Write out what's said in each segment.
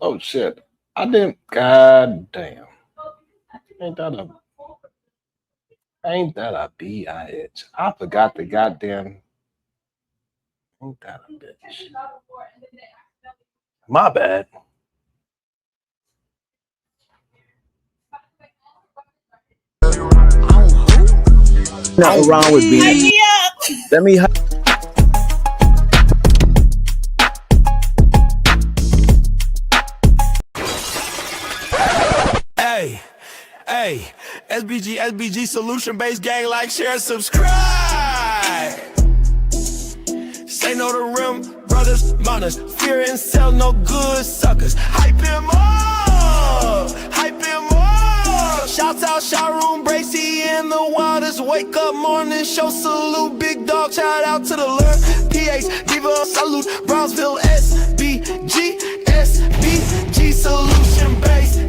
Oh shit. I didn't. God damn. Ain't that a bitch? I forgot the goddamn. Ain't that a bitch? My bad. Nothing wrong with being. Let me. Hey, hey, SBG solution based gang, like, share, subscribe. Say no to rim, brothers, mothers, fear and sell no good suckers. Hype him up, hype him up. Shouts out, showroom, Bracy in the wildest. Wake up morning, show salute, big dog, shout out to the Lord. PH, Diva, salute, Brownsville, SBG solution based.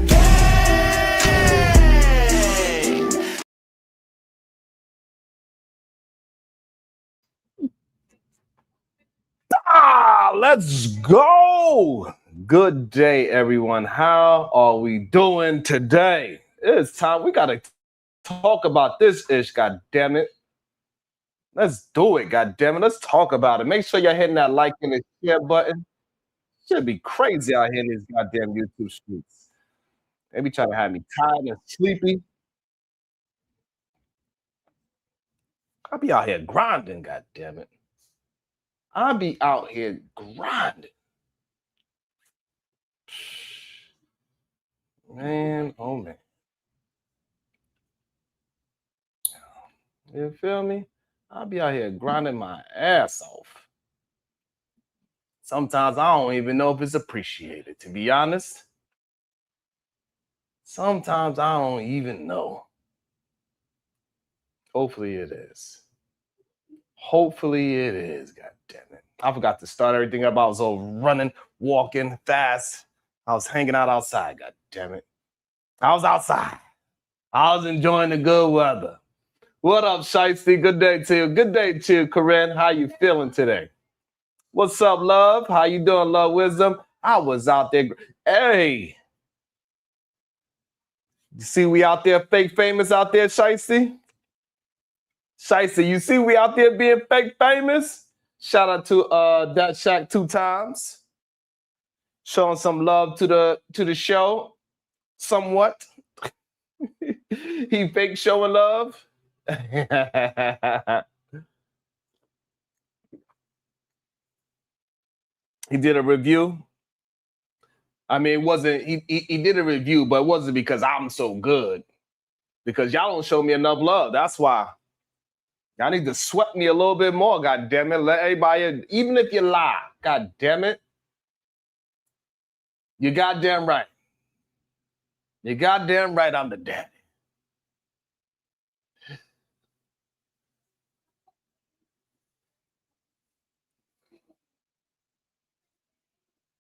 Let's go. Good day, everyone. How are we doing today? It's time. We gotta talk about this ish. God damn it. Let's do it. God damn it. Let's talk about it. Make sure you're hitting that like and the share button. Should be crazy out here in these goddamn YouTube streets. They be trying to have me tired and sleepy. I'll be out here grinding. God damn it. I'll be out here grinding. Man, oh man. You feel me? I'll be out here grinding my ass off. Sometimes I don't even know if it's appreciated, to be honest. Sometimes I don't even know. Hopefully it is. Hopefully it is, god damn it. I forgot to start everything up. I was all running, walking fast. I was hanging out outside, god damn it. I was outside. I was enjoying the good weather. What up, Shiesty? Good day to you. Good day to you, Corinne. How you feeling today? What's up, love? How you doing, love wisdom? I was out there. Hey. You see we out there fake famous out there, Shiesty? Shiesty, you see we out there being fake famous? Shout out to that Shack 2 times. Showing some love to the show. Somewhat. He fake showing love. He did a review. I mean, it wasn't, he did a review, but it wasn't because I'm so good. Because y'all don't show me enough love. That's why. Y'all need to sweat me a little bit more, god damn it. Let everybody, even if you lie, god damn it. You goddamn right. You goddamn right I'm the daddy.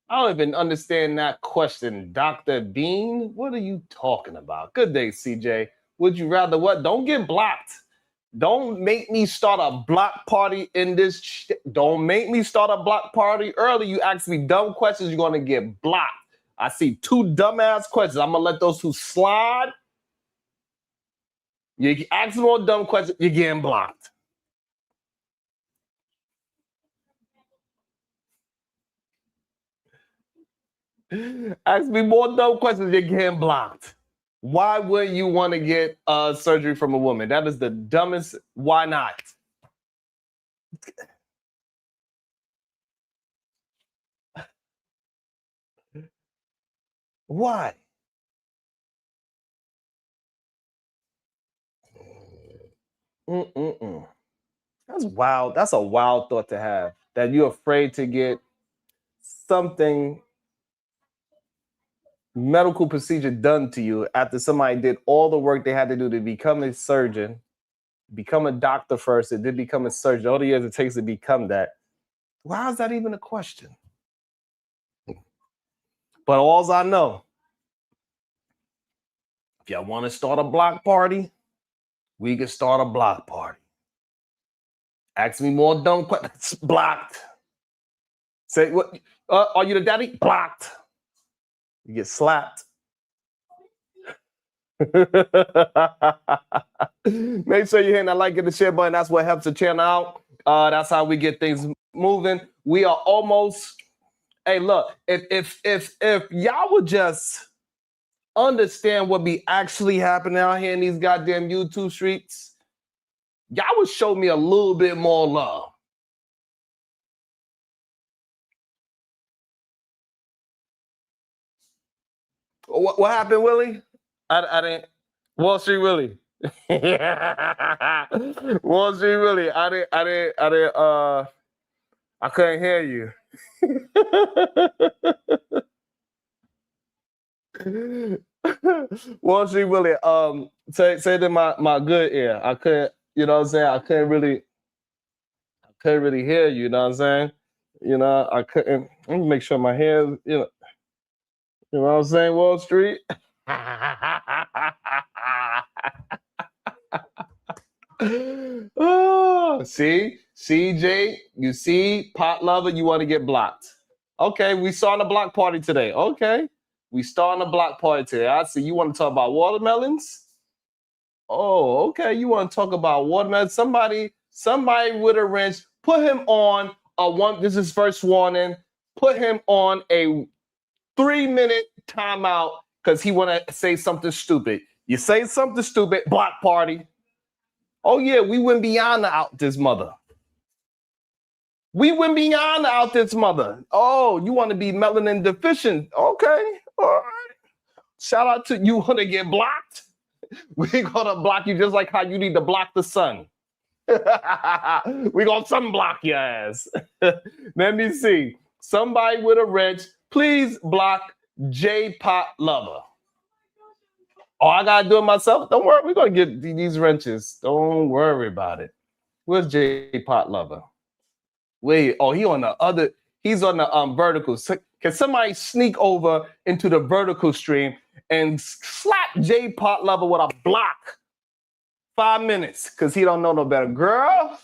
I don't even understand that question, Dr. Bean. What are you talking about? Good day, CJ. Would you rather what? Don't get blocked. Don't make me start a block party in this. Don't make me start a block party early. You ask me dumb questions, you're going to get blocked. I see two dumbass questions. I'm going to let those who slide. You ask more dumb questions, you're getting blocked. Ask me more dumb questions, you're getting blocked. Why would you want to get surgery from a woman? That is the dumbest. Why not? Why? That's wild. That's a wild thought to have. That you're afraid to get something medical procedure done to you after somebody did all the work they had to do to become a surgeon, become a doctor first, and then become a surgeon. All the years it takes to become that. Why is that even a question? But all I know, if y'all want to start a block party, we can start a block party. Ask me more dumb questions. Blocked. Say, what? Are you the daddy? Blocked. You get slapped. Make sure you're hitting that like and the share button. That's what helps the channel out. That's how we get things moving. We are almost. Hey, look, if y'all would just understand what be actually happening out here in these goddamn YouTube streets, y'all would show me a little bit more love. What happened, Willie? I didn't. Wall Street Willie. Wall Street Willie. I couldn't hear you. Wall Street Willie. Say to my good ear. I couldn't, you know what I'm saying? I couldn't really hear you, you know what I'm saying? You know, I couldn't. Let me make sure my hair, you know what I'm saying, Wall Street? Oh, see, CJ, you see, pot lover, you want to get blocked. Okay, we starting a block party today. Okay, we starting a block party today. I see you want to talk about watermelons. Oh, okay, you want to talk about watermelons. Somebody with a wrench, put him on a one. This is first warning. Put him on a 3-minute timeout because he want to say something stupid. You say something stupid, block party. Oh yeah, we went beyond the out this mother. We went beyond the out this mother. Oh, you want to be melanin deficient? Okay, all right. Shout out to you. Want to get blocked? We gonna block you just like how you need to block the sun. We gonna sunblock your ass. Let me see. Somebody with a wrench, please block J-Pot Lover. Oh, I gotta do it myself. Don't worry, we're gonna get these wrenches. Don't worry about it. Where's J-Pot Lover? Wait, oh, he's on the vertical. So, can somebody sneak over into the vertical stream and slap J-Pot Lover with a block? 5 minutes, because he don't know no better. Girl.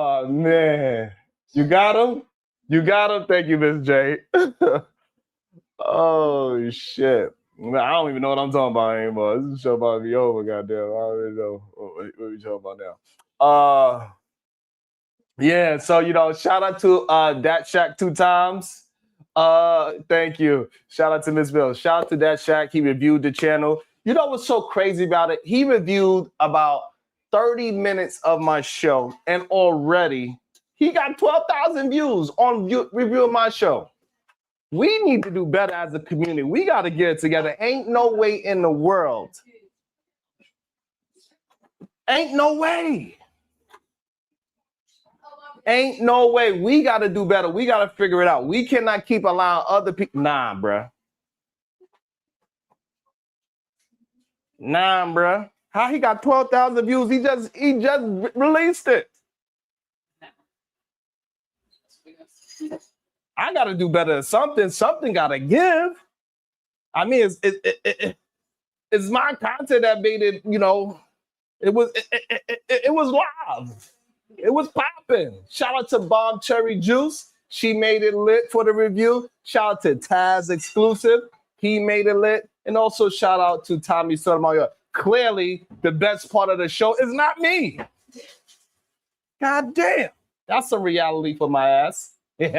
Oh man, you got him. Thank you, Miss J. Oh shit, I don't even know what I'm talking about anymore. This is show about to be over. Goddamn, I don't even know what we talking about now. Yeah. So shout out to Dat Shack 2 times. Thank you. Shout out to Miss Bill. Shout out to Dat Shack. He reviewed the channel. You know what's so crazy about it? He reviewed about 30 minutes of my show, and already he got 12,000 views on reviewing my show. We need to do better as a community. We got to get it together. Ain't no way in the world. Ain't no way. Ain't no way. We got to do better. We got to figure it out. We cannot keep allowing other people. Nah, bruh. How he got 12,000 views? He just released it. I got to do better at something. Something got to give. I mean, it's my content that made it. It was live. It was popping. Shout out to Bomb Cherry Juice. She made it lit for the review. Shout out to Taz Exclusive. He made it lit. And also shout out to Tommy Sotomayor. Clearly, the best part of the show is not me. God damn. That's a reality for my ass. That's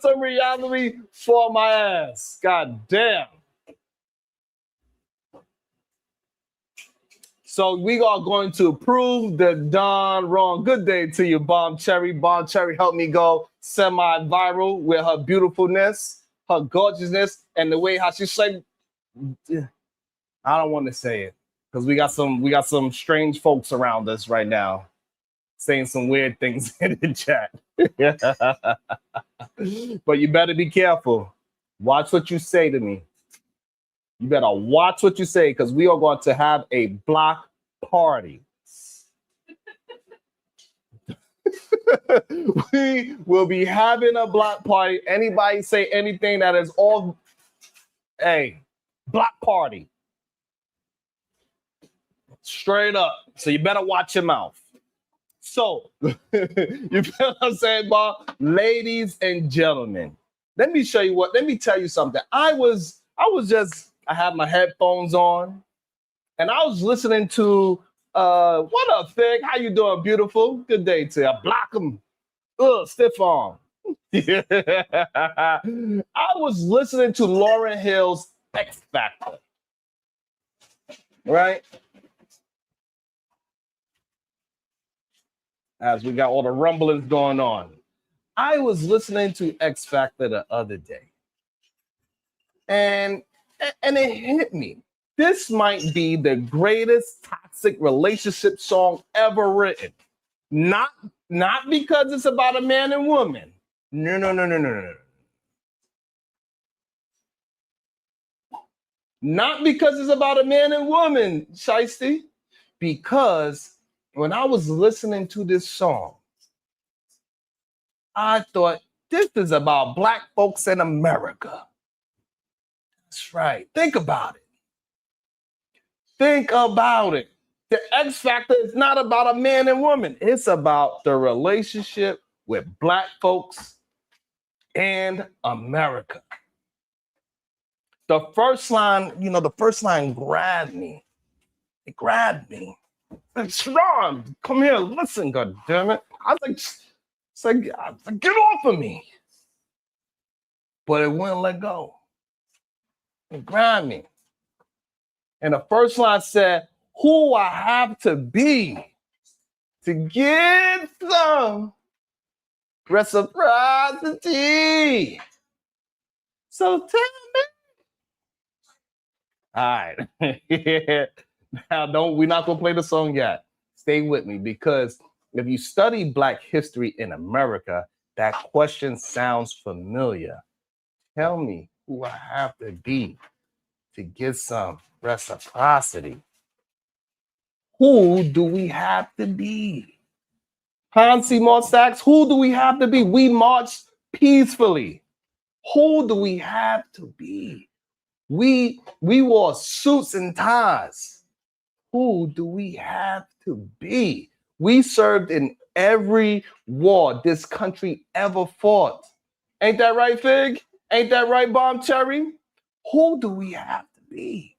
a reality for my ass. God damn. So we are going to prove the Don wrong. Good day to you, Bomb Cherry. Bomb Cherry helped me go semi-viral with her beautifulness, her gorgeousness, and the way how she's like. I don't want to say it because we got some strange folks around us right now saying some weird things in the chat. But you better be careful. Watch what you say to me. You better watch what you say because we are going to have a block party. We will be having a block party. Anybody say anything that is all, hey, block party. Straight up. So you better watch your mouth. So, you feel what I'm saying, Bob? Ladies and gentlemen, let me tell you something. I had my headphones on and I was listening to what up, Fig? How you doing, beautiful? Good day to you. Block them. Stiff arm. I was listening to Lauryn Hill's X Factor. Right? As we got all the rumblings going on. I was listening to X Factor the other day. And it hit me. This might be the greatest toxic relationship song ever written. Not because it's about a man and woman. No. Not because it's about a man and woman, Shiesty. Because when I was listening to this song, I thought, this is about Black folks in America. That's right. Think about it. Think about it. The X Factor is not about a man and woman. It's about the relationship with Black folks and America. The first line grabbed me. It grabbed me. Like, Sharon, come here, listen, God damn it. I was like, get off of me. But it wouldn't let go. It grabbed me. And the first line said, who I have to be to get some reciprocity. So tell me. All right. Now, we're not going to play the song yet. Stay with me, because if you study Black history in America, that question sounds familiar. Tell me who I have to be to get some reciprocity. Who do we have to be? Hans Seymour Sachs, who do we have to be? We marched peacefully. Who do we have to be? We wore suits and ties. Who do we have to be? We served in every war this country ever fought. Ain't that right, Fig? Ain't that right, Bomb Cherry? Who do we have to be?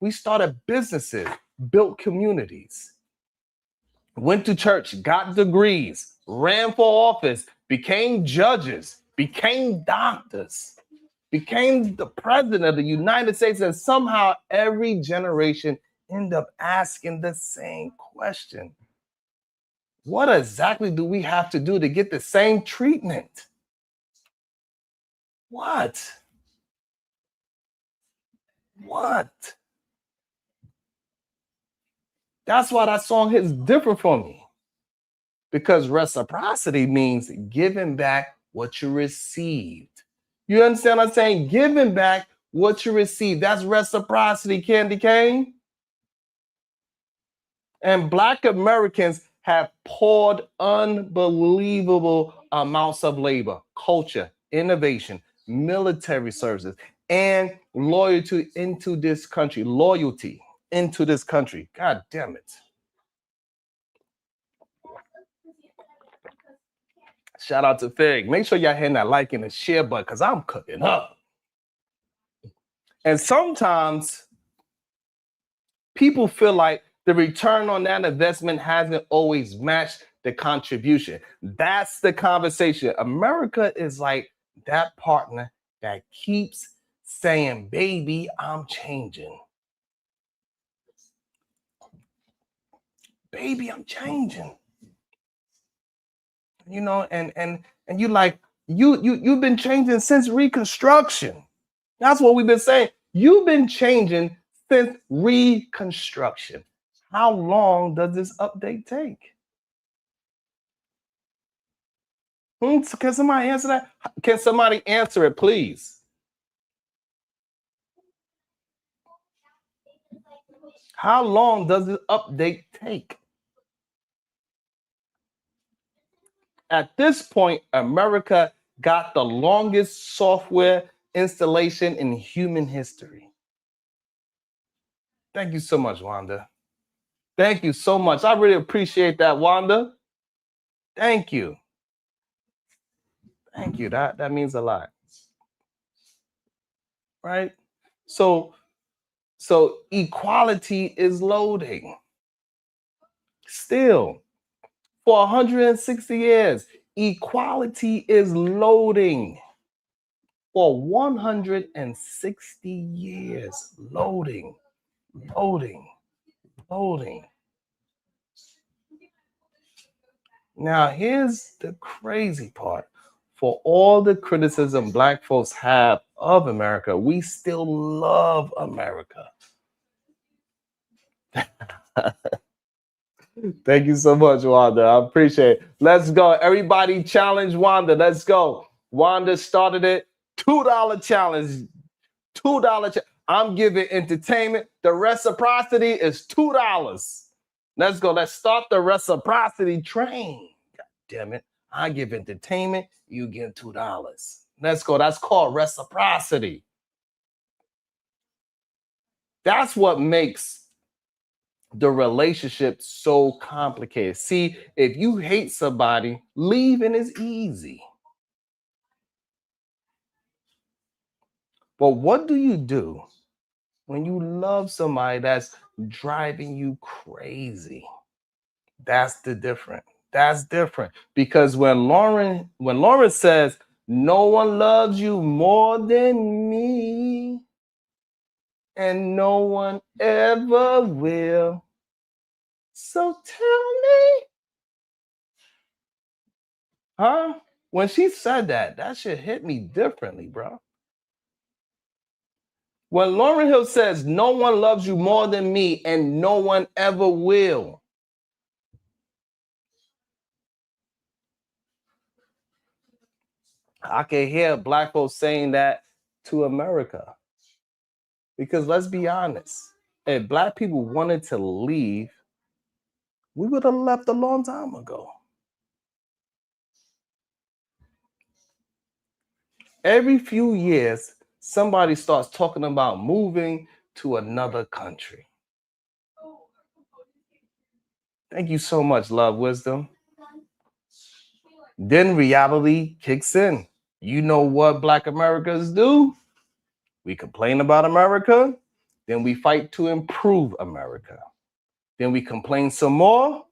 We started businesses, built communities, went to church, got degrees, ran for office, became judges, became doctors, became the president of the United States, and somehow every generation end up asking the same question. What exactly do we have to do to get the same treatment? What? That's why that song hits different for me. Because reciprocity means giving back what you received. You understand what I'm saying? Giving back what you received. That's reciprocity, Candy Cane. And Black Americans have poured unbelievable amounts of labor, culture, innovation, military services, and loyalty into this country. God damn it. Shout out to Fig. Make sure y'all hitting that like and the share button, because I'm cooking up. And sometimes people feel like the return on that investment hasn't always matched the contribution. That's the conversation. America is like that partner that keeps saying, baby, I'm changing. Baby, I'm changing. You know, and you like, you've been changing since Reconstruction. That's what we've been saying. You've been changing since Reconstruction. How long does this update take? Can somebody answer that? Can somebody answer it, please? How long does this update take? At this point, America got the longest software installation in human history. Thank you so much, Wanda. Thank you so much. I really appreciate that, Wanda. Thank you. Thank you. That means a lot. Right? So equality is loading. Still, for 160 years, equality is loading. For 160 years, loading. Now, here's the crazy part. For all the criticism Black folks have of America, we still love America. Thank you so much, Wanda. I appreciate it. Let's go. Everybody challenge Wanda. Let's go. Wanda started it. $2 challenge. $2. I'm giving entertainment. The reciprocity is $2. Let's go. Let's start the reciprocity train. God damn it. I give entertainment. You give $2. Let's go. That's called reciprocity. That's what makes the relationship so complicated. See, if you hate somebody, leaving is easy. But what do you do when you love somebody that's driving you crazy? That's the different. That's different. Because when Lauren says, no one loves you more than me, and no one ever will. So tell me. Huh? When she said that shit hit me differently, bro. When Lauryn Hill says, no one loves you more than me and no one ever will. I can hear Black folks saying that to America. Because let's be honest, if Black people wanted to leave, we would have left a long time ago. Every few years, somebody starts talking about moving to another country. Thank you so much, Love Wisdom. Then reality kicks in. You know what Black Americans do? We complain about America, then we fight to improve America. Then we complain some more,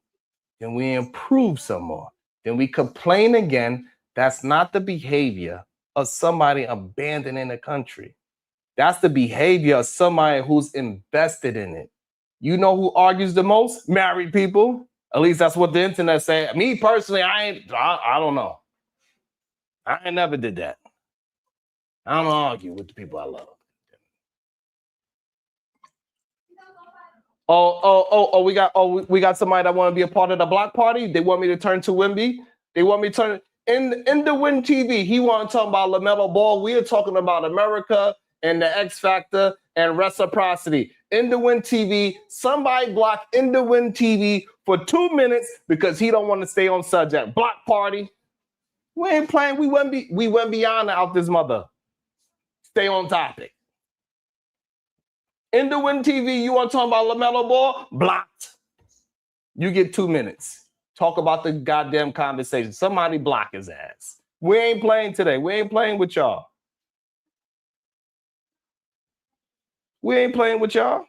then we improve some more. Then we complain again. That's not the behavior of somebody abandoning a country. That's the behavior of somebody who's invested in it. You know who argues the most? Married people. At least that's what the internet say. Me personally, I don't know. I ain't never did that. I don't argue with the people I love. We got somebody that want to be a part of the block party. They want me to turn to Wimby. They want me to turn in the Win TV. He want to talk about LaMelo Ball. We are talking about America and the X Factor and reciprocity. In the Win TV, somebody block In the Win TV for 2 minutes because he don't want to stay on subject. Block party. We ain't playing. We went beyond out this mother. Stay on topic. In the Win TV, you want to talk about LaMelo Ball? Blocked. You get 2 minutes. Talk about the goddamn conversation. Somebody block his ass. We ain't playing today. We ain't playing with y'all. We ain't playing with y'all.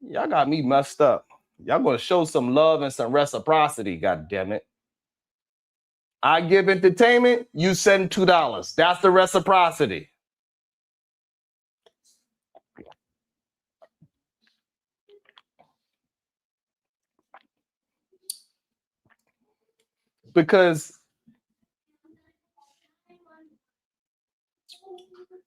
Y'all got me messed up. Y'all gonna show some love and some reciprocity, god damn it. I give entertainment, you send $2. That's the reciprocity. Because,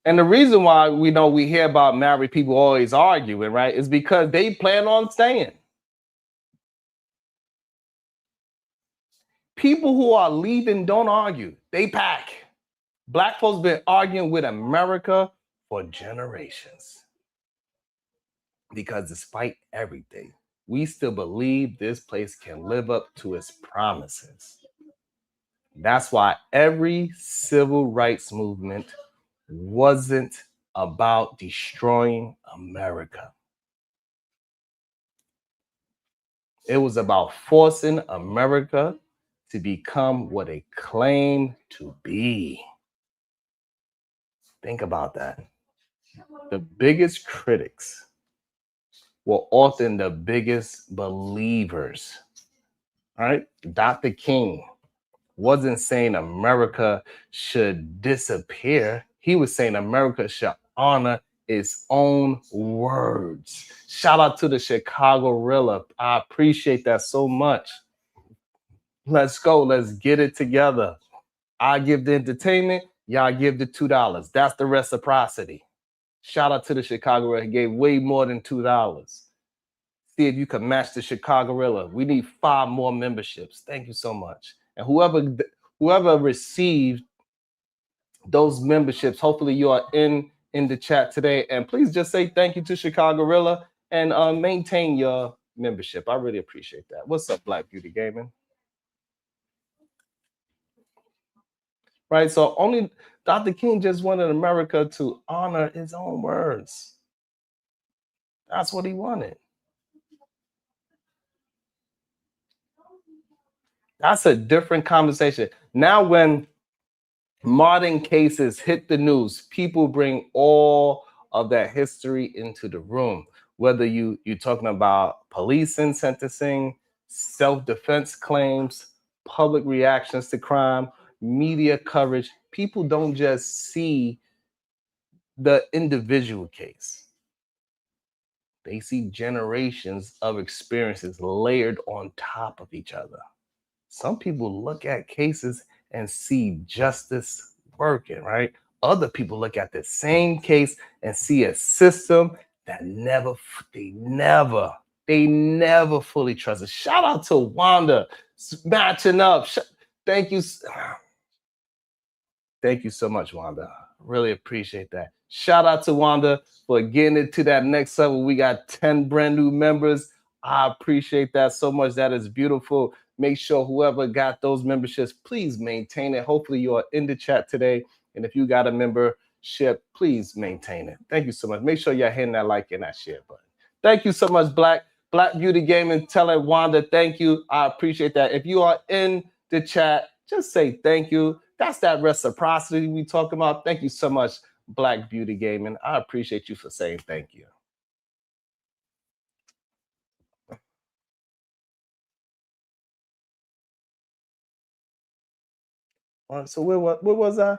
and the reason why we hear about married people always arguing, right, is because they plan on staying. People who are leaving don't argue. They pack. Black folks been arguing with America for generations. Because despite everything, we still believe this place can live up to its promises. That's why every civil rights movement wasn't about destroying America. It was about forcing America to become what it claimed to be. Think about that. The biggest critics were often the biggest believers. All right? Dr. King wasn't saying America should disappear. He was saying America should honor its own words. Shout out to the Chicago Rilla. I appreciate that so much. Let's go. Let's get it together. I give the entertainment, y'all give the $2. That's the reciprocity. Shout out to the Chicago Rilla. He gave way more than $2. See if you can match the Chicago Rilla. We need 5 more memberships. Thank you so much. And whoever received those memberships, hopefully you are in the chat today. And please just say thank you to Chicago Rilla and maintain your membership. I really appreciate that. What's up, Black Beauty Gaming? Right, so only Dr. King just wanted America to honor his own words. That's what he wanted. That's a different conversation. Now, when modern cases hit the news, people bring all of that history into the room. Whether you're talking about policing, sentencing, self-defense claims, public reactions to crime, media coverage, people don't just see the individual case. They see generations of experiences layered on top of each other. Some people look at cases and see justice working, right? Other people look at the same case and see a system that they never fully trusted. Shout out to Wanda matching up. Thank you. Thank you so much, Wanda. Really appreciate that. Shout out to Wanda for getting it to that next level. We got 10 brand new members. I appreciate that so much. That is beautiful. Make sure whoever got those memberships, please maintain it. Hopefully you are in the chat today. And if you got a membership, please maintain it. Thank you so much. Make sure you're hitting that like and that share button. Thank you so much, Black Beauty Gaming. Telling Wanda, thank you. I appreciate that. If you are in the chat, just say thank you. That's that reciprocity we talk about. Thank you so much, Black Beauty Gaming. I appreciate you for saying thank you. All right, so where was I?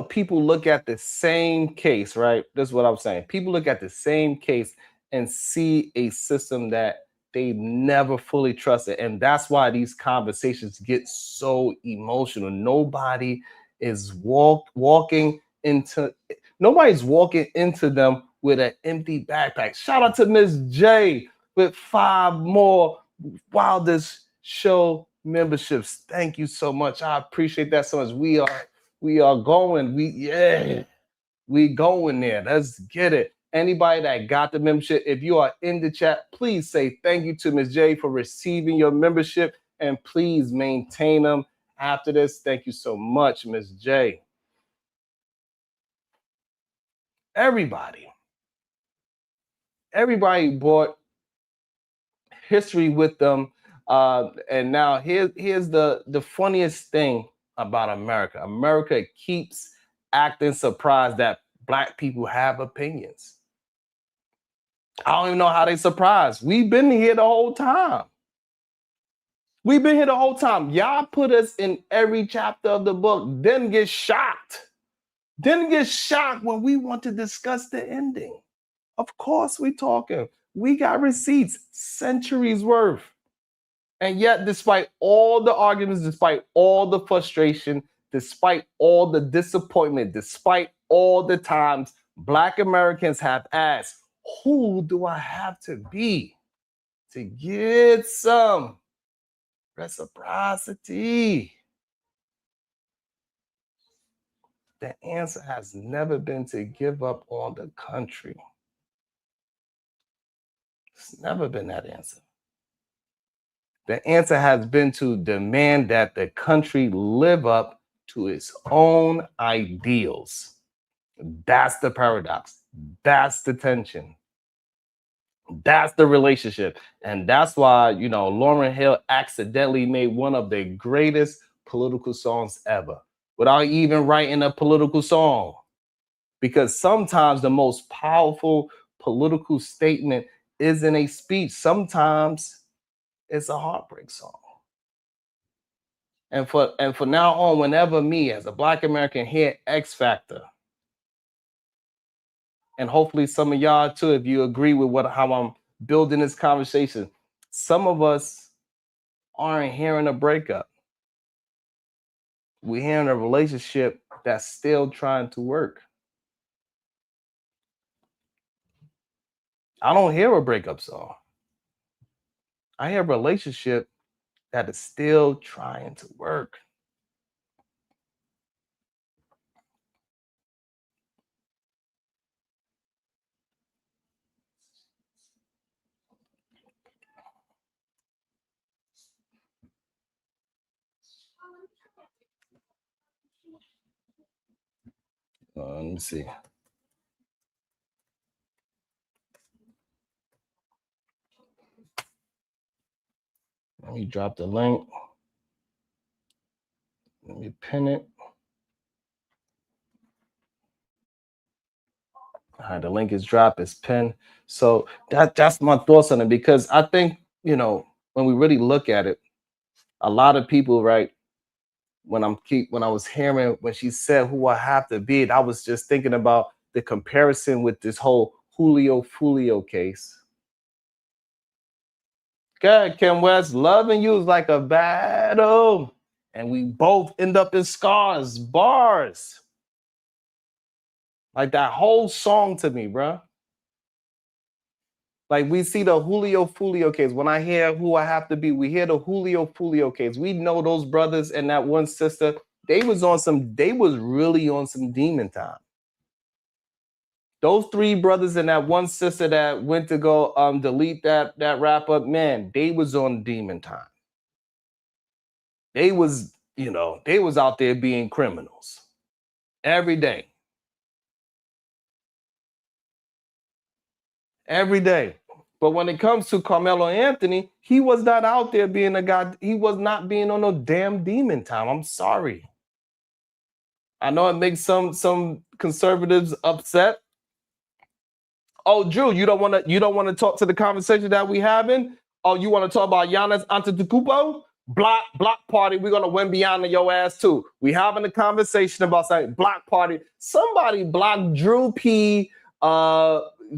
People look at the same case, right? That's what I'm saying. People look at the same case and see a system that they never fully trusted. And that's why these conversations get so emotional. Nobody's walking into them with an empty backpack. Shout out to Miss J with 5 more Wildest Show memberships. Thank you so much. I appreciate that so much. We are going. We going there. Let's get it. Anybody that got the membership, if you are in the chat, please say thank you to Ms. J for receiving your membership, and please maintain them after this. Thank you so much, Ms. J. Everybody brought history with them. And now here's the funniest thing about America. America keeps acting surprised that Black people have opinions. I don't even know how they surprised. We've been here the whole time. Y'all put us in every chapter of the book, then get shocked. When we want to discuss the ending. Of course we talking. We got receipts, centuries worth. And yet, despite all the arguments, despite all the frustration, despite all the disappointment, despite all the times Black Americans have asked, who do I have to be to get some reciprocity? The answer has never been to give up on the country. It's never been that answer. The answer has been to demand that the country live up to its own ideals. That's the paradox. That's the tension. That's the relationship. And that's why, Lauryn Hill accidentally made one of the greatest political songs ever without even writing a political song. Because sometimes the most powerful political statement isn't a speech. Sometimes it's a heartbreak song. And for now on, whenever me as a Black American hear X Factor, and hopefully some of y'all too, if you agree with how I'm building this conversation, some of us aren't hearing a breakup. We're hearing a relationship that's still trying to work. I don't hear a breakup song. I hear a relationship that is still trying to work. Let me see. Let me drop the link. Let me pin it. All right, the link is dropped, it's pinned. So that's my thoughts on it, because I think, when we really look at it, a lot of people, right, when I was hearing when she said who I have to be, I was just thinking about the comparison with this whole Julio Fulio case. God, Kim West, loving you is like a battle, and we both end up in scars, bars. Like that whole song to me, bro. Like we see the Julio Fulio case. When I hear who I have to be, we hear the Julio Fulio case. We know those brothers and that one sister, they was really on some demon time. Those three brothers and that one sister that went to go delete that wrap up, man, they was on demon time. They was, they was out there being criminals every day. Every day. But when it comes to Carmelo Anthony, he was not out there being a guy. He was not being on no damn demon time. I'm sorry. I know it makes some conservatives upset. Oh, Drew, you don't want to talk to the conversation that we having? Oh, you want to talk about Giannis Antetokounmpo? Block party. We're gonna win beyond your ass too. We having a conversation about something. Block party. Somebody blocked Drew P.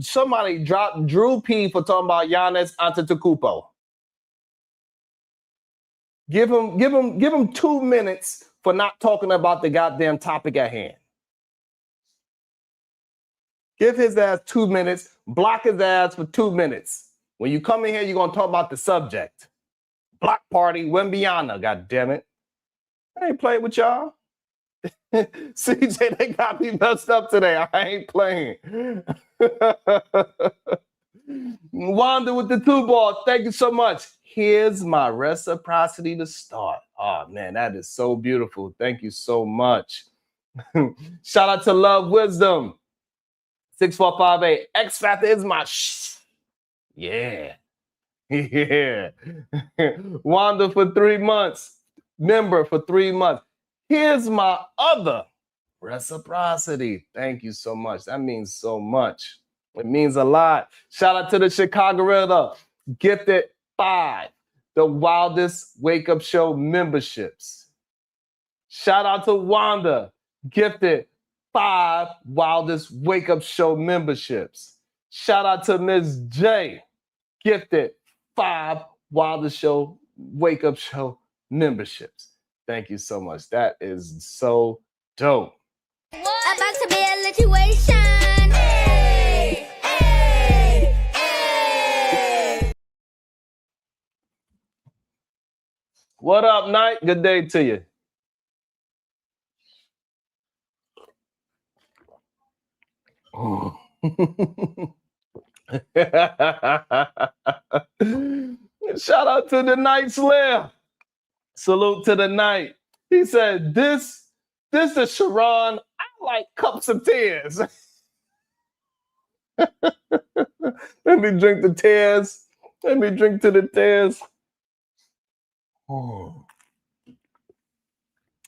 Somebody dropped Drew P for talking about Giannis Antetokounmpo. Give him 2 minutes for not talking about the goddamn topic at hand. Give his ass 2 minutes. Block his ass for 2 minutes. When you come in here, you're gonna talk about the subject. Block party, Wembyana, god damn it. I ain't playing with y'all. CJ, they got me messed up today. I ain't playing. Wanda with the 2 balls. Thank you so much. Here's my reciprocity to start. Oh man, that is so beautiful. Thank you so much. Shout out to Love Wisdom. 6458. X Factor is my Yeah. Yeah. Wanda for 3 months. Member for 3 months. Here's my other reciprocity. Thank you so much. That means so much. It means a lot. Shout out to the Chicago Riddler. Gifted 5. The Wildest Wake Up Show memberships. Shout out to Wanda. Gifted 5 Wildest Wake Up Show memberships. Shout out to Ms. J. Gifted 5 Wildest Show Wake Up Show memberships. Thank you so much. That is so dope. About to be a situation. Hey, hey, hey. What up, Knight? Good day to you. Shout out to the Night Slayer. Salute to the night. He said, this is Sharon. I like cups of tears. Let me drink the tears. Let me drink to the tears. Oh.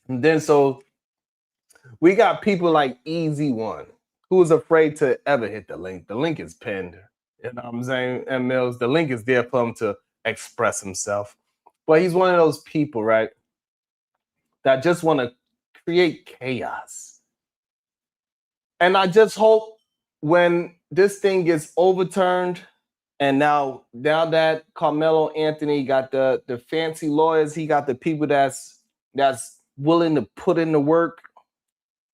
And then so we got people like Easy One, who is afraid to ever hit the link. The link is pinned. You know what I'm saying? And Mills, the link is there for him to express himself. But he's one of those people, right, that just want to create chaos. And I just hope when this thing gets overturned, and now that Carmelo Anthony got the fancy lawyers, he got the people that's willing to put in the work.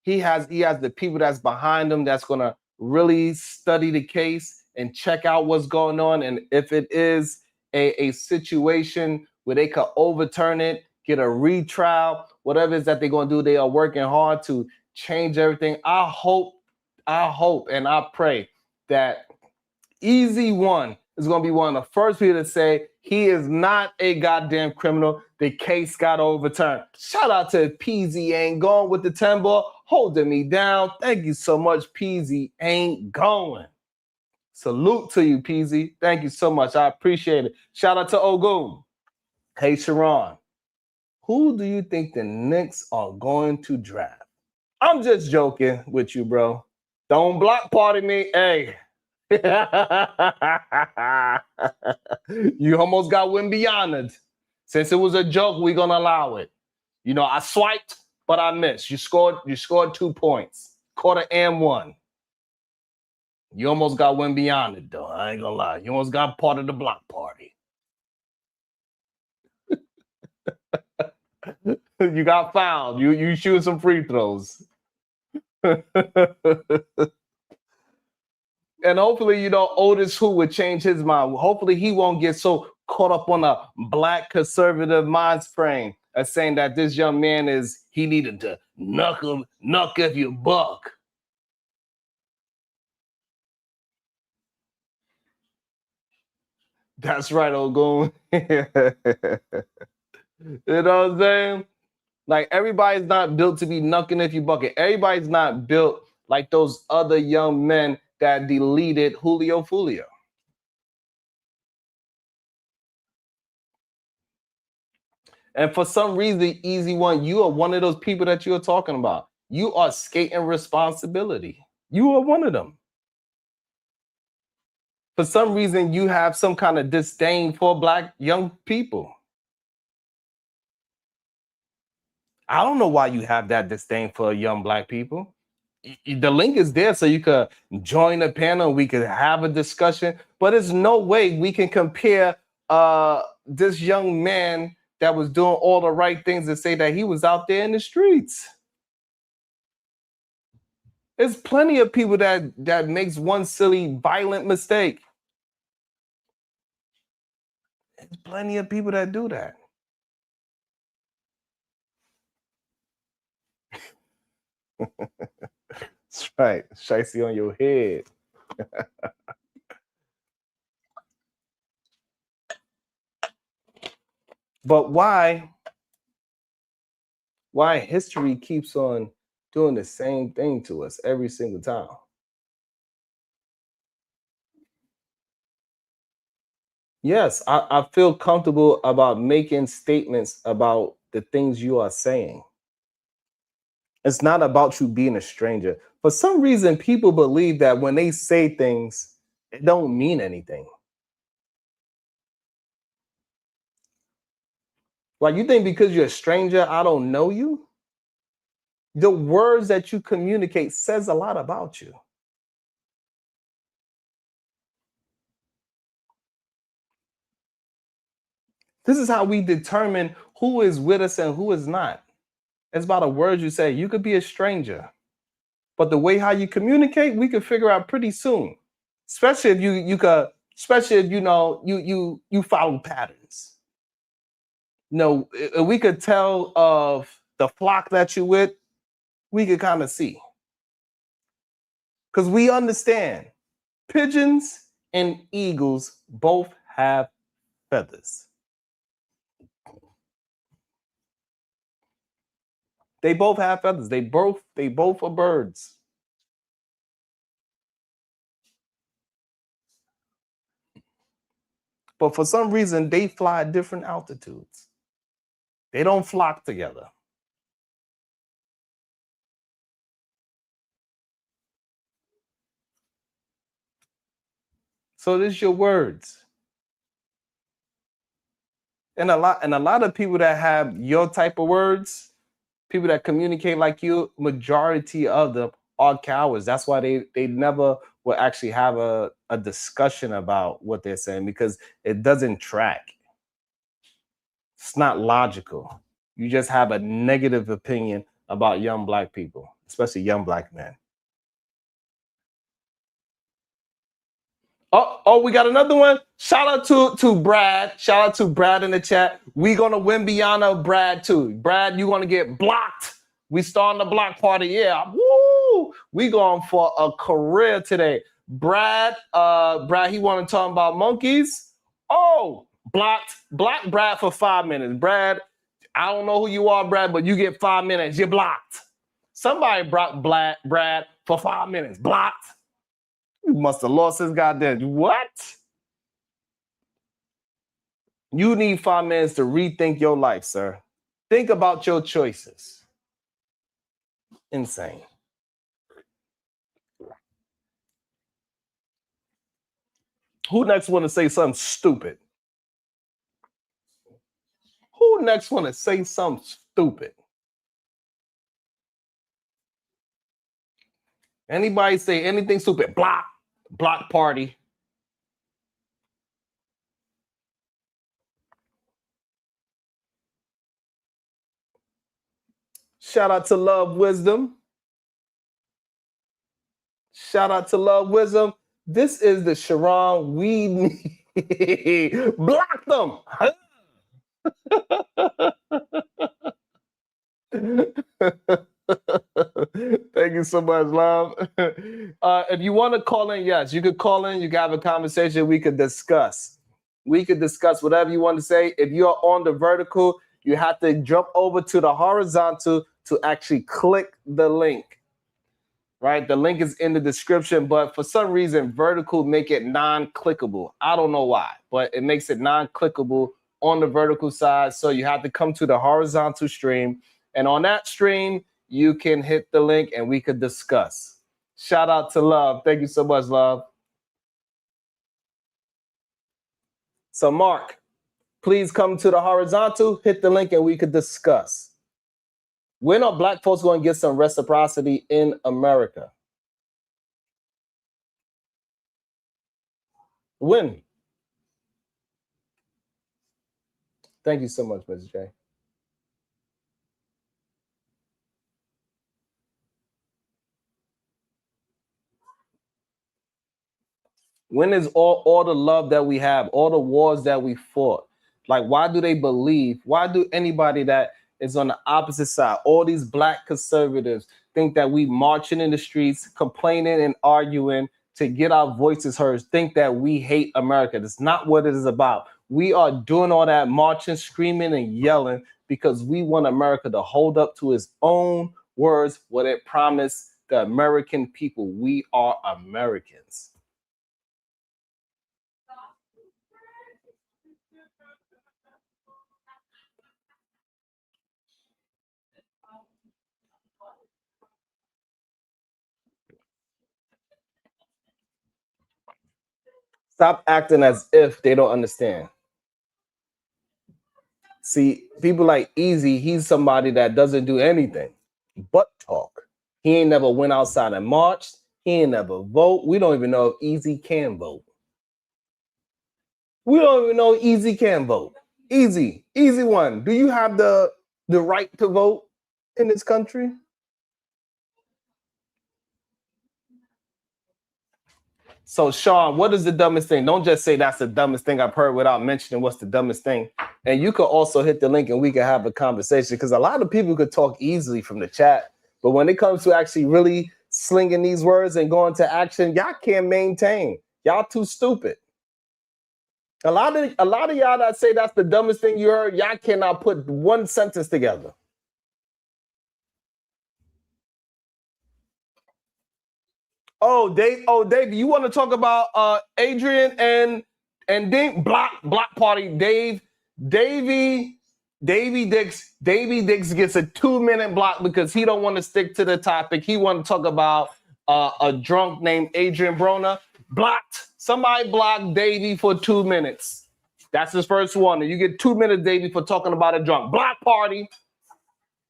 He has the people that's behind him that's gonna really study the case and check out what's going on. And if it is a situation where they could overturn it, get a retrial, whatever it is that they're gonna do, they are working hard to change everything. I hope and I pray that Easy One is going to be one of the first people to say he is not a goddamn criminal. The case got overturned. Shout out to Peasy Ain't Going with the 10 ball, holding me down. Thank you so much, Peasy Ain't Going. Salute to you, Peasy. Thank you so much. I appreciate it. Shout out to Ogun. Hey, Sharon, who do you think the Knicks are going to draft? I'm just joking with you, bro. Don't block party me. Hey. You almost got Wimbyana. Since it was a joke, we're gonna allow it. You know, I swiped, but I missed. You scored 2 points. Quarter and 1. You almost got Wimbyana, though. I ain't gonna lie. You almost got part of the block party. You got fouled. You shooting some free throws. And hopefully, Otis Who would change his mind. Hopefully, he won't get so caught up on a black conservative mind frame as saying that this young man he needed to knock if you buck. That's right, Ogun. You know what I'm saying? Like, everybody's not built to be knucking if you bucket. Everybody's not built like those other young men that deleted Julio Fulio. And for some reason, Easy One, you are one of those people that you're talking about. You are skating responsibility. You are one of them. For some reason, you have some kind of disdain for black young people. I don't know why you have that disdain for young black people. The link is there so you could join the panel. We could have a discussion, but there's no way we can compare this young man that was doing all the right things and say that he was out there in the streets. There's plenty of people that makes one silly, violent mistake. There's plenty of people that do that. That's right. Shicey on your head. But why history keeps on doing the same thing to us every single time? Yes, I feel comfortable about making statements about the things you are saying. It's not about you being a stranger. For some reason, people believe that when they say things, it don't mean anything. Like, you think because you're a stranger, I don't know you? The words that you communicate says a lot about you. This is how we determine who is with us and who is not. It's by the words you say. You could be a stranger, but the way how you communicate, we could figure out pretty soon. Especially if you follow patterns. We could tell of the flock that you with. We could kind of see, because we understand pigeons and eagles both have feathers. They both have feathers. They both are birds. But for some reason, they fly at different altitudes. They don't flock together. So this is your words. And a lot of people that have your type of words, people that communicate like you, majority of them are cowards. That's why they never will actually have a discussion about what they're saying, because it doesn't track. It's not logical. You just have a negative opinion about young black people, especially young black men. Oh, we got another one. Shout out to Brad. Shout out to Brad in the chat. We gonna win beyond Brad too. Brad, you gonna get blocked. We starting the block party. Yeah. Woo! We going for a career today. Brad, he wanna talk about monkeys. Oh, blocked Brad for 5 minutes. Brad, I don't know who you are, Brad, but you get 5 minutes. You're blocked. Somebody blocked Brad for 5 minutes. Blocked. You must have lost his goddamn. What? You need 5 minutes to rethink your life, sir. Think about your choices. Insane. Who next want to say something stupid? Who next want to say something stupid? Anybody say anything stupid? Block party. Shout out to Love Wisdom. Shout out to Love Wisdom. This is the Sharon we need. Block them. Thank you so much, Love. If you want to call in, yes, you could call in. You can have a conversation. We could discuss. We could discuss whatever you want to say. If you're on the vertical, you have to jump over to the horizontal to actually click the link. Right? The link is in the description, but for some reason, vertical make it non-clickable. I don't know why, but it makes it non-clickable on the vertical side. So you have to come to the horizontal stream. And on that stream, you can hit the link and we could discuss. Shout out to Love. Thank you so much, Love. So Mark, please come to the horizontal, hit the link and we could discuss. When are black folks going to get some reciprocity in America? When? Thank you so much, Mrs. J. When is all the love that we have, all the wars that we fought? Like, why do they believe? Why do anybody that is on the opposite side, all these black conservatives, think that we marching in the streets, complaining and arguing to get our voices heard, think that we hate America? That's not what it is about. We are doing all that marching, screaming, and yelling because we want America to hold up to its own words, what it promised the American people. We are Americans. Stop acting as if they don't understand. See, people like Easy, he's somebody that doesn't do anything but talk. He ain't never went outside and marched. He ain't never vote. We don't even know if Easy can vote. We don't even know if Easy can vote. Easy one. Do you have the right to vote in this country? So, Sean, what is the dumbest thing? Don't just say that's the dumbest thing I've heard without mentioning what's the dumbest thing. And you could also hit the link and we can have a conversation, because a lot of people could talk easily from the chat. But when it comes to actually really slinging these words and going to action, y'all can't maintain. Y'all too stupid. A lot of y'all that say that's the dumbest thing you heard, y'all cannot put one sentence together. Dave, you want to talk about Adrian and then block party, Davy Dix gets a 2-minute block because he don't want to stick to the topic. He want to talk about a drunk named Adrian Broner. Blocked. Somebody blocked Davy for 2 minutes. That's his first one. And you get 2 minutes, Davy, for talking about a drunk. Block party.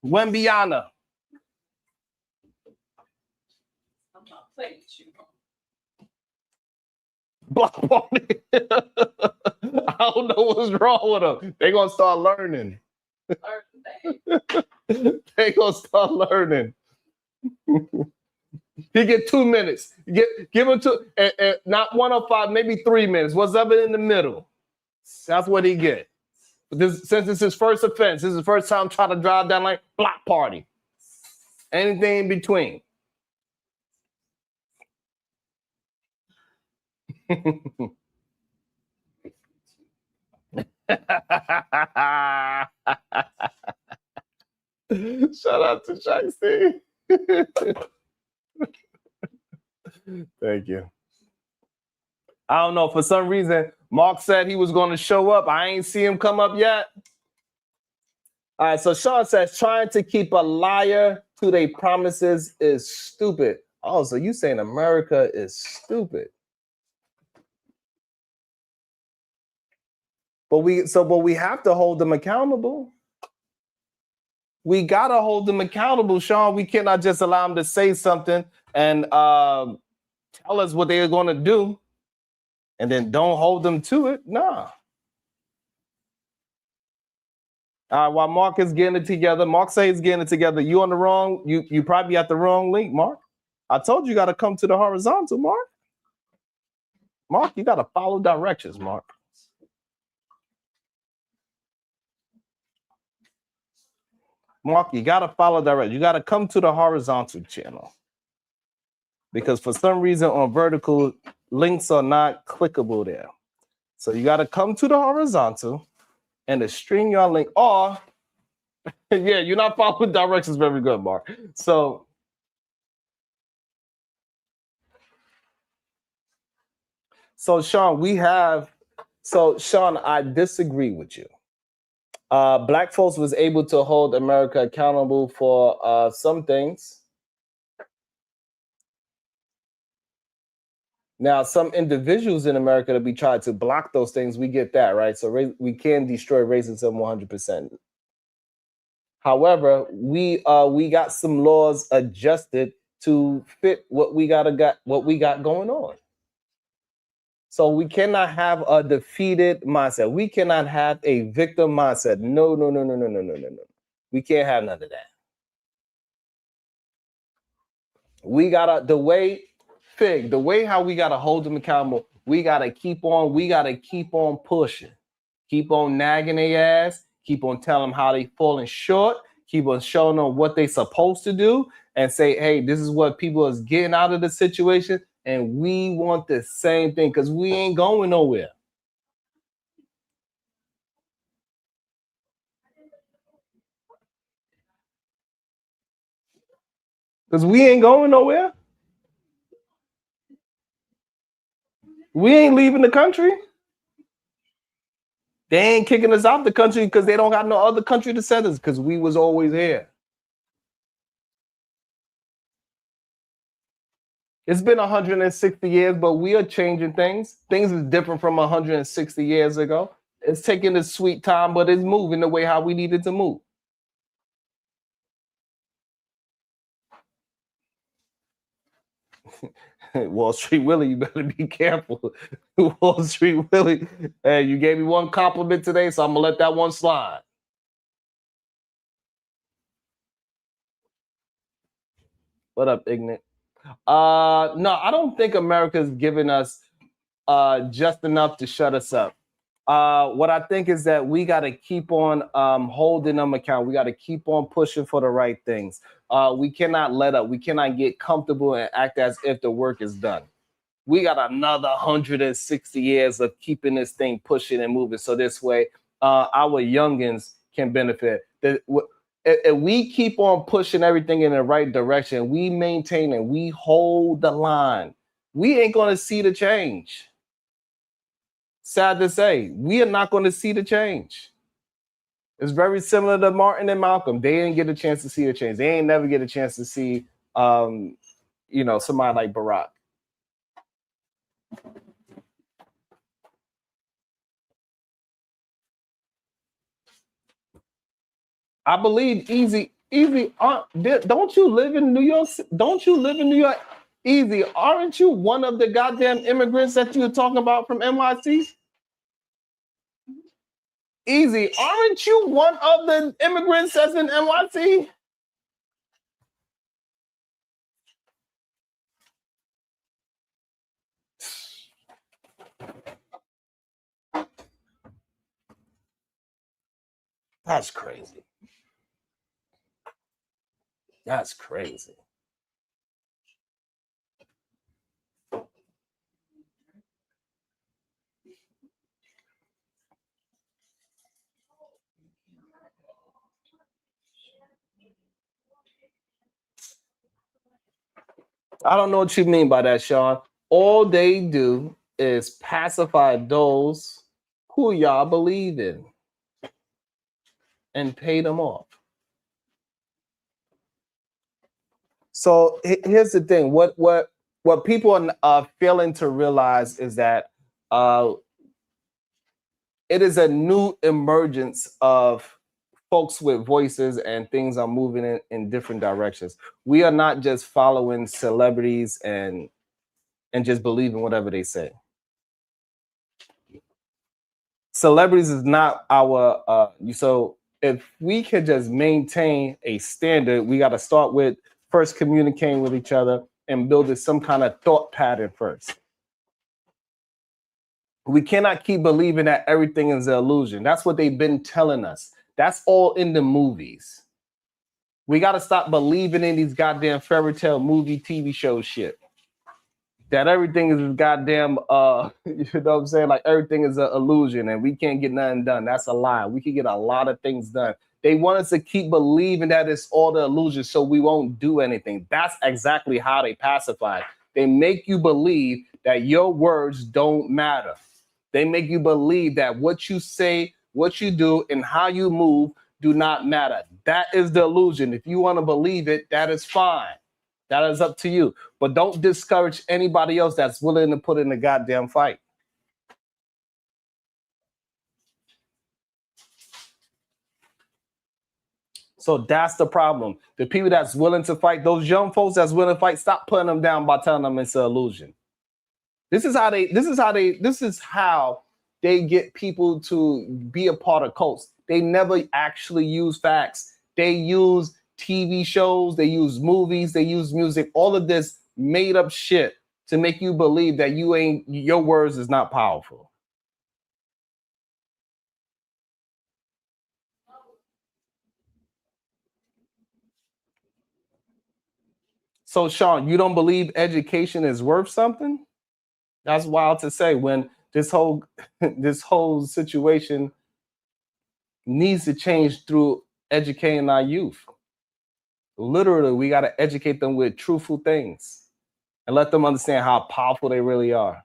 Wembiana. I'm not playing with you. Block party. I don't know what's wrong with them. They're going to start learning. They're going to start learning. He get 2 minutes. Give him not 105, maybe 3 minutes. What's up in the middle? That's what he get. Since it's his first offense, this is his first time trying to drive down like block party. Anything in between. Shout out to Shiesty. Thank you. I don't know. For some reason, Mark said he was going to show up. I ain't see him come up yet. All right. So Sean says trying to keep a liar to their promises is stupid. Oh, so you saying America is stupid? But we have to hold them accountable. We gotta hold them accountable, Sean. We cannot just allow them to say something and tell us what they're going to do, and then don't hold them to it. Nah. All right. While Mark is getting it together, Mark says he's getting it together. You on the wrong? You probably at the wrong link, Mark. I told you got to come to the horizontal, Mark. Mark, you got to follow directions, Mark. Mark, you got to follow directions. You got to come to the horizontal channel. Because for some reason on vertical, links are not clickable there. So you got to come to the horizontal and the StreamYard link. Or, yeah, you're not following directions very good, Mark. So Sean, Sean, I disagree with you. Black folks was able to hold America accountable for some things. Now, some individuals in America that we try to block those things, we get that, right? So we can destroy racism 100%. However, we got some laws adjusted to fit what we got going on. So we cannot have a defeated mindset. We cannot have a victim mindset. No. We can't have none of that. We gotta the way how we gotta hold them accountable. We gotta keep on pushing, keep on nagging their ass, keep on telling them how they falling short, keep on showing them what they supposed to do, and say, hey, this is what people is getting out of the situation. And we want the same thing because we ain't going nowhere. Because we ain't going nowhere. We ain't leaving the country. They ain't kicking us out the country because they don't got no other country to send us because we was always here. It's been 160 years, but we are changing things. Things is different from 160 years ago. It's taking its sweet time, but it's moving the way how we need it to move. Wall Street Willie, you better be careful. Wall Street Willie, hey, you gave me one compliment today, so I'm gonna let that one slide. What up, Ignat? No, I don't think America's giving us just enough to shut us up. What I think is that we got to keep on holding them account. We got to keep on pushing for the right things. We cannot let up. We cannot get comfortable and act as if the work is done. We got another 160 years of keeping this thing pushing and moving. So this way, our youngins can benefit. If we keep on pushing everything in the right direction, we maintain and we hold the line, we ain't going to see the change. Sad to say, we are not going to see the change. It's very similar to Martin and Malcolm. They didn't get a chance to see the change. They ain't never get a chance to see, somebody like Barack. I believe Easy. Don't you live in New York? Don't you live in New York? Easy, aren't you one of the goddamn immigrants that you were talking about from NYC? Easy, aren't you one of the immigrants that's in NYC? That's crazy. That's crazy. I don't know what you mean by that, Sean. All they do is pacify those who y'all believe in and pay them off. So here's the thing. What people are failing to realize is that it is a new emergence of folks with voices, and things are moving in different directions. We are not just following celebrities and just believing whatever they say. Celebrities is not our so if we could just maintain a standard, we got to start with first communicating with each other and building some kind of thought pattern first. We cannot keep believing that everything is an illusion. That's what they've been telling us. That's all in the movies. We got to stop believing in these goddamn fairy tale movie TV show shit. That everything is goddamn, you know what I'm saying? Like everything is an illusion and we can't get nothing done. That's a lie. We can get a lot of things done. They want us to keep believing that it's all the illusion so we won't do anything. That's exactly how they pacify. They make you believe that your words don't matter. They make you believe that what you say, what you do, and how you move do not matter. That is the illusion. If you want to believe it, that is fine. That is up to you. But don't discourage anybody else that's willing to put in the goddamn fight. So that's the problem. The people that's willing to fight, those young folks that's willing to fight, stop putting them down by telling them it's an illusion. This is how they get people to be a part of cults. They never actually use facts. They use TV shows, they use movies, they use music, all of this made up shit to make you believe that your words is not powerful. So Sean, you don't believe education is worth something? That's wild to say when this whole situation needs to change through educating our youth. Literally, we got to educate them with truthful things and let them understand how powerful they really are,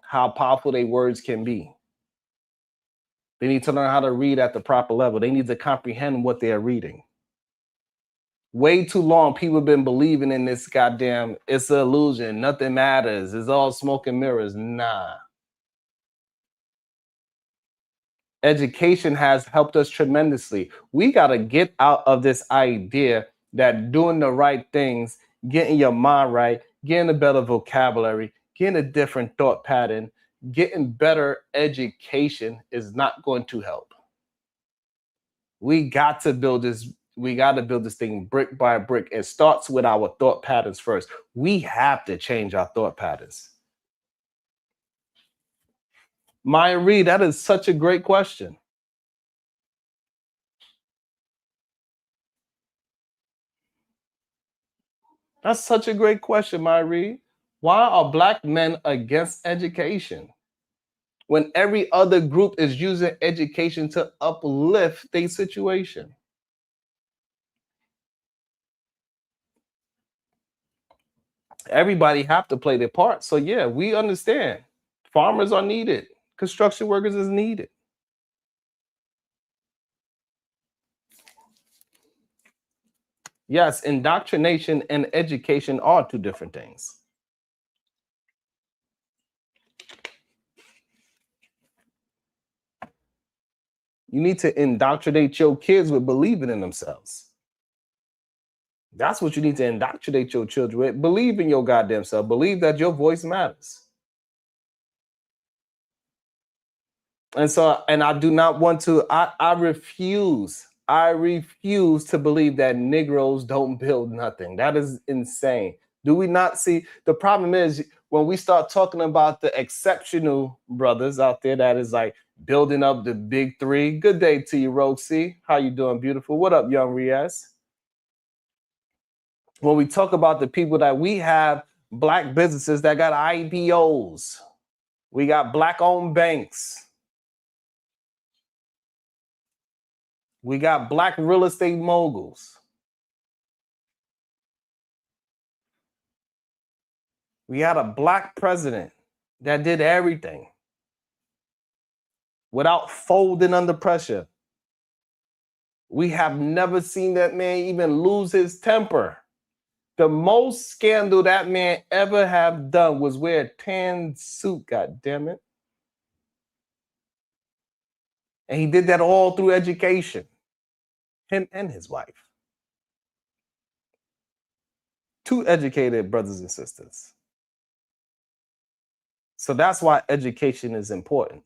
how powerful their words can be. They need to learn how to read at the proper level. They need to comprehend what they are reading. Way too long, people have been believing in this goddamn, it's an illusion, nothing matters, it's all smoke and mirrors. Nah. Education has helped us tremendously. We got to get out of this idea that doing the right things, getting your mind right, getting a better vocabulary, getting a different thought pattern, getting better education is not going to help. We got to build this. We got to build this thing brick by brick. It starts with our thought patterns first. We have to change our thought patterns. Maya Reed, that is such a great question. That's such a great question, Maya Reed. Why are black men against education when every other group is using education to uplift their situation? Everybody have to play their part. So yeah, we understand. Farmers are needed. Construction workers is needed. Yes, indoctrination and education are two different things. You need to indoctrinate your kids with believing in themselves. That's what you need to indoctrinate your children with. Believe in your goddamn self. Believe that your voice matters. And so, and I do not want to, I refuse to believe that Negroes don't build nothing. That is insane. Do we not see? The problem is when we start talking about the exceptional brothers out there that is like building up the big three. Good day to you, Roxy. How you doing, beautiful? What up, young Riaz? When we talk about the people that we have, black businesses that got IPOs, we got black-owned banks, we got black real estate moguls, we had a black president that did everything without folding under pressure. We have never seen that man even lose his temper. The most scandal that man ever have done was wear a tan suit, god damn it. And he did that all through education. Him and his wife. Two educated brothers and sisters. So that's why education is important.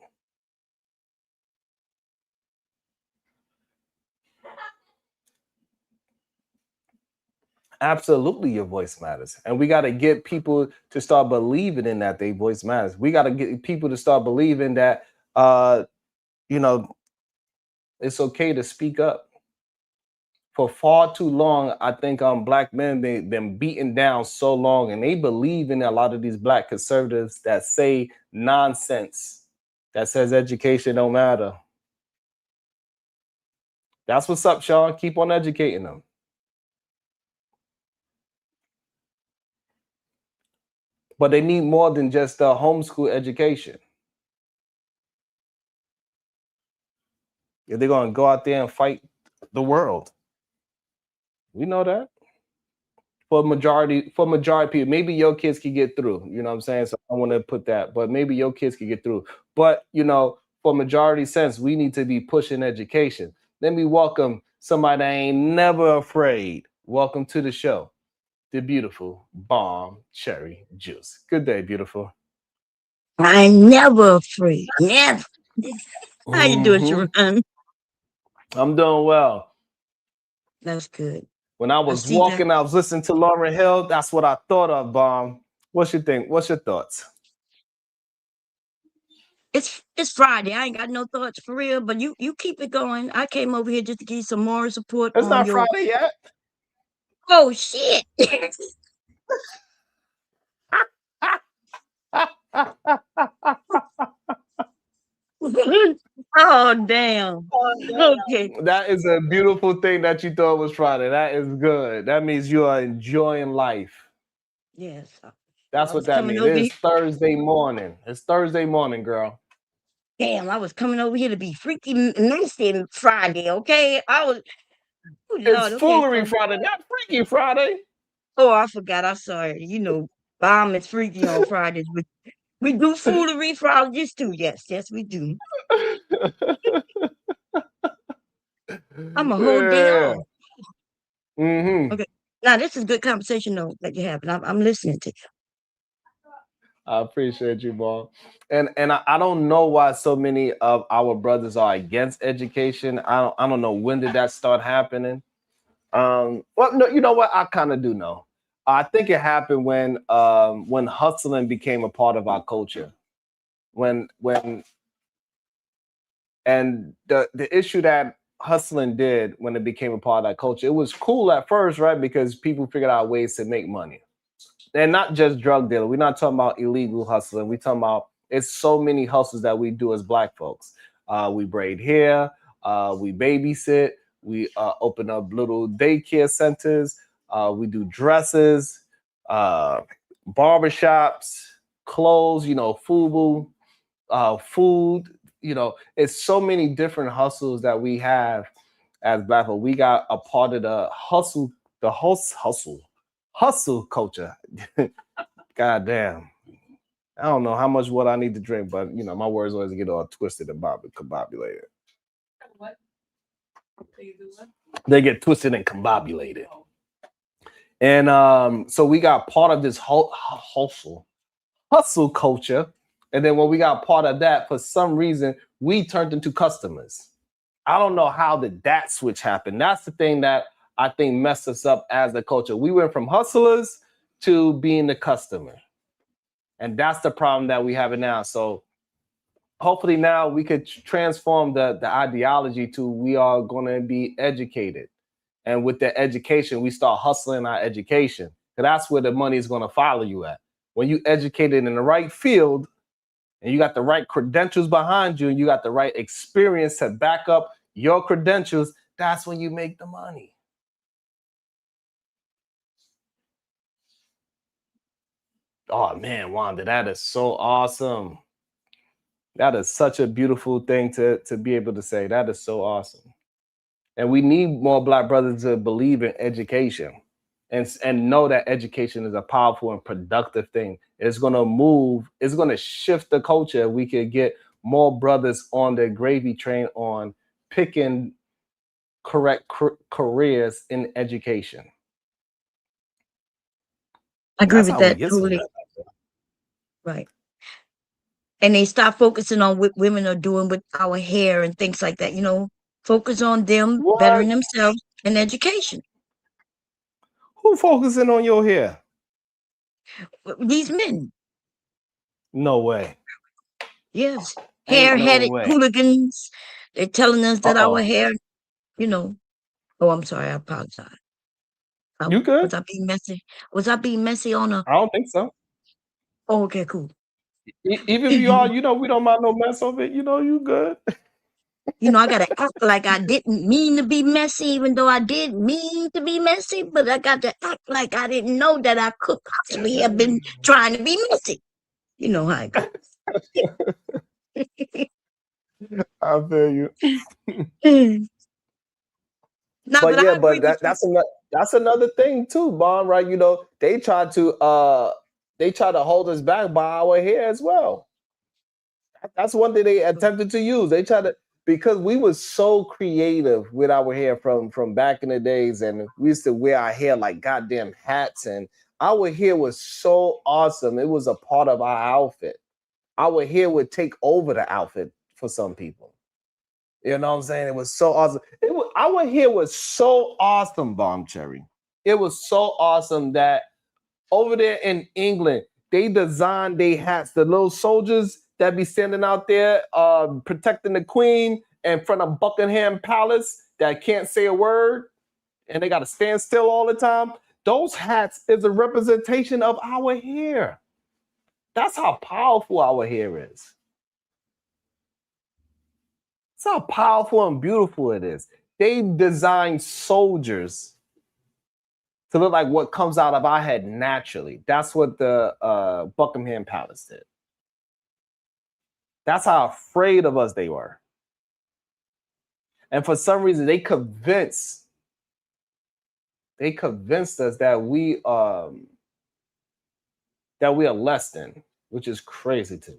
Absolutely, your voice matters. And we got to get people to start believing in that their voice matters. We got to get people to start believing that, you know, it's okay to speak up. For far too long, I think black men been beaten down so long, and they believe in a lot of these black conservatives that say nonsense, that says education don't matter. That's what's up, Sean. Keep on educating them. But they need more than just a homeschool education. If they're going to go out there and fight the world. We know that. For majority people, maybe your kids can get through. You know what I'm saying? So I want to put that, but maybe your kids can get through. But, you know, for majority sense, we need to be pushing education. Let me welcome somebody that ain't never afraid. Welcome to the show. The beautiful Bomb Cherry Juice. Good day, beautiful. I'm never afraid. Never. How you doing, Sharon? I'm doing well. That's good. When I was walking, I was listening to Lauryn Hill. That's what I thought of, Bomb. What's your thing? What's your thoughts? It's Friday. I ain't got no thoughts for real, but you keep it going. I came over here just to give you some moral support. It's not Friday yet. Oh shit. Oh damn. Okay. That is a beautiful thing that you thought was Friday. That is good. That means you are enjoying life. Yes. That's what that means. It's Thursday morning. It's Thursday morning, girl. Damn, I was coming over here to be freaky nasty Friday, okay? It's Foolery Friday, not Freaky Friday. Oh, I forgot. I'm sorry. You know, Bomb is freaky on Fridays. We do foolery Fridays too. Yes, we do. I'm a whole day off. Mm-hmm. Okay. Now this is good conversation though that you're having. I'm listening to you. I appreciate you, Mom. And I don't know why so many of our brothers are against education. I don't know when did that start happening. Well, no, you know what? I kind of do know. I think it happened when hustling became a part of our culture. And the issue that hustling did when it became a part of that culture, it was cool at first, right? Because people figured out ways to make money. and not just drug dealer. We're not talking about illegal hustling. We're talking about it's so many hustles that we do as Black folks. We braid hair, we babysit, we open up little daycare centers, we do dresses, barbershops, clothes, FUBU, food. It's so many different hustles that we have as Black folk. We got a part of the hustle culture. God damn. I don't know how much water I need to drink, but my words always get all twisted and combobulated. What? They do what? They get twisted and combobulated. And so we got part of this hustle culture. And then when we got part of that, for some reason, we turned into customers. I don't know how did that switch happen. That's the thing that I think messed us up as a culture. We went from hustlers to being the customer. And that's the problem that we have now. So hopefully now we could transform the ideology to we are going to be educated. And with the education, we start hustling our education. Because that's where the money is going to follow you at. When you educated in the right field and you got the right credentials behind you and you got the right experience to back up your credentials, that's when you make the money. Oh man, Wanda, that is so awesome. That is such a beautiful thing to be able to say. That is so awesome. And we need more Black brothers to believe in education and know that education is a powerful and productive thing. It's going to move. It's going to shift the culture. We could get more brothers on the gravy train on picking correct careers in education. I agree with that totally. Right. And they start focusing on what women are doing with our hair and things like that. Focus on them bettering themselves in education. Who focusing on your hair? These men. No way. Yes. Hair-headed hooligans. They're telling us that our hair, Oh, I'm sorry. I apologize. You good? Was I being messy? Was I being messy on a... I don't think so. Oh, okay, cool. Even if you are, we don't mind no mess of it. You good. I got to act like I didn't mean to be messy, even though I did mean to be messy, but I got to act like I didn't know that I could possibly have been trying to be messy. You know how it goes. I feel you. No, but that's another thing too, Bon, right? They try to hold us back by our hair as well. That's one thing they attempted to use. They tried to, because we were so creative with our hair from back in the days, and we used to wear our hair like goddamn hats, and our hair was so awesome. It was a part of our outfit. Our hair would take over the outfit for some people. You know what I'm saying? It was so awesome. Our hair was so awesome, Bomb Cherry. It was so awesome that over there in England, they designed their hats, the little soldiers that be standing out there protecting the queen in front of Buckingham Palace that can't say a word and they got to stand still all the time. Those hats is a representation of our hair. That's how powerful our hair is. That's how powerful and beautiful it is. They designed soldiers to look like what comes out of our head naturally. That's what the Buckingham Palace did. That's how afraid of us they were. And for some reason, they convinced us that we are less than, which is crazy to me.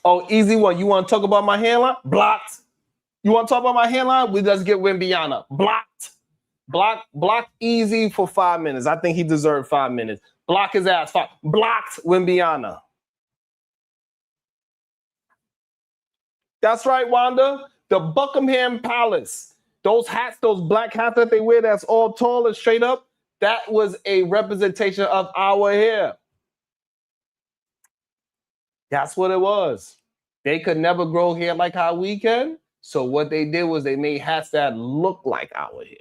Oh, easy one. You want to talk about my hairline? Blocked. You want to talk about my hairline? We just get Wimbiana. Blocked. Block easy for 5 minutes. I think he deserved 5 minutes. Block his ass. Blocked Wimbiana. That's right, Wanda. The Buckingham Palace. Those hats, those black hats that they wear that's all tall and straight up, that was a representation of our hair. That's what it was. They could never grow hair like how we can. So what they did was they made hats that look like our hair.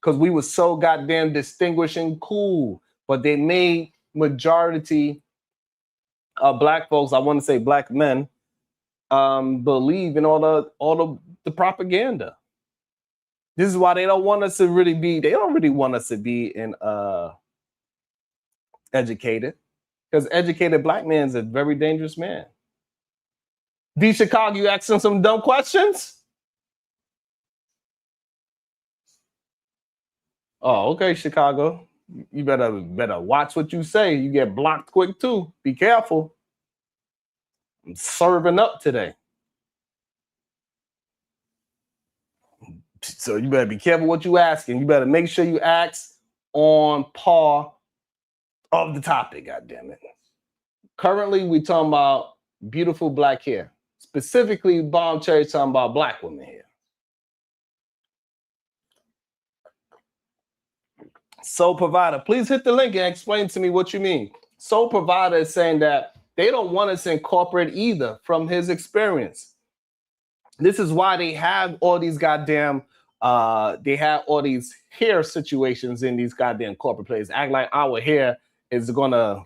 because we were so goddamn distinguished and cool. But they made majority of black folks, I want to say black men, believe in all the propaganda. This is why they don't want us to really be, they don't really want us to be in educated. Because educated black man is a very dangerous man. D Chicago, you asking some dumb questions? Oh, okay, Chicago. You better watch what you say. You get blocked quick too. Be careful. I'm serving up today. So you better be careful what you asking. You better make sure you ask on par of the topic, goddammit. Currently, we talking about beautiful black hair. Specifically, Bomb Cherry talking about black women here. Soul Provider, please hit the link and explain to me what you mean. Soul Provider is saying that they don't want us in corporate either from his experience. This is why they have all these goddamn, they have all these hair situations in these goddamn corporate places. Act like our hair is gonna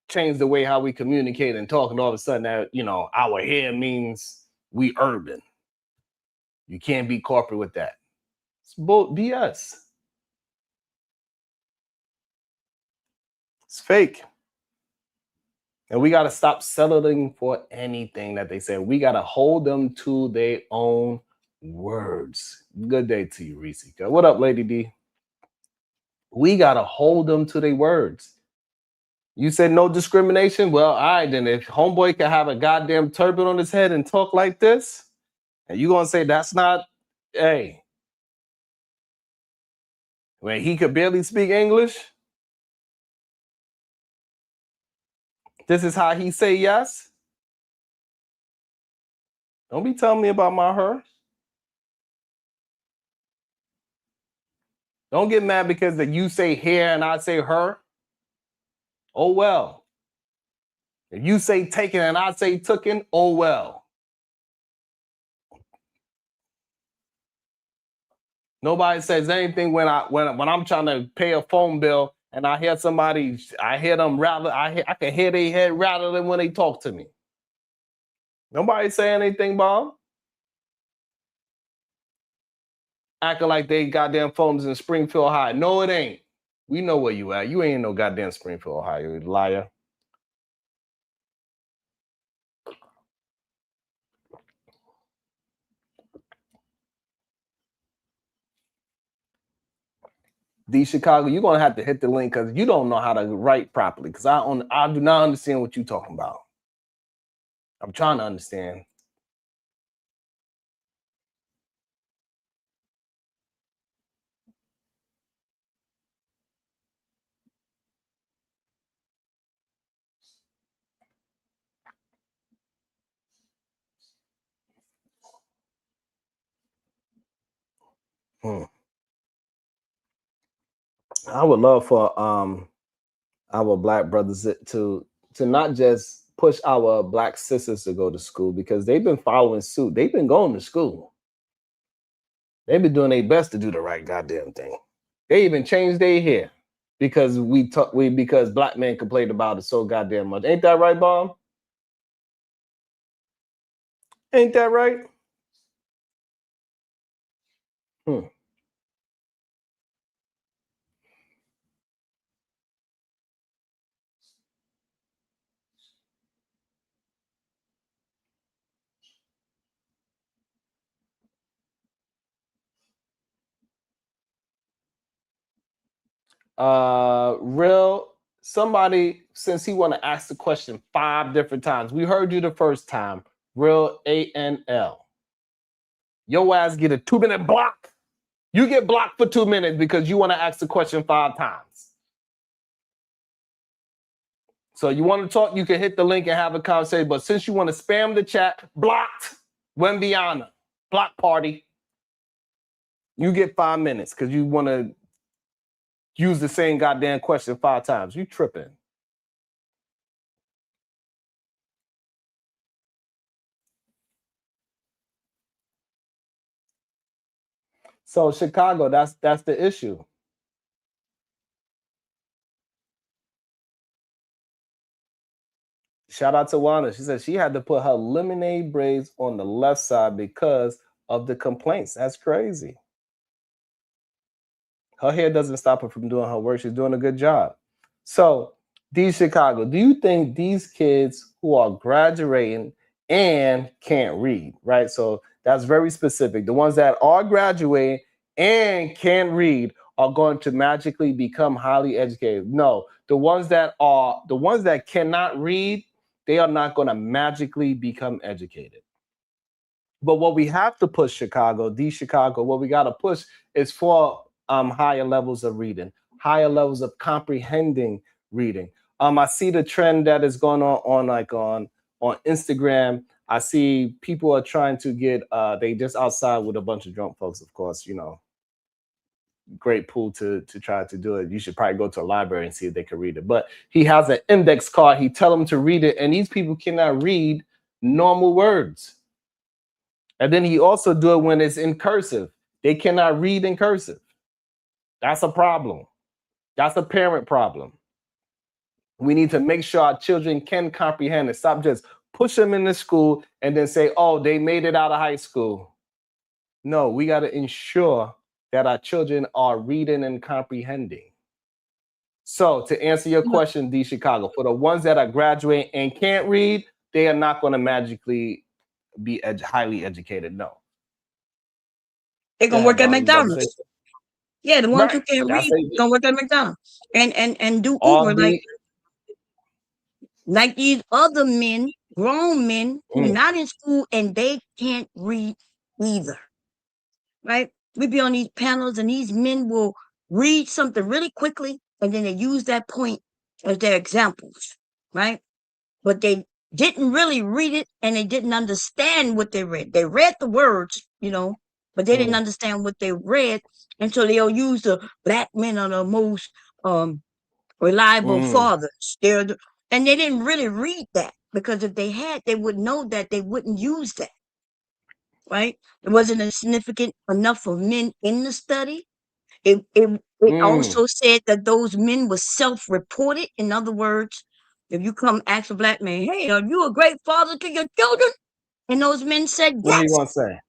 change the way how we communicate and talk, and all of a sudden that, you know, our hair means we urban. You can't be corporate with that. It's BS. It's fake. And we got to stop settling for anything that they say. We got to hold them to their own words. Good day to you, Reese. What up, Lady D? We got to hold them to their words. You said no discrimination? Well, all right, then if homeboy can have a goddamn turban on his head and talk like this, and you going to say that's not, hey, when he could barely speak English, this is how he say yes? Don't be telling me about my her. Don't get mad because that you say here and I say her. Oh, well. If you say taken and I say tooken, oh, well. Nobody says anything when I'm trying to pay a phone bill and I hear somebody, I hear them rattle, I can hear their head rattling when they talk to me. Nobody say anything, Bob. Acting like they goddamn phones in Springfield High. No, it ain't. We know where you at. You ain't no goddamn Springfield High, you liar. D Chicago, you're gonna have to hit the link because you don't know how to write properly. Because I do not understand what you're talking about. I'm trying to understand. I would love for our black brothers to not just push our black sisters to go to school, because they've been following suit. They've been going to school. They've been doing their best to do the right goddamn thing. They even changed their hair because because black men complained about it so goddamn much. Ain't that right, Bomb? Ain't that right? Real somebody, since he want to ask the question 5 different times. We heard you the first time. Real ANL. Your ass get a 2-minute block. You get blocked for 2 minutes because you want to ask the question 5 times. So you want to talk, you can hit the link and have a conversation. But since you want to spam the chat, blocked. Wembiana, block party. You get 5 minutes because you want to use the same goddamn question 5 times. You tripping. So Chicago, that's the issue. Shout out to Wanda. She said she had to put her lemonade braids on the left side because of the complaints. That's crazy. Her hair doesn't stop her from doing her work. She's doing a good job. So, Chicago, do you think these kids who are graduating and can't read, right? So that's very specific. The ones that are graduating and can't read are going to magically become highly educated. No, the ones that cannot read, they are not going to magically become educated. But what we have to push, Chicago, what we got to push is for higher levels of reading, higher levels of comprehending reading. I see the trend that is going on Instagram. I see people are trying to get they just outside with a bunch of drunk folks, of course, great pool to try to do it. You should probably go to a library and see if they can read it. But he has an index card. He tell them to read it, and these people cannot read normal words. And then he also do it when it's in cursive. They cannot read in cursive. That's a problem. That's a parent problem. We need to make sure our children can comprehend and stop just push them into school and then say, oh, they made it out of high school. No, we got to ensure that our children are reading and comprehending. So to answer your question, D Chicago, for the ones that are graduating and can't read, they are not going to magically be highly educated. No. They're going to work at McDonald's. Yeah, the ones who can't read going to work at McDonald's and do Uber like these other men, grown men who not in school and they can't read either. Right? We be on these panels and these men will read something really quickly and then they use that point as their examples, right? But they didn't really read it and they didn't understand what they read. They read the words, but they didn't understand what they read. And so they'll use the black men are the most reliable fathers. And they didn't really read that, because if they had, they would know that they wouldn't use that. Right? It wasn't a significant enough of men in the study. It also said that those men were self-reported. In other words, if you come ask a black man, hey, are you a great father to your children? And those men said yes. What are you gonna say?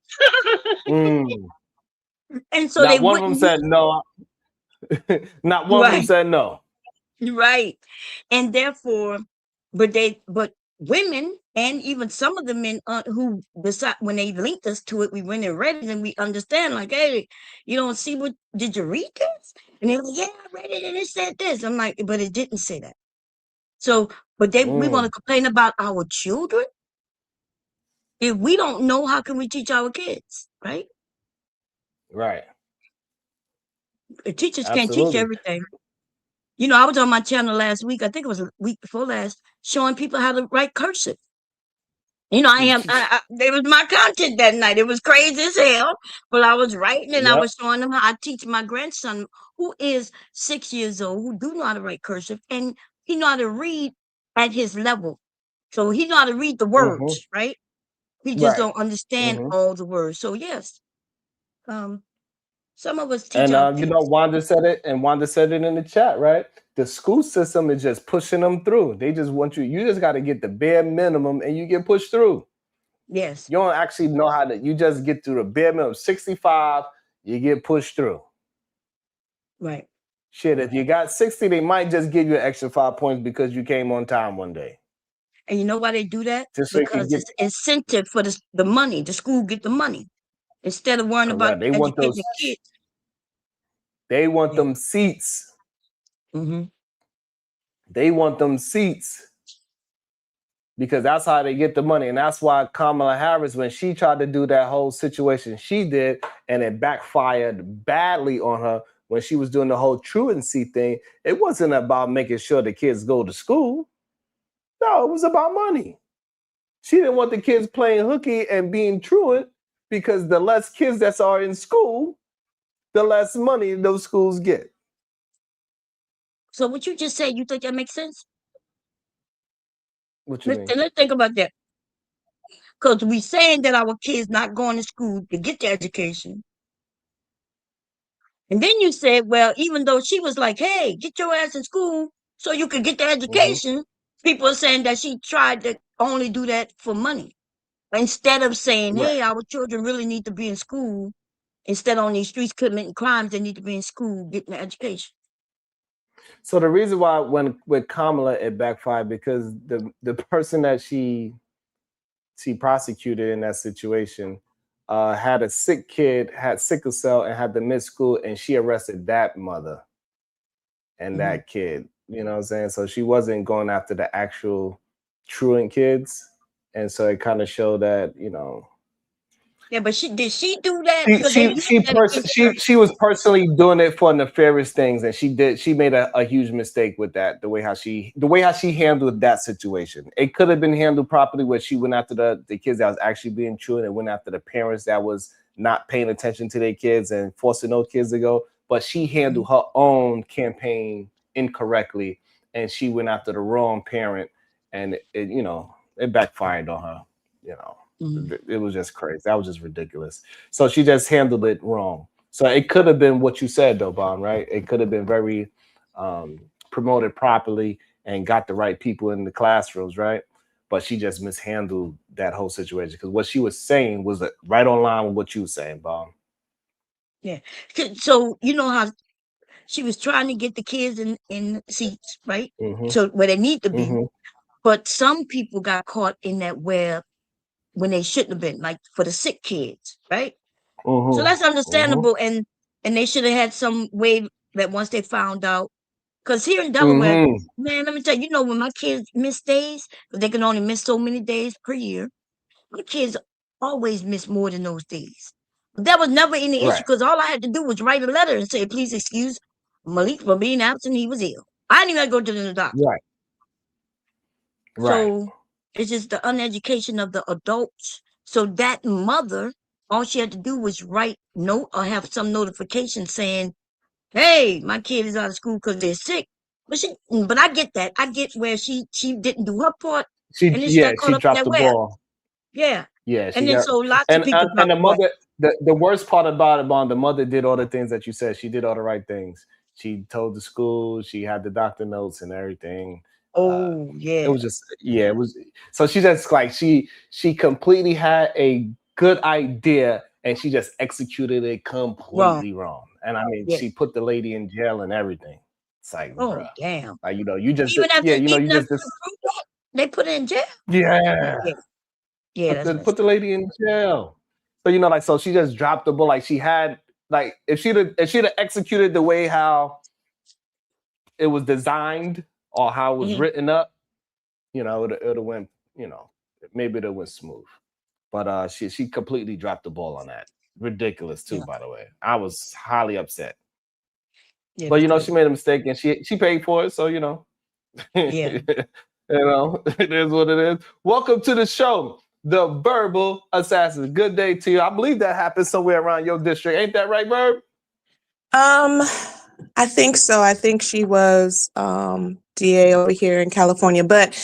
And so not one of them said no. Not one of them said no. Right. And therefore, but women and even some of the men who decide, when they linked us to it, we went and read it and we understand, like, hey, you don't see did you read this? And they're like, yeah, I read it and it said this. I'm like, but it didn't say that. So, but we want to complain about our children. If we don't know, how can we teach our kids? Right. Right. Teachers can't teach everything. I was on my channel last week. I think it was a week before last, showing people how to write cursive. It was my content that night. It was crazy as hell. But I was writing and I was showing them how I teach my grandson, who is 6 years old, who do know how to write cursive, and he know how to read at his level. So he know how to read the words, right? He just don't understand all the words. So yes, some of us teach our kids. Wanda said it in the chat, right? The school system is just pushing them through. They just want you just got to get the bare minimum and you get pushed through. Yes. You don't actually know how to, you just get through the bare minimum. 65, you get pushed through. Right. Shit, if you got 60, they might just give you an extra 5 points because you came on time one day. And you know why they do that? Just so because it's incentive for the money. The school get the money. Instead of worrying about educating the kids. They want them seats. They want them seats because that's how they get the money. And that's why Kamala Harris, when she tried to do that whole situation she did, and it backfired badly on her when she was doing the whole truancy thing, it wasn't about making sure the kids go to school. No, it was about money. She didn't want the kids playing hooky and being truant, because the less kids that are in school, the less money those schools get. So what you just said, you think that makes sense? What you mean? Let's think about that. Because we saying that our kids not going to school to get the education. And then you said, well, even though she was like, hey, get your ass in school so you could get the education, people are saying that she tried to only do that for money. Instead of saying, Right. hey, our children really need to be in school. Instead on these streets committing crimes, they need to be in school getting an education. So the reason why when with Kamala it backfired because the person that she prosecuted in that situation had a sick kid, had sickle cell, and had to miss school, and she arrested that mother and that kid. You know what I'm saying? So she wasn't going after the actual truant kids, and so it kind of showed that Yeah, but did she do that? Because they used that against her. she was personally doing it for nefarious things, and she made a huge mistake with that. The way how she handled that situation, it could have been handled properly, where she went after the kids that was actually being true, and went after the parents that was not paying attention to their kids and forcing those kids to go. But she handled her own campaign incorrectly, and she went after the wrong parent, and it backfired on her. It was just crazy. That was just ridiculous. So she just handled it wrong. So it could have been what you said, though, Bon, right? It could have been very promoted properly and got the right people in the classrooms, right? But she just mishandled that whole situation because what she was saying was right on line with what you were saying, Bon. Yeah. So you know how she was trying to get the kids in seats, right? So where they need to be. But some people got caught in that web when they shouldn't have been, like for the sick kids, right? So that's understandable, and they should have had some way that once they found out, because here in Delaware, man, let me tell you, when my kids miss days, because they can only miss so many days per year, my kids always miss more than those days. That was never any issue because all I had to do was write a letter and say, please excuse Malik for being absent. He was ill. I didn't even go to the doctor. Right. So it's just the uneducation of the adults. So that mother, all she had to do was write note or have some notification saying, hey, my kid is out of school because they're sick. But I get that. I get where she didn't do her part. And then she got caught she up in dropped that the web. ball. Yeah. Yeah, And then so lots of people and the mother, the worst part about it, Bon, the mother did all the things that you said. She did all the right things. She told the school, she had the doctor notes and everything. Oh, yeah. It was just, it was. So she just like she completely had a good idea and she just executed it completely wrong. And I mean, she put the lady in jail and everything. It's like, bruh. Damn. Like, you just, Even after you just, they put her in jail. Yeah. Yeah, put the lady in jail. So so she just dropped the ball. Like she had, like if she'd have executed the way how it was designed or how it was written up, it would have went, maybe it went smooth. But she completely dropped the ball on that. Ridiculous too, by the way. I was highly upset. Yeah, but she made a mistake and she paid for it. So yeah. It is what it is. Welcome to the show, the Verbal Assassin. Good day to you. I believe that happened somewhere around your district. Ain't that right, Verb? I think so. I think she was DA over here in California. But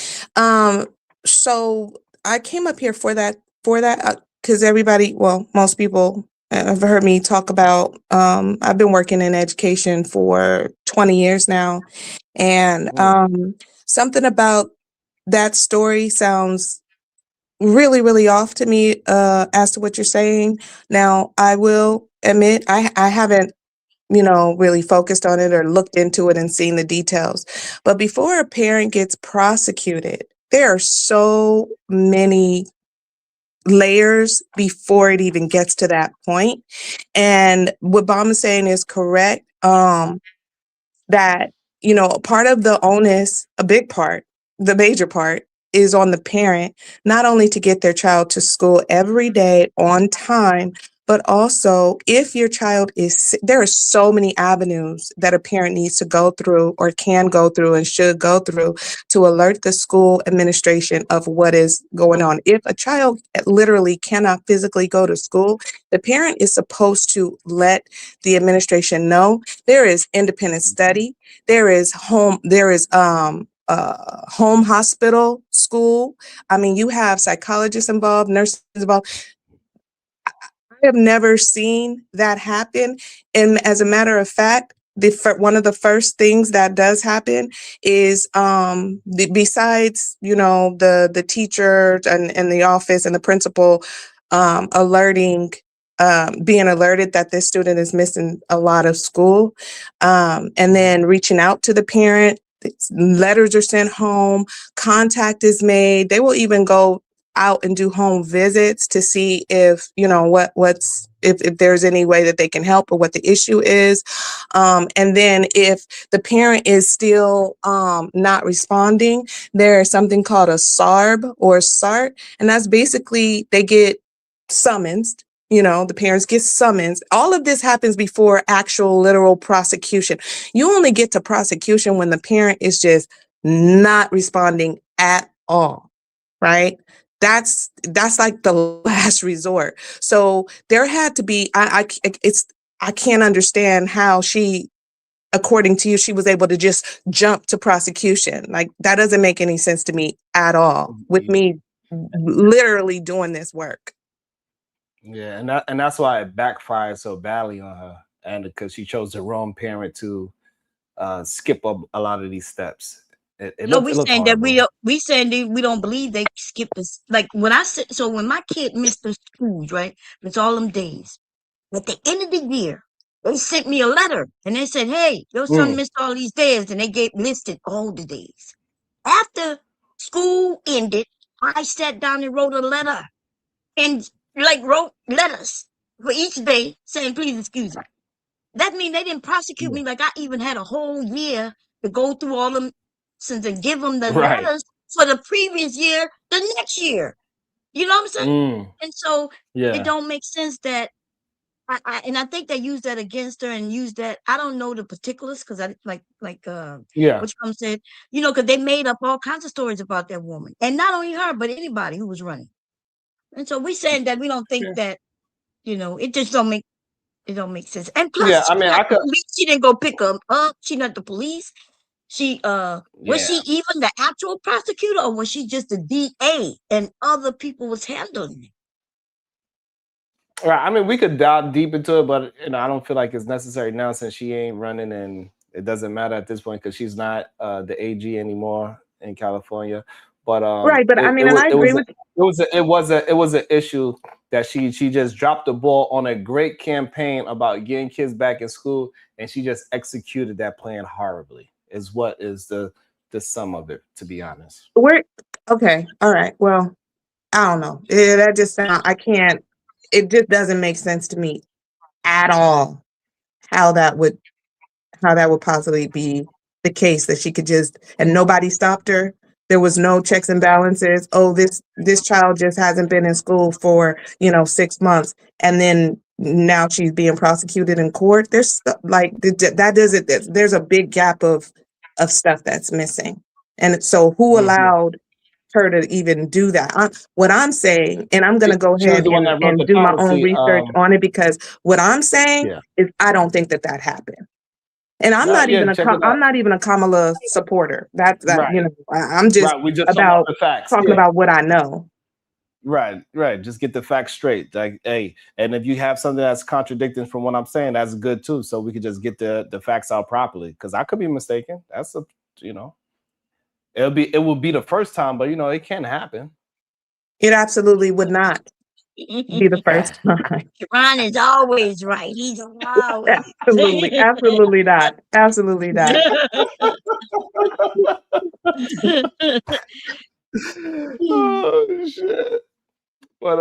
so I came up here for that because everybody, well, most people have heard me talk about I've been working in education for 20 years now. And something about that story sounds really, really off to me as to what you're saying. Now, I will admit I haven't really focused on it or looked into it and seen the details. But before a parent gets prosecuted, there are so many layers before it even gets to that point. And what Bam is saying is correct. That, part of the onus, a big part, the major part is on the parent, not only to get their child to school every day on time, but also if your child is sick, there are so many avenues that a parent needs to go through or can go through and should go through to alert the school administration of what is going on. If a child literally cannot physically go to school, the parent is supposed to let the administration know. There is independent study. There is home hospital, school. I mean, you have psychologists involved, nurses involved. have never seen that happen. And as a matter of fact, one of the first things that does happen is besides, you know, the teacher and the office and the principal alerting, being alerted that this student is missing a lot of school, and then reaching out to the parent. Letters are sent home, contact is made. They will even go out and do home visits to see if, you know, if there's any way that they can help or what the issue is. And then if the parent is still not responding, there is something called a SARB or SART, and that's basically they get summoned. You know, the parents get summons. All of this happens before actual literal prosecution. You only get to prosecution when the parent is just not responding at all, right? That's like the last resort. So there had to be, I can't understand how she, according to you, she was able to just jump to prosecution. Like, that doesn't make any sense to me at all, with me literally doing this work. Yeah, and that's why it backfired so badly on her, and because she chose the wrong parent to skip a lot of these steps. It No, looked we it looked saying that horrible. we saying that we don't believe they skipped this. Like when I said, so when my kid missed the schools, right? It's all them days. At the end of the year, they sent me a letter and they said, "Hey, your son Mm, missed all these days," and they gave listed all the days. After school ended, I sat down and wrote a letter and like wrote letters for each day saying, "Please excuse me." That means they didn't prosecute yeah. me like I even had a whole year to go through all them since and give them the Right. letters for the previous year, the next year. You know what I'm saying? Mm, And so it yeah. don't make sense that I think they use that against her and use that. I don't know the particulars because I Yeah. which comes said, you know, because they made up all kinds of stories about that woman. And not only her, but anybody who was running. And so we saying that we don't think Yeah. that, you know, it don't make sense. And Yeah. plus, I she's mean, not I the could. police. She didn't go pick her up. She not the police. She was Yeah. she even the actual prosecutor or was she just the DA and other people was handling it? Right. I mean, we could dive deep into it, but I don't feel like it's necessary now since she ain't running, and it doesn't matter at this point because she's not the AG anymore in California. But Right, but I it mean, and was I it agree was with it was an issue that she just dropped the ball on a great campaign about getting kids back in school, and she just executed that plan horribly. Is what is the sum of it, to be honest. we're okay. All right. Well, I don't know. That just sound. I can't. It just doesn't make sense to me at all how that would possibly be the case that she could just and nobody stopped her. There was no checks and balances. Oh, this child just hasn't been in school for 6 months, and then now she's being prosecuted in court. Like that doesn't. There's a big gap of stuff that's missing, and so who Mhm. allowed her to even do that? What I'm saying, and I'm going to go She was ahead the one that wrote and the do my own policy. research on it, because what I'm saying Yeah. is I don't think that happened. And I'm No, not yeah, even check it I'm out. not even a Kamala supporter. Right. I'm just Right. We just talking about about the facts. talking Yeah. about what I know. Right. Right. Just get the facts straight. Like, hey, and if you have something that's contradicting from what I'm saying, that's good too. So we could just get the facts out properly. Because I could be mistaken. That's you know, it will be the first time, but it can happen. It absolutely would not be the first time. Ron is always right. He's always Absolutely, absolutely not. Absolutely not. Oh shit. But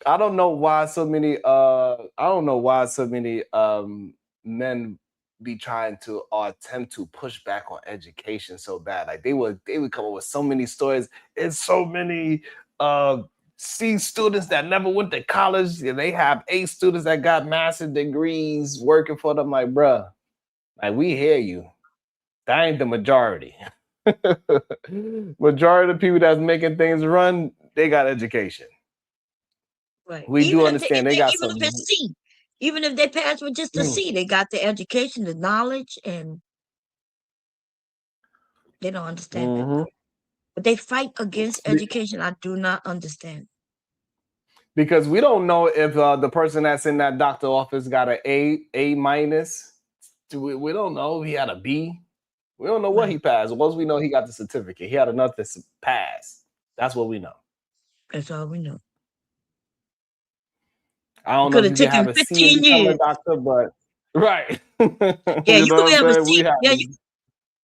I don't know why so many men be trying to or attempt to push back on education so bad. Like they would come up with so many stories. It's so many C students that never went to college, and they have A students that got master's degrees working for them. Like, bruh, like we hear you. That ain't the majority. Majority of the people that's making things run, they got education. right. We do understand they got Even if some. it's C, even if they pass with just a Mm, C, they got the education, the knowledge, and they don't understand that mhm. part. But they fight against education. I do not understand. Because we don't know if the person that's in that doctor office got an A minus. We don't know if he had a B. We don't know what he passed. Once we know he got the certificate, he had enough to pass. That's what we know. That's all we know. I don't know if you can have a C and become a doctor, but right. Yeah, you can have a C. Yeah,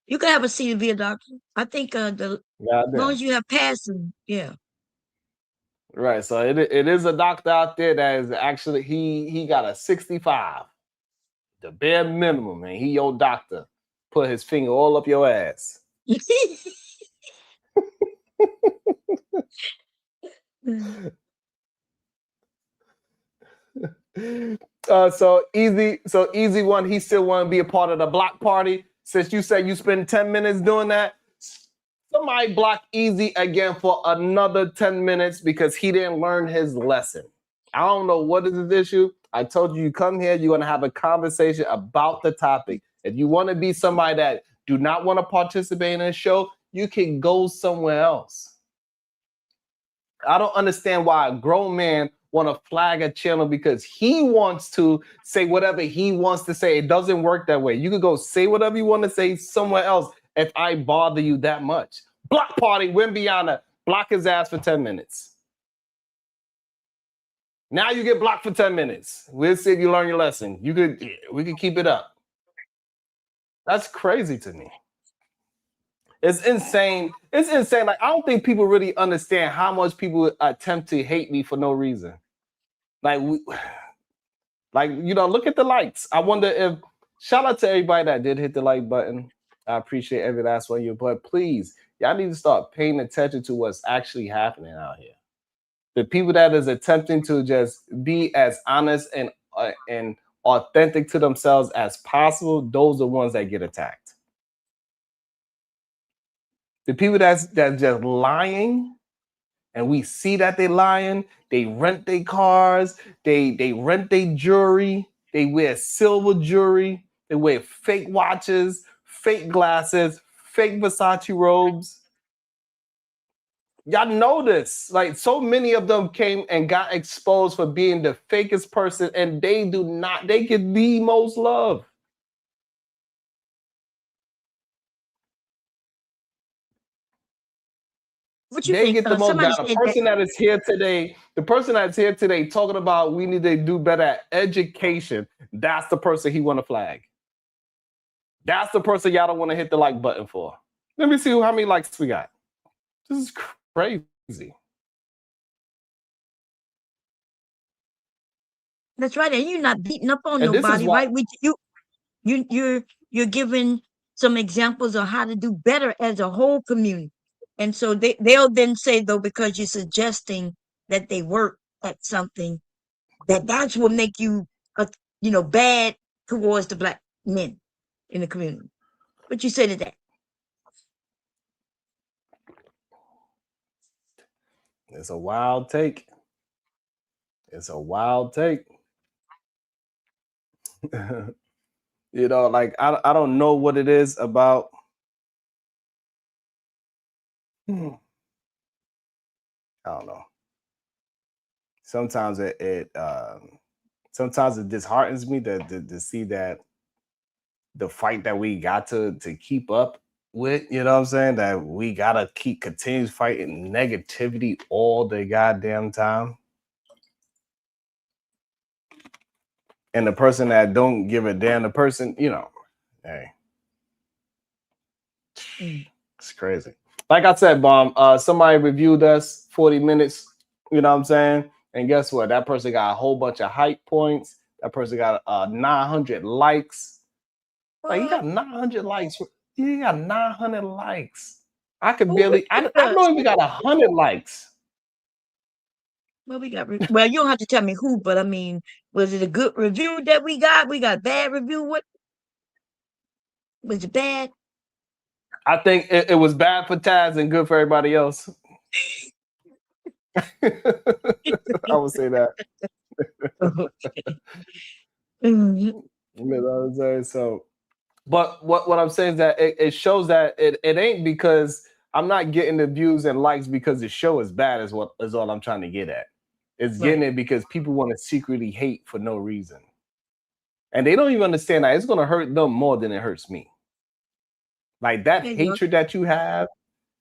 you can have a C and be a doctor. I think as long as you have passing, yeah. Right. So it is a doctor out there that is actually he got a 65. The bare minimum, man. He your doctor. Put his finger all up your ass. So easy one. He still want to be a part of the block party. Since you said you spend 10 minutes doing that, somebody block Easy again for another 10 minutes because he didn't learn his lesson. I don't know what is his issue. I told you come here, you're gonna have a conversation about the topic. If you want to be somebody that do not want to participate in this show, you can go somewhere else. I don't understand why a grown man want to flag a channel because he wants to say whatever he wants to say. It doesn't work that way. You could go say whatever you want to say somewhere else if I bother you that much. Block party, Wimbiana, block his ass for 10 minutes. Now you get blocked for 10 minutes. We'll see if you learn your lesson. We could keep it up. That's crazy to me. It's insane. It's insane. Like, I don't think people really understand how much people attempt to hate me for no reason. Like, look at the likes. I wonder if, shout out to everybody that did hit the like button. I appreciate every last one of you. But please, y'all need to start paying attention to what's actually happening out here. The people that is attempting to just be as honest and authentic to themselves as possible, those are the ones that get attacked. The people that's just lying, and we see that they're lying, they rent their cars, they rent their jewelry, they wear silver jewelry, they wear fake watches, fake glasses, fake Versace robes. Y'all know this. Like, so many of them came and got exposed for being the fakest person, and they get the most love. What you think? Get the most. The person that is here today talking about we need to do better at education. That's the person he want to flag. That's the person y'all don't want to hit the like button for. Let me see how many likes we got. This is crazy. That's right, and you're not beating up on nobody, right? You're giving some examples of how to do better as a whole community. And so they'll then say, though, because you're suggesting that they work at something, that's what make you, bad towards the Black men in the community. What you say to that? It's a wild take. It's a wild take. Like I don't know what it is about. I don't know. Sometimes it disheartens me to see that the fight that we got to keep up with, you know what I'm saying? That we gotta continue fighting negativity all the goddamn time. And the person that don't give a damn, the person, hey. It's crazy. Like I said, Bomb, somebody reviewed us 40 minutes, you know what I'm saying? And guess what? That person got a whole bunch of hype points. That person got 900 likes. Like, you got 900 likes. You got 900 likes. I could barely, I don't even got 100 likes. Well, you don't have to tell me who, but I mean, was it a good review that we got? We got a bad review. What was it bad? I think it was bad for Taz and good for everybody else. I would say that. You know what I'm saying? So, but what I'm saying is that it shows that it ain't because I'm not getting the views and likes because the show is bad is all I'm trying to get at. is getting it because people want to secretly hate for no reason. And they don't even understand that it's going to hurt them more than it hurts me. Like that hatred that you have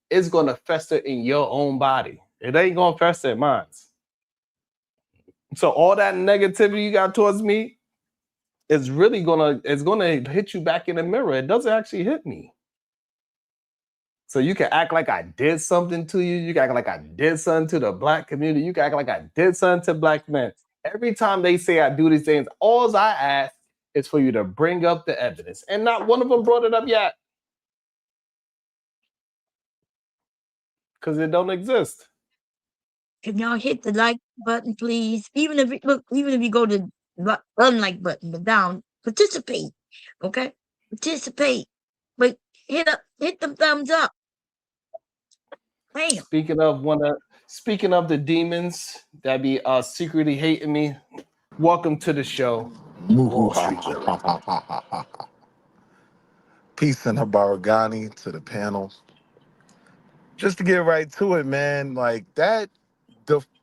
is going to fester in your own body. It ain't going to fester in mine. So all that negativity you got towards me is really it's gonna hit you back in the mirror. It doesn't actually hit me. So you can act like I did something to you. You can act like I did something to the black community. You can act like I did something to black men. Every time they say I do these things, all I ask is for you to bring up the evidence. And not one of them brought it up yet. Because it don't exist. Can y'all hit the like button, please? Even if you go to the unlike button, but down, participate. Okay? Participate. But hit them thumbs up. Bam. Speaking of the demons that be secretly hating me, welcome to the show. Peace and Habaragani to the panel. Just to get right to it, man, like that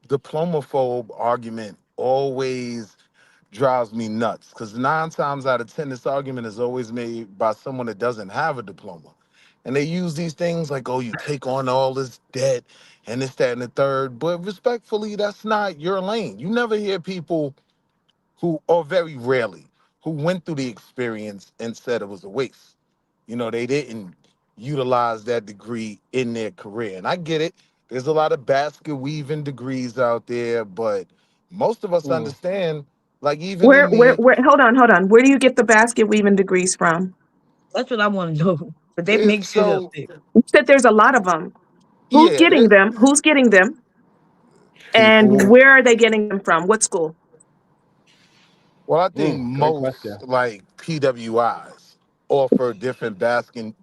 diplomaphobe argument always drives me nuts, because 9 times out of 10, this argument is always made by someone that doesn't have a diploma. And they use these things like, oh, you take on all this debt and this, that, and the third. But respectfully, that's not your lane. You never hear people who, or very rarely, who went through the experience and said it was a waste. You know, they didn't utilize that degree in their career. And I get it. There's a lot of basket weaving degrees out there, but most of us understand, like, even where hold on. Where do you get the basket weaving degrees from? That's what I want to know. But they make shit up there. You said there's a lot of them. Who's getting them? Who's getting them? And where are they getting them from? What school? Well, I think most like PWIs offer different basket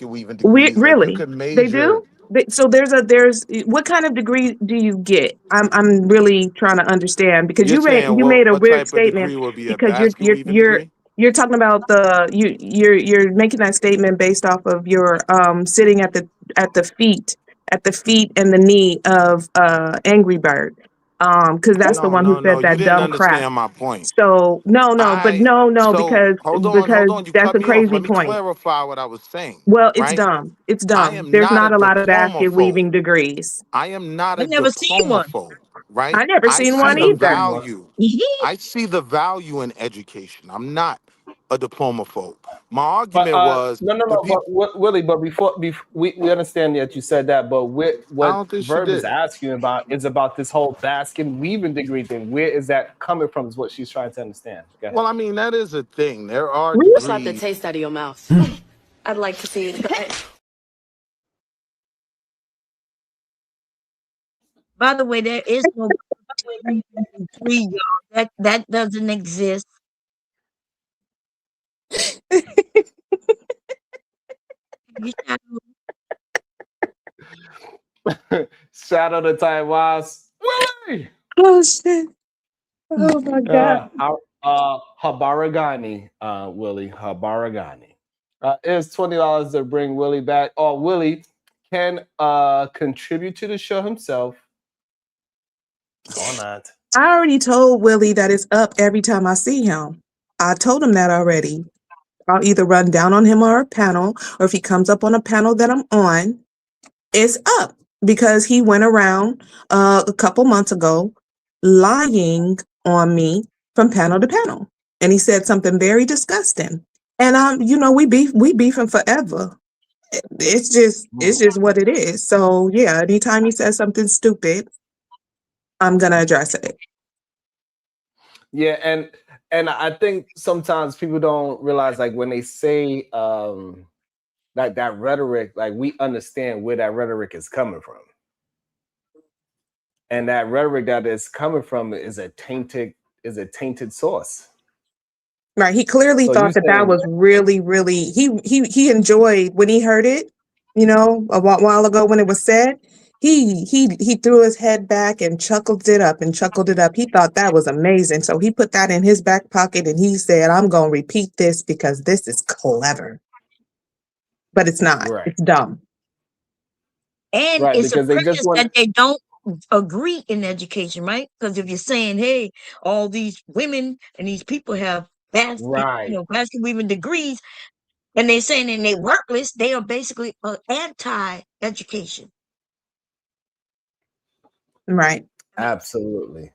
weaving degrees. Really? Like you can major. They do? So there's what kind of degree do you get? I'm really trying to understand, because you made a weird statement, because you're talking about you're making that statement based off of your sitting at the feet and the knee of Angry Bird, because that's the one who said that dumb crap. My point. So no, because hold on, you that's cut a me crazy off. Let me point. clarify what I was saying. Well, it's right? dumb. It's I dumb. am There's not not a lot of basket diplomaphobe. weaving degrees. I am not I've a never seen one. diplomaphobe, right? I never seen one the either. value. I see the value in education. I'm not a diplomaphobe. My argument was But Willie, but before we understand that you said that, but what Verb is asking about is about this whole basket weaving degree thing. Where is that coming from? Is what she's trying to understand. Well, I mean, that is a thing. There are Slap the taste out of your mouth. I'd like to see it. By the way, there is no degree, y'all. That doesn't exist. Shadow the Time was Willie. Oh shit! Oh my god! Habaragani, Willie Habaragani. It's $20 to bring Willie back. Or Willie can contribute to the show himself. Or not. I already told Willie that it's up every time I see him. I told him that already. I'll either run down on him or a panel, or if he comes up on a panel that I'm on, it's up, because he went around a couple months ago lying on me from panel to panel, and he said something very disgusting. And we beefing forever. It's just what it is. So yeah, anytime he says something stupid, I'm gonna address it. Yeah, and I think sometimes people don't realize, like, when they say like that rhetoric, like, we understand where that rhetoric is coming from. And that rhetoric that is coming from is a tainted source. Right. He clearly thought that was really, really, he enjoyed when he heard it, a while ago when it was said. He threw his head back and chuckled it up. He thought that was amazing. So he put that in his back pocket and he said, I'm going to repeat this because this is clever. But it's not. Right. It's dumb. And it's a premise that they don't agree in education, right? Because if you're saying, hey, all these women and these people have Right. basket weaving degrees, and they're saying and they workless, they are basically anti-education. Right. Absolutely.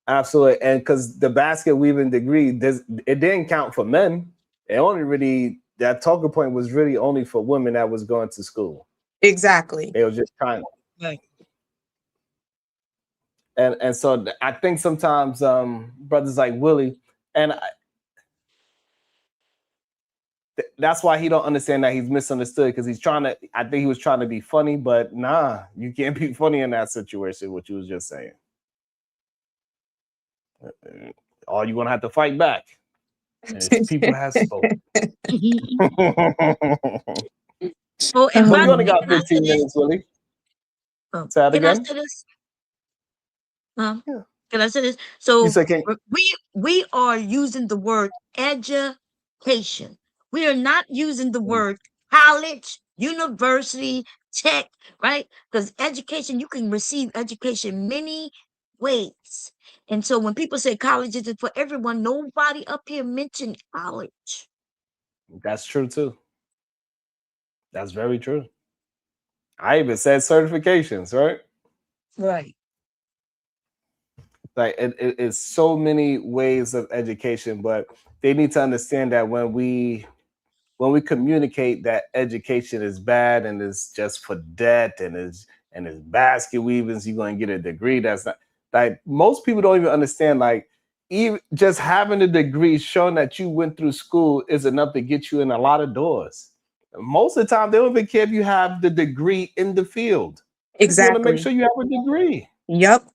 Absolutely. And because the basket weaving degree, it didn't count for men. It only really, that talking point was really only for women that was going to school. Exactly. They were just trying. Right. And so I think sometimes brothers like Willie, and that's why he don't understand that he's misunderstood, because he's trying to, I think he was trying to be funny, but nah, you can't be funny in that situation, what you was just saying. Or you're gonna have to fight back. As people have spoken. Oh, and But by you the only way, got can I say 15 this? minutes, Willie. Say that Can I again? say this? Yeah. Can I say this? You So said can we are using the word education. We are not using the word college, university, tech, right? Because education, you can receive education many ways. And so when people say college isn't for everyone, nobody up here mentioned college. That's true too. That's very true. I even said certifications, right? Right. Like it's so many ways of education, but they need to understand that when we communicate that education is bad and it's just for debt and it's basket weavings, you're going to get a degree. That's not, like, most people don't even understand, like, even just having a degree showing that you went through school is enough to get you in a lot of doors. Most of the time they don't even care if you have the degree in the field. They just want to make Exactly. sure you have a degree. Yep.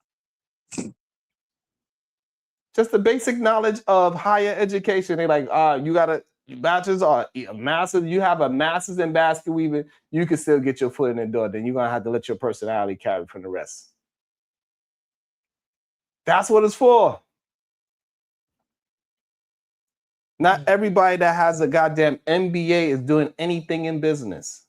Just the basic knowledge of higher education. They like, you got a bachelor's or a master's. You have a master's in basket weaving, you can still get your foot in the door. Then you're gonna have to let your personality carry from the rest. That's what it's for. Not everybody that has a goddamn MBA is doing anything in business.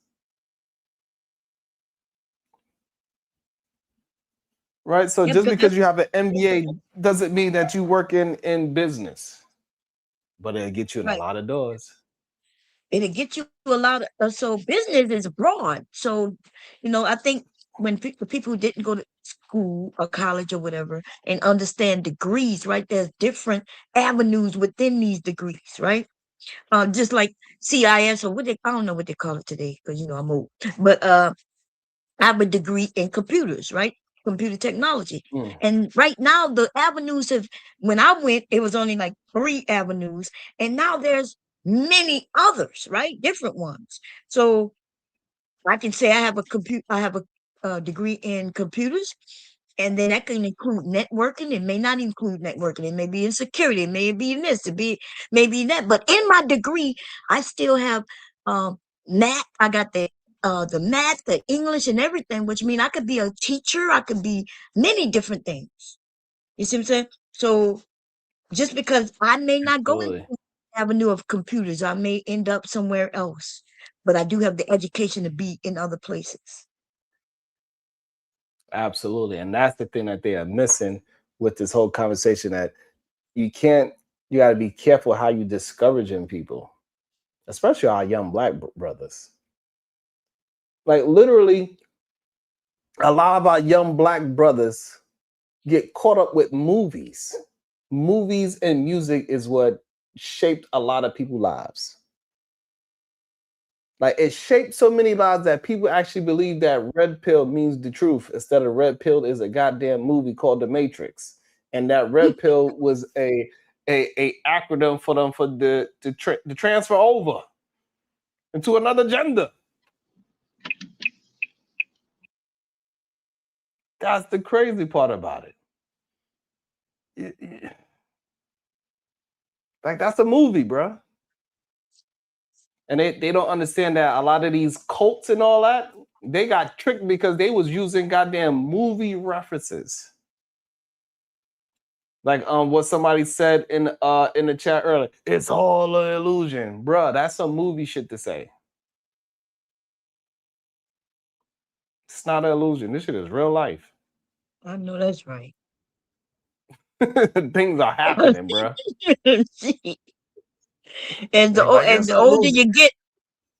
Right? So Yeah, just because because you have an MBA doesn't mean that you work in business. But it'll get you in a right. lot of doors. It'll get you a lot of, so business is broad. So, I think when people who didn't go to school or college or whatever and understand degrees, right? There's different avenues within these degrees, right? Just like CIS or I don't know what they call it today because I'm old. But I have a degree in computers, right? Computer technology. And right now the avenues when I went, it was only like 3 avenues, and now there's many others, right? Different ones. So I can say I have a degree in computers, and then that can include networking. It may not include networking. It may be in security. It may be in this. Maybe in that. But in my degree, I still have math. I got the math, the English, and everything, which means I could be a teacher. I could be many different things. You see what I'm saying? So just because I may not go into the avenue of computers, I may end up somewhere else, but I do have the education to be in other places. Absolutely. And that's the thing that they are missing with this whole conversation, that you got to be careful how you discouraging people, especially our young black brothers. Like, literally, a lot of our young black brothers get caught up with movies. Movies and music is what shaped a lot of people's lives. Like, it shaped so many lives that people actually believe that red pill means the truth instead of red pill is a goddamn movie called The Matrix, and that red pill was a acronym for them for the transfer over into another gender. That's the crazy part about it. Like, that's a movie, bro. And they don't understand that a lot of these cults and all that, they got tricked because they was using goddamn movie references. Like what somebody said in the chat earlier, it's all an illusion. Bruh, that's some movie shit to say. It's not an illusion. This shit is real life. I know that's right. Things are happening, bro. See? And Everybody and gets the a older little. you get,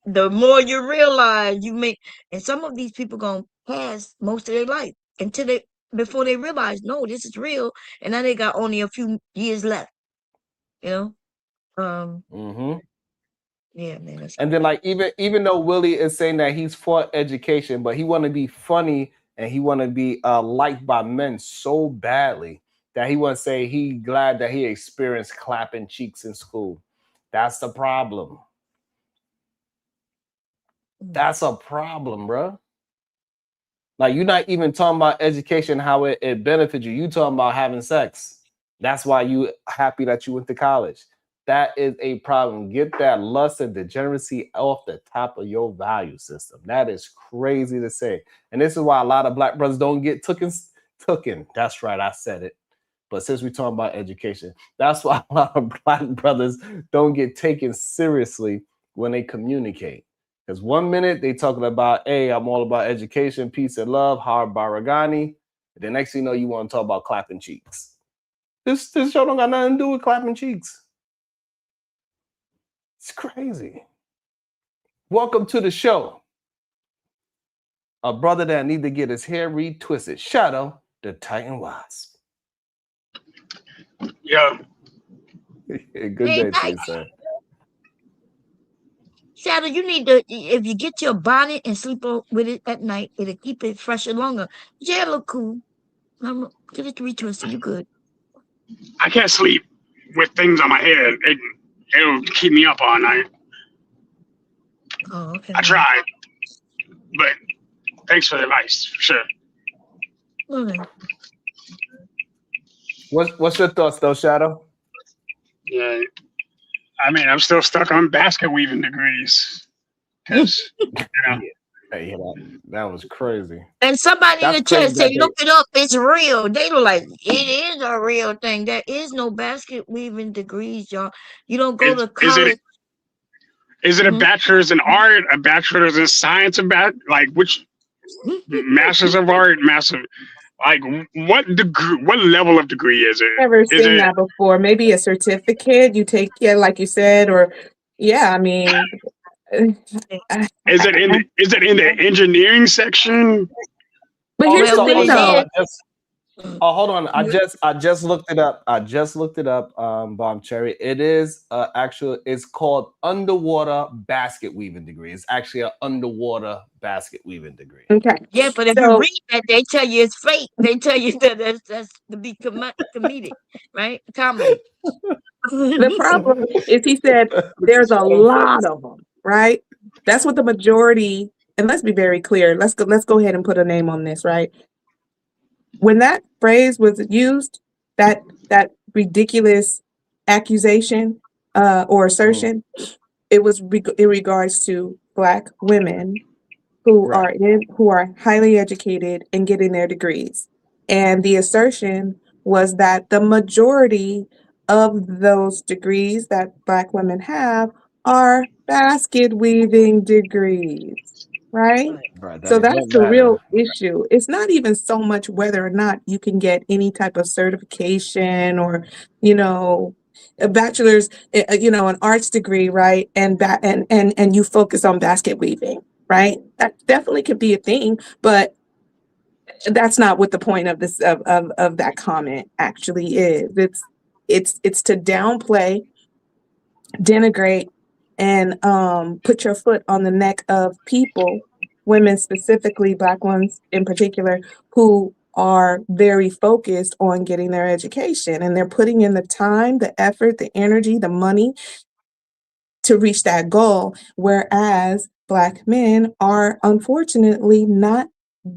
the more you realize you make. And some of these people gonna pass most of their life until they before they realize, no, this is real. And now they got only a few years left. You know. Mm-hmm. Yeah, man. That's And then, like, even though Willie is saying that he's for education, but he want to be funny and he want to be liked by men so badly that he want to say he glad that he experienced clapping cheeks in school. That's the problem. That's a problem, bro. Like, you're not even talking about education, how it benefits you. You talking about having sex. That's why you happy that you went to college. That is a problem. Get that lust and degeneracy off the top of your value system. That is crazy to say. And this is why a lot of black brothers don't get tooken. That's right, I said it. But since we're talking about education, that's why a lot of black brothers don't get taken seriously when they communicate. Because 1 minute they talking about, hey, I'm all about education, peace and love, hard baragani. The next thing you know, you want to talk about clapping cheeks. This show don't got nothing to do with clapping cheeks. It's crazy. Welcome to the show. A brother that need to get his hair retwisted. Shadow, the Titan Wasp. Yeah. Good day to you, sir. Shadow, you need to, if you get your bonnet and sleep with it at night, it'll keep it fresher longer. Yeah, look cool. Get it retwisted. You good. I can't sleep with things on my head. It'll keep me up all night. Oh, okay. I tried, but thanks for the advice, for sure. Okay. What's your thoughts, though, Shadow? Yeah, I mean, I'm still stuck on basket weaving degrees. Because, Yeah, that was crazy. And somebody in the crazy chat say, look it up. It's real. They were like, it is a real thing. There is no basket weaving degrees, y'all. You don't go to college. Is it a bachelor's in art, a bachelor's in science, like which masters of art, like what degree, what level of degree is it? Never seen that before. Maybe a certificate you take, like you said, or I mean, is it in the engineering section? But here's the thing, though. Hold on. I just looked it up. Bomb Cherry. It is it's called underwater basket weaving degree. It's actually an underwater basket weaving degree. Okay. Yeah, but if you read that, they tell you it's fake. They tell you that that's to be comedic, right? Comedy. The problem is, he said there's a lot of them, right? That's what the majority. And let's be very clear. Let's go ahead and put a name on this, right? When that phrase was used, that ridiculous accusation or assertion, it was in regards to Black women who are highly educated and getting their degrees. And the assertion was that the majority of those degrees that Black women have are basket weaving degrees, right? So that's the real issue. It's not even so much whether or not you can get any type of certification or, a bachelor's, an arts degree, right? And you focus on basket weaving, right? That definitely could be a thing, but that's not what the point of this of that comment actually is. It's to downplay, denigrate, and put your foot on the neck of people, women specifically, Black ones in particular, who are very focused on getting their education, and they're putting in the time, the effort, the energy, the money to reach that goal, whereas Black men are unfortunately not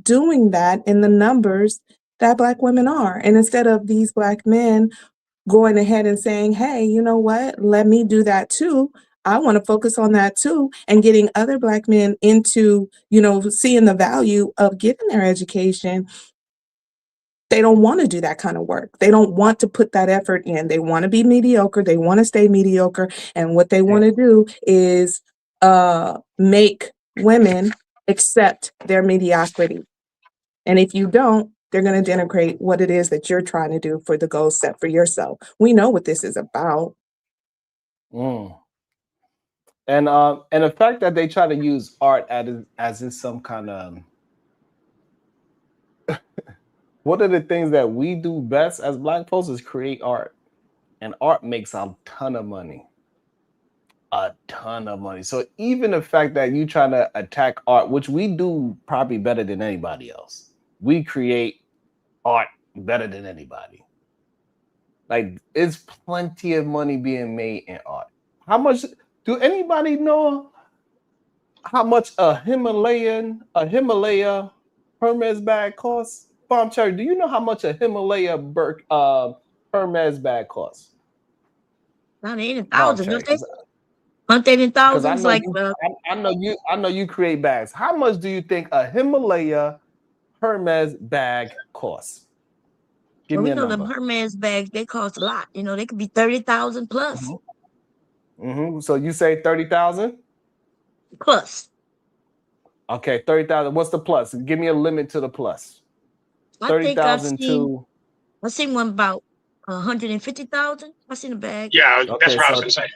doing that in the numbers that Black women are. And instead of these Black men going ahead and saying, hey, you know what, let me do that too. I want to focus on that too, and getting other Black men into, seeing the value of getting their education. They don't want to do that kind of work. They don't want to put that effort in. They want to be mediocre. They want to stay mediocre. And what they want to do is make women accept their mediocrity. And if you don't, They're going to denigrate what it is that you're trying to do for the goals set for yourself. We know what this is about. Mm. And the fact that they try to use art as in some kind of one of the things that we do best as Black folks is create art, and art makes a ton of money. A ton of money. So even the fact that you trying to attack art, which we do probably better than anybody else, we create art better than anybody. Like, it's plenty of money being made in art. How much do anybody know how much a Himalaya Hermes bag costs? Bomb Cherry, do you know how much a Himalaya Hermes bag costs? Not in Bomb thousands, Cherry, aren't they in because I thousands? know Like I know you create bags. How much do you think a Himalaya Hermes bag costs? Give well, me we a know the number. Hermes bags, they cost a lot. You know, they could be 30,000 plus. So you say 30,000? Plus. Okay, 30,000. What's the plus? Give me a limit to the plus. I think I've 30,000 seen to one about 150,000. I seen a bag. Yeah, that's okay, what I was so gonna say.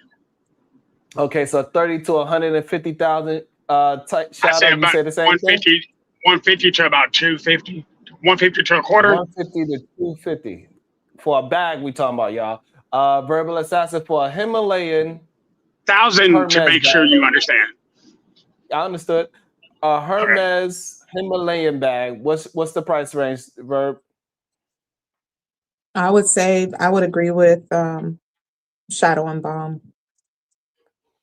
okay, so 30 to 150,000. I Shout say out. You about say the same thing? 150 to about 250, 150 to a quarter. 150 to 250 for a bag. We talking about, y'all. Verbal assassin for a Himalayan 1,000 to Hermes make sure bag. you understand. I understood. A Okay. Hermes Himalayan bag. What's the price range, Verb? I would say I would agree with Shadow and Bomb.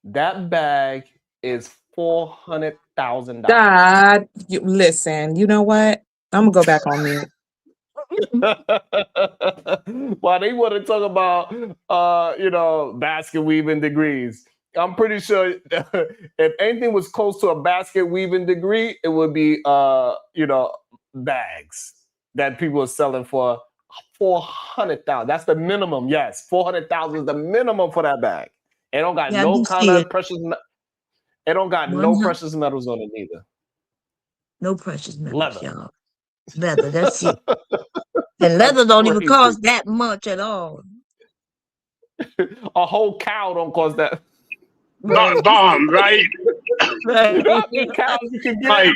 That bag is $400,000. God, listen, you know what? I'm gonna go back on mute. While they want to talk about basket weaving degrees, I'm pretty sure if anything was close to a basket weaving degree, it would be bags that people are selling for 400,000. That's the minimum. Yes, 400,000 is the minimum for that bag. It don't got Yeah, I no do kind see of it. precious. It don't got no precious metals on it either. No precious metals, Leather. y'all. Leather, that's it. And leather don't even cost that much at all. A whole cow don't cost that. Right. Bomb, right? Right. How many cows you can get? Like,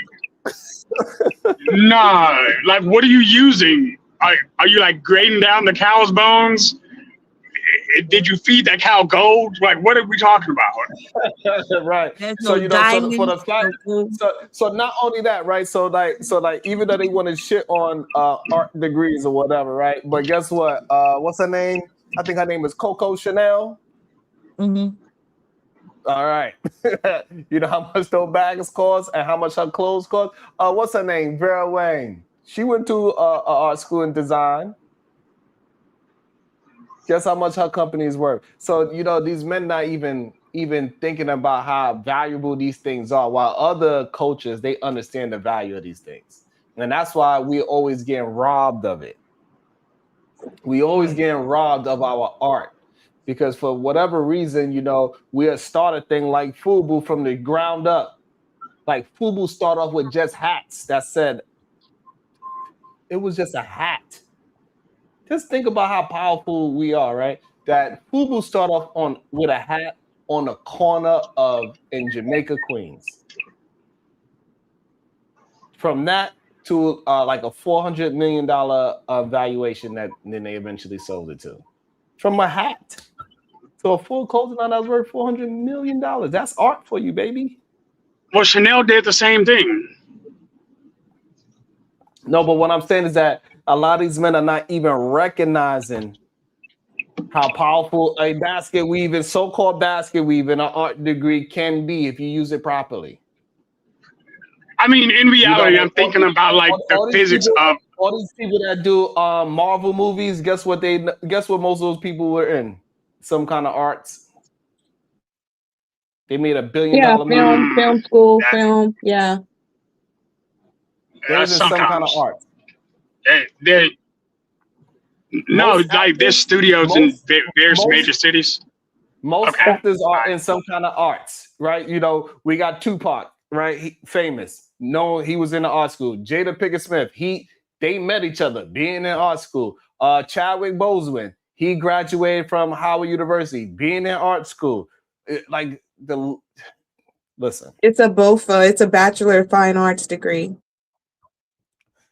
nah. Like, what are you using? Are you like grading down the cow's bones? Did you feed that cow gold? Like, what are we talking about? Right. There's So no diamonds. for the fact, so not only that, right? So like even though they want to shit on art degrees or whatever, right? But guess what? What's her name? I think her name is Coco Chanel. Mm-hmm. All right. You know how much those bags cost and how much her clothes cost? What's her name? Vera Wang. She went to art school in design. Guess how much her company is worth? So these men not even thinking about how valuable these things are, while other cultures, they understand the value of these things. And that's why we always getting robbed of it. We always getting robbed of our art. Because for whatever reason, we'll start a thing like FUBU from the ground up. Like FUBU start off with just hats that said, it was just a hat. Just think about how powerful we are, right? That FUBU start off with a hat on the corner in Jamaica, Queens. From that to like a $400 million valuation that then they eventually sold it to. From a hat to a full clothing line that was worth $400 million. That's art for you, baby. Well, Chanel did the same thing. No, but what I'm saying is that a lot of these men are not even recognizing how powerful a basket weaving, so-called basket weaving, an art degree can be if you use it properly. I mean, in reality, I'm thinking about like the physics of all these people that do Marvel movies. Guess what most of those people were in? Some kind of arts. They made $1 billion movie. Film school, film, yeah. They was in some kind of art. There's studios in various major cities. Most actors are in some kind of arts, right? We got Tupac, right? Famous. No, he was in the art school. Jada Pinkett Smith, he They met each other being in art school. Chadwick Boseman, he graduated from Howard University, being in art school. Listen. It's a BOFA. It's a Bachelor of Fine Arts degree.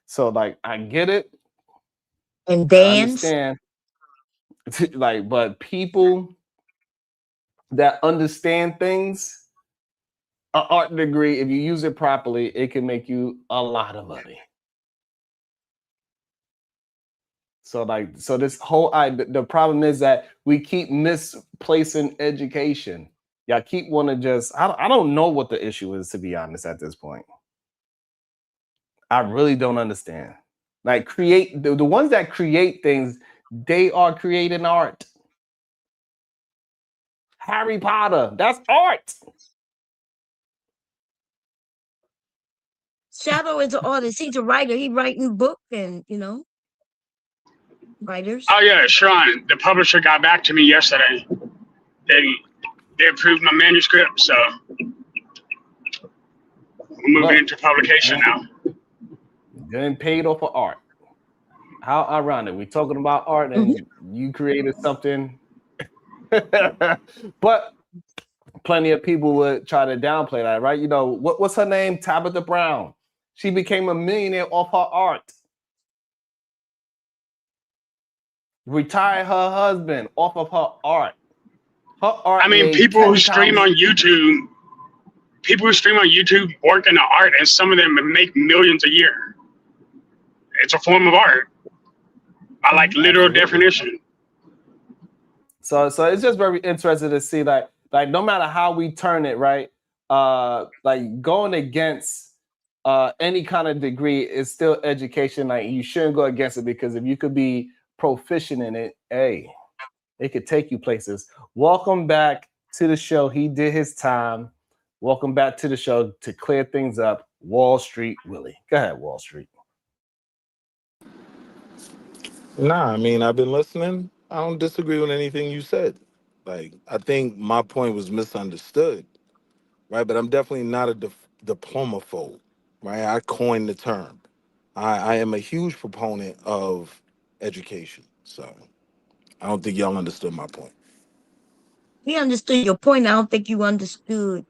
So like, I get it. And dance. I understand. Like, but people that understand things, an art degree, if you use it properly, it can make you a lot of money. So this whole the problem is that we keep misplacing education. Y'all keep want to just I don't know what the issue is, to be honest, at this point. I really don't understand. Like, create the ones that create things, they are creating art. Harry Potter, that's art. Shadow is an artist. He's a writer. He writing books and writers. Oh yeah, Sean, the publisher got back to me yesterday. They approved my manuscript, so we're moving into publication now. Getting paid off of art. How ironic. We're talking about art and you created something. But plenty of people would try to downplay that, right? You know, what's her name? Tabitha Brown. She became a millionaire off her art. Retired her husband off of her art. Her art. I mean, people who stream on YouTube work in the art, and some of them make millions a year. It's a form of art. I like literal definition. So it's just very interesting to see that, like, no matter how we turn it, right? Like, going against any kind of degree is still education. Like, you shouldn't go against it, because if you could be proficient in it, hey, it could take you places. Welcome back to the show. He did his time. Welcome back to the show to clear things up. Wall Street Willie. Go ahead, Wall Street. Nah, I mean, I've been listening. I don't disagree with anything you said. Like, I think my point was misunderstood, right? But I'm definitely not a diplomaphobe, right? I coined the term. I am a huge proponent of education. So I don't think y'all understood my point. He understood your point. I don't think you understood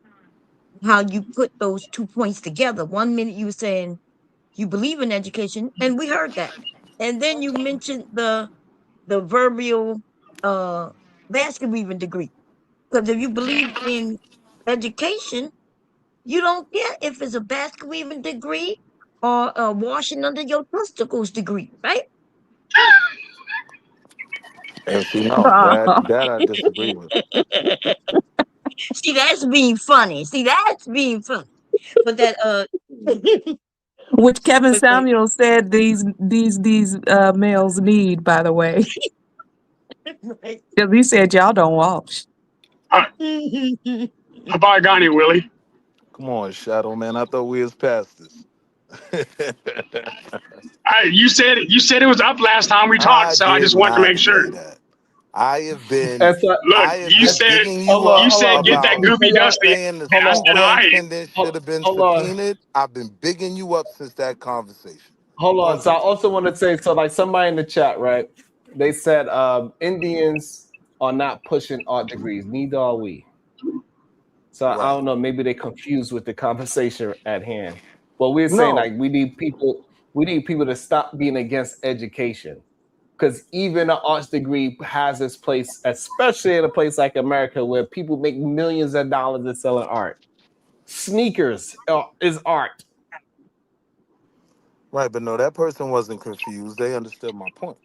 how you put those 2 points together. 1 minute you were saying you believe in education, and we heard that. And then you mentioned the verbal basket weaving degree. Because if you believe in education, you don't care if it's a basket weaving degree or a washing under your testicles degree, right? And see, no, that I disagree with. See, that's being funny. But that which Kevin Samuel said these males need, by the way. Because he said y'all don't wash. Habagani, Willie. Come on, Shadow, man. I thought we was past this. You said it was up last time we talked, so I just wanted to make sure. I have been. Look, you said get that goopy dusty, and I said, all right. Should have been subpoenaed. I've been bigging you up since that conversation. Hold on. So I also want to say, so like somebody in the chat, right? They said Indians are not pushing art degrees. Neither are we. So right. I don't know. Maybe they're confused with the conversation at hand. But we're saying like we need people to stop being against education. Because even an arts degree has its place, especially in a place like America where people make millions of dollars in selling art. Sneakers is art. Right, but no, that person wasn't confused. They understood my point.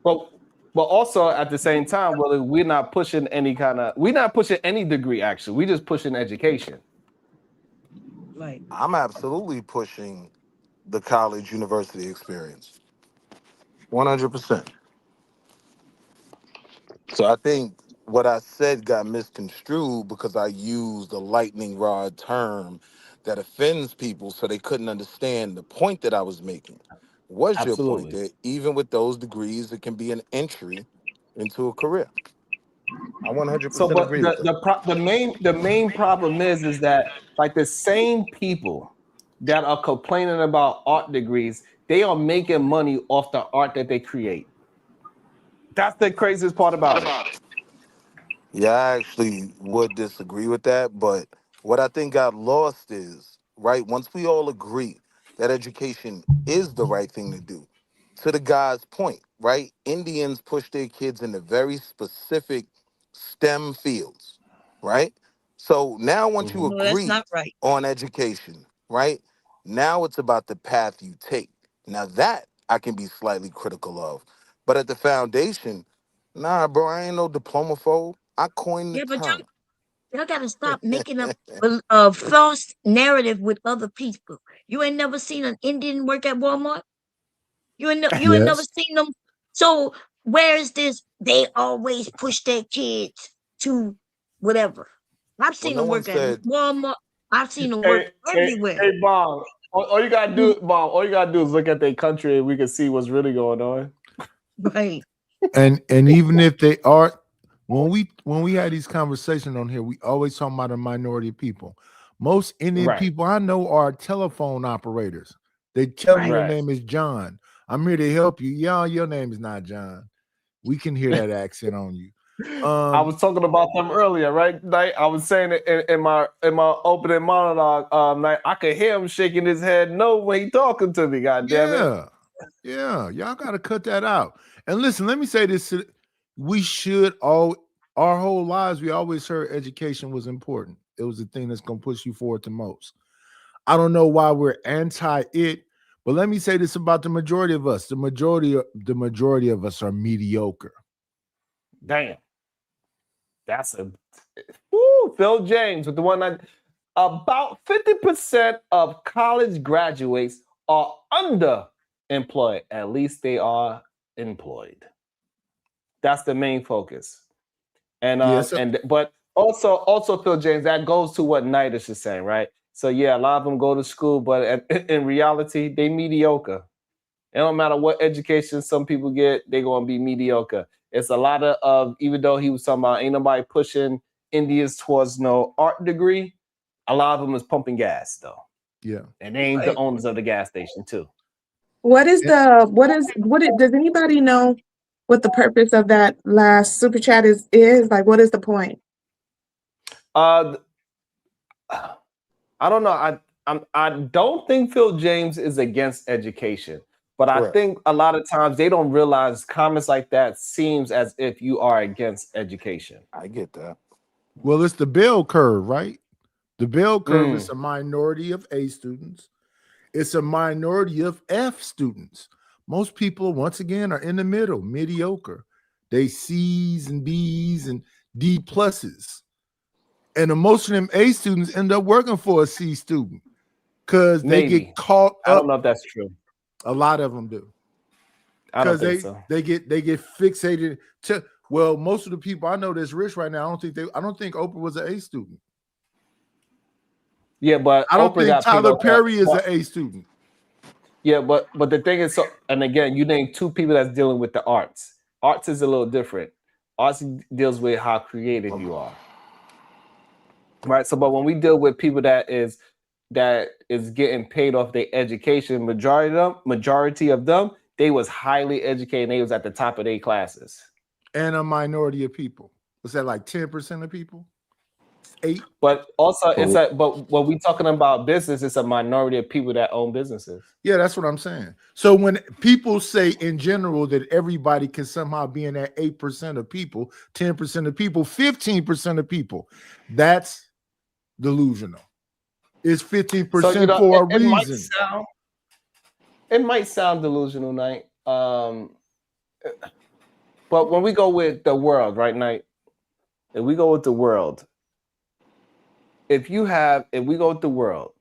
But also at the same time, well, we're not pushing any degree, actually. We're just pushing education. Right. I'm absolutely pushing the college university experience. 100%. So I think what I said got misconstrued because I used a lightning rod term that offends people so they couldn't understand the point that I was making. Was your point that even with those degrees, it can be an entry into a career? I 100% agree with that. The main problem is that like the same people that are complaining about art degrees, they are making money off the art that they create. That's the craziest part about it. Yeah, I actually would disagree with that, but what I think got lost is, right, once we all agree that education is the right thing to do, to the guy's point, right, Indians push their kids into very specific STEM fields, right? So now once you Mhm. No, that's agree not right. on education, right, now it's about the path you take. Now that I can be slightly critical of, but at the foundation, nah, bro, I ain't no diploma phobe. I coined the Yeah, but term. y'all gotta stop making up a false narrative with other people. You ain't never seen an Indian work at Walmart. You ain't never Yes. seen them. So where is this? They always push their kids to whatever. I've Well, seen no them one work at said, Walmart. I've seen them work Hey, hey, everywhere. hey, Bob. All you gotta do, Bob. All you gotta do is look at their country, and we can see what's really going on. Right. And even if they are, when we had these conversations on here, we always talk about a minority of people. Most Indian Right, people I know are telephone operators. They tell me Right. their right. name is John. I'm here to help you. Yeah, your name is not John. We can hear that accent on you. I was talking about them earlier, right? Like I was saying it in my opening monologue. Like I could hear him shaking his head no when he talking to me. God damn it! Yeah, y'all got to cut that out. And listen, let me say this: we should all, our whole lives, we always heard education was important. It was the thing that's going to push you forward the most. I don't know why we're anti it, but let me say this about the majority of us: the majority of us are mediocre. Damn, that's a woo, Phil James with the one that about 50% of college graduates are underemployed. At least they are employed. That's the main focus. Yes, But also Phil James, that goes to what Nitish is saying, right? So yeah, a lot of them go to school, but in reality, they mediocre. It don't matter what education some people get, they're gonna be mediocre. It's a lot of even though he was talking about ain't nobody pushing Indians towards no art degree, a lot of them is pumping gas though. yeah. And they ain't the owners of the gas station too. What does anybody know what the purpose of that last super chat is? Like, what is the point? I don't know. I don't think Phil James is against education, but I correct. think a lot of times they don't realize comments like that seems as if you are against education. I get that. Well, it's the bell curve, right? The bell curve is Mm. a minority of A students. It's a minority of F students. Most people, once again, are in the middle, mediocre. They C's and B's and D pluses. And most of them A students end up working for a C student because they Maybe. get caught I don't up. know if that's true. A lot of them do. I don't Because think so. they get fixated to, well, most of the people I know that's rich right now, I don't think Oprah was an A student. Yeah, but I don't Oprah think got paid Tyler off Perry is but- an A student. Yeah, but the thing is, so and again, you named two people that's dealing with the arts. Arts is a little different. Arts deals with how creative you are, right? So, but when we deal with people that is getting paid off their education, majority of them, they was highly educated. They was at the top of their classes. And a minority of people. Was that like 10% of people? 8? But also, but when we talking about business, it's a minority of people that own businesses. Yeah, that's what I'm saying. So when people say in general that everybody can somehow be in that 8% of people, 10% of people, 15% of people, that's delusional. It's 15% So, for a reason. It might sound delusional, Knight. But when we go with the world, right, Knight? If we go with the world, if we go with the world,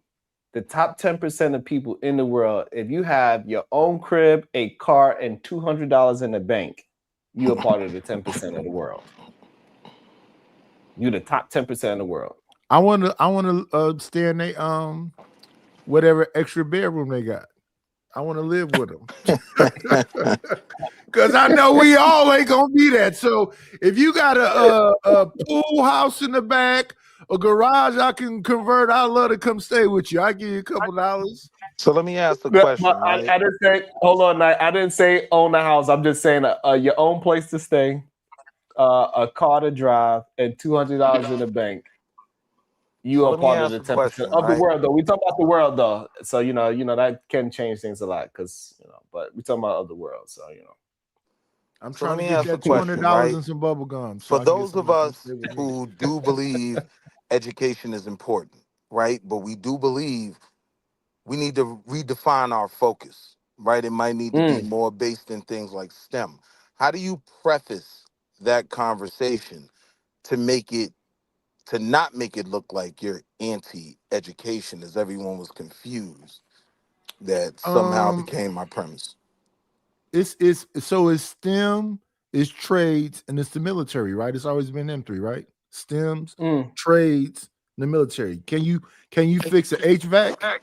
the top 10% of people in the world, if you have your own crib, a car, and $200 in the bank, you're a part of the 10% of the world. You're the top 10% of the world. I want to stay in they whatever extra bedroom they got. I want to live with them because I know we all ain't gonna be that. So if you got a pool house in the back, a garage I can convert, I'd love to come stay with you. I give you a couple dollars. So let me ask the But question, right? I didn't say. Hold on, I didn't say own the house. I'm just saying your own place to stay, a car to drive, and $200 in the bank. You So are let me part of ask the the 10% question, of the right? world, though. We talk about the world, though. So you know that can change things a lot, because But we talking about of the world, so I'm So trying let to me get ask the that question, $200 right? and some bubble gum so For I can get those of somebody to come us stay with me. who do believe education is important, right? But we do believe we need to redefine our focus, right? It might need to be more based in things like STEM. How do you preface that conversation to not make it look like you're anti-education, as everyone was confused that somehow Um, became my premise? it's STEM, it's trades, and it's the military, right? It's always been them three, right? STEMs, trades, and the military. Can you fix an HVAC?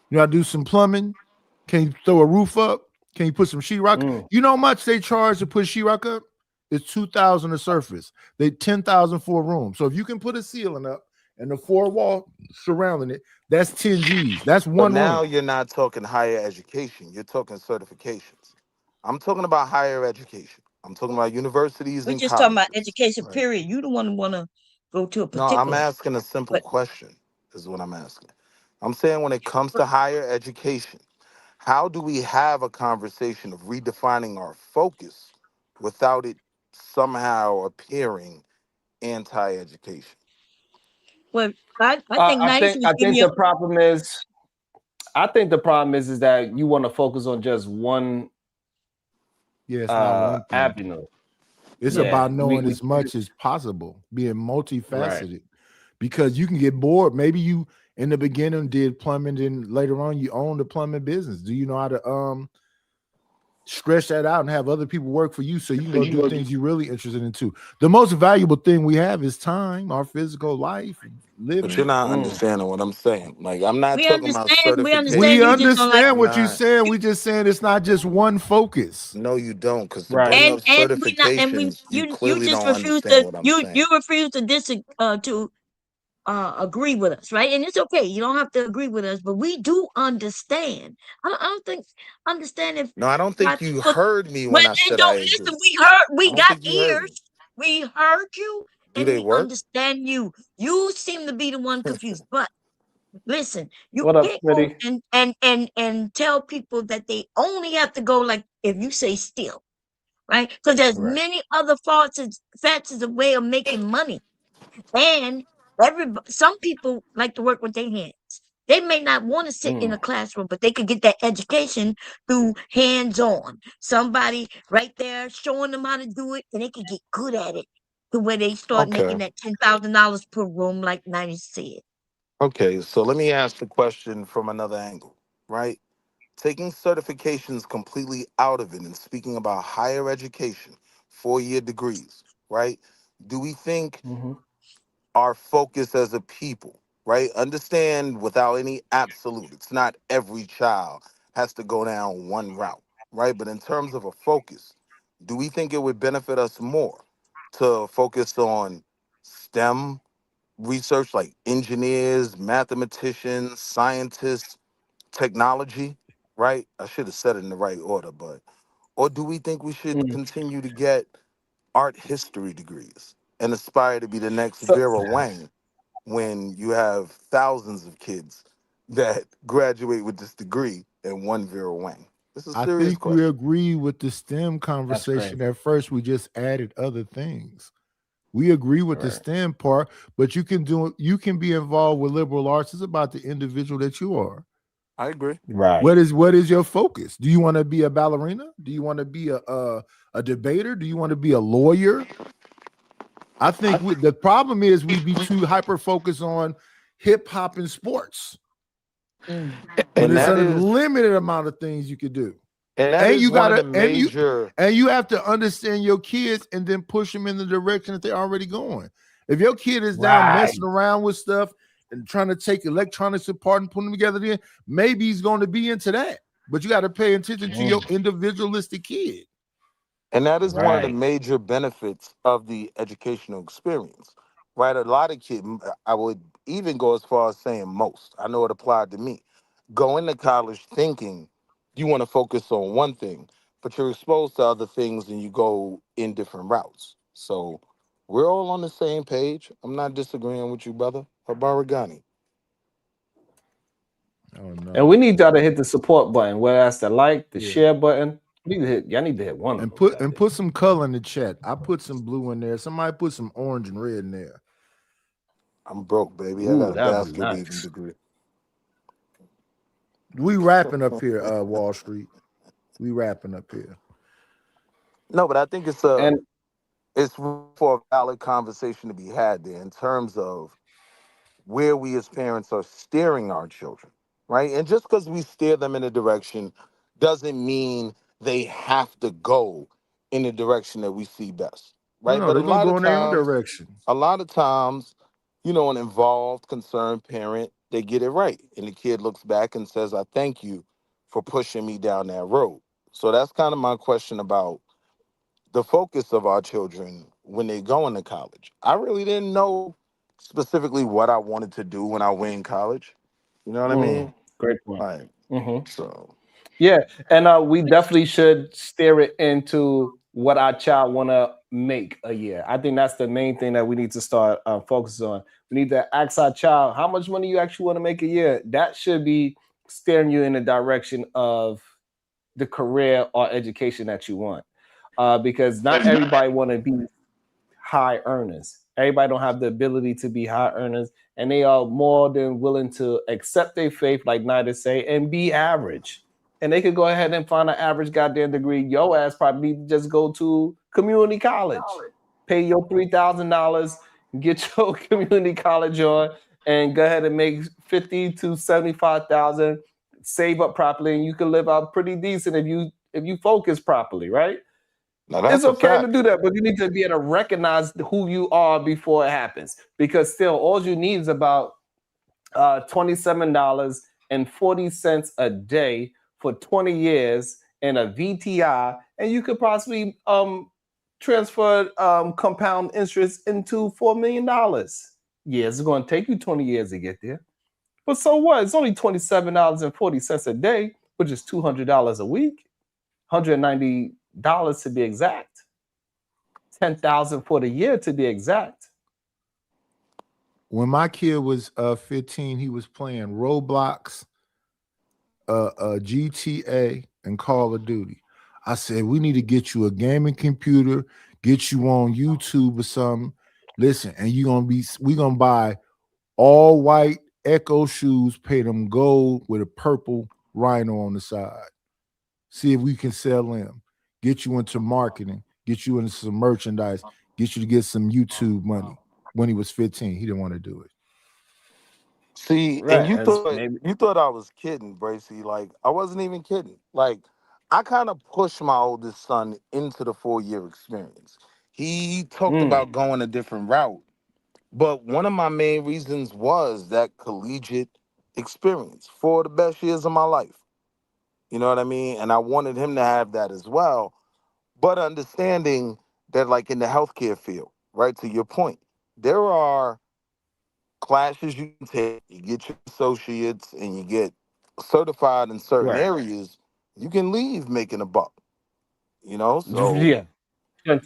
You know, do some plumbing. Can you throw a roof up? Can you put some sheetrock? You know how much they charge to put sheetrock up? It's $2,000 a surface. They $10,000 for a room. So if you can put a ceiling up and the 4 wall surrounding it, that's 10 G's. That's But one now room. you're not talking higher education. You're talking certifications. I'm talking about higher education. I'm talking about universities We're and just talking about colleges. education, period. You don't want to go to a No, I'm particular. asking a simple But question, is what I'm asking. I'm saying when it comes to higher education, how do we have a conversation of redefining our focus without it somehow appearing anti-education? well, I think I nice think was I giving think you. the problem is that you want to focus on just one Yeah, it's not one thing. avenue. It's Yeah, about knowing as much as possible, being right. multifaceted, because you can get bored. Maybe you in the beginning did plumbing, then later on you own the plumbing business. Do you know how to stretch that out and have other people work for you so you can go do things you're really interested in too? The most valuable thing we have is time, our physical life, But you're living. not understanding what I'm saying. Like, I'm not We talking about understand. We We understand. certification. You just don't like. understand I'm what you're not. saying. We just saying it's not just one focus. No, you don't, because to Right. bring up And we not. And we certifications, you you clearly just don't refuse understand to. what I'm You saying. refuse to agree with us, right? And it's okay. You don't have to agree with us, but we do understand. I don't think understand if No, I don't why think you people. heard me Well, when I then said I don't agree. listen. We heard. I We don't got think you heard me. ears. We heard you, Do and they we work? understand you. You seem to be the one confused, but listen, you What up, can't go Smitty? and tell people that they only have to go like if you say still, right? Because there's Right. many other facets of way of making money. And some people like to work with their hands. They may not want to sit in a classroom, but they could get that education through hands-on. Somebody right there showing them how to do it, and they could get good at it to where they start Okay. making that $10,000 per room, like 90 said. Okay, so let me ask the question from another angle, right? Taking certifications completely out of it and speaking about higher education, 4-year degrees, right? Do we think our focus as a people, right? Understand without any absolute, it's not every child has to go down one route, right? But in terms of a focus, do we think it would benefit us more to focus on STEM research like engineers, mathematicians, scientists, technology, right? I should have said it in the right order, but or do we think we should continue to get art history degrees and aspire to be the next So Vera Wang when you have thousands of kids that graduate with this degree and one Vera Wang? This is a I serious think we question. agree with the STEM that's crazy. conversation. At first, we just added other things. We agree with the Right. STEM part, but you can be involved with liberal arts. It's about the individual that you are. I agree. Right. What is your focus? Do you want to be a ballerina? Do you want to be a debater? Do you want to be a lawyer? I think the problem is we be too hyper focused on hip hop and sports when And it's that an is unlimited amount of things you could do. and that And is you one of the gotta major and you have to understand your kids and then push them in the direction that they're already going. If your kid is down Right. messing around with stuff and trying to take electronics apart and put them together, then maybe he's going to be into that. But you got to pay attention to your individualistic kid. And that is one of the Right. major benefits of the educational experience. right? A lot of kids, I would even go as far as saying most. I know it applied to me. Go into college thinking you want to focus on one thing, but you're exposed to other things and you go in different routes. So we're all on the same page. I'm not disagreeing with you, brother. Habaragani. Oh And no. we need y'all to hit the support button, whether that's the like, the Yeah. share button. Y'all need to hit one of And them. put some color in the chat. I put some blue in there. Somebody put some orange and red in there. I'm broke, baby. I got Ooh, a that'd be basket weaving nice. degree. We wrapping up here, Wall Street. We wrapping up here. No, but I think And it's for a valid conversation to be had there in terms of where we as parents are steering our children, right? And just because we steer them in a direction doesn't mean they have to go in the direction that we see best, right? No, But they're gonna go in their own direction. a lot of times, an involved, concerned parent, they get it right. And the kid looks back and says, I thank you for pushing me down that road. So that's kind of my question about the focus of our children when they go into college. I really didn't know specifically what I wanted to do when I went in college. You know what I mean? great point. Like, Mm-hmm. so Yeah, and we definitely should steer it into what our child want to make a year. I think that's the main thing that we need to start focusing on. We need to ask our child how much money you actually want to make a year. That should be steering you in the direction of the career or education that you want, because not everybody want to be high earners. Everybody don't have the ability to be high earners, and they are more than willing to accept their faith, like Nida say, and be average. And they could go ahead and find an average goddamn degree. Your ass probably need to just go to community college, pay your $3,000, get your community college on, and go ahead and make 50 to 75,000. Save up properly, and you can live out pretty decent if you focus properly, right? now It's that's a okay to fact. do that, but you need to be able to recognize who you are before it happens. Because still, all you need is about $27.40 a day for 20 years in a VTI, and you could possibly transfer compound interest into $4 million. Yes, it's going to take you 20 years to get there. But so what? It's only $27.40 a day, which is $200 a week, $190 to be exact. 10,000 for the year to be exact. When my kid was 15, he was playing Roblox, GTA, and Call of Duty. I said, we need to get you a gaming computer, get you on YouTube or something. Listen, and we're gonna buy all white Echo shoes, pay them gold with a purple rhino on the side. See if we can sell them. Get you into marketing, get you into some merchandise, get you to get some YouTube money. When he was 15, he didn't want to do it. See, and Right. Maybe. you thought I was kidding, Bracy. Like, I wasn't even kidding. Like, I kind of pushed my oldest son into the 4-year experience. He talked about going a different route. But one of my main reasons was that collegiate experience for the best years of my life. You know what I mean? And I wanted him to have that as well. But understanding that, like in the healthcare field, right, to your point, there are classes you can take, you get your associates, and you get certified in certain Right. areas, you can leave making a buck, so Yeah.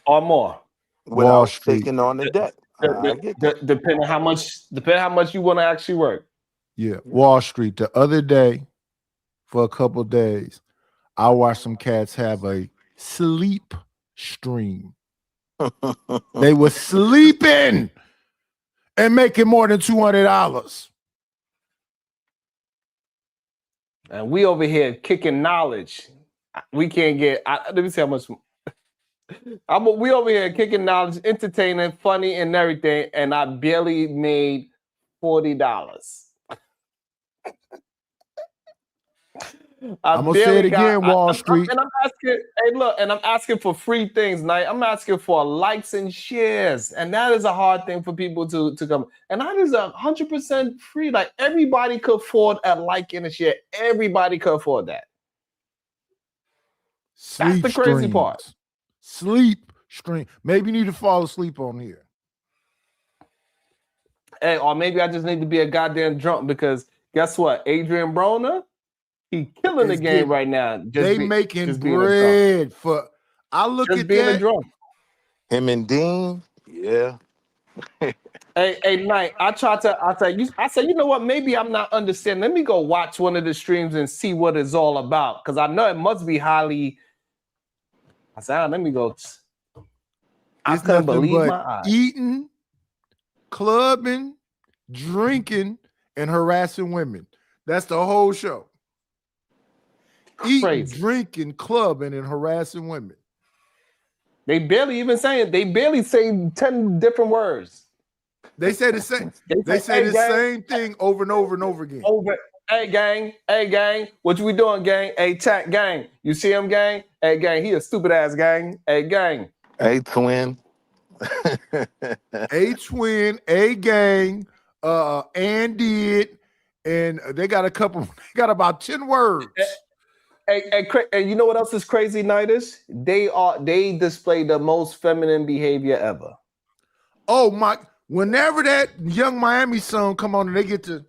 Or more. Wall without Street. taking on the debt. I get that. Depending how much you want to actually work. Yeah, Wall Street. The other day, for a couple of days, I watched some cats have a sleep stream. They were sleeping and making more than $200. And we over here kicking knowledge. We can't get. Let me see how much. We over here kicking knowledge, entertaining, funny, and everything, and I barely made $40. I'm gonna say it again, Wall Street. And I'm asking, hey, look, and I'm asking for free things, Night. I'm asking for likes and shares, and that is a hard thing for people to come. And that is 100% free. Like everybody could afford a like and a share. Everybody could afford that. Sleep That's the crazy part. Sleep stream. Maybe you need to fall asleep on here. Hey, or maybe I just need to be a goddamn drunk because guess what? Adrian Broner, he killing the game right now. They making bread for. I look just at being that. a drunk. Him and Dean, yeah. Hey, Knight, I said, you know what? Maybe I'm not understanding. Let me go watch one of the streams and see what it's all about. Because I know it must be highly. I said, let me go. I couldn't believe my eyes. Eating, clubbing, drinking, and harassing women. That's the whole show. Eating, drinking, clubbing, and harassing women. They barely say 10 different words. They say the same. They say the same thing over and over and over again. Hey gang, what you we doing, gang? Hey chat, gang. You see him, gang? Hey gang, he a stupid ass gang. Hey gang. Hey twin. A twin, a gang, and did, and they got a couple. They got about 10 words. Hey, you know what else is crazy, Nidus? They display the most feminine behavior ever. Oh my! Whenever that Young Miami song come on and they get to,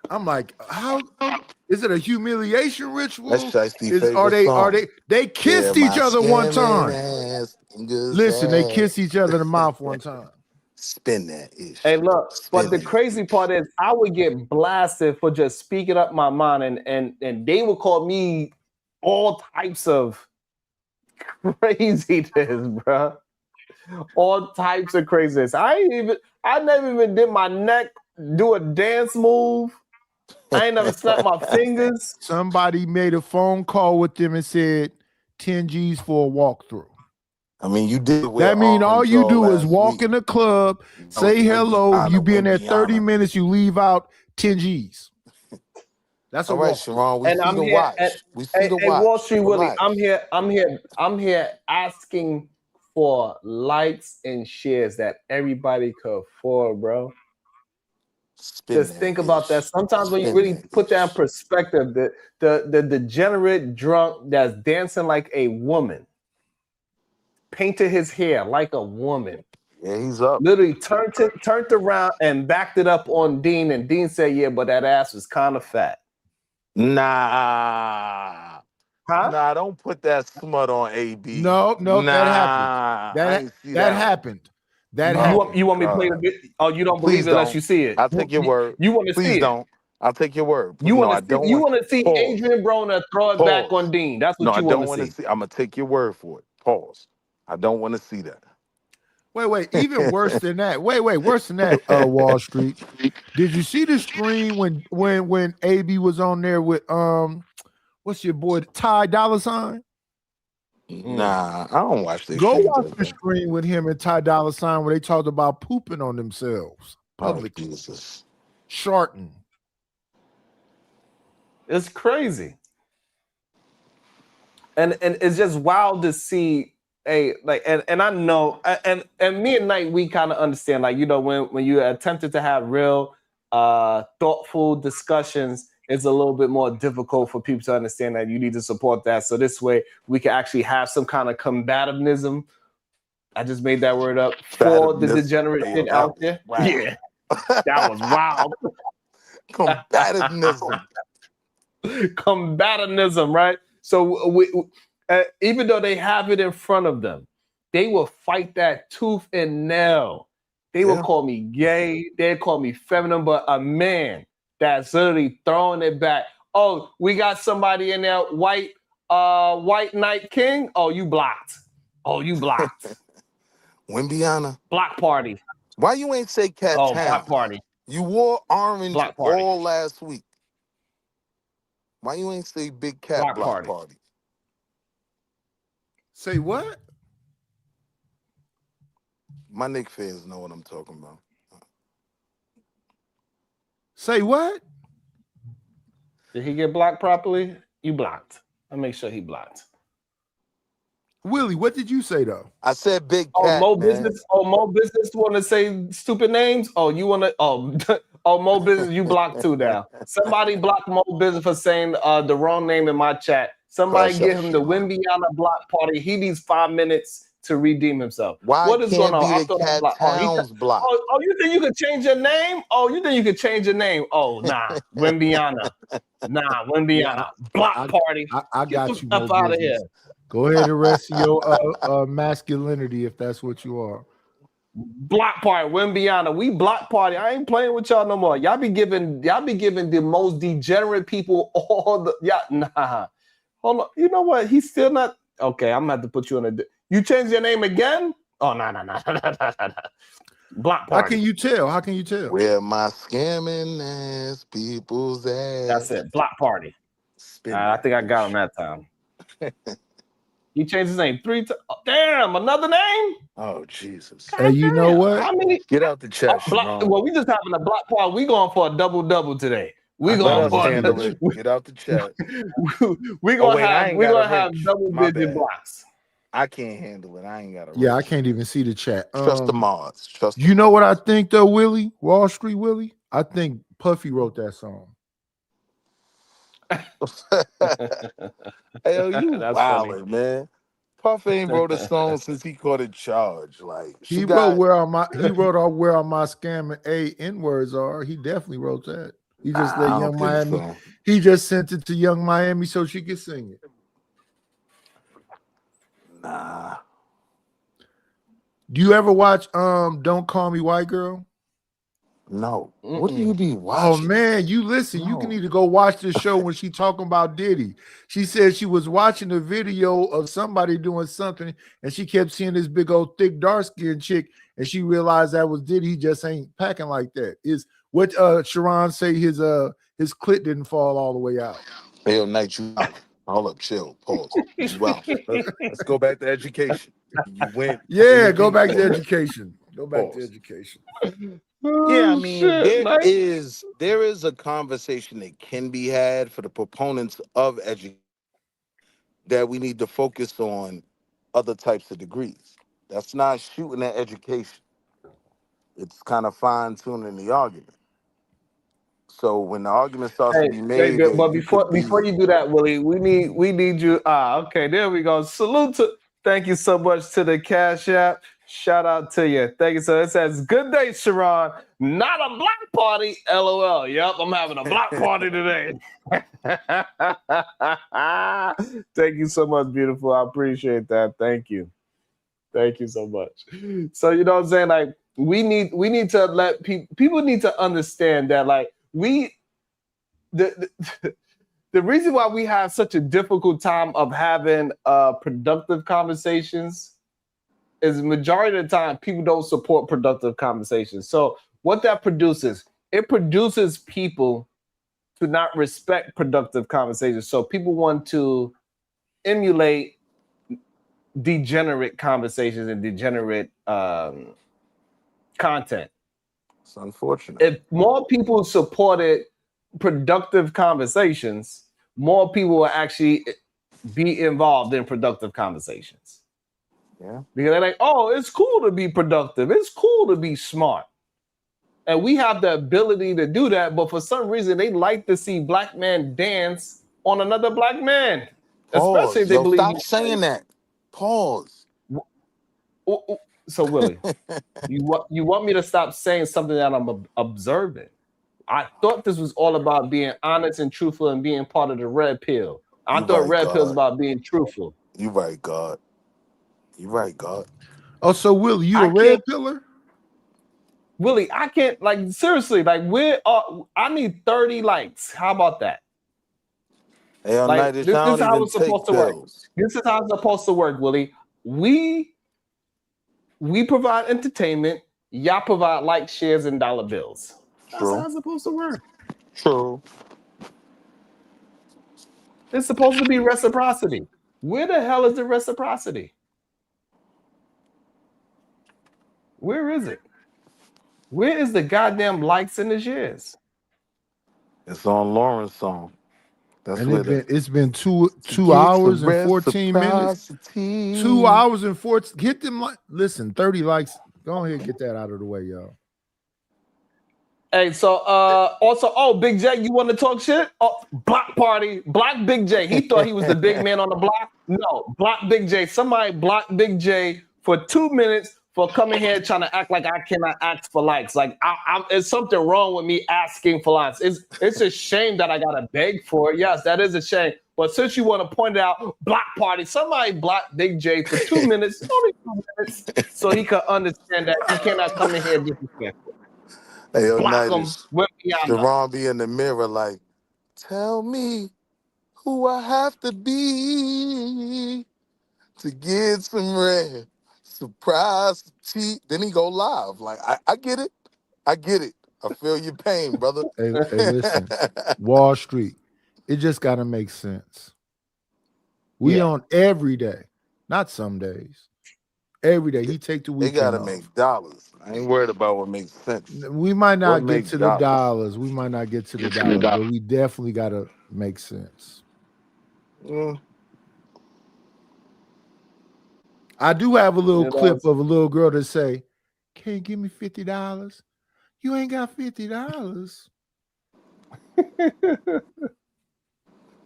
I'm like, how is it a humiliation ritual? They kissed each other one time. Listen, they kissed each other in the mouth one time. Spin that ish. Hey, look, but the crazy part is I would get blasted for just speaking up my mind and they would call me all types of craziness, bro. All types of craziness. I never even did my neck do a dance move. I ain't never snapped my fingers. Somebody made a phone call with them and said 10 G's for a walkthrough. I mean, you did. That mean all you do is walk in the club, say hello. You be in there 30 minutes. You leave out 10 G's. That's all right, Sharon. We see the watch. We see the watch. Wall Street Willie, I'm here asking for likes and shares that everybody could afford, bro. Just think about that. Sometimes when you really put that in perspective, the degenerate drunk that's dancing like a woman, painted his hair like a woman. Yeah, he's up. Literally turned around and backed it up on Dean, and Dean said, "Yeah, but that ass was kind of fat." Nah. Huh? Nah, don't put that smut on AB. No, that happened. That happened. You want me to play the video? Oh, you don't believe it unless you see it. I'll take your word. You want to see it? Please don't. I'll take your word. You want to see Adrian Broner throw it back on Dean. That's what you want to see. I'm going to take your word for it. Pause. I don't want to see that. Wait. Even worse than that. Worse than that, Wall Street. Did you see the screen when AB was on there with what's your boy, Ty Dolla $ign? Nah, I don't watch this. Go watch the screen with him and Ty Dolla $ign where they talked about pooping on themselves publicly. Jesus. Sharting. It's crazy. And it's just wild to see and I know and me and Knight, we kind of understand, like, you know, when you attempted to have real thoughtful discussions, it's a little bit more difficult for people to understand that you need to support that. So this way we can actually have some kind of combativism. I just made that word up for the degenerate shit out there. Wow. Yeah, that was wild. Combativism, right? So we even though they have it in front of them, they will fight that tooth and nail. They will call me gay. They'll call me feminine, but a man that's literally throwing it back. Oh, we got somebody in there, white Knight King. Oh, you blocked. Wimbiana. Block party. Why you ain't say Cat Town? Block party. You wore orange all last week. Why you ain't say Big Cat block party? Say what? My Knicks fans know what I'm talking about. Say what? Did he get blocked properly? You blocked. I'll make sure he blocked. Willie, what did you say though? I said Big Cat. Mo Business want to say stupid names? Oh, you want to? Oh, Mo Business, you blocked too now. Somebody blocked Mo Business for saying the wrong name in my chat. Somebody give him the Wimbiana block party. He needs 5 minutes to redeem himself. Why What is going can't on? be I'll the throw that Cat block. Towns block? Oh, you think you could change your name? Oh, you think you could change your name? Oh, nah, Wimbiana. Nah, Wimbiana. Block party. I Get got the you. stuff Mo out of here. business. Go ahead and rest in your masculinity if that's what you are. Block party, Wimbiana. We block party. I ain't playing with y'all no more. Y'all be giving the most degenerate people all the nah. Hold on. You know what? He's still not okay. I'm gonna have to put you on a. You change your name again? Oh no. Block party. How can you tell? How can you tell? Where my scamming ass people's at? That's it. Block party. I think I got him that time. He changed his name 3 times. Oh, damn, another name? Oh, Jesus. Hey, you know what? How many? Get out the chat, Well, we just having a block party. We going for a double today. We going for handle it. Get out the chat. we gonna have double-digit blocks. I can't handle it. I ain't got to. Yeah, I can't even see the chat. Trust the mods. You know what I think though, Willie? Wall Street Willie? I think Puffy wrote that song. Hey, you wildin', man. Puff ain't wrote a song since he caught a charge. Like he wrote where all my scamming N-words are. He definitely wrote that. He just let Young Miami. So. He just sent it to Young Miami so she could sing it. Nah. Do you ever watch Don't Call Me White Girl? No. What do you be watching? Oh man, you listen. No. You can need to go watch this show when she talking about Diddy. She said she was watching a video of somebody doing something, and she kept seeing this big old thick dark skinned chick, and she realized that was Diddy. He just ain't packing like that. Is what Sharon say his clit didn't fall all the way out. Hell night, you hold up, chill, pause. Well, let's go back to education. You went. Yeah, go back to education. Go back to education. Yeah, I mean, there is a conversation that can be had for the proponents of education that we need to focus on other types of degrees. That's not shooting at education. It's kind of fine-tuning the argument. So when the argument starts to be made, but before you do that, Willie, we need you. Okay, there we go. Salute to. Thank you so much to the Cash App. Shout out to you. Thank you. So it says, good day, Sharon. Not a block party. LOL. Yep, I'm having a block party today. Thank you so much, beautiful. I appreciate that. Thank you. Thank you so much. So you know what I'm saying? Like we need to let people need to understand that like the reason why we have such a difficult time of having productive conversations is majority of the time people don't support productive conversations. So what that produces, it produces people to not respect productive conversations. So people want to emulate degenerate conversations and degenerate content. It's unfortunate. If more people supported productive conversations, more people will actually be involved in productive conversations. Yeah. Because they're like, oh, it's cool to be productive. It's cool to be smart. And we have the ability to do that, but for some reason, they like to see black men dance on another black man. Pause. Especially if they believe. Stop saying that. Pause. So, Willie, you want me to stop saying something that I'm observing? I thought this was all about being honest and truthful and being part of the red pill. I thought red pill was about being truthful. You right, God. You right, God. Oh, so Willie, you a red pillar? Willie, I can't, like, seriously, like, I need 30 likes. How about that? Hey, on like, this is how it's supposed to work. pills. This is how it's supposed to work, Willie. We provide entertainment. Y'all provide likes, shares, and dollar bills. That's how it's supposed to work. True. It's supposed to be reciprocity. Where the hell is the reciprocity? Where is it? Where is the goddamn likes and the shares? It's on Lauren's song. That's and it's been two hours and 14 minutes. 2 hours and 14. Hit them like listen, 30 likes. Go ahead and get that out of the way, y'all. Hey, so also, Big J, you want to talk shit? Oh, block party, block Big J. He thought he was the big man on the block. No, block Big J. Somebody block Big J for 2 minutes for coming here trying to act like I cannot ask for likes. Like it's something wrong with me asking for likes. It's a shame that I gotta beg for it. Yes, that is a shame. But since you want to point it out, block party, somebody block Big J for 2 minutes, only 2 minutes, so he can understand that he cannot come in here disrespectful. Hey, yo, Block him Nightish. with Rihanna. Sharon be in the mirror like, tell me who I have to be to get some red. Surprise, cheat. Then he go live. Like, I get it. I get it. I feel your pain, brother. Hey, listen, Wall Street, it just got to make sense. We on every day, not some days. Every day. He take the weekend They gotta off. make dollars. I ain't worried about what makes sense. We might not What get makes to the dollars? dollars. We might not get to the dollars, but we definitely got to make sense. I do have a little clip of a little girl that say, "Can you give me $50? You ain't got $50."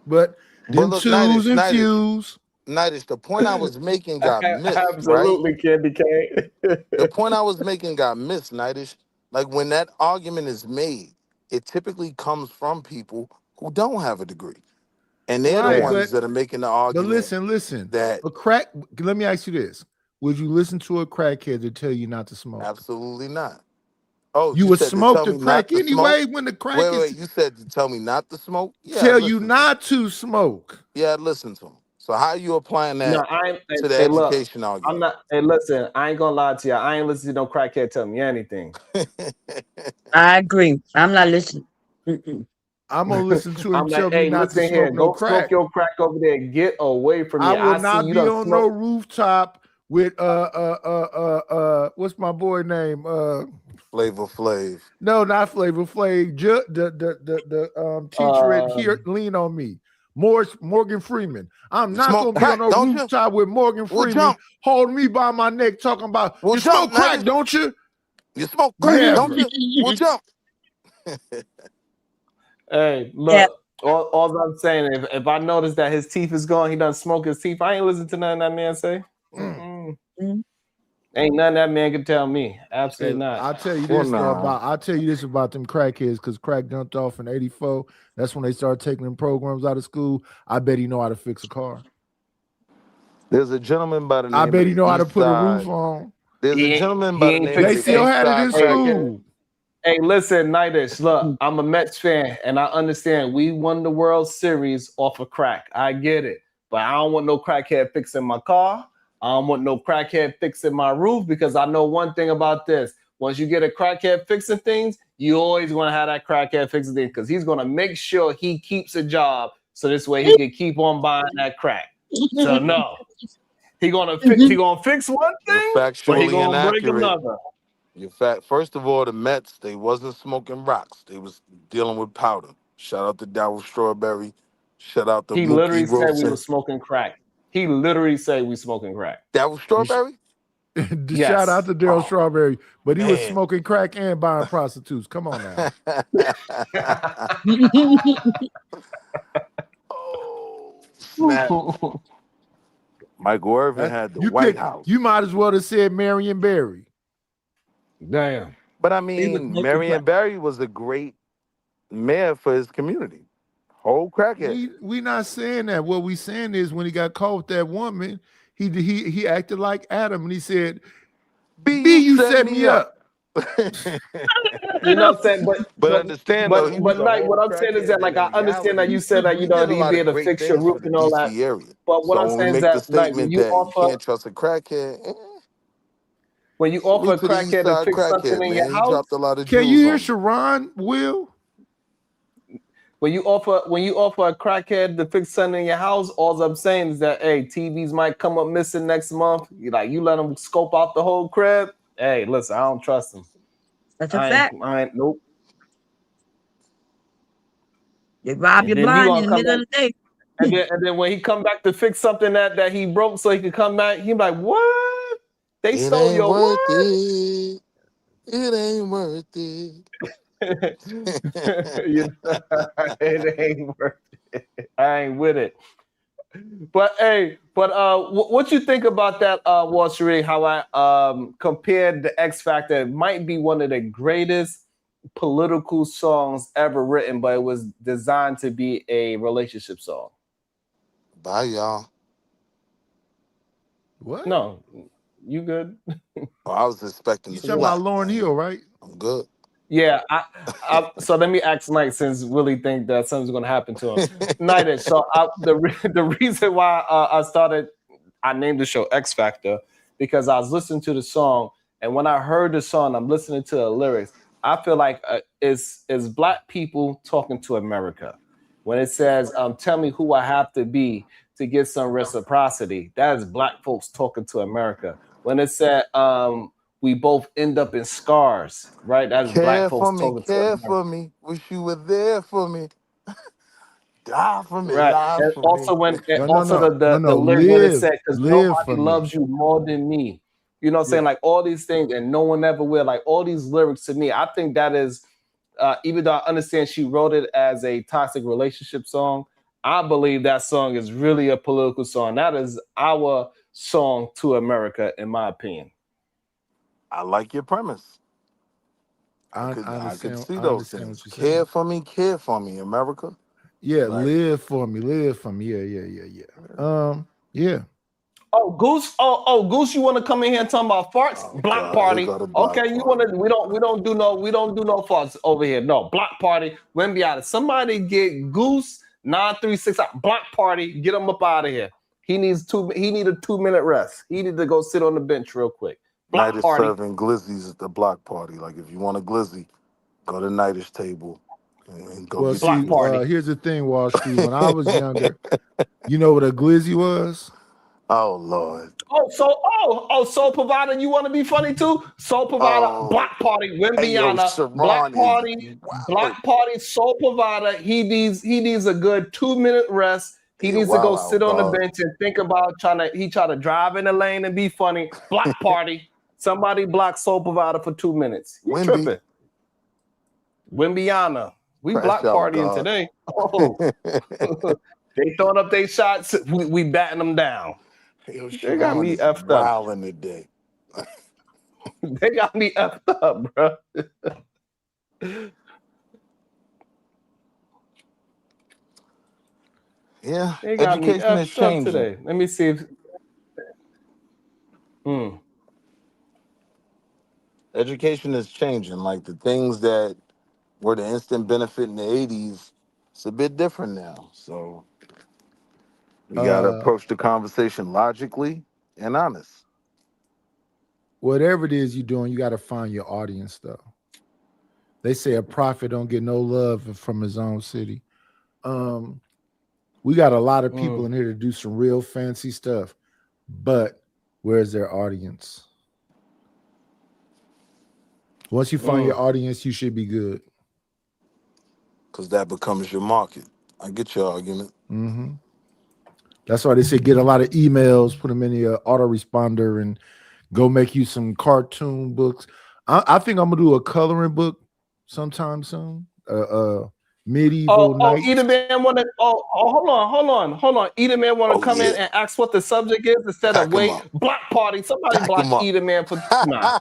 But them look, twos and fews. Nightish, the point I was making got missed, Absolutely, right? Candy Cane. The point I was making got missed, Nightish. Like when that argument is made, it typically comes from people who don't have a degree. And they're the ones that are making the argument. But listen. That a crack. Let me ask you this: would you listen to a crackhead to tell you not to smoke? Absolutely not. Oh, you would said smoke to tell the me crack not to anyway smoke? when the crack Wait, you said to tell me not to smoke? Yeah, tell you not to smoke. Yeah, listen to him. So how are you applying that to the education argument? I'm not. Hey, listen, I ain't gonna lie to you. I ain't listening to no crackhead tell me anything. I agree. I'm not listening. I'm gonna listen to him I'm tell like, me hey, not to listen smoke here. no Go crack. smoke your crack over there. Get away from me. I will not see be you on smoke. no rooftop with what's my boy name? Flavor Flav. No, not Flavor Flav. The teacher at here, lean on me. Morgan Freeman. I'm not gonna be on no rooftop with Morgan Freeman holding me by my neck talking about you smoke crack, don't you? You smoke crack, don't you? We'll jump. Hey, look, all I'm saying, if I notice that his teeth is gone, he done smoke his teeth, I ain't listen to nothing that man say. Ain't nothing that man can tell me. Absolutely not. I'll tell you this about them crackheads, because crack dumped off in '84. That's when they started taking them programs out of school. I bet he know how to fix a car. There's a gentleman by the name I bet he know how to East put a Side. roof on. There's a gentleman by the name of They still had it in East Side school. Hey, listen, Nightish, look, I'm a Mets fan, and I understand we won the World Series off of crack. I get it. But I don't want no crackhead fixing my car. I don't want no crackhead fixing my roof, because I know one thing about this. Once you get a crackhead fixing things, you always want to have that crackhead fixing things, because he's going to make sure he keeps a job so this way he can keep on buying that crack. So, no. He gonna fix one thing, but he gonna break another. First of all, the Mets, they wasn't smoking rocks. They was dealing with powder. Shout out to Darryl Strawberry. Shout out to He Mookie literally said Wilson. we were smoking crack. He literally said we smoking crack. Darryl Strawberry? Shout out to Darryl Strawberry, but he was smoking crack and buying prostitutes. Come on now. Oh, snap. Michael Irvin had the White House. You might as well have said Marion Barry. Damn. But I mean, Marion Barry was a great mayor for his community. Whole crackhead. We not saying that. What we saying is when he got caught with that woman, he acted like Adam and he said, B, you set me up. You know what I'm saying? But understand though, but like, what I'm saying is that, like, I understand that you said that, you know, he'd be able to fix your roof and all that. But what I'm saying is that, like, when you offer, can't trust a crackhead. When you offer a crackhead to fix something in your house, can you hear Sharon, Will? When you offer a crackhead to fix something in your house, all I'm saying is that, hey, TVs might come up missing next month. You let them scope out the whole crib. Hey, listen, I don't trust them. That's a fact. Nope. They rob you blind in the middle of the day. And then when he come back to fix something that he broke so he could come back, he like, what? They stole your what? It ain't worth it. It ain't worth it. I ain't with it. But hey, what you think about that, Wall Street? How I compared the X Factor? It might be one of the greatest political songs ever written, but it was designed to be a relationship song. Bye, y'all. What? No, you good? Oh, I was expecting You the talking about slap. Lauryn Hill, right? I'm good. Yeah. So let me ask Knight, since Willie think that something's going to happen to him. Knight, so the reason why I named the show X Factor, because I was listening to the song, and when I heard the song, I'm listening to the lyrics. I feel like it's Black people talking to America. When it says, "Tell me who I have to be to get some reciprocity," that is Black folks talking to America. When it said, "We both end up in scars," right? That's Black Care folks for me, talking to care America. for me. Wish you were there for me. Die for me, Right. lie And for me. also No, no, also no, no, the no. lyric when it said, "Because Live nobody for me. loves you more than me." You know what I'm Yeah. saying? Like all these things, and no one ever will. Like all these lyrics to me, I think that is, even though I understand she wrote it as a toxic relationship song, I believe that song is really a political song. That is our song to America, in my opinion. I like your premise. I I could understand. see I those understand things. what you're saying. Care for me, America. Yeah, Like, live for me, live for me. Yeah. Yeah. Oh, Goose. Oh, Goose. You want to come in here and talk about farts? oh Block God, here party. go the block Okay, you want party. to? We don't do no farts over here. No block party. Wimby out. Somebody get Goose 936 block party. Get him up out of here. He needs He need a 2-minute rest. He need to go sit on the bench real quick. Night Block is party. serving glizzies at the block party. Like, if you want a glizzy, go to Nightish table and go Well, get you a see, Block party. glizzy. here's the thing, Wall Street. When I was younger, you know what a glizzy was? Oh Lord. Soul provider, you want to be funny too? Soul provider, Oh, block party, hey yo, Wimbiana, Sharon is block wildin'. party, soul provider. He needs a good 2-minute rest. He He a needs to go wild sit out on the dog. bench and think about try to drive in the lane and be funny. Block party. Somebody block soul provider for 2 minutes. You Wimby, tripping. Wimbiana. We crash block out partying dog. today. Oh, they throwing up their shots. We batting them down. Yo, They got Sharon me is effed up. wildin' today. They got me effed up, bro. Yeah, They got me education is effed up changing. today. Let me see if. Education is changing. Like, the things that were the instant benefit in the 80s, it's a bit different now. So we gotta Uh, approach the conversation logically and honest. whatever it is you're doing, you got to find your audience, though. They say a prophet don't get no love from his own city. We got a lot of people in here to do some real fancy stuff, but where's their audience? Once you find your audience, you should be good. Because that becomes your market. I get your argument. Mm-hmm. That's why they say get a lot of emails, put them in the autoresponder, and go make you some cartoon books. I think I'm gonna do a coloring book sometime soon. Medieval knights. Either man want to. Hold on. Either man want to Oh come in yeah. and ask what the subject is instead of Pack 'em wait. up. Block party. Somebody Pack block 'em up. either man for nah.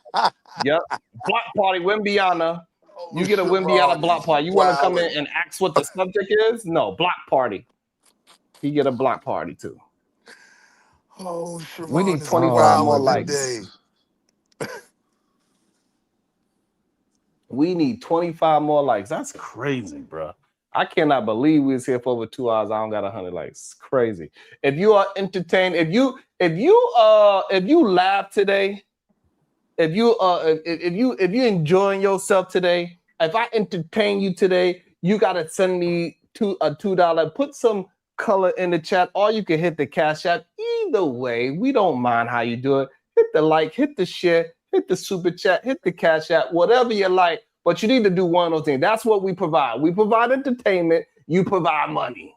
Yep. Block party. Wimbiana. You get a Wimbiana Sharon block is party. You want to come in wildin'. and ask what the subject is? No. Block party. He get a block party too. Oh, We Sharon need is 25 more wildin' likes. today. We need 25 more likes. That's crazy, bro. I cannot believe we was here for over 2 hours. I don't got 100 likes. Crazy. If you are entertained, if you laugh today, if you enjoying yourself today, if I entertain you today, you gotta send me a $2. Put some color in the chat, or you can hit the Cash App. Either way, we don't mind how you do it. Hit the like, hit the share, hit the super chat, hit the Cash App, whatever you like. But you need to do one of those things. That's what we provide. We provide entertainment. You provide money.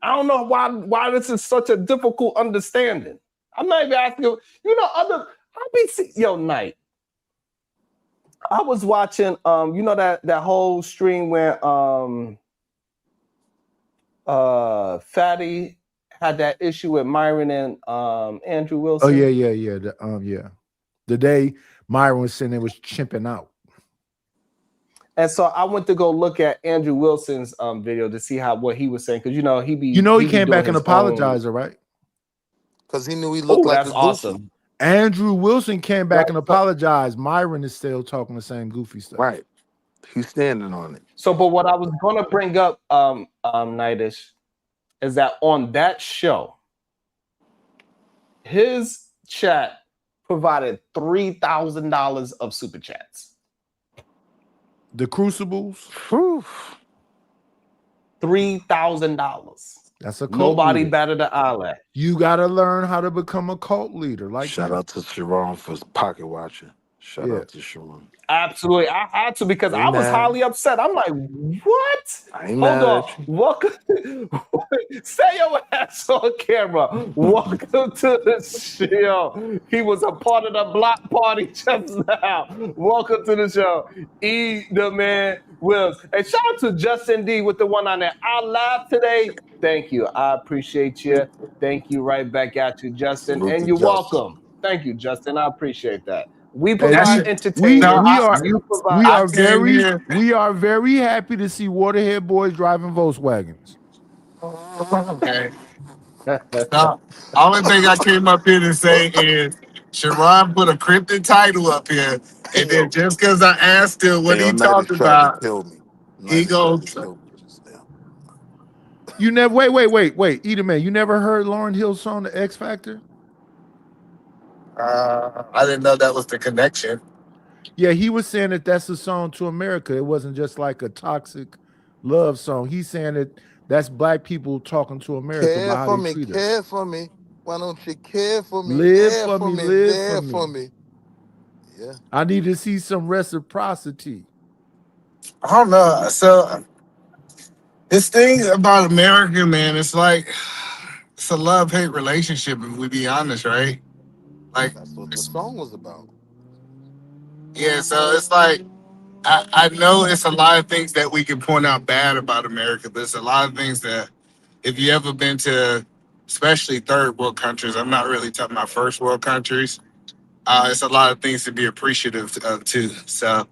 I don't know why this is such a difficult understanding. I'm not even asking you. Night. I was watching that whole stream where Fatty had that issue with Myron and Andrew Wilson. Oh yeah. The day Myron was sitting there was chimping out. And so I went to go look at Andrew Wilson's video to see what he was saying, because he came back and apologized, right? Because he knew he looked like that's awesome. Andrew Wilson came back and apologized. Myron is still talking the same goofy stuff. Right. He's standing on it. So, but what I was gonna bring up, Nightish, is that on that show, his chat provided $3,000 of super chats. The Crucibles, $3,000. That's a cult nobody leader. better than Allah. You got to learn how to become a cult leader. Like shout out to Sharon for pocket watching. Shout out to Sharon. Absolutely, I had to, because I was highly upset. I'm like, what? Hold on. Welcome. Say your ass on camera. Welcome to the show. He was a part of the block party just now. Welcome to the show. The man Wills. And shout out to Justin D with the one on there. I laughed today. Thank you. I appreciate you. Thank you right back at you, Justin. And you're welcome. Thank you, Justin. I appreciate that. We provide entertainment. We are very happy to see Waterhead boys driving Volkswagens. Okay. Now, only thing I came up here to say is Sharon put a cryptic title up here, and then just because I asked him what he talked about, he goes. You never wait, Edom man. You never heard Lauryn Hill's song "The X Factor"? I didn't know that was the connection. Yeah, he was saying that that's a song to America. It wasn't just like a toxic love song. He's saying that that's black people talking to America Care about for how they me, treat care us. for me. Why don't you care for me? Live care for me, me, live there for for me. me. Yeah. I need to see some reciprocity. I don't know. So this thing about America, man, it's like it's a love-hate relationship, if we be honest, right? Like that's what the song was about. Yeah, so it's like I know it's a lot of things that we can point out bad about America, but there's a lot of things that if you ever been to, especially third world countries, I'm not really talking about first world countries, it's a lot of things to be appreciative of too. So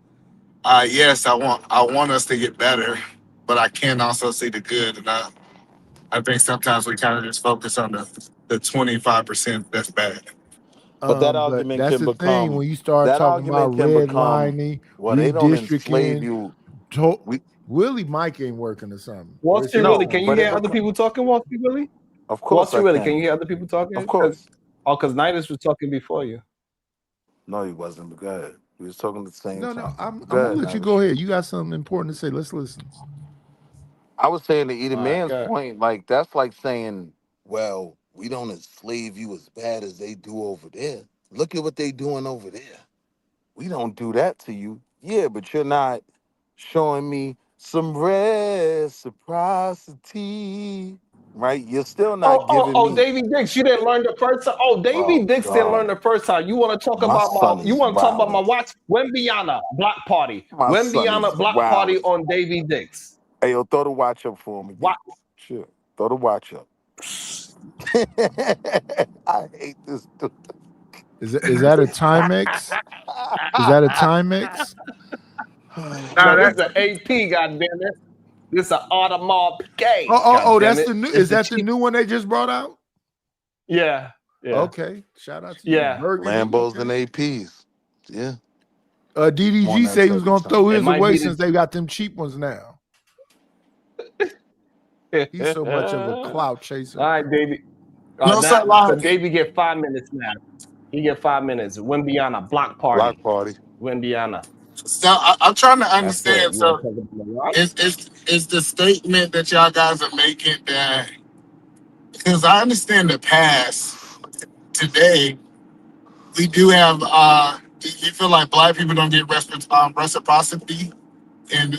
yes, I want us to get better, but I can also see the good, and I think sometimes we kind of just focus on the 25% that's bad. But that argument that's can the become thing when you start talking about redlining, well, they don't enslave redistricting. you. Willie Mike ain't working or something. Wall Street Willie, can you hear other people talking? Wall Street Willie? Of course, Wall Street Willie, can you hear other people talking? Of course. Because Nightish was talking before you. No, he wasn't. But go ahead. We was talking at the same time. No, I'm gonna let you go ahead. You got something important to say. Let's listen. I was saying to Edom man's Okay. point, like that's like saying, well, we don't enslave you as bad as they do over there. Look at what they doing over there. We don't do that to you. Yeah, but you're not showing me some reciprocity, right? You're still not giving me. Davy Dix, you didn't learn the first time. Davy Dix didn't learn the first time. You want to talk about my watch? Wembiana Block Party. Wembiana Block Party on Davy Dix. Hey, yo, throw the watch up for me. What? Sure. Throw the watch up. I hate this dude. Is that a Timex? Is that a Timex? No, that's an AP, goddammit. This is an Audemars Piguet. That's the new. Is that the new one they just brought out? Yeah. Okay. Shout out to you. Lambos and APs. Yeah. DDG said he was gonna throw his away since they got them cheap ones now. He's so much of a clout chaser. All right, Davey. So Davey get 5 minutes now. He get 5 minutes. Wembiana Block Party. Block Party. Wembiana. So I'm trying to understand. So is the statement that y'all guys are making that, because I understand the past, today we do have. Do you feel like black people don't get reciprocity in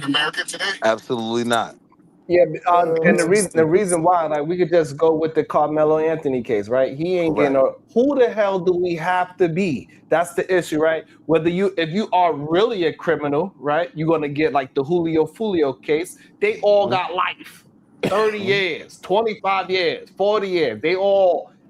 America today? Absolutely not. Yeah, and the reason why, like, we could just go with the Carmelo Anthony case, right? He ain't getting who the hell do we have to be? That's the issue, right? If you are really a criminal, right, you're gonna get like the Julio Fulio case. They all got life. 30 years, 25 years, 40 years.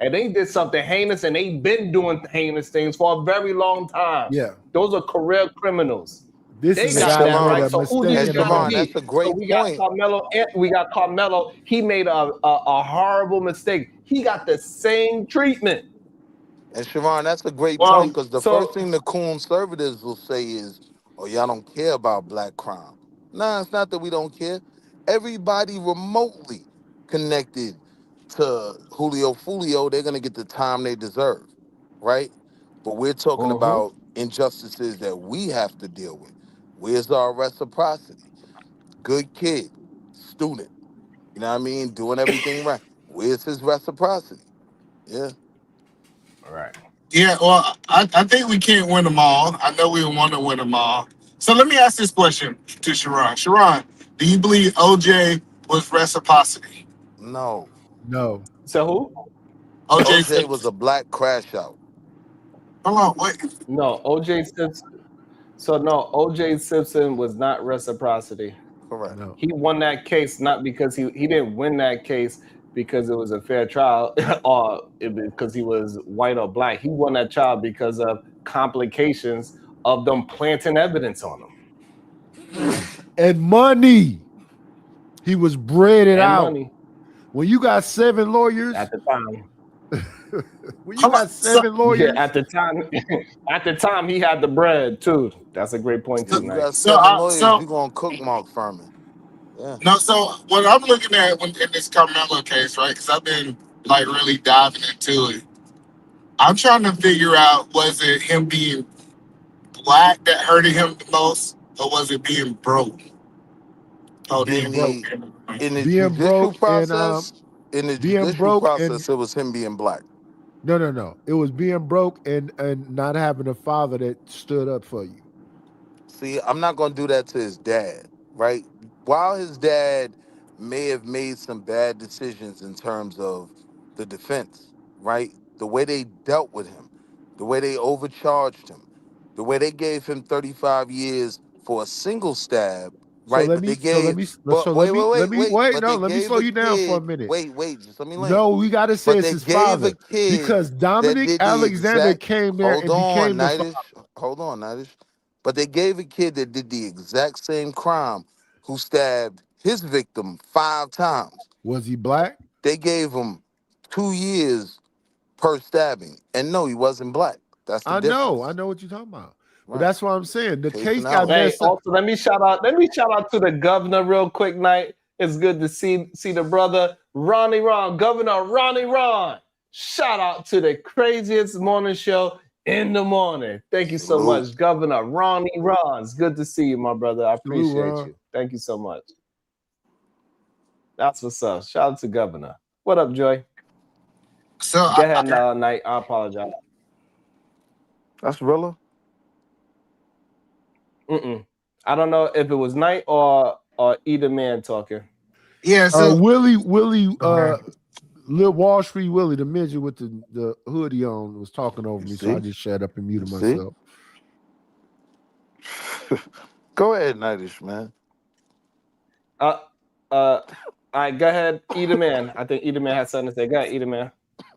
And they did something heinous, and they've been doing heinous things for a very long time. Yeah. Those are career criminals. This They is a got guy that that made right. a So who mistake these in the guys moment. be? That's a great So we got point. Carmelo. We got Carmelo. He made a horrible mistake. He got the same treatment. And Sharon, that's a great Well, point because the So first thing the conservatives will say is, "Oh, y'all don't care about black crime." Nah, it's not that we don't care. Everybody remotely connected to Julio Fulio, they're gonna get the time they deserve, right? But we're talking about injustices that we have to deal with. Where's our reciprocity? Good kid, student, you know what I mean, doing everything right. Where's his reciprocity? Yeah. all right. yeah, well, I think we can't win them all. I know we want to win them all. So let me ask this question to Sharon. Sharon, do you believe OJ was reciprocity? No. No. So who? OJ OJ was Simpson. a black crash out. Hold on, wait. No, OJ Simpson. So no, OJ Simpson was not reciprocity. Correct. No. He won that case not because he didn't win that case because it was a fair trial or because he was white or black. He won that trial because of complications of them planting evidence on him And money. He was breaded and out. money When you got 7 lawyers, at the time. when you got So, 7 lawyers, Yeah, at the time, at the time he had the bread too. That's a great point too, You Knight. got so, 7 lawyers, so you gonna cook Mark Furman. Yeah. no. So what I'm looking at in this Carmelo case, right? Because I've been like really diving into it. I'm trying to figure out, was it him being black that hurted him the most, or was it being broke? Oh, being In broke, the being judicial broke, process, being broke, and it was him being black. no. It was being broke and not having a father that stood up for you. See, I'm not gonna do that to his dad, right? While his dad may have made some bad decisions in terms of the defense, right? The way they dealt with him, the way they overcharged him, the way they gave him 35 years for a single stab, So right? let But me they gave, but wait. but No, they let me gave slow a you down for a kid, minute. wait, just let me land. No, we got to say But it's they his gave a father kid because that Dominic did the Alexander exact, came there hold and on, became the Nidish, hold on, Nidish. But they gave a kid that did the exact same crime who stabbed his victim 5 times. Was he black? They gave him 2 years per stabbing. And no, he wasn't black. That's the I difference. know what you're talking about. But Right. that's what I'm saying. The Case case got Hey, analysis. messed up. also let me shout out to the governor real quick, Knight. It's good to see the brother Ronnie Ron, Governor Ronnie Ron. Shout out to the craziest morning show in the morning. Thank you so Salute. much, Governor Ronnie Ron. It's good to see you, my brother. I Salute, appreciate Ron. you. Thank you so much. That's what's up. Shout out to Governor. What up, Joy? So Go ahead, Knight. I apologize. That's Rilla. I don't know if it was Knight or either man talking. yeah, so Willie, okay. Lil Wall Street Willie, the midget with the hoodie on, was talking over me, so I See? just shut up and muted See? myself. Go ahead, Nidish, man. All right, go ahead, either man. I think either man has something to say. Go ahead, either man.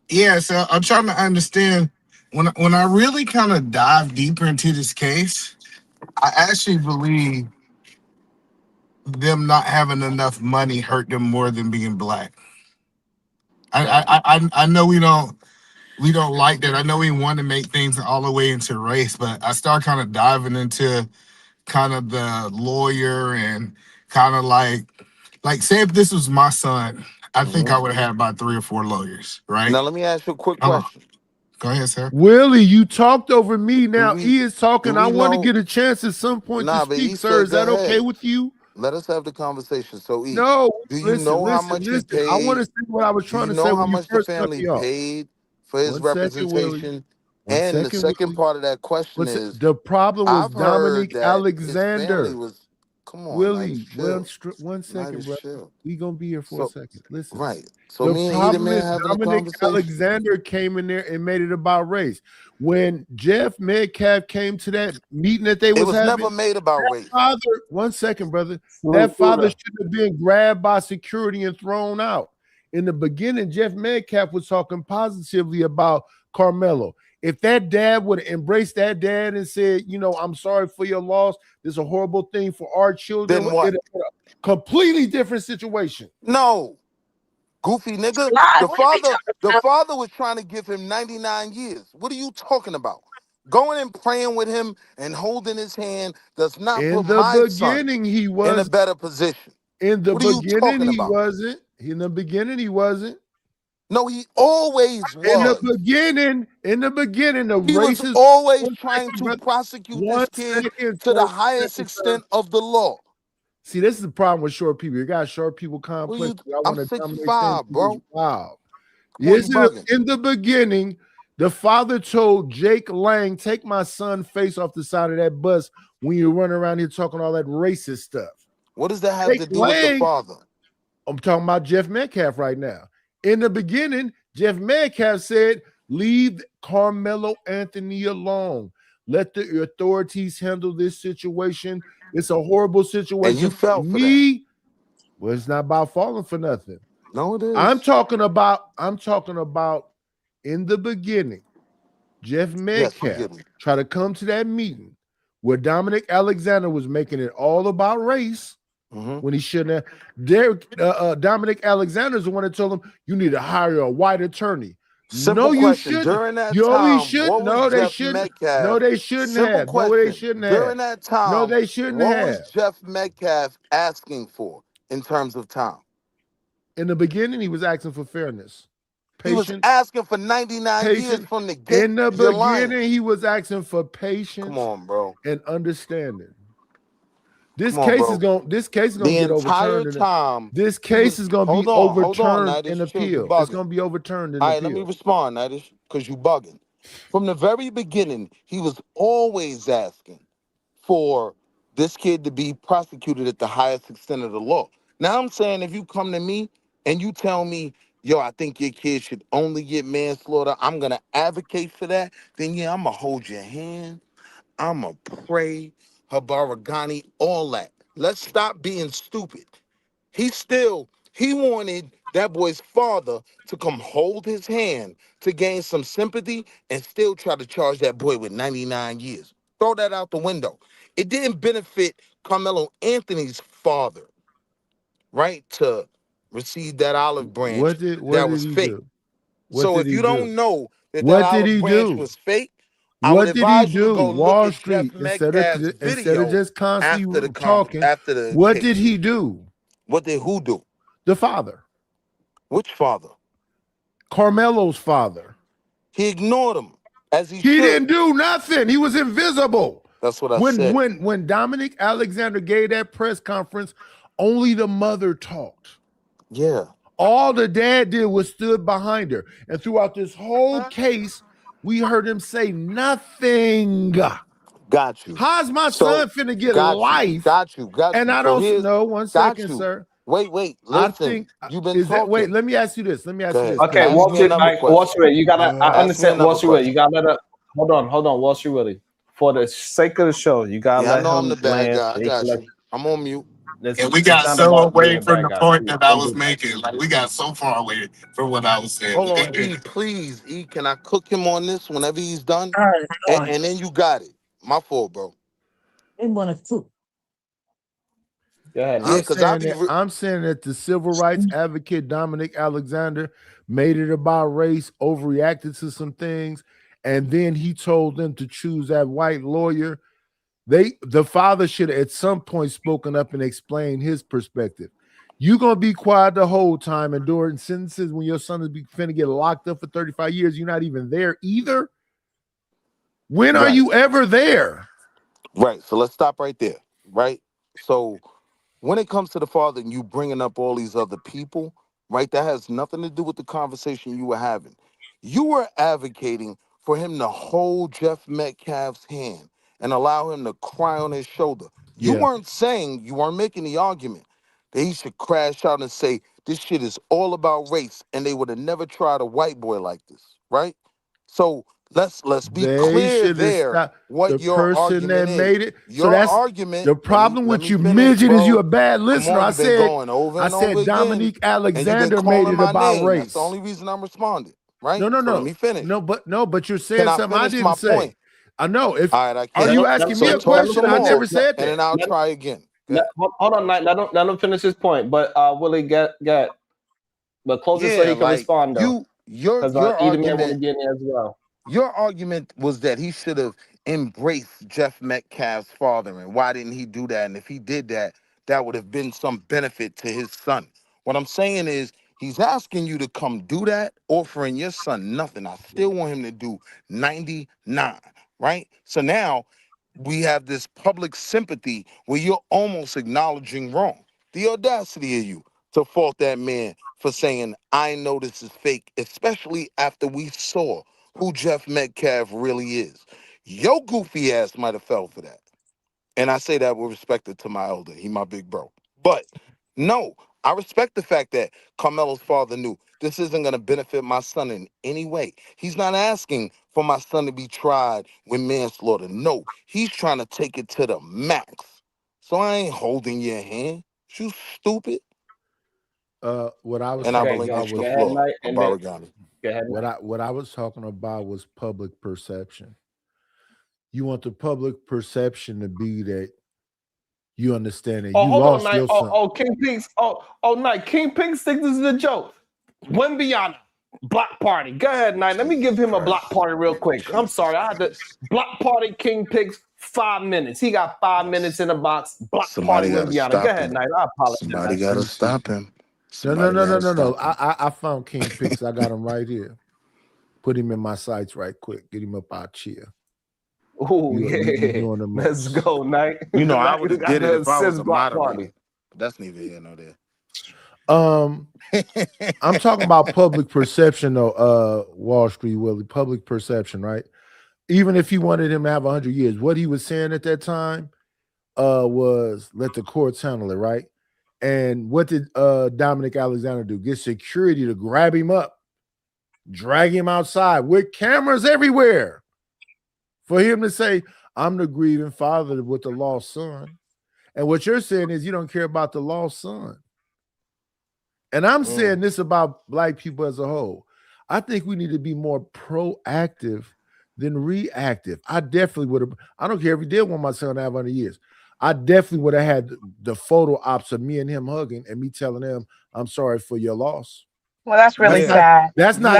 Yeah, so I'm trying to understand when I really kind of dive deeper into this case, I actually believe them not having enough money hurt them more than being black. I know we don't like that. I know we want to make things all the way into race, but I start kind of diving into kind of the lawyer and kind of like say if this was my son, I think I would have had about 3 or 4 lawyers, right? Now let me ask you a quick Oh, question. go ahead, sir. Willie, you talked over me. Do Now we he is do talking. I we want to know? get a chance at some point to Nah, but he speak, sir. said Is go that okay ahead. with you? Let us have the conversation. So No, do you listen. know how much he I want paid? to say what I was Do trying you to say know how when you much the first cut family me off. paid for his 1 second, Willie. representation? 1 And the second, second Willie. part of that question is, The problem was I've heard Dominic that his family Alexander. was Come on, Nighters, Willie, chill. one second, Nighters, brother. chill. We gonna be here for a So, second. Listen. right. So The me and He the problem Man is having a Dominic conversation. Alexander came in there and made it about race. When Jeff Metcalf came to that meeting that they It was was having, never made about that race. father, one second, brother, that father should have been grabbed by security and thrown out. In the beginning, Jeff Metcalf was talking positively about Carmelo. If that dad would have embraced that dad and said, you know, I'm sorry for your loss, this is a horrible thing for our children, Then what? it's a completely different situation. No. Goofy nigga. The father was trying to give him 99 years. What are you talking about? Going and praying with him and holding his hand does not In put the my son beginning, he in a was. better position. In the What are you beginning, talking he about? wasn't. In the beginning, he wasn't. No, he always In the was. beginning, the He was racist. always One trying second, to brother. prosecute One this kid second, to sir. the One highest second, sir. extent of the law. See, this is the problem with short people. You got short people What complex. you? I I'm want to dominate things. 6'5", bro. Wow. Come on, you Yes, bugging. in the beginning, the father told Jake Lang, take my son's face off the side of that bus when you run around here talking all that racist stuff. What does that have Jake to do with the Lang, father? I'm talking about Jeff Metcalf right now. In the beginning, Jeff Metcalf said, leave Carmelo Anthony alone. Let the authorities handle this situation. It's a horrible situation. And you fell for that. Well, it's not about falling for nothing. No, it is. I'm talking about in the beginning, Jeff Metcalf tried to come to that meeting where Dominic Alexander was making it all about race. When he shouldn't have. Dominic Alexander is the one that told him you need to hire a white attorney. Simple you question. shouldn't. During that You time, should. what No, was they Jeff shouldn't. Metcalf? No, they shouldn't Simple have. question. No, they shouldn't have. During that time, no, they shouldn't what have. was Jeff Metcalf asking for in terms of time? In the beginning, he was asking for fairness. He was asking for 99 years from the get. In the beginning, he was asking for patience. Come on, bro. And understanding. This case is gonna get overturned. This case is gonna be overturned in appeal. It's gonna be overturned in appeal. All right, let me respond, Nadish, because you bugging. From the very beginning, he was always asking for this kid to be prosecuted at the highest extent of the law. Now I'm saying if you come to me and you tell me, yo, I think your kid should only get manslaughter, I'm gonna advocate for that, then yeah, I'm gonna hold your hand. I'ma pray, Habaragani, all that. Let's stop being stupid. He wanted that boy's father to come hold his hand to gain some sympathy and still try to charge that boy with 99 years. Throw that out the window. It didn't benefit Carmelo Anthony's father, right, to receive that olive branch that was fake. So if you don't know that olive branch was fake, I would advise you to go look at Jeff Metcalf's video of just constantly after the talking. after the What case. did he do? What did who do? The father. Which father? Carmelo's father. He ignored him as he should. He didn't do nothing. He was invisible. That's what I said. When Dominic Alexander gave that press conference, only the mother talked. Yeah. All the dad did was stood behind her. And throughout this whole case, we heard him say nothing. Got you. How's my son finna get life? Got you. And I don't know. 1 second, sir. Wait. Listen. I think you've been talking. Wait, let me ask you this. Okay, Wall Street Willie, you gotta. I understand Wall Street Willie. You gotta let up. Hold on, Wall Street Willie. For the sake of the show, you gotta let him I'm the bad land. guy. I got you. I'm on mute. And we got so away from the point that I was making. Like we got so far away from what I was saying. Hold on, E, please. E, can I cook him on this whenever he's done? And then you got it. My fault, bro. They want to cook. Go ahead. I'm saying that the civil rights advocate Dominic Alexander made it about race, overreacted to some things, and then he told them to choose that white lawyer. The father should have at some point spoken up and explained his perspective. You're gonna be quiet the whole time and during sentences when your son is finna get locked up for 35 years. You're not even there either. When are you ever there? Right. So let's stop right there. Right. So when it comes to the father and you bringing up all these other people, right, that has nothing to do with the conversation you were having. You were advocating for him to hold Jeff Metcalf's hand and allow him to cry on his shoulder. You Yeah. weren't making the argument that he should crash out and say this shit is all about race, and they would have never tried a white boy like this, right? So let's be They clear should have there stopped what the your person that argument made is. it. So Your that's argument, the problem let with me you, finish, midget, is you a bro. bad Come listener. on, you've been going over I and over said again, Dominique and you've been Alexander made calling it my about name. That's the race. only reason I'm responding, right? No, no, So let no. me finish. But you're Can saying I something I finish didn't my say. point? I know. If All right, I are can't. you asking me So a talk question? some I more, never said and then that. I'll try again. Go ahead. Hold on, Knight. Let him finish his point. But Willie, get. But close it so Yeah, he can like respond though, your because your Edom want to argument get in as well. your argument was that he should have embraced Jeff Metcalf's father, and why didn't he do that? And if he did that, that would have been some benefit to his son. What I'm saying is he's asking you to come do that, offering your son nothing. I still want him to do 99, right? So now we have this public sympathy where you're almost acknowledging wrong. The audacity of you to fault that man for saying, I know this is fake, especially after we saw who Jeff Metcalf really is. Your goofy ass might have fell for that. And I say that with respect to my elder. He my big bro. But no, I respect the fact that Carmelo's father knew this isn't going to benefit my son in any way. He's not asking for my son to be tried with manslaughter. No, he's trying to take it to the max. So I ain't holding your hand. You stupid. What I was And I talking Okay, about relinquish the go was ahead, floor. Knight, and then Baragani. go ahead. what I was talking about was public perception. You want the public perception to be that you understand that Oh, you hold on, lost Knight. your son. King Pinks. Knight. King Pinks thinks this is a joke. Wembiana. Block party. Go ahead, Knight. Let me give him a block party real quick. I'm sorry. I had to block party King Pigs 5 minutes. He got 5 minutes in the box. Block party Somebody got to Wembiana. Go stop ahead, him. Knight. I Somebody apologize. got to Appreciate stop him. No, no, Somebody no, got no, to no, no. stop him. I found King Pix. I got him right here. Put him in my sights right quick. Get him up our chair. Oh, You yeah. doing the Let's most. go, Knight. You know, I Knight would have got did it the if I was assist a block moderator. party. But that's neither here nor there. I'm talking about public perception, though. Wall Street Willie, public perception, right? Even if he wanted him to have 100 years, what he was saying at that time was let the courts handle it, right? And what did Dominic Alexander do? Get security to grab him up, drag him outside with cameras everywhere for him to say, I'm the grieving father with the lost son. And what you're saying is you don't care about the lost son. And I'm saying this about Black people as a whole. I think we need to be more proactive than reactive. I definitely would have. I don't care if he did want my son to have 100 years. I definitely would have had the photo ops of me and him hugging and me telling him, I'm sorry for your loss. Well, that's really sad. That's not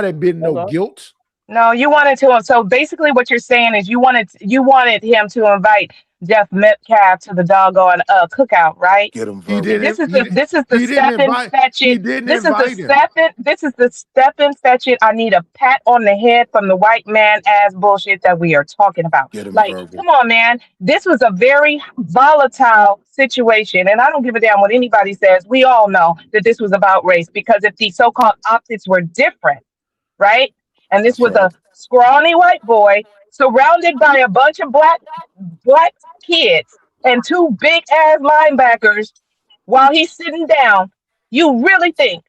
admitting no guilt. No, you wanted to. So basically, what you're saying is you wanted him to invite Jeff Metcalf to the doggone cookout, right? Get him He verbal. didn't. This is the step and fetch it. This is the step and fetch it. I need a pat on the head from the white man ass bullshit that we are talking about. Get him Like, verbal. come on, man. This was a very volatile situation, and I don't give a damn what anybody says. We all know that this was about race because if the so-called optics were different, right? And this was a scrawny white boy surrounded by a bunch of black kids and two big ass linebackers while he's sitting down. You really think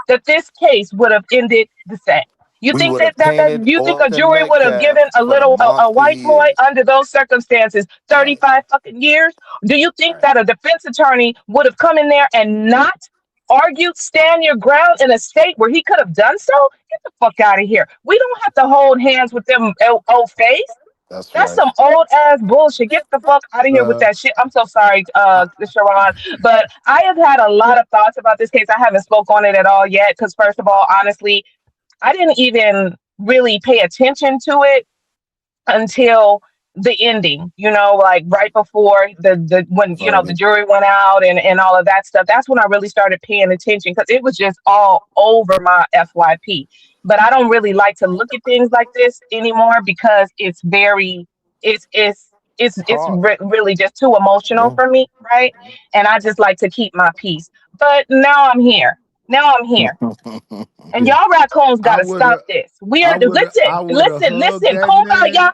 that this case would have ended the same? You We think would have painted you think a Austin jury would have given Metcalf for the a monster white he boy is. under those circumstances 35 fucking years? Do you think that a defense attorney would have come in there and not argued, stand your ground in a state where he could have done so? Get the fuck out of here. We don't have to hold hands with them old face. That's some old ass bullshit. Get the fuck out of here with that shit. I'm so sorry, Sharon, but I have had a lot of thoughts about this case. I haven't spoke on it at all yet because, first of all, honestly, I didn't even really pay attention to it until the ending, like right before when the jury went out and all of that stuff. That's when I really started paying attention because it was just all over my FYP. But I don't really like to look at things like this anymore because it's very really just too emotional for me, right? And I just like to keep my peace. But now I'm here. And y'all raccoons gotta stop this. Listen, hugged Kumba, that y'all. man.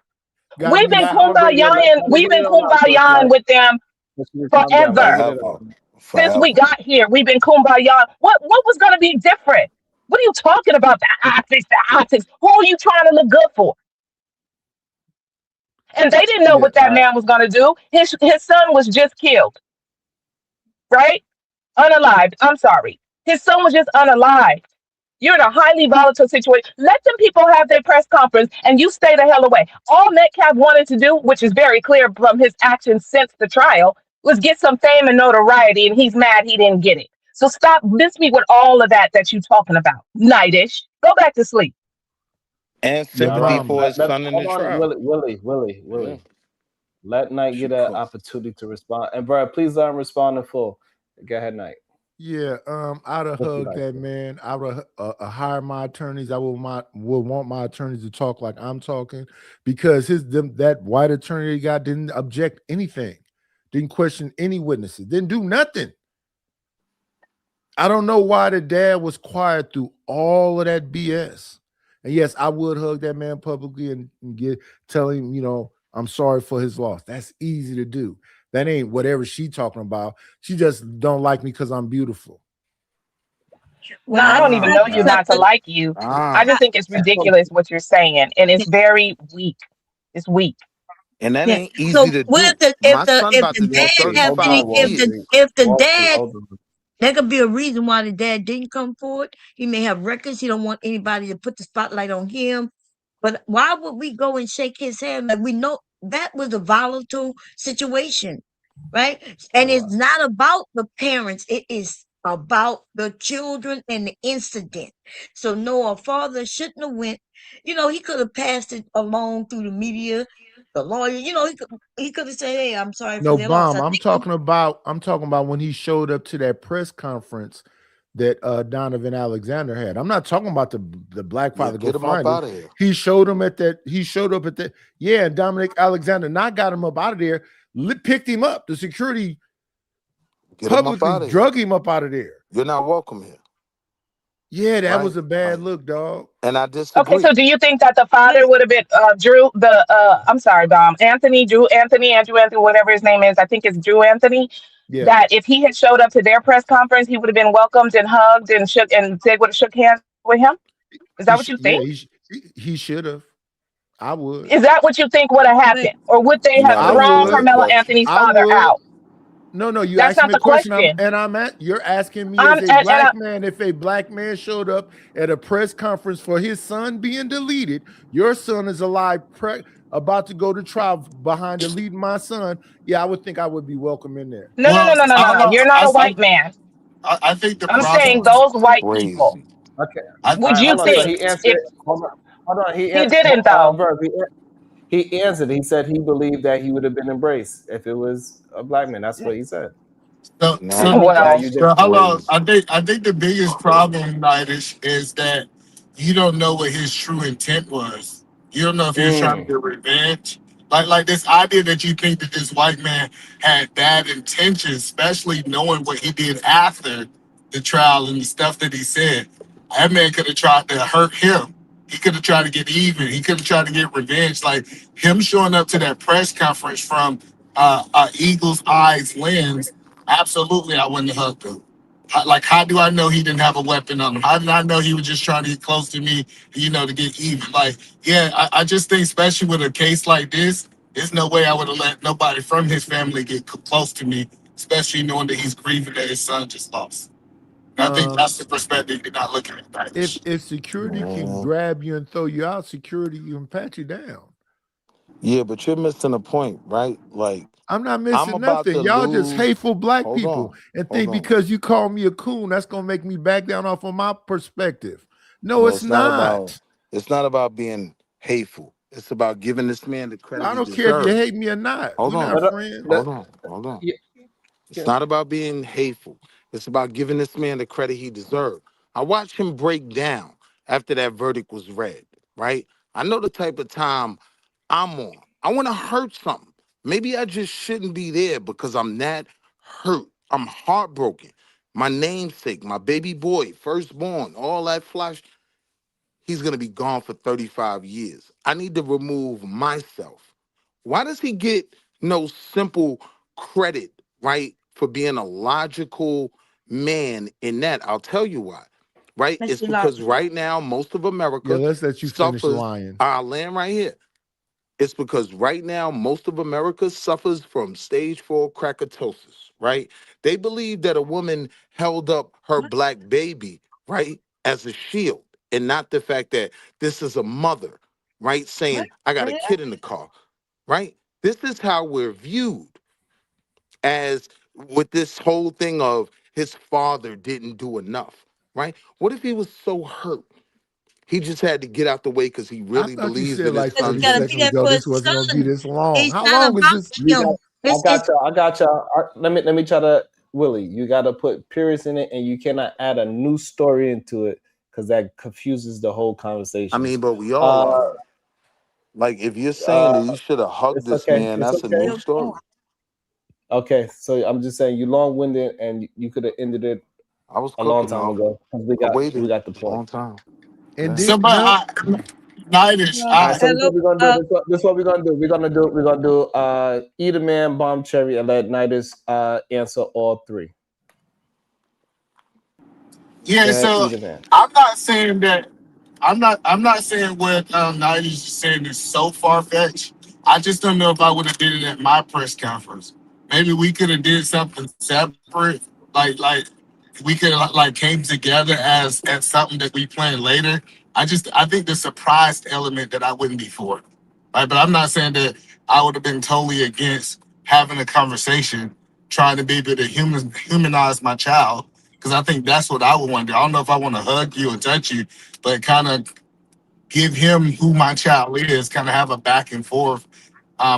Got We've me. been I'm gonna bring you. kumbayaing. Let me We've get been it on out first, kumbayaing right? with them Let's just calm down. Let me forever. get it Forever. out. Since we Forever. got here, we've been kumbaya. What was going to be different? What are you talking about? The optics, the optics. Who are you trying to look good for? And they didn't know Yeah. what that man was going to do. His son was just killed, right? Unalived. I'm sorry. His son was just unalived. You're in a highly volatile situation. Let them people have their press conference and you stay the hell away. All Metcalf wanted to do, which is very clear from his actions since the trial, was get some fame and notoriety, and he's mad he didn't get it. So stop miss me with all of that you talking about. Nightish. Go back to sleep. And Yeah, All right. sympathy mom. for his son in the Hold on, trial. Yeah. Willie. Let Knight She get an cooked. opportunity to respond. And bro, please let him respond in full. Go ahead, Knight. Yeah, I'd have What you hugged like? that man. I would hire my attorneys. I would want my attorneys to talk like I'm talking, because that white attorney he got didn't object anything, didn't question any witnesses, didn't do nothing. I don't know why the dad was quiet through all of that BS. And yes, I would hug that man publicly and tell him, I'm sorry for his loss. That's easy to do. That ain't whatever she talking about. She just don't like me because I'm beautiful. No, When I I don't even Ah, know accept you ah, not to something, like you. I ah. just I, think it's ridiculous what you're saying. And it's very weak. It's weak. And that yeah. ain't easy So to what do. if the if My the son if about the to do dad Wolfie, hold Anthony on, 35 Wolfie. if the Wolfie, dad, hold on. there could be a reason why the dad didn't come forward. He may have records. He don't want anybody to put the spotlight on him. But why would we go and shake his hand? Like, we know that was a volatile situation, right? And All it's right. not about the parents. It is about the children and the incident. So no, a father shouldn't have went. He could have passed it along through the media, the lawyer. He could have said, "Hey, I'm sorry for No, their loss." bomb. I I'm think talking about when he showed up to that press conference that Donovan Alexander had. I'm not talking about the black Yeah, father go get him up find him. out of here. He showed up at that. Yeah, and Dominic Alexander not got him up out of there, picked him up. The security Get him up publicly out of here. drug him up out of there. You're not welcome here. Yeah, that Right? was a bad Right. look, dog. And I Okay, so disagree. do you think that the father listen, would have been Drew the I'm sorry, Dom, Andrew Anthony, whatever his name is, I think it's Drew Anthony, Yeah, that if he had showed up to their press conference, he would have been welcomed and hugged and shook and they would have shook hands with him? Is that what you yeah, think? he should have. I would. Is that what you think would have wait, happened? Or would they have No, I that's thrown not would. a Carmelo question. Anthony's I father would. out? No, you That's asked not me a the question. question. You're asking me I'm as a and black man, if a black man showed up at a press conference for his son being deleted, your son is alive, about to go to trial behind deleting my son. Yeah, I would think I would be welcome in there. no, no, no, Well, no, no, I no, don't no. know. You're not a white man. I think the I'm problem. saying That's those white people. crazy. Okay. I All Would right, you hold on. So think he answered if it. Hold on. he didn't though? Verb. He answered. He said he believed that he would have been embraced if it was a black man. That's what he said. so Now so, you Now Well, you that's did. so hold on. crazy. I think the biggest problem, Nightish, is that you don't know what his true intent was. You don't know if he was trying to Mm. get revenge. Like this idea that you think that this white man had bad intentions, especially knowing what he did after the trial and the stuff that he said. That man could have tried to hurt him. He could have tried to get even. He could have tried to get revenge. Like him showing up to that press conference from Eagle's eyes lens. Absolutely, I wouldn't have hugged him. Like, how do I know he didn't have a weapon on him? How did I know he was just trying to get close to me, to get even? Like, yeah, I just think, especially with a case like this, there's no way I would have let nobody from his family get close to me, especially knowing that he's grieving that his son just lost. And I think Um, that's the perspective you're not looking at if that. if security can Man. grab you and throw you out, security can pat you down. Yeah, but you're missing the point, right? Like, I'm not I'm missing about nothing. to Y'all just lose. hateful black Hold people on. and Hold think on. because you call me a coon, that's gonna make me back down off of my perspective. No, No, it's not. it's not about being hateful. It's about giving this man the credit I he don't care if you deserves. hate me or not. Hold We're on. not But, friends. Hold on. yeah, It's yeah. not about being hateful. It's about giving this man the credit he deserved. I watched him break down after that verdict was read, right? I know the type of time I'm on. I want to hurt something. Maybe I just shouldn't be there because I'm that hurt. I'm heartbroken. My namesake, my baby boy, firstborn, all that flash, he's going to be gone for 35 years. I need to remove myself Why does he get no simple credit, right, for being a logical man in that? I'll tell you why. Right? Let's It's be logical. because right now most of Yeah, America let's let you finish suffers. lying. I'll land right here. It's because right now most of America suffers from stage 4 crackatosis, right? They believe that a woman held up her What? black baby, right, as a shield, and not the fact that this is a mother, right, What saying, I the got a hell? kid in the car, right? This is how we're viewed as with this whole thing of his father didn't do enough, right? What if he was so hurt? He just had to get out the way because he I really thought you believes said that his like Because he son 30 got to didn't be seconds do there ago for enough. this his wasn't gonna be son. this long. It's How not long is about this? him. I It's got y'all. I got y'all. Let me try to Willie. You got to put periods in it, and you cannot add a new story into it because that confuses the whole I conversation. mean, but we all Uh, are. Like, if you're saying uh, that you should have hugged it's this okay. man, It's that's a okay. new still going. story. Okay, so I'm just saying you long-winded, and you could have ended it I was a long cooking time off. ago. 'Cause I we waited got the a point. long time. And Yeah. then So, but no, Nightish, All right, so this is Hello. what we're gonna do. This is what we're gonna do. We're gonna do Eat a Man, Bomb Cherry, and let Nidus answer all three. yeah. Go ahead, So Eat a Man. I'm not saying that. I'm not saying what Nightish is saying is so far fetched. I just don't know if I would have did it at my press conference. Maybe we could have did something separate, like we could have like came together as something that we plan later. I think the surprise element that I wouldn't be for. Right, but I'm not saying that I would have been totally against having a conversation, trying to be able to humanize my child, because I think that's what I would want to do. I don't know if I want to hug you or touch you, but kind of give him who my child is, kind of have a back and forth.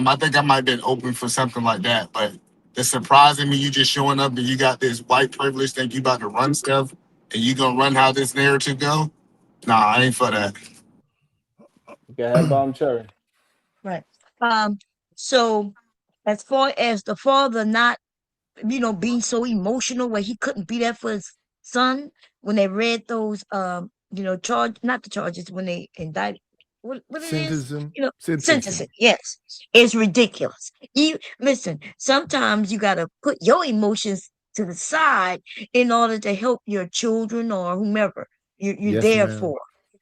I think I might have been open for something like that, but it's surprising me you just showing up and you got this white privilege, think you about to run stuff and you gonna run how this narrative go. Nah, I ain't for that. Go ahead, Bomb Cherry. Right. So as far as the father not, being so emotional where he couldn't be there for his son when they read those, not the charges when they indicted, what it is, sentencing. sentencing. Yes, it's ridiculous. Listen, sometimes you got to put your emotions to the side in order to help your children or whomever you're Yes, there ma'am. for.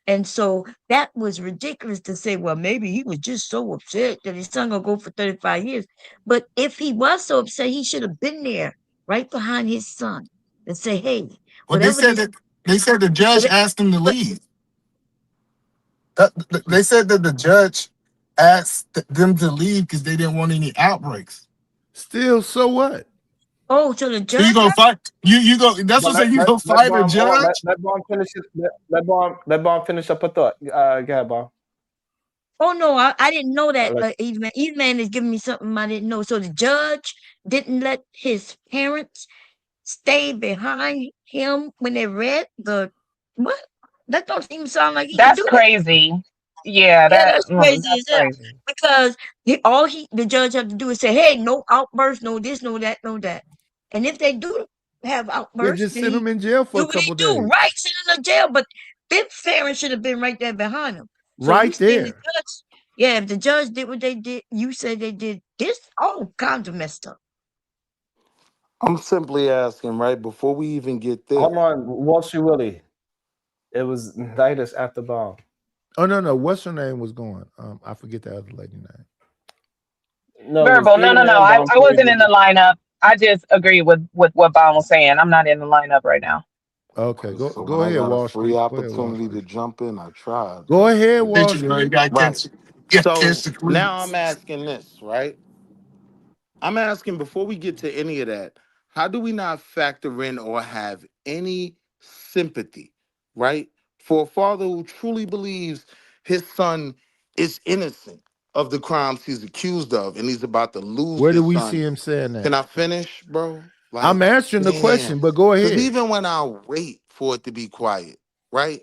And so that was ridiculous to say, well, maybe he was just so upset that his son gonna go for 35 years. But if he was so upset, he should have been there right behind his son and say, hey, Well, they whatever said this, that they said the judge whatever, asked him to leave. They said that the judge asked them to leave because they didn't want any outbreaks. Still, so what? oh, so the So you judge, gonna fight? You go? That's But what I'm saying. You gonna let fight a Bomb hold on. judge? Let Bomb finish it. Let Bomb finish up a thought. Go ahead, Bomb. oh no, I didn't know that. Let- Eveman is giving me something I didn't know. So the judge didn't let his parents stay behind him when they read the what? That don't even sound like he could That's do that. crazy. Yeah, Yeah, that's crazy that's as hell. crazy. Because the judge have to do is say, "Hey, no outburst, no this, no that, no that." And if they do have Yeah, outbursts, just then send he them in jail for do a what he couple do. days. Right, send him to jail. But Big parents should have been right there behind him. So you Right saying the there. judge? Yeah, if the judge did what they did, you said they did this. All kinds of messed up. I'm simply asking, right, before we even get there. Hold on, Wall Street Willie. It was Nidus after Bomb. Oh no. What's her name was going? I forget the other lady name. No, it was Verbal. Eat No, a no, no. Man, I, Bomb I Cherry. wasn't in the lineup. I just agree with what Bob was saying. I'm not in the lineup right now. Okay, go So when go I ahead, got a Wall free Street. Go ahead, Wall opportunity to Street. jump in, I tried. Go ahead, Did Wall you know you Street. gotta Right. catch? You gotta catch So the now I'm cruise. asking this, right? I'm asking before we get to any of that, how do we not factor in or have any sympathy, right? For a father who truly believes his son is innocent of the crimes he's accused of and he's about to lose Where do his we son. see him saying Can that? I finish, bro? I'm Like, answering the damn. question, but go Because ahead. even when I wait for it to be quiet, right?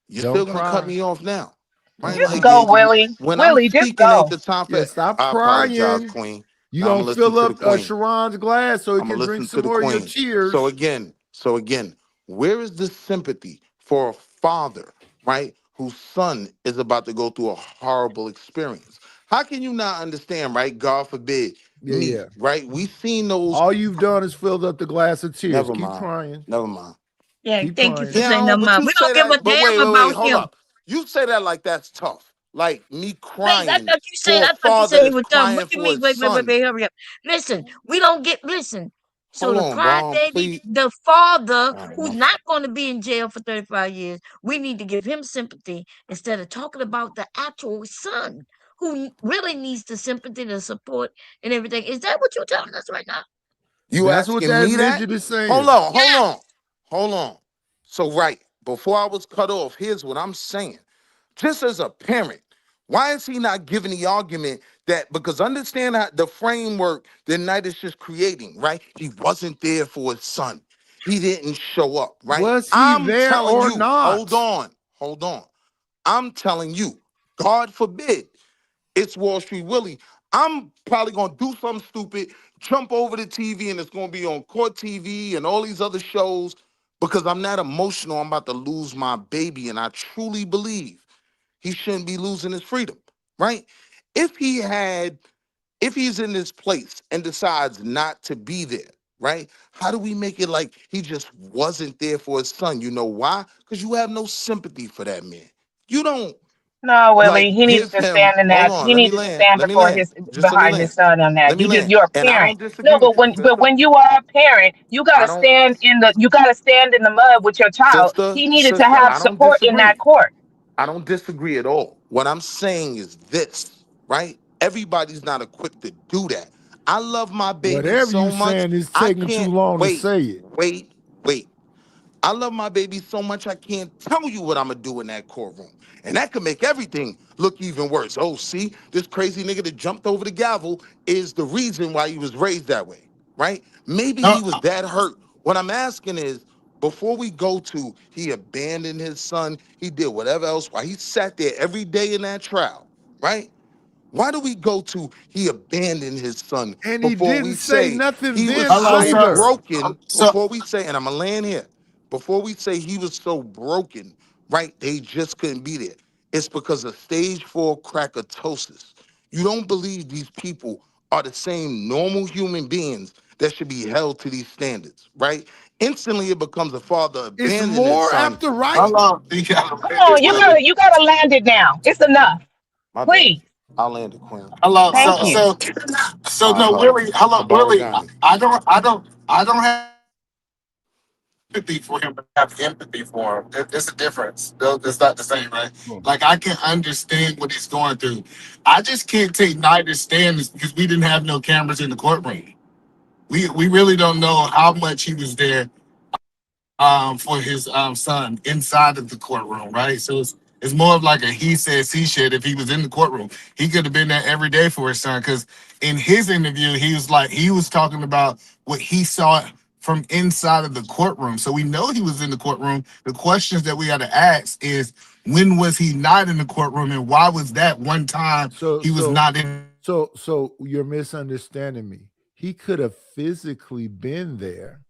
You're Don't still gonna cut cry. me off now, right? Don't Just Like cry. go, Willie. when I'm Willie, just speaking, ain't go. the time Yeah, for. stop I apologize, crying. Queen. You Now I'm gonna gonna listen fill to the up Queen. Sharon's glass so he I'm gonna can drink listen to some the more of your Queen. So tears. again, so again, where is the sympathy for a father, right, whose son is about to go through a horrible experience? How can you not understand, right? God forbid me, Yeah. right? We seen those. All you've done is filled up the glass of tears. Never Keep mind. crying. Never mind. Yeah, Keep thank you for crying. Yeah, saying that, but Mom. you We say don't give a that. But damn wait, about hold him. up. You say that like that's tough. Like me Wait, I crying thought you said for a I thought you father said he that's was done. crying What do you for mean? his son. Hurry up. Listen, we don't get listen. So Hold the on, Bomb, crybaby, please. the father All right, who's my not fault. going to be in jail for 35 years, we need to give him sympathy instead of talking about the actual son who really needs the sympathy, the support, and everything. Is that what you're telling us right now? You That's what asking that me that? midget is Hold saying. on, hold on, hold on. So right before I was cut off, here's what I'm saying. Just as a parent, why is he not giving the argument that because understand how the framework that Knight is just creating, right? He wasn't there for his son. He didn't show up, right? Was he I'm there telling or you, hold not? on, hold on. I'm telling you, God forbid, it's Wall Street Willie. I'm probably gonna do something stupid, jump over the TV, and it's gonna be on Court TV and all these other shows because I'm not emotional. I'm about to lose my baby, and I truly believe he shouldn't be losing his freedom, right? If he had, if he's in this place and decides not to be there, right? How do we make it like he just wasn't there for his son? You know why? Because you have no sympathy for that man. You don't No, Willie, like he needed give to him. stand in Hold that. on, He let me needed to land. stand Let me before land. his Just let me behind his land. son on that. Let me You just land. you're a And I parent. don't disagree No, with you, but sister. when you are a parent, you I gotta don't, stand in the mud with your child. He needed to sister. have I don't support in that disagree. court. I don't disagree at all. What I'm saying is this, right? Everybody's not equipped to do that. I love my baby Whatever so you much. saying is I taking too can't long to wait, say it. wait, wait. I love my baby so much I can't tell you what I'm gonna do in that courtroom. And that could make everything look even worse. Oh, see, this crazy nigga that jumped over the gavel is the reason why he was raised that way, right? Maybe he was that hurt. What I'm asking is, before we go to he abandoned his son, he did whatever else, while he sat there every day in that trial, right? Why do we go to he abandoned his son And he before we didn't say say nothing he was then so either. broken? Before we say, and I'm gonna land here, before we say he was so broken, right? They just couldn't be there. It's because of stage 4 crackatosis. You don't believe these people are the same normal human beings that should be held to these standards, right? Instantly, it becomes a father It's abandoning his more son. after right. How long? Come on, you gotta land it now. It's enough. My bad. Please. I'll land it, Queen. Hello. Thank you. So no, Willie. Hello, Willie. Abaragani. I don't have empathy for him, but I have empathy for him. It's a difference. It's not the same, right? Like I can understand what he's going through. I just can't take neither stand because we didn't have no cameras in the courtroom. We really don't know how much he was there for his son inside of the courtroom, right? So it's more of like a he said, she said. If he was in the courtroom, he could have been there every day for his son. Because in his interview, he was talking about what he saw from inside of the courtroom. So we know he was in the courtroom. The questions that we got to ask is when was he not in the courtroom, and why was that one time he was not in? So you're misunderstanding me. He could have physically been there.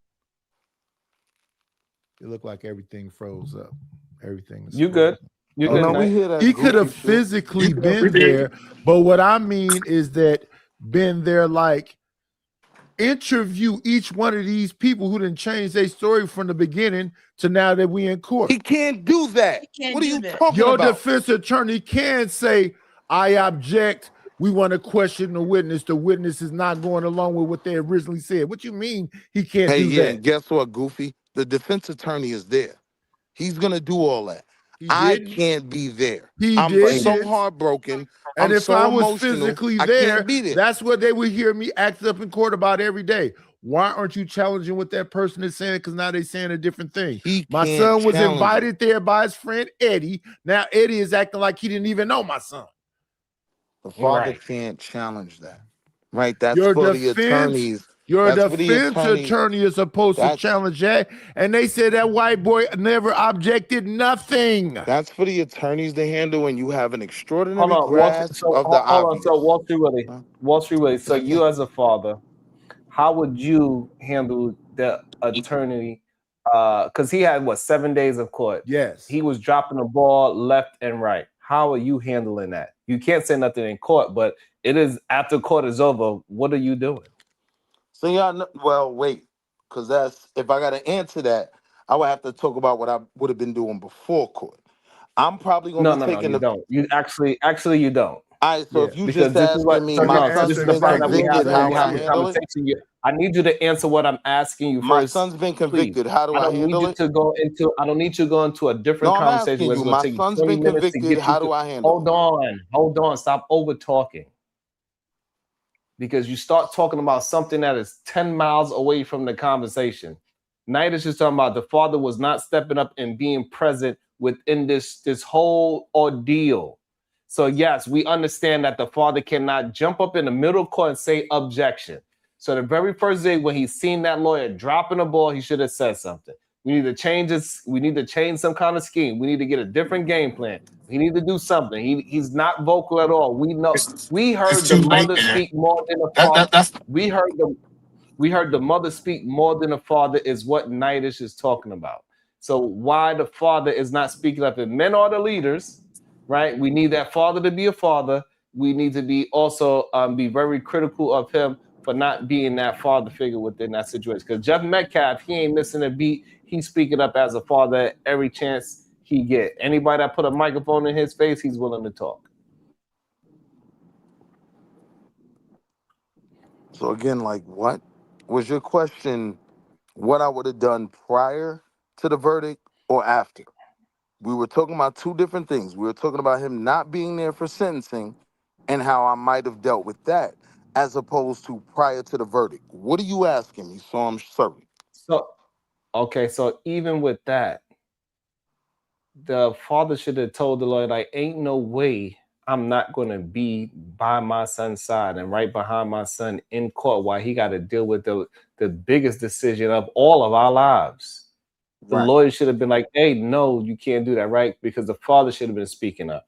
It looked like everything froze up. Everything is You good? frozen. You Oh good, no, we Knight? hear that He could goofy have shit. physically been there, but what I mean is that been there like interview each one of these people who didn't change their story from the beginning to now that we in court. He can't do that. What are you talking Your about? defense attorney can say, I object. We want to question the witness. The witness is not going along with what they originally said. What you mean he can't Hey, do yeah, that? and guess what, Goofy? The defense attorney is there. He's gonna do all that. He I didn't. can't be there. He I'm did. so heartbroken. And I'm if I so was emotional. physically I there, can't be there. that's what they would hear me act up in court about every day. Why aren't you challenging what that person is saying? Because now they're saying a different thing. He My can't son was challenge invited there by his friend Eddie. Now Eddie is acting like he didn't even know my son. The father Right. can't challenge that. Right? That's Your for the defense, attorneys. your That's for the defense attorneys. attorney is supposed to That's challenge that. And they said that white boy never objected nothing. that's for the attorneys to handle when you have an Hold extraordinary on. grasp of the Hold on. obvious. So Wall Street Willie. Wall Street Willie. So you as a father, how would you handle the attorney? Because he had 7 days of court. Yes. He was dropping the ball left and right. How are you handling that? You can't say nothing in court, but it is after court is over. What are you doing? So y'all know, well, wait, because that's if I got to answer that, I would have to talk about what I would have been doing before court. I'm probably gonna No, be no, no, taking you the. don't. You actually you don't. All right, so Yeah, if you because just this is what. asking me, So So you're my no, this son's is answering the the been problem same that we thing have convicted. he's when How we would have I asking. this handle it? conversation. I need you to answer what I'm asking you My first, son's been please. convicted. How do I I don't need handle you it? to go into. I don't need you to go into a No, different I'm conversation asking where you. it's going My to take you son's 20 been minutes to convicted. get you How to. do I handle it? Hold on. Stop over talking. Because you start talking about something that is 10 miles away from the conversation. Knight is just talking about the father was not stepping up and being present within this whole ordeal. So yes, we understand that the father cannot jump up in the middle court and say objection. So the very first day when he's seen that lawyer dropping the ball, he should have said something. We need to change this. We need to change some kind of scheme. We need to get a different game plan. We need to do something. He's not vocal at all. We know. We It's heard the too late, mother man. speak more than the That, father. that that's We heard the mother speak more than the father is what Knightish is talking about. So why the father is not speaking up? If men are the leaders, right? We need that father to be a father. We need to be also be very critical of him for not being that father figure within that situation. Because Jeff Metcalf, he ain't missing a beat. He's speaking up as a father every chance he get. Anybody that put a microphone in his face, he's willing to talk. So again, like, what was your question? What I would have done prior to the verdict or after? We were talking about two different things. We were talking about him not being there for sentencing and how I might have dealt with that as opposed to prior to the verdict. What are you asking me? So I'm sorry. So okay, so even with that, the father should have told the lawyer, like, ain't no way I'm not going to be by my son's side and right behind my son in court while he got to deal with the biggest decision of all of our lives. The Right. lawyer should have been like, hey, no, you can't do that, right? Because the father should have been speaking up.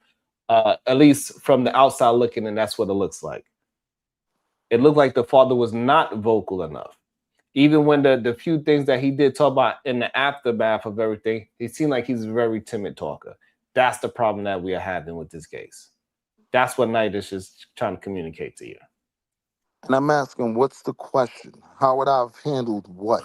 At least from the outside looking, and that's what it looks like. It looked like the father was not vocal enough. Even when the few things that he did talk about in the aftermath of everything, he seemed like he's a very timid talker. That's the problem that we are having with this case. That's what Knightish is trying to communicate to you. And I'm asking, what's the question? How would I have handled what?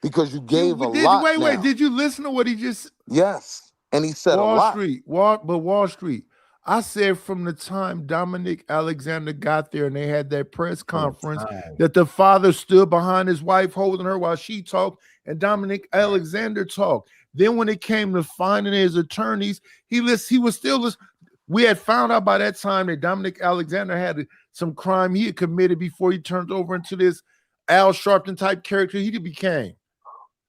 Because you gave a Did you lot wait? now. Did you listen to what he just Yes. And he said a Wall lot. Street? Wall Street. I said from the time Dominic Alexander got there and they had that press conference that the father stood behind his wife holding her while she talked and Dominic Alexander talked. Then when it came to finding his attorneys, he was still. We had found out by that time that Dominic Alexander had some crime he had committed before he turned over into this Al Sharpton type character he became.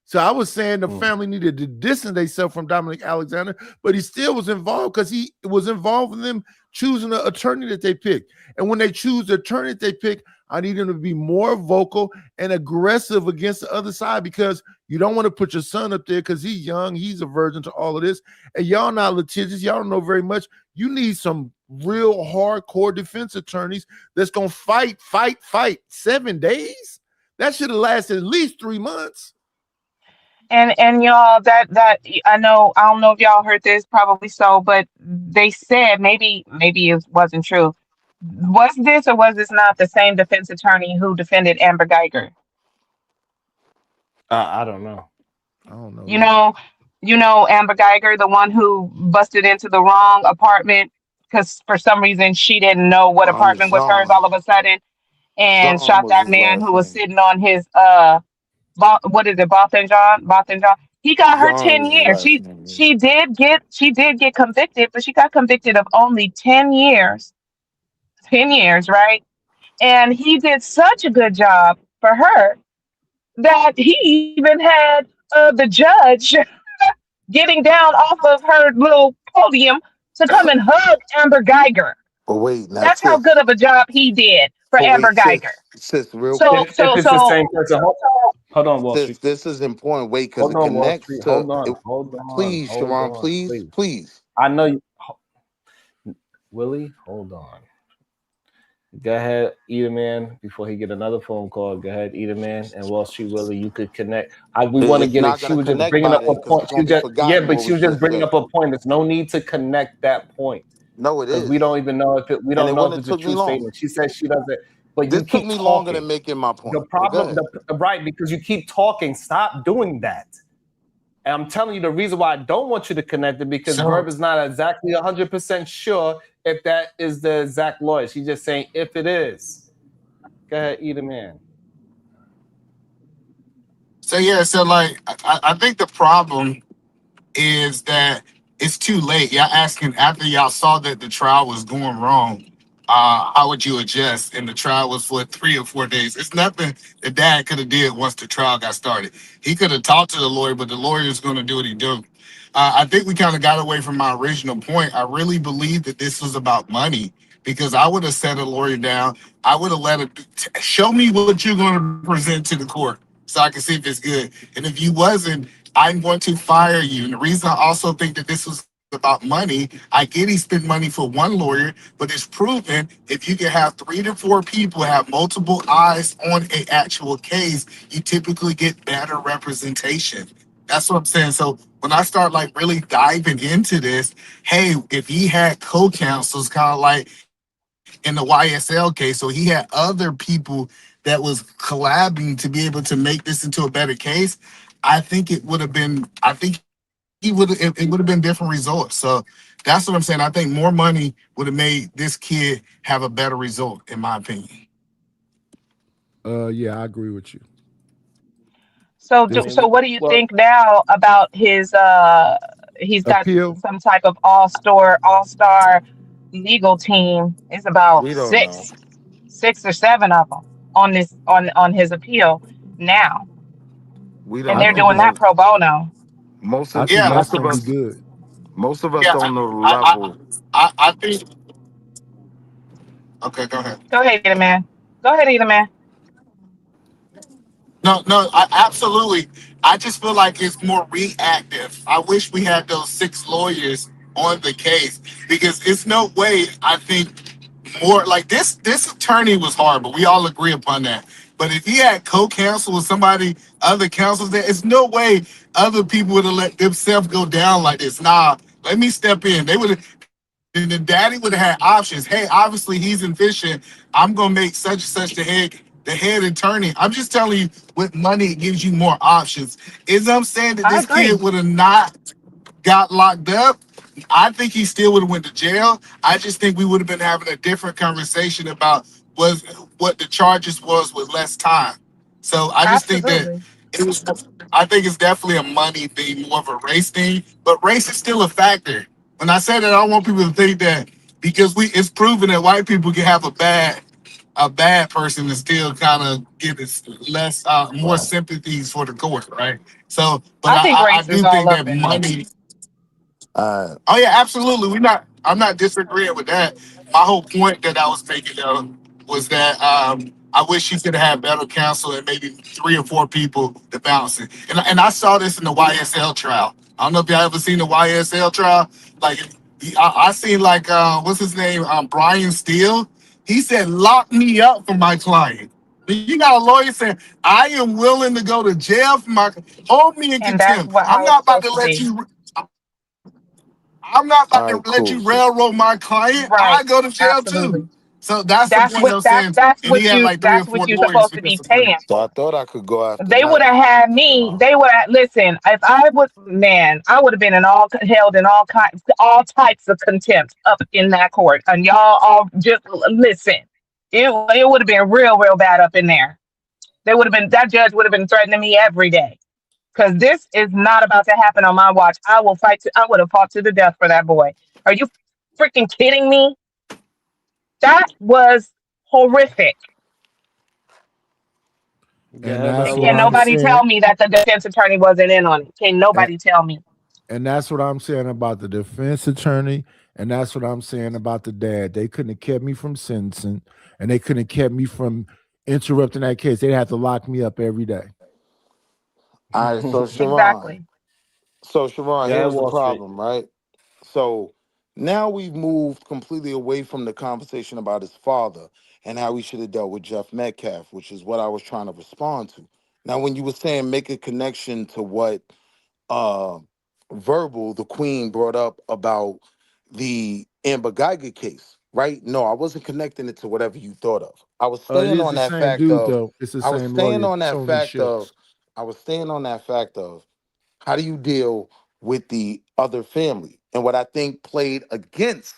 So I was saying the family needed to distance themselves from Dominic Alexander, but he still was involved because he was involved in them choosing the attorney that they picked. And when they choose the attorney that they pick, I need them to be more vocal and aggressive against the other side because you don't want to put your son up there because he's young, he's a virgin to all of this. And y'all not litigious, y'all don't know very much. You need some real hardcore defense attorneys that's going to fight. 7 days? That should have lasted at least 3 months. And y'all, that I know, I don't know if y'all heard this, probably so, but they said maybe it wasn't true. Was this or was this not the same defense attorney who defended Amber Geiger? I don't know. I don't know. You know Amber Geiger, the one who busted into the wrong apartment because for some reason she didn't know what apartment was hers all of a sudden, and John shot was that his man last who was name. sitting on his what is it, Bothan John? He got her John 10 was his years. last name. She did get convicted, but she got convicted of only 10 years. 10 years, right? And he did such a good job for her that he even had the judge getting down off of her little podium to come and hug Amber Geiger. But wait, now That's how good sis. of a job he did for But Amber wait, Geiger. sis, real So quick. If so it's the so same person, hold on, Wall Sis, Street. this is important. Wait, because Hold it on, Wall connects Street. to it. Hold on, Please, Sharon, please. please. I know you, Willie. Hold on. Go ahead, eat a man before he get another phone call. Go ahead, eat a man, and Wall Street Willie, you could connect. We want to It's get it. not She gonna was just connect bringing by up a then because point. it's gonna be forgotten But what she was was just just bringing up said. a point. There's no need to connect that point No, it because we is, don't even know if we and don't it know if wouldn't have it's a took me true long. statement. She says she doesn't, but you This took keep me longer than talking. making my The point. But go problem, ahead. right? Because you keep talking. Stop doing that. And I'm telling you the reason why I don't want you to connect it because So Verb is not exactly 100% sure if that is the exact lawyer. She's just saying if it is. Go ahead, eat a man. so yeah, so like I think the problem is that it's too late. Y'all asking after y'all saw that the trial was going wrong, how would you adjust? And the trial was for 3 or 4 days. It's nothing the dad could have did once the trial got started. He could have talked to the lawyer, but the lawyer is going to do what he do. I think we kind of got away from my original point. I really believe that this was about money because I would have set a lawyer down. I would have let him show me what you're going to present to the court so I can see if it's good. And if you wasn't, I'm going to fire you. And the reason I also think that this was about money, I get he spent money for one lawyer, but it's proven if you can have 3 to 4 people have multiple eyes on an actual case, you typically get better representation. That's what I'm saying. So when I start like really diving into this, hey, if he had co-counsels, kind of like in the YSL case, so he had other people that was collabing to be able to make this into a better case. I think it would have been. I think he would. It would have been different results. So that's what I'm saying. I think more money would have made this kid have a better result, in my opinion. Yeah, I agree with you. So I This mean, so what do you well, think now about his he's got appeal. some type of all star legal team. It's about We don't know. six or seven of them on this on his appeal now, We and I don't they're know, think doing it's. that man. pro bono. Most I of think Yeah, that's most of gonna be us good. yeah. don't know the I, I, level. I think. Okay, go ahead. Go ahead, either man. Go ahead, either man. No, no, absolutely. I just feel like it's more reactive. I wish we had those 6 lawyers on the case because it's no way. I think more like this attorney was horrible. We all agree upon that. But if he had co-counsel with somebody, other counsels there, it's no way other people would have let themselves go down like this. Nah, let me step in. They would have. Then the daddy would have had options. Hey, obviously he's efficient. I'm gonna make such and such the head attorney. I'm just telling you, with money, it gives you more options. Is I'm saying that I this kid agree. would have not got locked up, I think he still would have went to jail. I just think we would have been having a different conversation about was what the charges was with less time. So I just think that Absolutely. it was. I think it's definitely a money thing, more of a race thing. But race is still a factor. When I say that, I don't want people to think that because it's proven that white people can have a bad person and still kind of get less more right. sympathies for the court, right? So, but I think I race is do all think up that in there. money. Uh, Oh yeah, absolutely. We not. I'm not disagreeing with that. My whole point that I was making though was that I wish you could have had better counsel and maybe 3 or 4 people to balance it. And I saw this in the YSL trial. I don't know if y'all ever seen the YSL trial. Like I seen like what's his name Brian Steele. He said lock me up for my client. You got a lawyer saying I am willing to go to jail for my hold me in And that's contempt. what I'm how it's not about to supposed to let be. you. I'm not about all to right, let cool. you So, railroad my client. I Right. go to jail too. Absolutely. So that's the point I'm saying. And he had like three or That's four what you're lawyers supposed to to be disagree. paying so I for. thought I could go after They would night. have had me. They would have listen. If I would, man, I would have been in held in all types of contempt up in that court, and y'all all just listen. It would have been real bad up in there. They would have been that judge would have been threatening me every day because this is not about to happen on my watch. I will fight. I would have fought to the death for that boy. Are you freaking kidding me? That was horrific. Go And ahead, that's And what can I'm Wall nobody Street. saying. tell me that the defense attorney wasn't in on it? Can And, nobody tell me? and that's what I'm saying about the defense attorney. And that's what I'm saying about the dad. They couldn't have kept me from sentencing, and they couldn't have kept me from interrupting that case. They'd have to lock me up every day. All right, so Go Sharon. Exactly. So Sharon, ahead, here's the Wall Street. problem, right? So now we've moved completely away from the conversation about his father, and how we should have dealt with Jeff Metcalf, which is what I was trying to respond to. Now, when you were saying make a connection to what uh Verbal, the Queen, brought up about the Amber Geiger case, right? No, I wasn't connecting it to whatever you thought of. I was It staying is on the that same fact dude of though. It's the I was same staying lawyer, on that Tony fact of Ships. I was staying on that fact of how do you deal with the other family? And what I think played against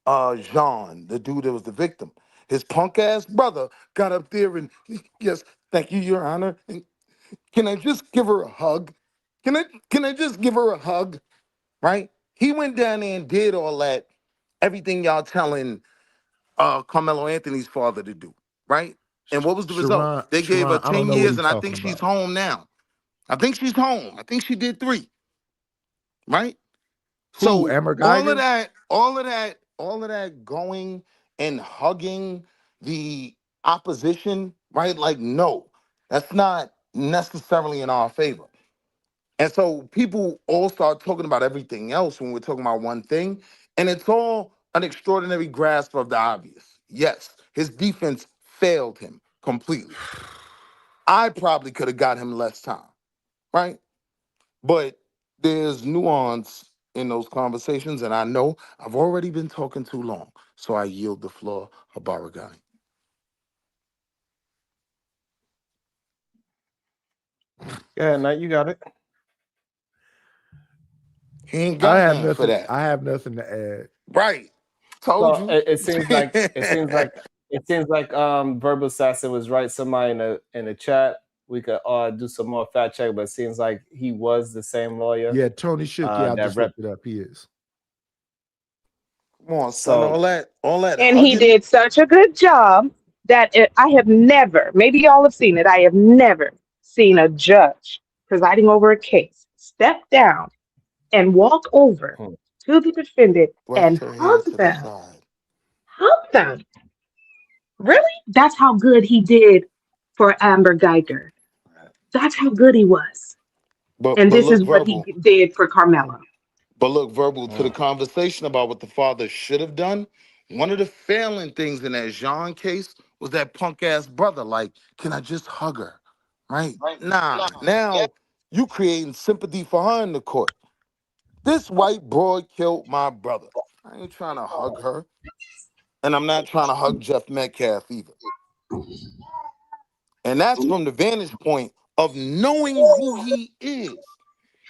Jean, the dude that was the victim. His punk ass brother got up there and yes, thank you, Your Honor. And can I just give her a hug? Can I just give her a hug? Right? He went down there and did all that, everything y'all telling Carmelo Anthony's father to do, right? And what was the result? They gave her Sharon, I don't 10 know what years, he's and I talking think she's about. home now. I think she's home. I think she did 3, right? Who, So Amber Geiger? all of that going and hugging the opposition, right? Like, no, that's not necessarily in our favor. And so people all start talking about everything else when we're talking about one thing, and it's all an extraordinary grasp of the obvious. Yes, his defense failed him completely. I probably could have got him less time, right? But there's nuance in those conversations, and I know I've already been talking too long, so I yield the floor, Habaragani. Yeah, now you got it. He ain't got nothing for that. I have nothing to add. Right. Told So you. it seems like Verbal Assassin was right. Somebody in the chat, we could do some more fact check, but it seems like he was the same lawyer. Yeah, Tony Shook. Yeah, I that just looked it up. He is. Come on, son. So All that And he hugging. did such a good job that I have never, maybe y'all have seen it, I have never seen a judge presiding over a case step down and walk over to the defendant Rest and her hug head to the them. side. Hug them. Really? That's how good he did for Amber Geiger. That's how good he was. But And this look, is what he Verbal. did for Carmelo. But look, Verbal, to the conversation about what the father should have done, one of the failing things in that Jean case was that punk ass brother. Like, can I just hug her? Right? Nah. Now you creating sympathy for her in the court. This white boy killed my brother. I ain't trying to hug her. And I'm not trying to hug Jeff Metcalf either. And that's from the vantage point of knowing who he is.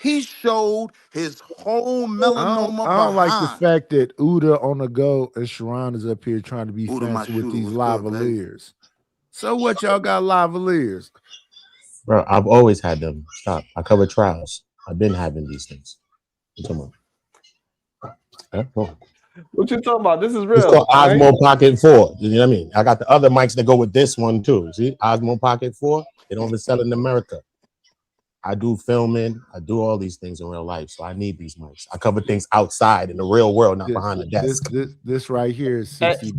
He showed his whole melanoma I don't like the behind. fact that Uda on the go and Sharon is up here trying to be Uda, my fancy with shooter, these was good, baby. lavaliers. So what y'all got lavaliers? Bro, I've always had them. Stop. I cover trials. I've been having these things. What you talking about? Huh? Oh. What you talking about? This is It's real. called Right? Osmo Pocket 4. You know what I mean? I got the other mics that go with this one too. See, Osmo Pocket 4. They don't even sell it in America. I do filming. I do all these things in real life, so I need these mics. I cover things outside in the real world, not behind the desk. This right here is $60.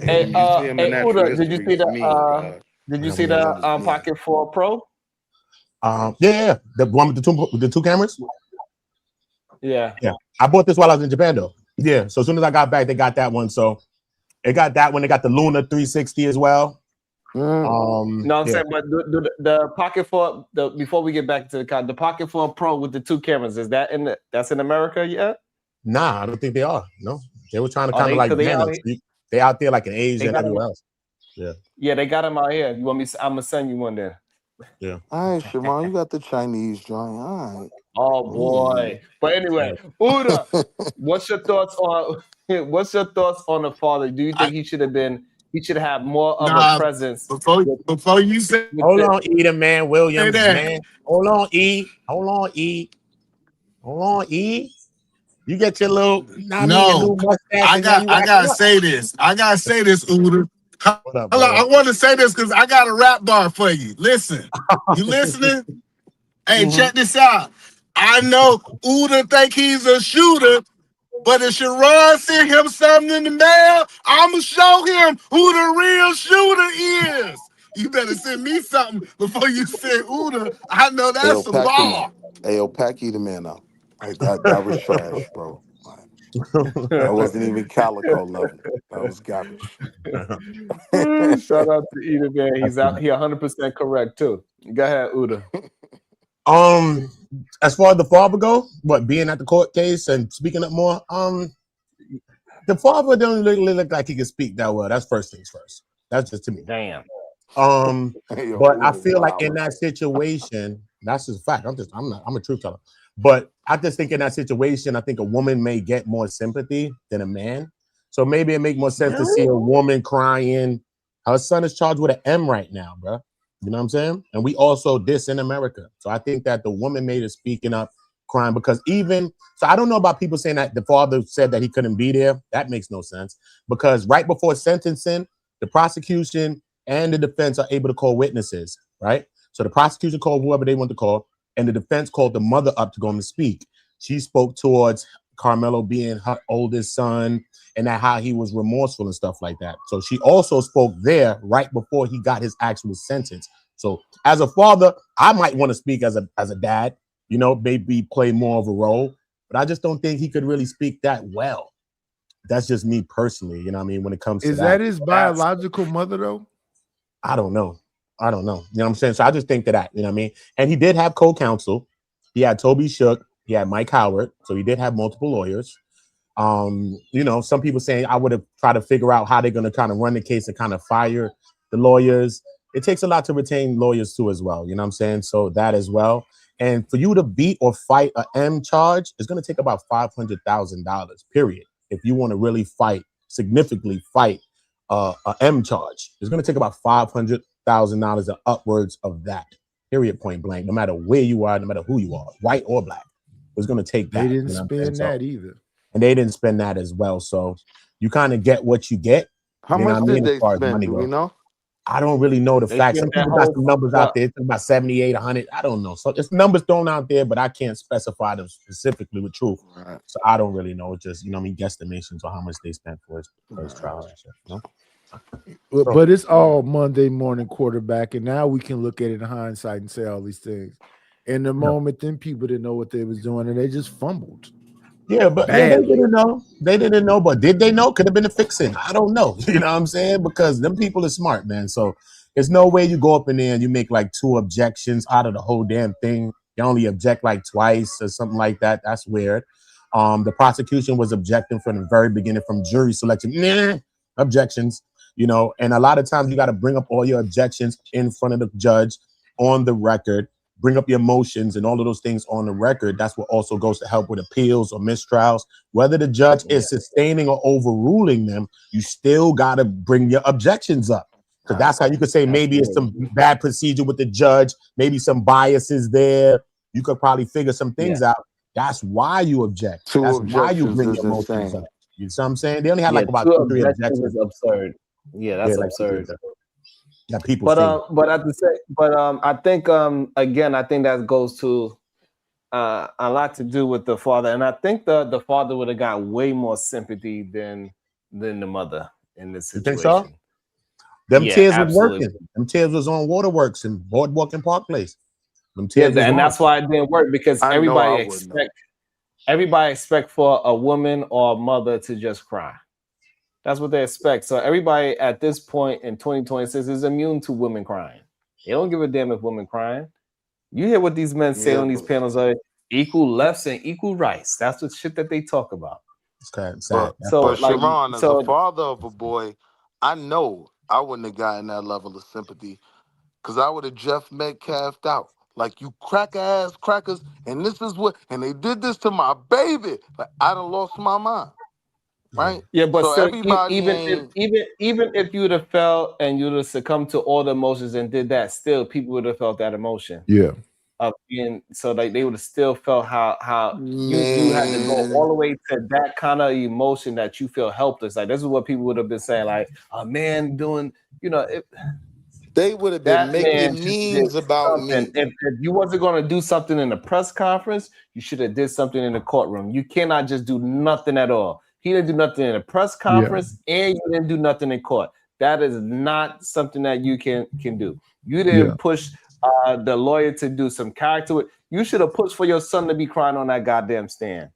Hey, Museum of Natural Uda, did you History see is mean, did you Yeah, see man. the Pocket 4 Pro? Yeah, the one with the two cameras. Yeah. Yeah, I bought this while I was in Japan though. Yeah, so as soon as I got back, they got that one. So it got that one. They got the Luna 360 as well. No, I'm Yeah. saying, but the Pocket 4, before we get back to the Pocket 4 Pro with the 2 cameras, is that that's in America yet? Nah, I don't think they are. No, they were trying to Oh, kind of like they ban out us. here? They out there like in Asia They and got 'em- everywhere else. Yeah. Yeah, they got them out here. You want me? I'm gonna send you one then. Yeah. All right, Shimon, you got the Chinese joint. All right. Oh boy. But anyway, Uda, what's your thoughts on the father? Do you think he should have more of a presence? Before you say Hold on, E, the man Williams, that. man. Hold on, E. Hold on, E. Hold on, E. You get your little, your No, new mustache, I and now you gotta acting up. say this. I gotta say this, Uda. What up, Hello, brother? I want to say this because I got a rap bar for you. Listen, you listening? Hey, check this out. I know Uda think he's a shooter, but if Sharon sent him something in the mail, I'ma show him who the real shooter is. You better send me something before you send Uda. I know Ayo, that's a pack the man. bar. Ayo, pack you the man up. Like that was trash, bro. That wasn't even Calico level. That was garbage. Shout out to Ida, man. He's out. He 100% correct too. Go ahead, Uda. As far as the father go, what being at the court case and speaking up more, the father don't look like he can speak that well. That's first things first. That's just to me. Damn. Yo, But I Uda feel like in wildin'. that situation, that's just a fact. I'm a truth teller. But I just think in that situation, I think a woman may get more sympathy than a man. So maybe it make more sense to see a woman crying. Her son is charged with an M right now, bro. You know what I'm saying? And we also this in America. So I think that the woman made it speaking up, crying, because so I don't know about people saying that the father said that he couldn't be there. That makes no sense, because right before sentencing, the prosecution and the defense are able to call witnesses, right? So the prosecution called whoever they want to call, and the defense called the mother up to go and speak. She spoke towards Carmelo being her oldest son and that how he was remorseful and stuff like that. So she also spoke there right before he got his actual sentence. So as a father, I might want to speak as a dad, you know, maybe play more of a role, but I just don't think he could really speak that well. That's just me personally, you know what I mean, when it comes to that. Is that his biological mother though? I don't know. You know what I'm saying? So I just think that, you know what I mean? And he did have co-counsel. He had Toby Shook. He had Mike Howard. So he did have multiple lawyers. You know, some people saying I would have tried to figure out how they're going to kind of run the case and kind of fire the lawyers. It takes a lot to retain lawyers too as well. You know what I'm saying? So that as well. And for you to beat or fight a M charge, it's going to take about $500,000, period. If you want to really significantly fight a M charge, it's going to take about $500,000 and upwards of that, period, point blank, no matter where you are, no matter who you are, white or black. It's going to take that. They didn't spend that either. And they didn't spend that as well. So you kind of get what you get. How you know much what I mean, did as they far as spend? money Do we goes. know? I don't really know the They facts. spent Some that people got whole- some numbers out there. It's about 78, 100. I don't know. So it's numbers thrown out there, but I can't specify them specifically with truth. Right. So I don't really know. It's just, you know what I mean, guesstimations on how much they spent for his trials and shit, you know? But it's all Monday morning quarterback, and now we can look at it in hindsight and say all these things. In the moment, then people didn't know what they was doing, and they just fumbled. Yeah, but yeah, they didn't know. They didn't know, but did they know? Could have been a fixing. I don't know. You know what I'm saying? Because them people are smart, man. So there's no way you go up in there and you make like 2 objections out of the whole damn thing. You only object like twice or something like that. That's weird. The prosecution was objecting from the very beginning, from jury selection. Objections, you know, and a lot of times you got to bring up all your objections in front of the judge on the record. Bring up your emotions and all of those things on the record. That's what also goes to help with appeals or mistrials. Whether the judge is sustaining or overruling them, you still got to bring your objections up. Because that's how you could say maybe it's some bad procedure with the judge, maybe some biases there. You could probably figure some things out. That's why you object. 2 That's why you objections bring is your emotions insane. up. You know what I'm saying? They only had like about 2 2, 3 objections objections. is absurd. Yeah, that's absurd. That people But say. but at the same, I think again, I think that goes to a lot to do with the father, and I think the father would have got way more sympathy than the mother in this You situation. think so? Them Yeah, tears was absolutely. working. Them tears was on Waterworks and Boardwalk and Park Place. Them tears was and on. that's why it didn't work, because I know I wouldn't everybody expect for a woman or a mother to just cry. That's what they expect. So everybody at this point in 2026 is immune to women crying. They don't give a damn if women crying. You hear what these men say on these panels are equal lefts and equal rights. That's the shit that they talk about. It's kind of sad. But Sharon, as a father of a boy, I know I wouldn't have gotten that level of sympathy, because I would have Jeff Metcalfed out. Like, you cracker ass crackers, and this is what, and they did this to my baby. Like, I done lost my mind. Right? Yeah, but so still, everybody even if you would have felt and you would have succumbed to all the emotions and did that, still people would have felt that emotion. Yeah. Of being, so like they would have still felt how you had to go all the way to that kind of emotion that you feel helpless. Like, this is what people would have been saying, like a man doing, you know, they would have been making memes about me. If you wasn't going to do something in the press conference, you should have did something in the courtroom. You cannot just do nothing at all. He didn't do nothing in a press conference, and you didn't do nothing in court. That is not something that you can do. You didn't push the lawyer to do some character. You should have pushed for your son to be crying on that goddamn stand.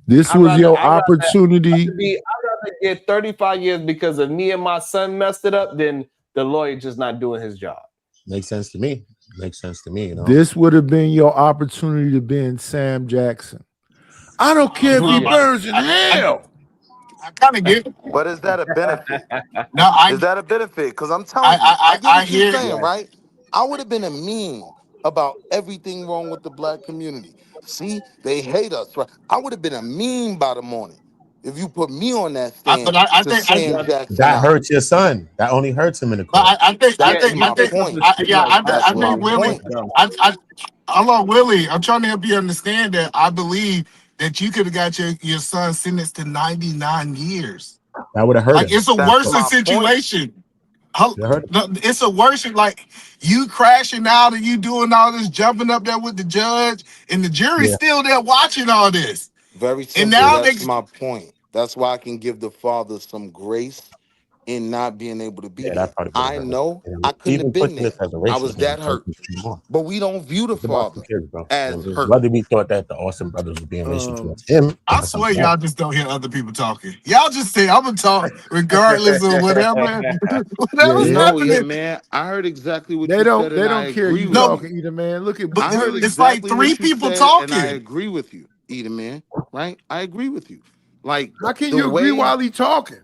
This was your opportunity. I'd rather get 35 years because of me and my son messed it up than the lawyer just not doing his job. Makes sense to me. Makes sense to me. You know, this would have been your opportunity to be in Sam Jackson. I don't care if he burns in hell. I kind of get it. But is that a benefit? No, is that a benefit? Because I'm telling you, I get what you're saying, right? I would have been a meme about everything wrong with the black community. See, they hate us, right? I would have been a meme by the morning if you put me on that stand. I think Sam Jackson that hurts your son. That only hurts him in the court. I think I'm on Willie. I'm trying to help you understand that. I believe that you could have got your son sentenced to 99 years. That would have hurt like him. It's a worse situation. It's a worse, like you crashing out and you doing all this, jumping up there with the judge, and the jury's still there watching all this. Very simple. And now that's my point. That's why I can give the father some grace in not being able to be there. I know I couldn't have been there. I was that hurt. But we don't view the father as hurt. Whether we thought that the Austin brothers was being racial towards him. I swear y'all just don't hear other people talking. Y'all just say, I'm going to talk regardless of whatever. Whatever's happening. Man, I heard exactly what they you don't, said. They don't care you talking, either, man. Look at I heard it's like three people talking. And I agree with you, either, man. Right? I agree with you. Like, how can you agree while he talking?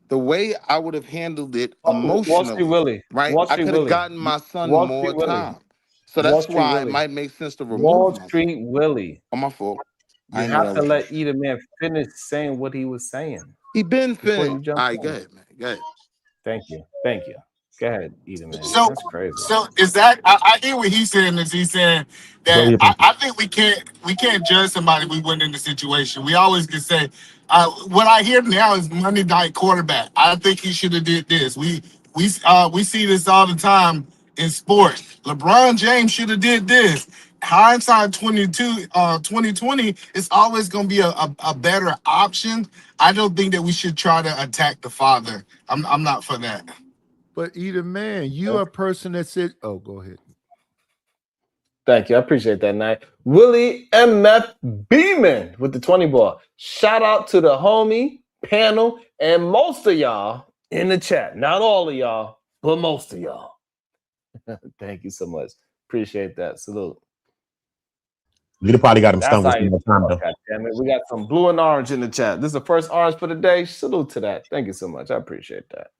The way I would have handled it emotionally, right? I could have gotten my son more time. So that's why it might make sense to remove Wall Street Willie. On my fault. You have to let either man finish saying what he was saying. He been finished. All right, go ahead, man. Go ahead. Thank you. Go ahead, either man. So that's crazy. So is that I hear what he's saying is he's saying that I think we can't judge somebody we went in the situation. We always can say what I hear now is Monday night quarterback. I think he should have did this. We see this all the time in sports. LeBron James should have did this. Hindsight 2020 is always going to be a better option. I don't think that we should try to attack the father. I'm not for that. But either man, you are a person that said, "Oh, go ahead." Thank you. I appreciate that, Night. Willie MF Beeman with the 20 ball. Shout out to the homie, panel, and most of y'all in the chat. Not all of y'all, but most of y'all. Thank you so much. Appreciate that. Salute. We'd have probably got him stung with some more time, though. God damn it. We got some blue and orange in the chat. This is the first orange for the day. Salute to that. Thank you so much. I appreciate that.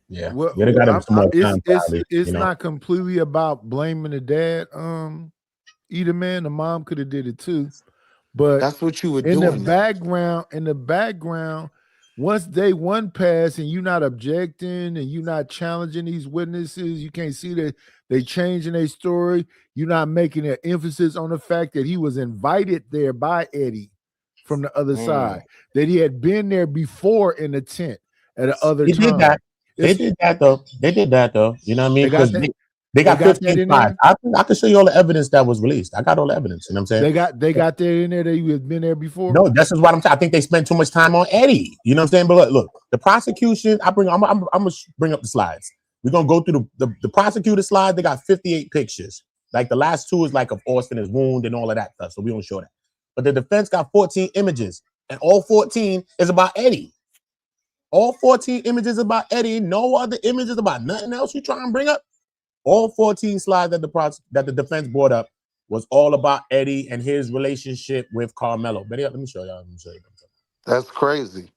Yeah. Well, it's not completely about blaming the dad. Either man, the mom could have did it too. But that's what you would do. In the background, once day one passed and you're not objecting and you're not challenging these witnesses, you can't see that they changing their story. You're not making an emphasis on the fact that he was invited there by Eddie from the other side, that he had been there before in the tent at the other time. Did that. They did that though. You know what I mean? Because they got 15 slides. I can show you all the evidence that was released. I got all the evidence. You know what I'm saying? They got that in there. They had been there before. No, this is what I'm saying. I think they spent too much time on Eddie. You know what I'm saying? But look, the prosecution. I'm gonna bring up the slides. We're gonna go through the prosecutor slide. They got 58 pictures. Like the last two is like of Austin, his wound and all of that stuff. So we don't show that. But the defense got 14 images, and all 14 is about Eddie. All 14 images about Eddie. No other images about nothing else you try and bring up. All 14 slides that the defense brought up was all about Eddie and his relationship with Carmelo. But yeah, let me show y'all. That's crazy.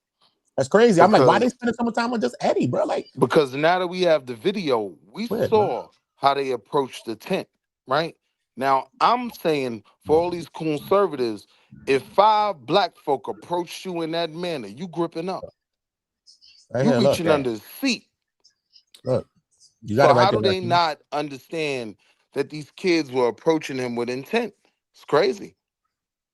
That's crazy. I'm like, why they spending so much time on just Eddie, bro? Like, because now that we have the video, we saw how they approached the tent, right? Now, I'm saying for all these conservatives, if 5 black folk approached you in that manner, you gripping up. Right you here, reaching under the seat. Look, you got so how do they not understand that these kids were approaching him with intent? It's crazy.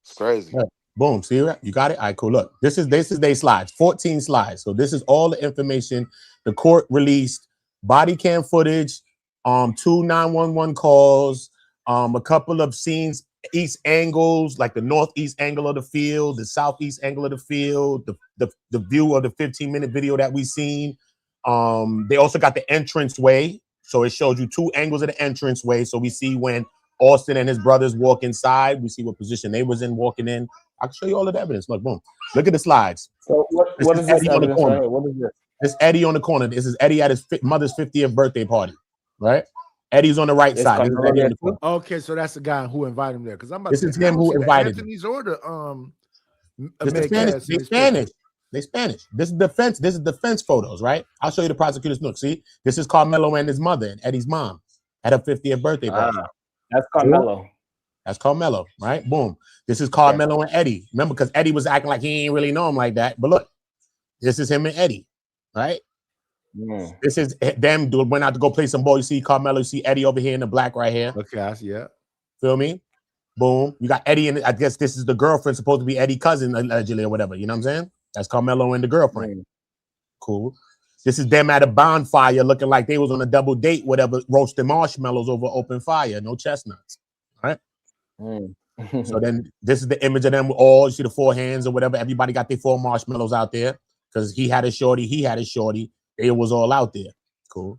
It's crazy. Right. Boom. See that? You got it? All right, cool. Look, this is their slides, 14 slides. So this is all the information the court released, body cam footage, 2 911 calls, a couple of scenes, east angles, like the northeast angle of the field, the southeast angle of the field, the view of the 15-minute video that we seen. They also got the entranceway, so it shows you 2 angles of the entranceway. So we see when Austin and his brothers walk inside. We see what position they was in walking in. I can show you all of the evidence. Look, boom. Look at the slides. So what is this Eddie on the evidence corner. right? What is this? This Eddie on the corner. This is Eddie at his mother's 50th birthday party, right? Eddie's on the right side. This is Eddie on the corner. Okay, so that's the guy who invited him there. Because I'm about this to is say, him who invited him. Anthony's order. They Spanish. They Spanish. This is defense. This is defense photos, right? I'll show you the prosecutor's nook. See, this is Carmelo and his mother and Eddie's mom at her 50th birthday party. That's Carmelo. That's Carmelo, right? Boom. This is Carmelo and Eddie. Remember, because Eddie was acting like he ain't really know him like that. But look, this is him and Eddie, right? This is them went out to go play some ball. You see Carmelo, you see Eddie over here in the black right here. Okay, yeah. Feel me? Boom. You got Eddie, and I guess this is the girlfriend, supposed to be Eddie's cousin, allegedly, or whatever. You know what I'm saying? That's Carmelo and the girlfriend. Cool. This is them at a bonfire looking like they was on a double date, whatever, roasting marshmallows over open fire, no chestnuts. All right. So then this is the image of them all. You see the 4 hands or whatever. Everybody got their 4 marshmallows out there because he had a shorty, he had a shorty. It was all out there. Cool.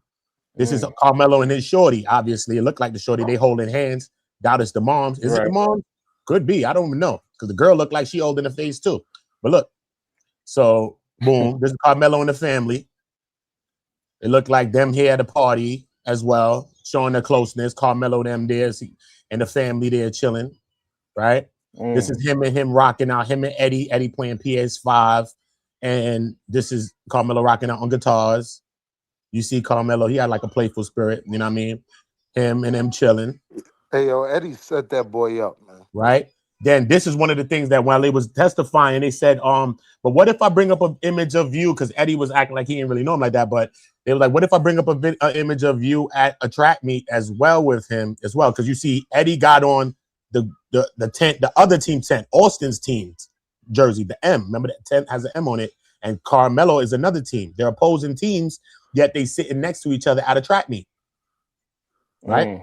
This is Carmelo and his shorty. Obviously, it looked like the shorty. They holding hands. Doubt it's the moms. Is it the mom? Could be. I don't even know because the girl looked like she old in the face too. But look, so boom, this is Carmelo and the family. It looked like them here at the party as well, showing their closeness. Carmelo them there, and the family there chilling, right? This is him and him rocking out. Him and Eddie playing PS5. And this is Carmelo rocking out on guitars. You see Carmelo, he had like a playful spirit, you know what I mean? Him and him chilling. Hey, yo, Eddie set that boy up, man. Right? Then this is one of the things that while they was testifying, they said, but what if I bring up an image of you? Because Eddie was acting like he didn't really know him like that, but they were like, what if I bring up an image of you at a track meet as well with him as well? Because you see Eddie got on the tent, the other team tent, Austin's team's jersey, the M. Remember that tent has an M on it. And Carmelo is another team. They're opposing teams, yet they sitting next to each other at a track meet. Right?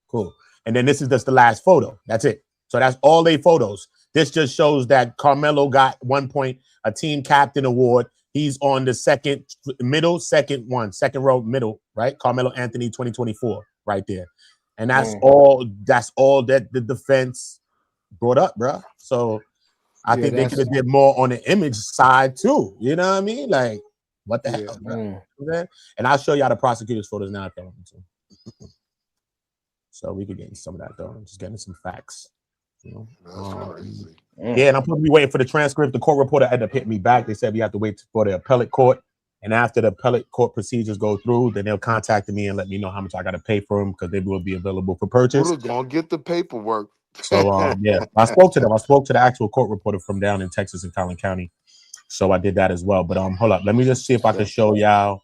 Cool. And then this is just the last photo. That's it. So that's all they photos. This just shows that Carmelo got 1 point, a team captain award. He's on the second row middle, right? Carmelo Anthony 2024 right there. And that's all that the defense brought up, bro. So I think they could have did more on the image side too. You know what I mean? Like, what the hell, bro? And I'll show y'all the prosecutor's photos now if y'all want me to. So we could get into some of that though. I'm just getting some facts. You know? Yeah, and I'm probably waiting for the transcript. The court reporter ended up hitting me back. They said we have to wait for the appellate court. And after the appellate court procedures go through, then they'll contact me and let me know how much I got to pay for them because they will be available for purchase. We're gonna get the paperwork. So yeah, I spoke to them. I spoke to the actual court reporter from down in Texas in Collin County. So I did that as well. But hold up, let me just see if I can show y'all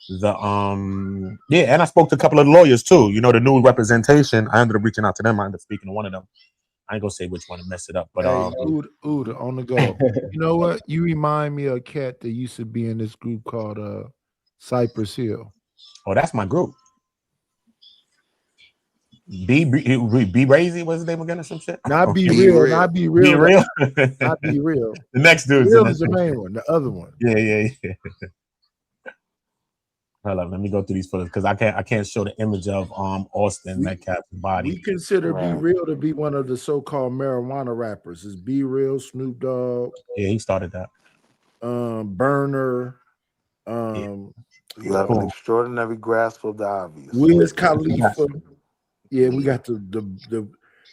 the and I spoke to a couple of lawyers too. You know, the new representation. I ended up reaching out to them. I ended up speaking to one of them. I ain't gonna say which one to mess it up, but Uda on the go. You know what? You remind me of a cat that used to be in this group called Cypress Hill. Oh, that's my group. Be Razy, what's his name again or some shit? Not be real. Not be real. Be real. Not be real. The next dude is the main one. The other one. Yeah. Hold on, let me go through these photos because I can't show the image of Austin Metcalf's body. We consider Be Real to be one of the so-called marijuana rappers. It's Be Real, Snoop Dogg. Yeah, he started that. Burner. You have an extraordinary grasp of the obvious. Wiz Khalifa. Yeah, we got the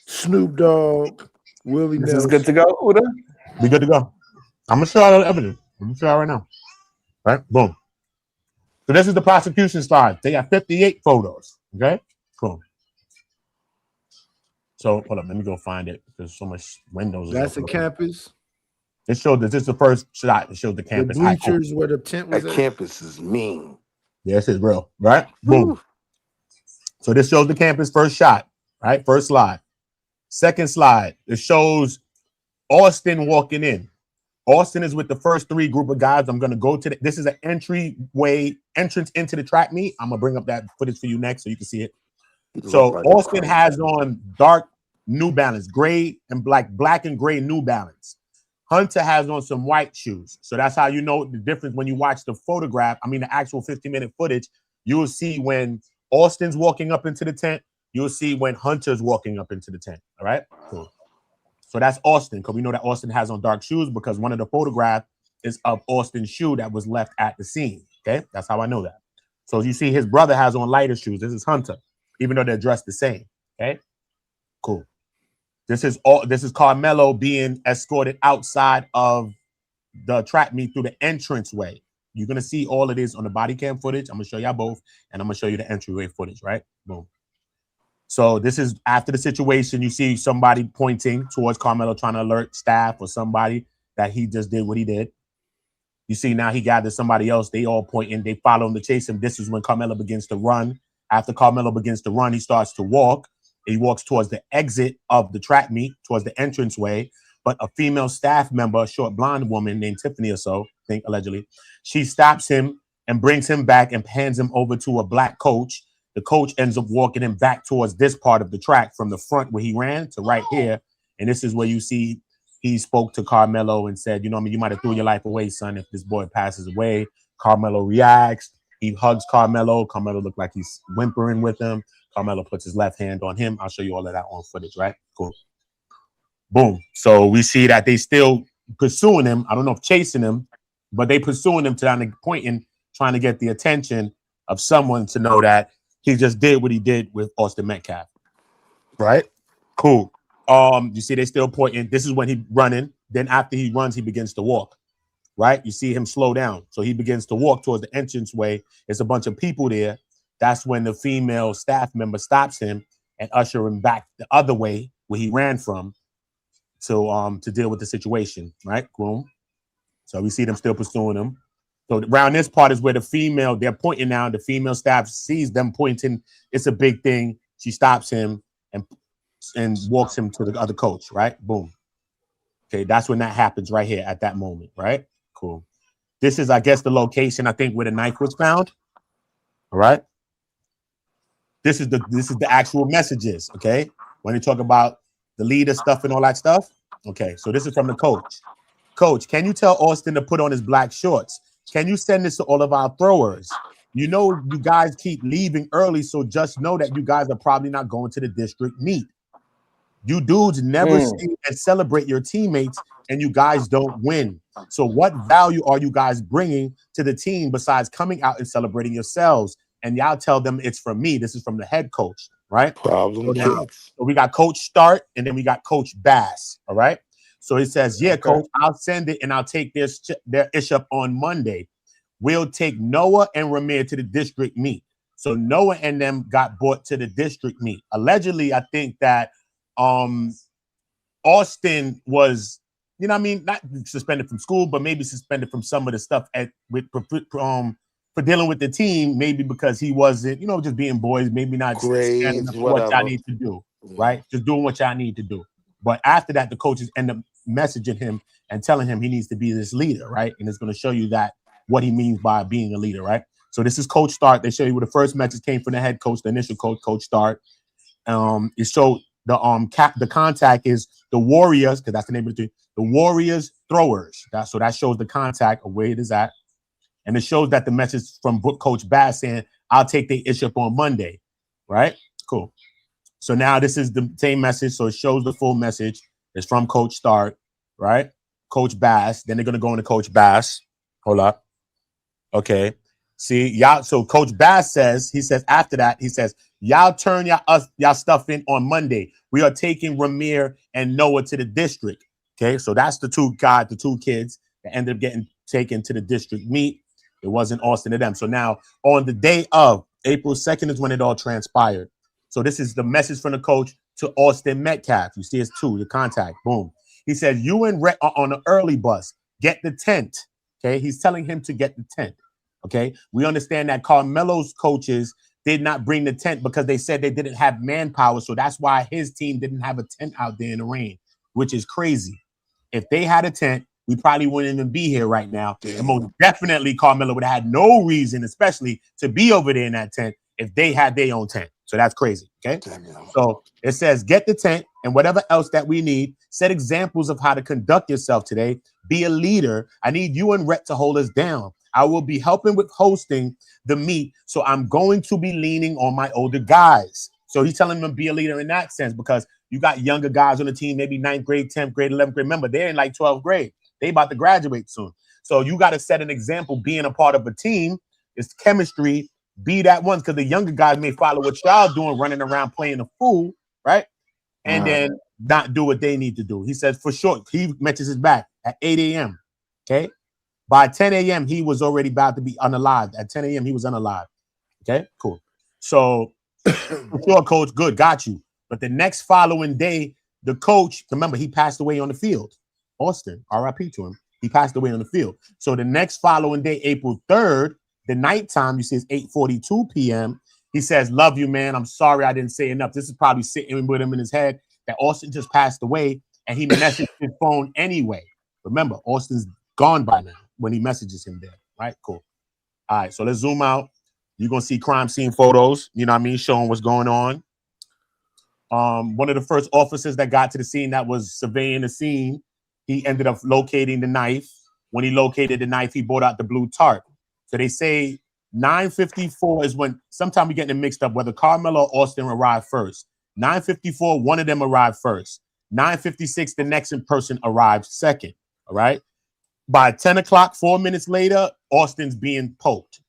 Snoop Dogg, Willie Nelson. This is good to go, Uda? We good to go. I'm gonna show you the evidence. I'm gonna show you right now. Right, boom. So this is the prosecution slide. They have 58 photos. Okay, cool. So hold up, let me go find it. There's so much windows. That's the campus. It showed this is the first shot. It showed the campus. The bleachers where the tent was at. Campus is mean. Yeah, this is real, right? Boom. So this shows the campus first shot, right? First slide. Second slide, it shows Austin walking in. Austin is with the first 3 group of guys. I'm going to go to this is an entrance into the track meet. I'm going to bring up that footage for you next so you can see it. So Austin has on dark New Balance, gray and black and gray New Balance. Hunter has on some white shoes. So that's how you know the difference when you watch the photograph. I mean, the actual 15-minute footage, you will see when Austin's walking up into the tent, you'll see when Hunter's walking up into the tent. All right, cool. So that's Austin, because we know that Austin has on dark shoes because one of the photographs is of Austin's shoe that was left at the scene. Okay, that's how I know that. So you see his brother has on lighter shoes. This is Hunter, even though they're dressed the same. Okay, cool. This is Carmelo being escorted outside of the track meet through the entranceway. You're gonna see all of this on the body cam footage. I'm gonna show y'all both, and I'm gonna show you the entryway footage, right? Boom. So this is after the situation. You see somebody pointing towards Carmelo, trying to alert staff or somebody that he just did what he did. You see now he gathers somebody else. They all pointing. They follow him to chase him. This is when Carmelo begins to run. After Carmelo begins to run, he starts to walk. He walks towards the exit of the track meet, towards the entranceway. But a female staff member, a short blonde woman named Tiffany or so, I think allegedly, she stops him and brings him back and hands him over to a black coach. The coach ends up walking him back towards this part of the track from the front where he ran to right here. And this is where you see he spoke to Carmelo and said, you know what I mean, you might have threw your life away, son, if this boy passes away. Carmelo reacts. He hugs Carmelo. Carmelo looked like he's whimpering with him. Carmelo puts his left hand on him. I'll show you all of that on footage, right? Cool. Boom. So we see that they still pursuing him. I don't know if chasing him, but they pursuing him to the point in trying to get the attention of someone to know that he just did what he did with Austin Metcalf. Right? Cool. You see they still pointing. This is when he running. Then after he runs, he begins to walk. Right? You see him slow down. So he begins to walk towards the entranceway. There's a bunch of people there. That's when the female staff member stops him and usher him back the other way where he ran from to deal with the situation. Right? Boom. So we see them still pursuing him. So around this part is where they're pointing now. The female staff sees them pointing. It's a big thing. She stops him and walks him to the other coach, right? Boom. Okay, that's when that happens right here at that moment, right? Cool. This is, I guess, the location, I think, where the knife was found. All right. This is the actual messages, okay? When they talk about the leader stuff and all that stuff. Okay, so this is from the coach. Coach, can you tell Austin to put on his black shorts? Can you send this to all of our throwers? You know, you guys keep leaving early, so just know that you guys are probably not going to the district meet. You dudes never see and celebrate your teammates, and you guys don't win. So what value are you guys bringing to the team besides coming out and celebrating yourselves? And y'all tell them it's from me. This is from the head coach, right? Problem kids. So we got Coach Start, and then we got Coach Bass, all right? So he says, yeah, Coach, I'll send it, and I'll take their ish up on Monday. We'll take Noah and Ramir to the district meet. So Noah and them got brought to the district meet. Allegedly, I think that Austin was, you know what I mean, not suspended from school, but maybe suspended from some of the stuff for dealing with the team, maybe because he wasn't, you know, just being boys, maybe not standing up for what y'all need to do, right? Just doing what y'all need to do. But after that, the coaches end up messaging him and telling him he needs to be this leader, right? And it's going to show you that what he means by being a leader, right? So this is Coach Start. They show you where the first message came from the head coach, the initial coach, Coach Start. It showed the contact is the Warriors, because that's the name of the team. The Warriors throwers. So that shows the contact of where it is at. And it shows that the message from Coach Bass saying, I'll take the issue up on Monday. Right? Cool. So now this is the same message. So it shows the full message. It's from Coach Start, right? Coach Bass. Then they're going to go into Coach Bass. Hold up. Okay. See, y'all. So Coach Bass says, after that, he says, y'all turn y'all stuff in on Monday. We are taking Ramir and Noah to the district. Okay. So that's the two kids that ended up getting taken to the district meet. It wasn't Austin to them. So now on the day of April 2nd is when it all transpired. So this is the message from the coach to Austin Metcalf. You see it's two, the contact. Boom. He said, you and Rhett are on an early bus. Get the tent. Okay. He's telling him to get the tent. Okay. We understand that Carmelo's coaches did not bring the tent because they said they didn't have manpower. So that's why his team didn't have a tent out there in the rain, which is crazy. If they had a tent, we probably wouldn't even be here right now. And most definitely Carmelo would have had no reason, especially to be over there in that tent if they had their own tent. So that's crazy. Okay. So it says, get the tent and whatever else that we need. Set examples of how to conduct yourself today. Be a leader. I need you and Rhett to hold us down. I will be helping with hosting the meet. So I'm going to be leaning on my older guys. So he's telling them to be a leader in that sense because you got younger guys on the team, maybe 9th grade, 10th grade, 11th grade. Remember, they're in like 12th grade. They about to graduate soon. So you got to set an example being a part of a team. It's chemistry. Be that one because the younger guys may follow what y'all doing, running around playing a fool, right? And then not do what they need to do. He says for sure, he mentions his back at 8 a.m. Okay. By 10 a.m., he was already about to be unalived. At 10 a.m., he was unalived. Okay, cool. So for sure, coach, good, got you. But the next following day, the coach, remember, he passed away on the field. Austin, RIP to him. He passed away on the field. So the next following day, April 3rd, the nighttime, you see it's 8:42 p.m. He says, love you, man. I'm sorry I didn't say enough. This is probably sitting with him in his head that Austin just passed away and he messaged his phone anyway. Remember, Austin's gone by now when he messages him there, right? Cool. All right, so let's zoom out. You're going to see crime scene photos, you know what I mean, showing what's going on. One of the first officers that got to the scene that was surveying the scene, he ended up locating the knife. When he located the knife, he brought out the blue tarp. So they say 9:54 is when, sometimes we getting it mixed up, whether Carmelo or Austin arrived first. 9:54, one of them arrived first. 9:56, the next in person arrived second, all right? By 10 o'clock, 4 minutes later, Austin's being poked.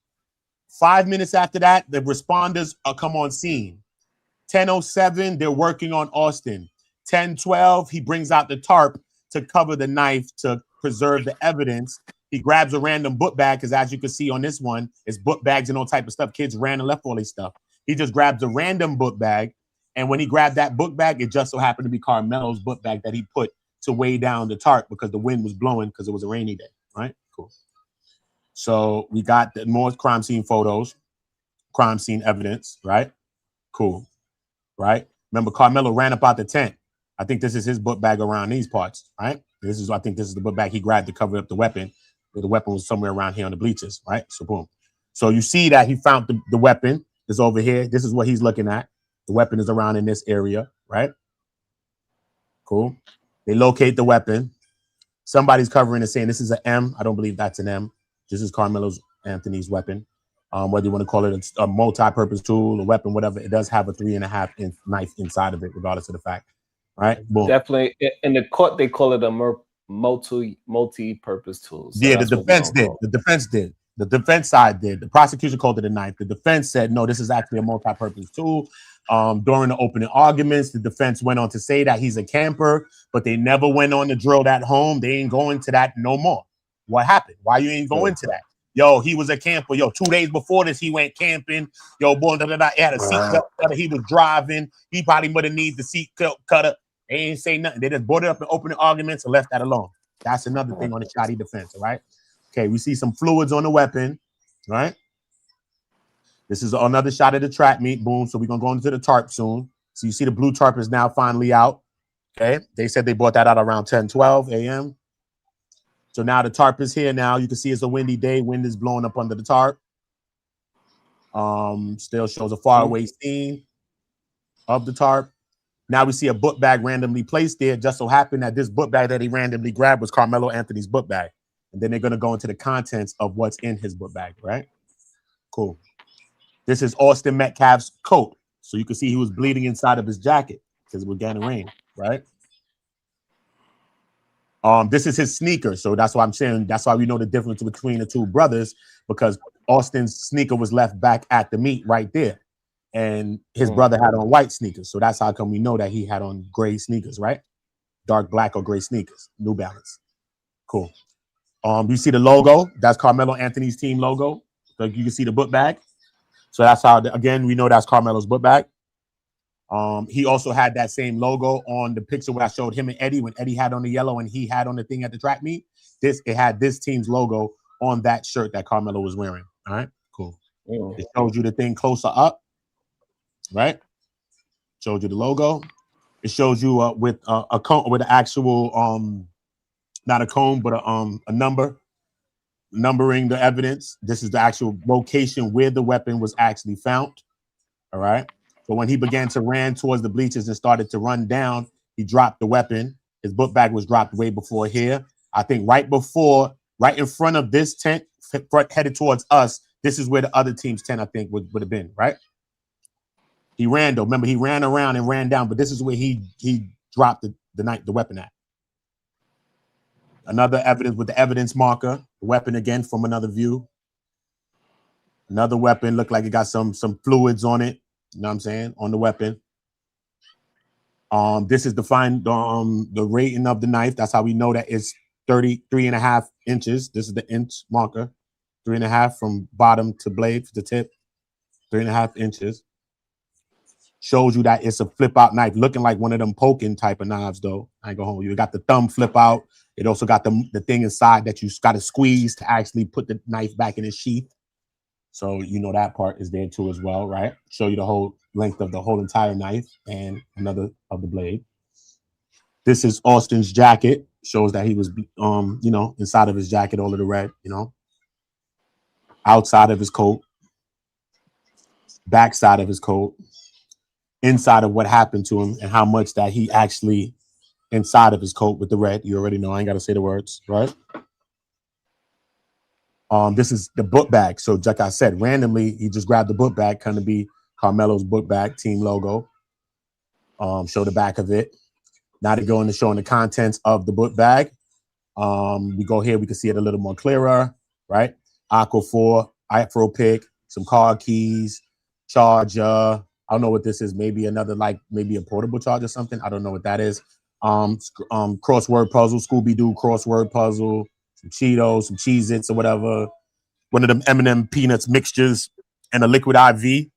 5 minutes after that, the responders come on scene. 10:07, they're working on Austin. 10:12, he brings out the tarp to cover the knife to preserve the evidence. He grabs a random book bag because as you can see on this one, it's book bags and all type of stuff. Kids ran and left all this stuff. He just grabs a random book bag. And when he grabbed that book bag, it just so happened to be Carmelo's book bag that he put to weigh down the tarp because the wind was blowing because it was a rainy day, right? Cool. So we got the more crime scene photos, crime scene evidence, right? Cool, right? Remember, Carmelo ran up out the tent. I think this is his book bag around these parts, right? I think this is the book bag he grabbed to cover up the weapon. The weapon was somewhere around here on the bleachers, right? So boom. So you see that he found the weapon is over here. This is what he's looking at. The weapon is around in this area, right? Cool. They locate the weapon. Somebody's covering it saying this is an M. I don't believe that's an M. This is Carmelo's Anthony's weapon. Whether you want to call it a multi-purpose tool, a weapon, whatever, it does have a 3.5-inch knife inside of it, regardless of the fact. Right? Boom. Definitely. In the court, they call it a multi-purpose tool. So yeah, the defense did. The defense did. The defense side did. The prosecution called it a knife. The defense said, no, this is actually a multi-purpose tool. During the opening arguments, the defense went on to say that he's a camper, but they never went on to drill that home. They ain't going to that no more. What happened? Why you ain't going to that? Yo, he was a camper. Yo, 2 days before this, he went camping. Yo, boy, he had a seat cutter. He was driving. He probably would have needed the seat cutter. They ain't say nothing. They just brought it up in opening arguments and left that alone. That's another thing on the shoddy defense, all right? Okay, we see some fluids on the weapon, right? This is another shot of the track meet. Boom. So we're going to go into the tarp soon. So you see the blue tarp is now finally out. Okay. They said they brought that out around 10:12 a.m. So now the tarp is here now. You can see it's a windy day. Wind is blowing up under the tarp. Still shows a faraway scene of the tarp. Now we see a book bag randomly placed there. Just so happened that this book bag that he randomly grabbed was Carmelo Anthony's book bag. And then they're going to go into the contents of what's in his book bag, right? Cool. This is Austin Metcalf's coat. So you can see he was bleeding inside of his jacket because it was getting rain, right? This is his sneaker. So that's why I'm saying, that's why we know the difference between the two brothers, because Austin's sneaker was left back at the meet right there. And his brother had on white sneakers. So that's how come we know that he had on gray sneakers, right? Dark black or gray sneakers, New Balance. Cool. You see the logo. That's Carmelo Anthony's team logo. So you can see the book bag. So that's how, again, we know that's Carmelo's book bag. He also had that same logo on the picture where I showed him and Eddie, when Eddie had on the yellow and he had on the thing at the track meet. It had this team's logo on that shirt that Carmelo was wearing. All right, cool. It shows you the thing closer up, right? Shows you the logo. It shows you with a cone, with an actual not a cone, but a number, numbering the evidence. This is the actual location where the weapon was actually found. All right. So when he began to run towards the bleachers and started to run down, he dropped the weapon. His book bag was dropped way before here. I think right in front of this tent, headed towards us. This is where the other team's tent, I think, would have been, right? He ran though. Remember, he ran around and ran down, but this is where he dropped the weapon at. Another evidence with the evidence marker, the weapon again from another view. Another weapon looked like it got some fluids on it. You know what I'm saying? On the weapon. This is the rating of the knife. That's how we know that it's 33.5 inches. This is the inch marker. 3.5 from bottom to blade to tip. 3.5 inches. Shows you that it's a flip out knife, looking like one of them poking type of knives, though. I ain't gonna hold you. It got the thumb flip out. It also got the thing inside that you got to squeeze to actually put the knife back in its sheath. So you know that part is there too as well, right? Show you the whole length of the whole entire knife and another of the blade. This is Austin's jacket. Shows that he was, inside of his jacket, all of the red, outside of his coat, backside of his coat, inside of what happened to him and how much that he actually inside of his coat with the red. You already know. I ain't got to say the words, right? This is the book bag. So like I said, randomly, he just grabbed the book bag, kind of be Carmelo's book bag, team logo. Show the back of it. Now to go into showing the contents of the book bag. We go here, we can see it a little more clearer, right? Aqua 4, Afro pick, some car keys, charger. I don't know what this is. Maybe another, maybe a portable charger or something. I don't know what that is. Crossword puzzle, Scooby-Doo crossword puzzle, some Cheetos, some Cheez-Its or whatever. One of them M&M peanuts mixtures and a liquid IV. You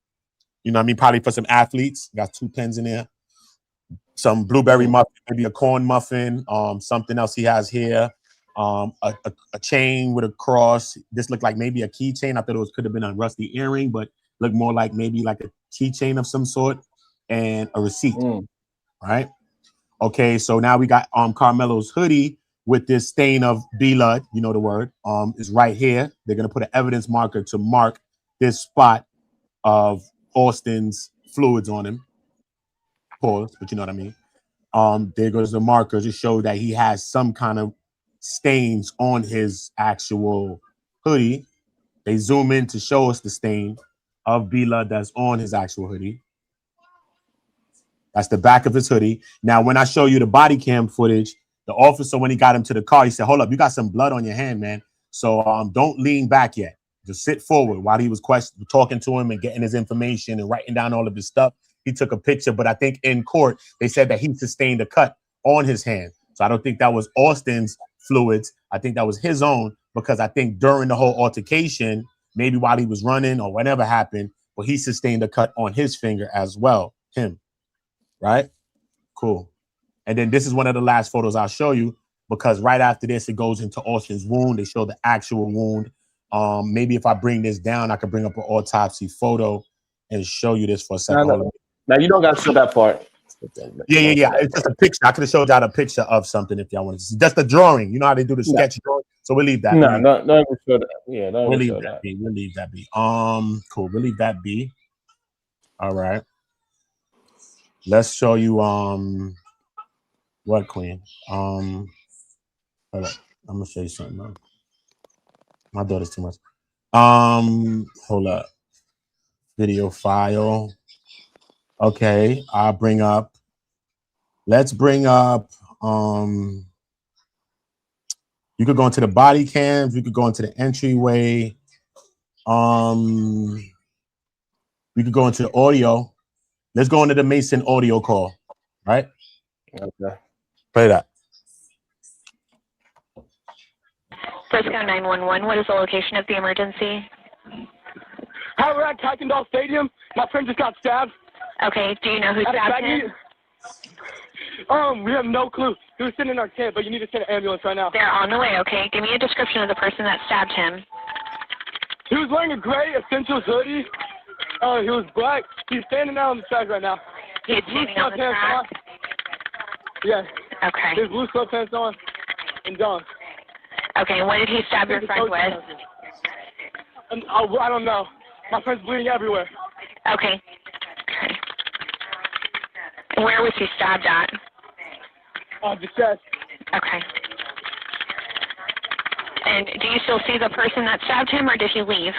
know what I mean? Probably for some athletes. Got 2 pens in there. Some blueberry muffin, maybe a corn muffin. Something else he has here. A chain with a cross. This looked like maybe a keychain. I thought it could have been a rusty earring, but looked more like maybe like a keychain of some sort. And a receipt. Right? Okay, so now we got Carmelo's hoodie with this stain of blood, you know the word, is right here. They're gonna put an evidence marker to mark this spot of Austin's fluids on him. Pause, but you know what I mean. There goes the marker to show that he has some kind of stains on his actual hoodie. They zoom in to show us the stain of blood that's on his actual hoodie. That's the back of his hoodie. Now, when I show you the body cam footage, the officer, when he got him to the car, he said, hold up, you got some blood on your hand, man. So don't lean back yet. Just sit forward. While he was talking to him and getting his information and writing down all of his stuff, he took a picture. But I think in court, they said that he sustained a cut on his hand. So I don't think that was Austin's fluids. I think that was his own, because I think during the whole altercation, maybe while he was running or whatever happened, but he sustained a cut on his finger as well, him. Right? Cool. And then this is one of the last photos I'll show you, because right after this, it goes into Austin's wound. They show the actual wound. Maybe if I bring this down, I could bring up an autopsy photo and show you this for a second. Now you don't got to show that part. Yeah. It's just a picture. I could have showed y'all a picture of something if y'all wanted to see. Just the drawing. You know how they do the sketch drawing? So we'll leave that. No, don't even show that. Yeah, we'll leave that be. We'll leave that be. Cool. We'll leave that be. All right. Let's show you what, Queen? Hold up. I'm gonna show you something else. My daughter's too much. Hold up. Video file. Okay, I'll bring up. Let's bring up. You could go into the body cams. You could go into the entryway. We could go into the audio. Let's go into the Mason audio call. Right? Okay. Play that. Frisco 911, what is the location of the emergency? Hi, we're at Kuykendall Stadium. My friend just got stabbed. Okay, do you know who stabbed him? We have no clue. He was sitting in our tent, but you need to send an ambulance right now. They're on the way, okay? Give me a description of the person that stabbed him. He was wearing a gray Essentials hoodie. He was black. He's standing out on the track right now. He's standing on the track? Yeah. Okay. His blue sweatpants on and John. Okay, what did he stab your friend with? I don't know. My friend's bleeding everywhere. Okay. Where was he stabbed at? The chest. Okay. And do you still see the person that stabbed him, or did he leave?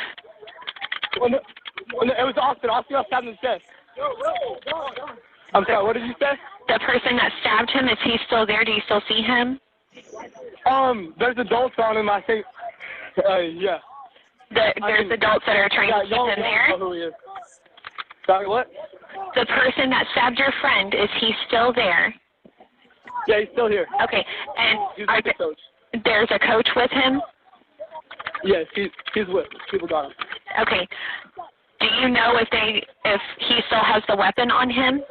It was Austin. Austin got stabbed in the chest. I'm sorry, what did you say? The person that stabbed him, is he still there? Do you still see him? There's adults on him, I think. Yeah. There's adults that are trying to keep him there? Know who he is. Sorry, what? The person that stabbed your friend, is he still there? Yeah, he's still here. Okay, and He's with the coach. There's a coach with him? Yes, he's with people got him. Okay. Do you know if he still has the weapon on him?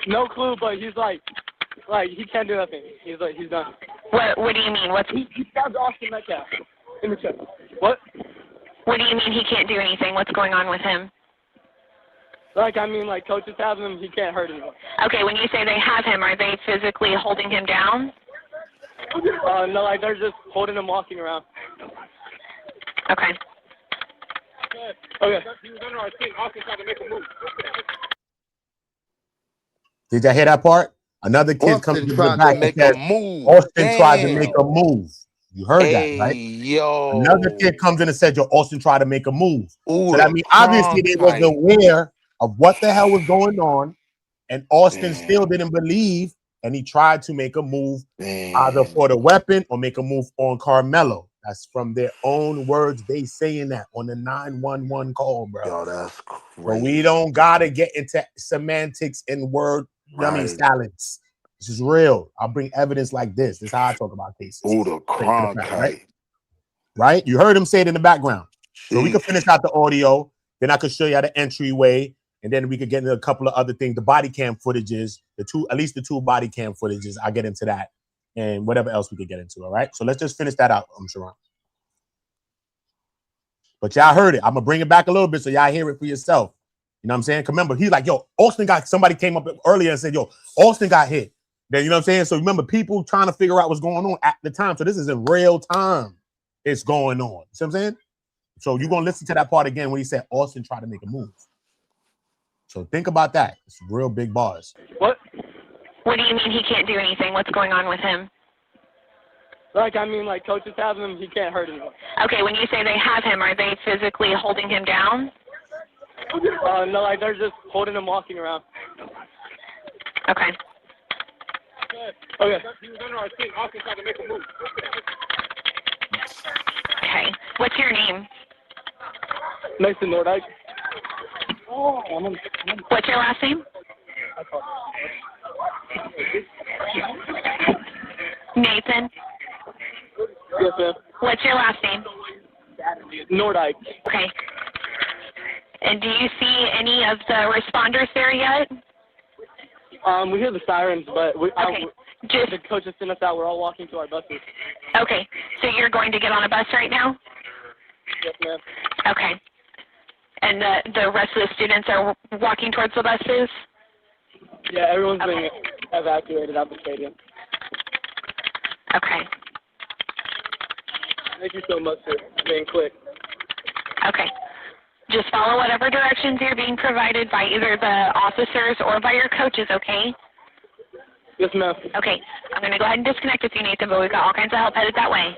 No clue, but he's like he can't do nothing. He's done. What do you mean? He stabbed Austin Metcalf in the chest. What? What do you mean he can't do anything? What's going on with him? Coaches have him, he can't hurt anyone. Okay, when you say they have him, are they physically holding him down? No, they're just holding him, walking around. Okay. Okay. Did y'all hear that part? Another kid comes Austin to the tried back to make and says, a move. Austin tried to make Damn. a move. You heard that, right? Yo. Another kid comes in and said, Austin tried to make a move. Ooh, So that means obviously they was Cronkite. aware of what the hell was going on, and Austin still didn't believe, and he tried to make a move either for the weapon or make a move on Carmelo. That's from their own words. They saying that on the 911 call, bro. Yo, that's crazy. But we don't gotta get into semantics and word salads. This is real. I'll bring evidence like this. This is how I talk about cases. Ooh, the Cronkite. Right? You heard him say it in the background. So we can finish out the audio. Then I could show you the entryway. And then we could get into a couple of other things. The body cam footages, at least the two body cam footages. I'll get into that. And whatever else we could get into. All right. So let's just finish that out, Sharon. But y'all heard it. I'm gonna bring it back a little bit so y'all hear it for yourself. You know what I'm saying? Remember, he's like, yo, Austin somebody came up earlier and said, yo, Austin got hit. Then you know what I'm saying? So remember, people trying to figure out what's going on at the time. So this is in real time. It's going on. You see what I'm saying? So you're gonna listen to that part again when he said Austin tried to make a move. So think about that. It's real big bars. What? What do you mean he can't do anything? What's going on with him? Coaches have him, he can't hurt anyone. Okay, when you say they have him, are they physically holding him down? No, they're just holding him, walking around. Okay. Okay. Okay. What's your name? Nathan Nordyke. What's your last name? Nathan. Yes, ma'am. What's your last name? Nordyke. Okay. And do you see any of the responders there yet? We hear the sirens, but the coaches sent us out. We're all walking to our buses. Okay. So you're going to get on a bus right now? Yes, ma'am. Okay. And the rest of the students are walking towards the buses? Yeah, everyone's being evacuated out the stadium. Okay. Thank you so much for being quick. Okay. Just follow whatever directions you're being provided by either the officers or by your coaches, okay? Yes, ma'am. Okay. I'm going to go ahead and disconnect with you, Nathan, but we've got all kinds of help headed that way.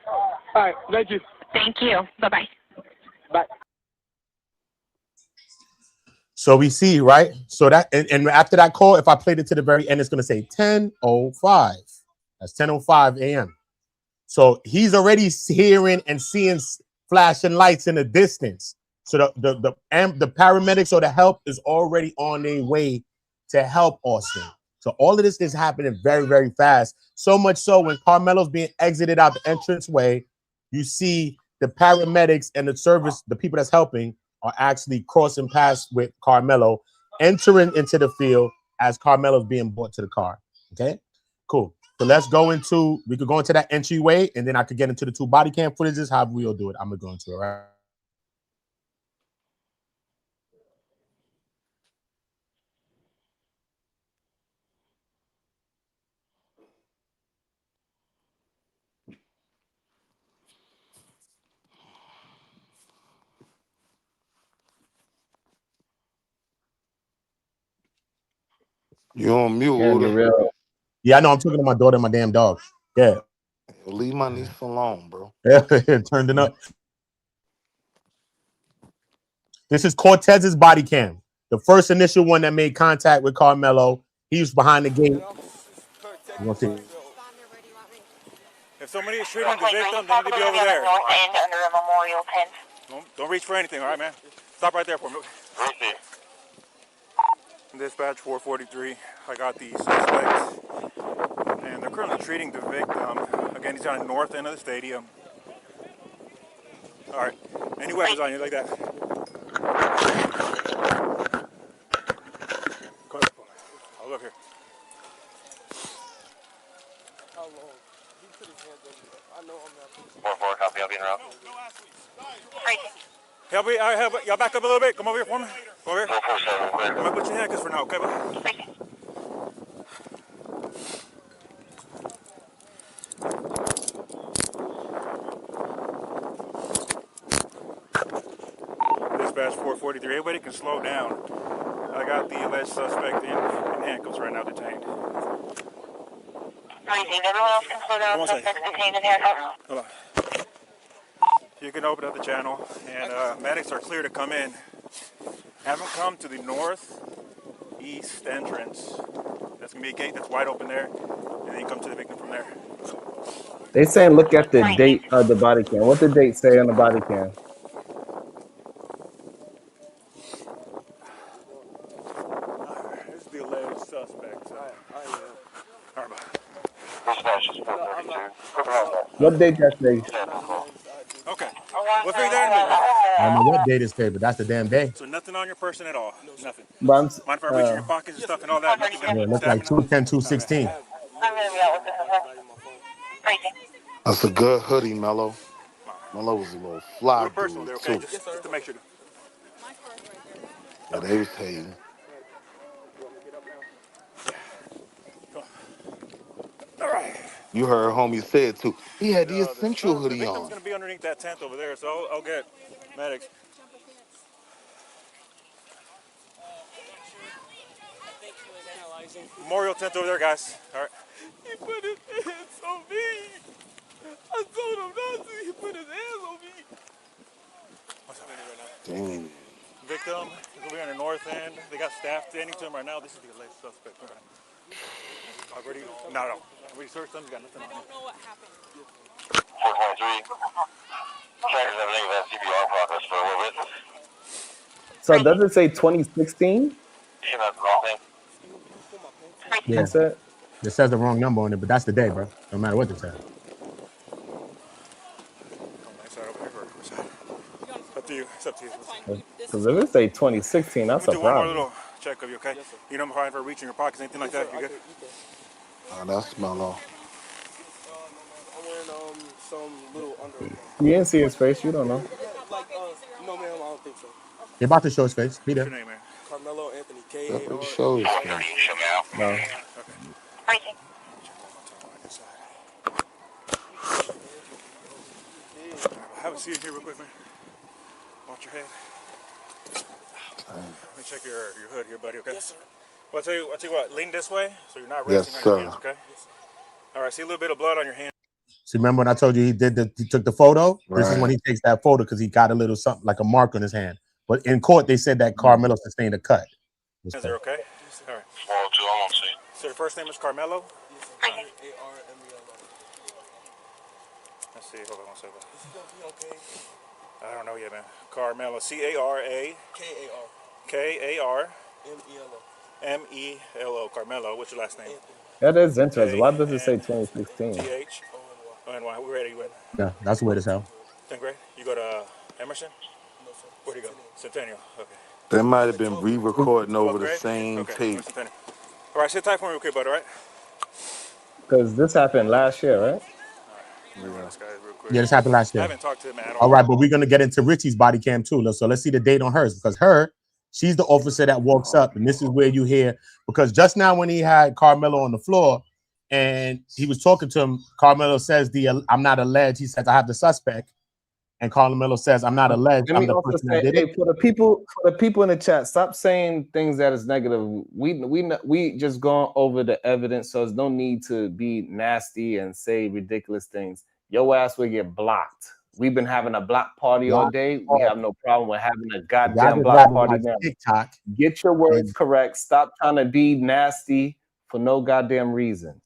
All right. Thank you. Thank you. Bye-bye. Bye. So we see, right? So that, and after that call, if I played it to the very end, it's going to say 10:05. That's 10:05 a.m. So he's already hearing and seeing flashing lights in the distance. So the paramedics or the help is already on their way to help Austin. So all of this is happening very, very fast. So much so when Carmelo's being exited out the entranceway, you see the paramedics and the people that's helping are actually crossing paths with Carmelo, entering into the field as Carmelo's being brought to the car. Okay, cool. So we could go into that entryway, and then I could get into the two body cam footages. How we'll do it. I'm gonna go into it, right? You on mute, Uda? Yeah, I know. I'm talking to my daughter and my damn dog. Yeah. Leave my niece alone, bro. Yeah, turned it up. This is Cortez's body cam. The first initial one that made contact with Carmelo. He was behind the gate. You want to see? If somebody is treating the victim, they need to be over there. Under a memorial tent. Don't reach for anything, all right, man? Stop right there for me. Dispatch 443. I got the suspect, and they're currently treating the victim. Again, he's on the north end of the stadium. All right. Any weapons on you like that? Come on. I'll look here. How long? He put his hands up. I know I'm not. 4-4, copy, I'll be in route. Help me, y'all back up a little bit. Come over here for me. Come over here. I'm gonna put your handcuffs for now, okay? Dispatch 443. Everybody can slow down. I got the alleged suspect in handcuffs right now, detained. Everyone else can slow down. Suspect detained in handcuffs. Hold on. You can open up the channel, and medics are clear to come in. Have them come to the northeast entrance. That's gonna be a gate that's wide open there, and then you come to the victim from there. They saying look at the date of the body cam. What the date say on the body cam? This is the alleged suspect. What date that say? Okay. We'll figure that in. I don't know what date it said, but that's the damn day. So nothing on your person at all. Nothing. But I'm, Mind if I reach in your pockets and stuff and all that? Nothing. Yeah, it looks like 210, 216. That's a good hoodie, Mello. Mello was a little fly Personal dude, there, okay? too. Just to make sure. Yeah, they was hating. All right. You heard homie say it, too. He had the essential The hoodie victim's on. going to be underneath that tent over there, so I'll get medics. Memorial tent over there, guys. All right. He put his hands on me. I told him not to. He put his hands on me. What's happening right now? Damn. Victim is over here on the north end. They got staff standing to him right now. This is the alleged suspect. All right. Already? No. We searched them. We got nothing on him. 423. Trackers have negative CPR progress for a witness. So does it say 2016? Yeah, that's the wrong thing. Yeah. It says the wrong number on it, but that's the day, bro. No matter what they say. Up to you. It's up to you. Because if it say 2016, that's a do one more problem. little check of you, okay? You don't mind for reaching your pockets, anything like that? You good? Oh, that's Mello. I'm wearing some little under. You didn't see his face. You don't know. No, ma'am, I don't think so. They're about to show his face. Be there. What's your name, man? Carmelo Anthony K. Definitely show his face. No. Have a seat here real quick, man. Watch your head. Let me check your hood here, buddy, okay? Yes, sir. Well, I'll tell you what, lean this way so you're not resting on your hands, okay? All right, see a little bit of blood on your hand. See, remember when I told you he took the photo? Right. This is when he takes that photo because he got a little something like a mark on his hand. But in court, they said that Carmelo sustained a cut. Is there okay? All right. 402, I won't see. So your first name is Carmelo? Yes, A-R-M-E-L-O. Let's see, hold on one second. Is he gonna be okay? I don't know yet, man. Carmelo, C-A-R-A. K-A-R. K-A-R. M-E-L-O. M-E-L-O. Carmelo, what's your last name? That is interesting. Why does it say 2016? T-H. O-N-Y. We're ready, you in? Yeah, that's weird as hell. 10th grade? You go to Emerson? No, sir. Where'd you go? Centennial. Okay. They might have been re-recording over the same tape. All right, sit tight for me real quick, bud, all right? Because this happened last year, right? Yeah, this happened last year. I haven't talked to him at all. All right, but we're going to get into Richie's body cam too. So let's see the date on hers because she's the officer that walks up. And this is where you hear, because just now when he had Carmelo on the floor and he was talking to him, Carmelo says, I'm not alleged. He says, I have the suspect. And Carmelo says, I'm not alleged. I'm the person that did it. For the people in the chat, stop saying things that is negative. We just gone over the evidence, so there's no need to be nasty and say ridiculous things. Your ass will get blocked. We've been having a block party all Block day. We party. have no problem with having a Y'all goddamn just block rather party watch now. TikTok. Get your words and correct. Stop trying to be nasty for no goddamn reason.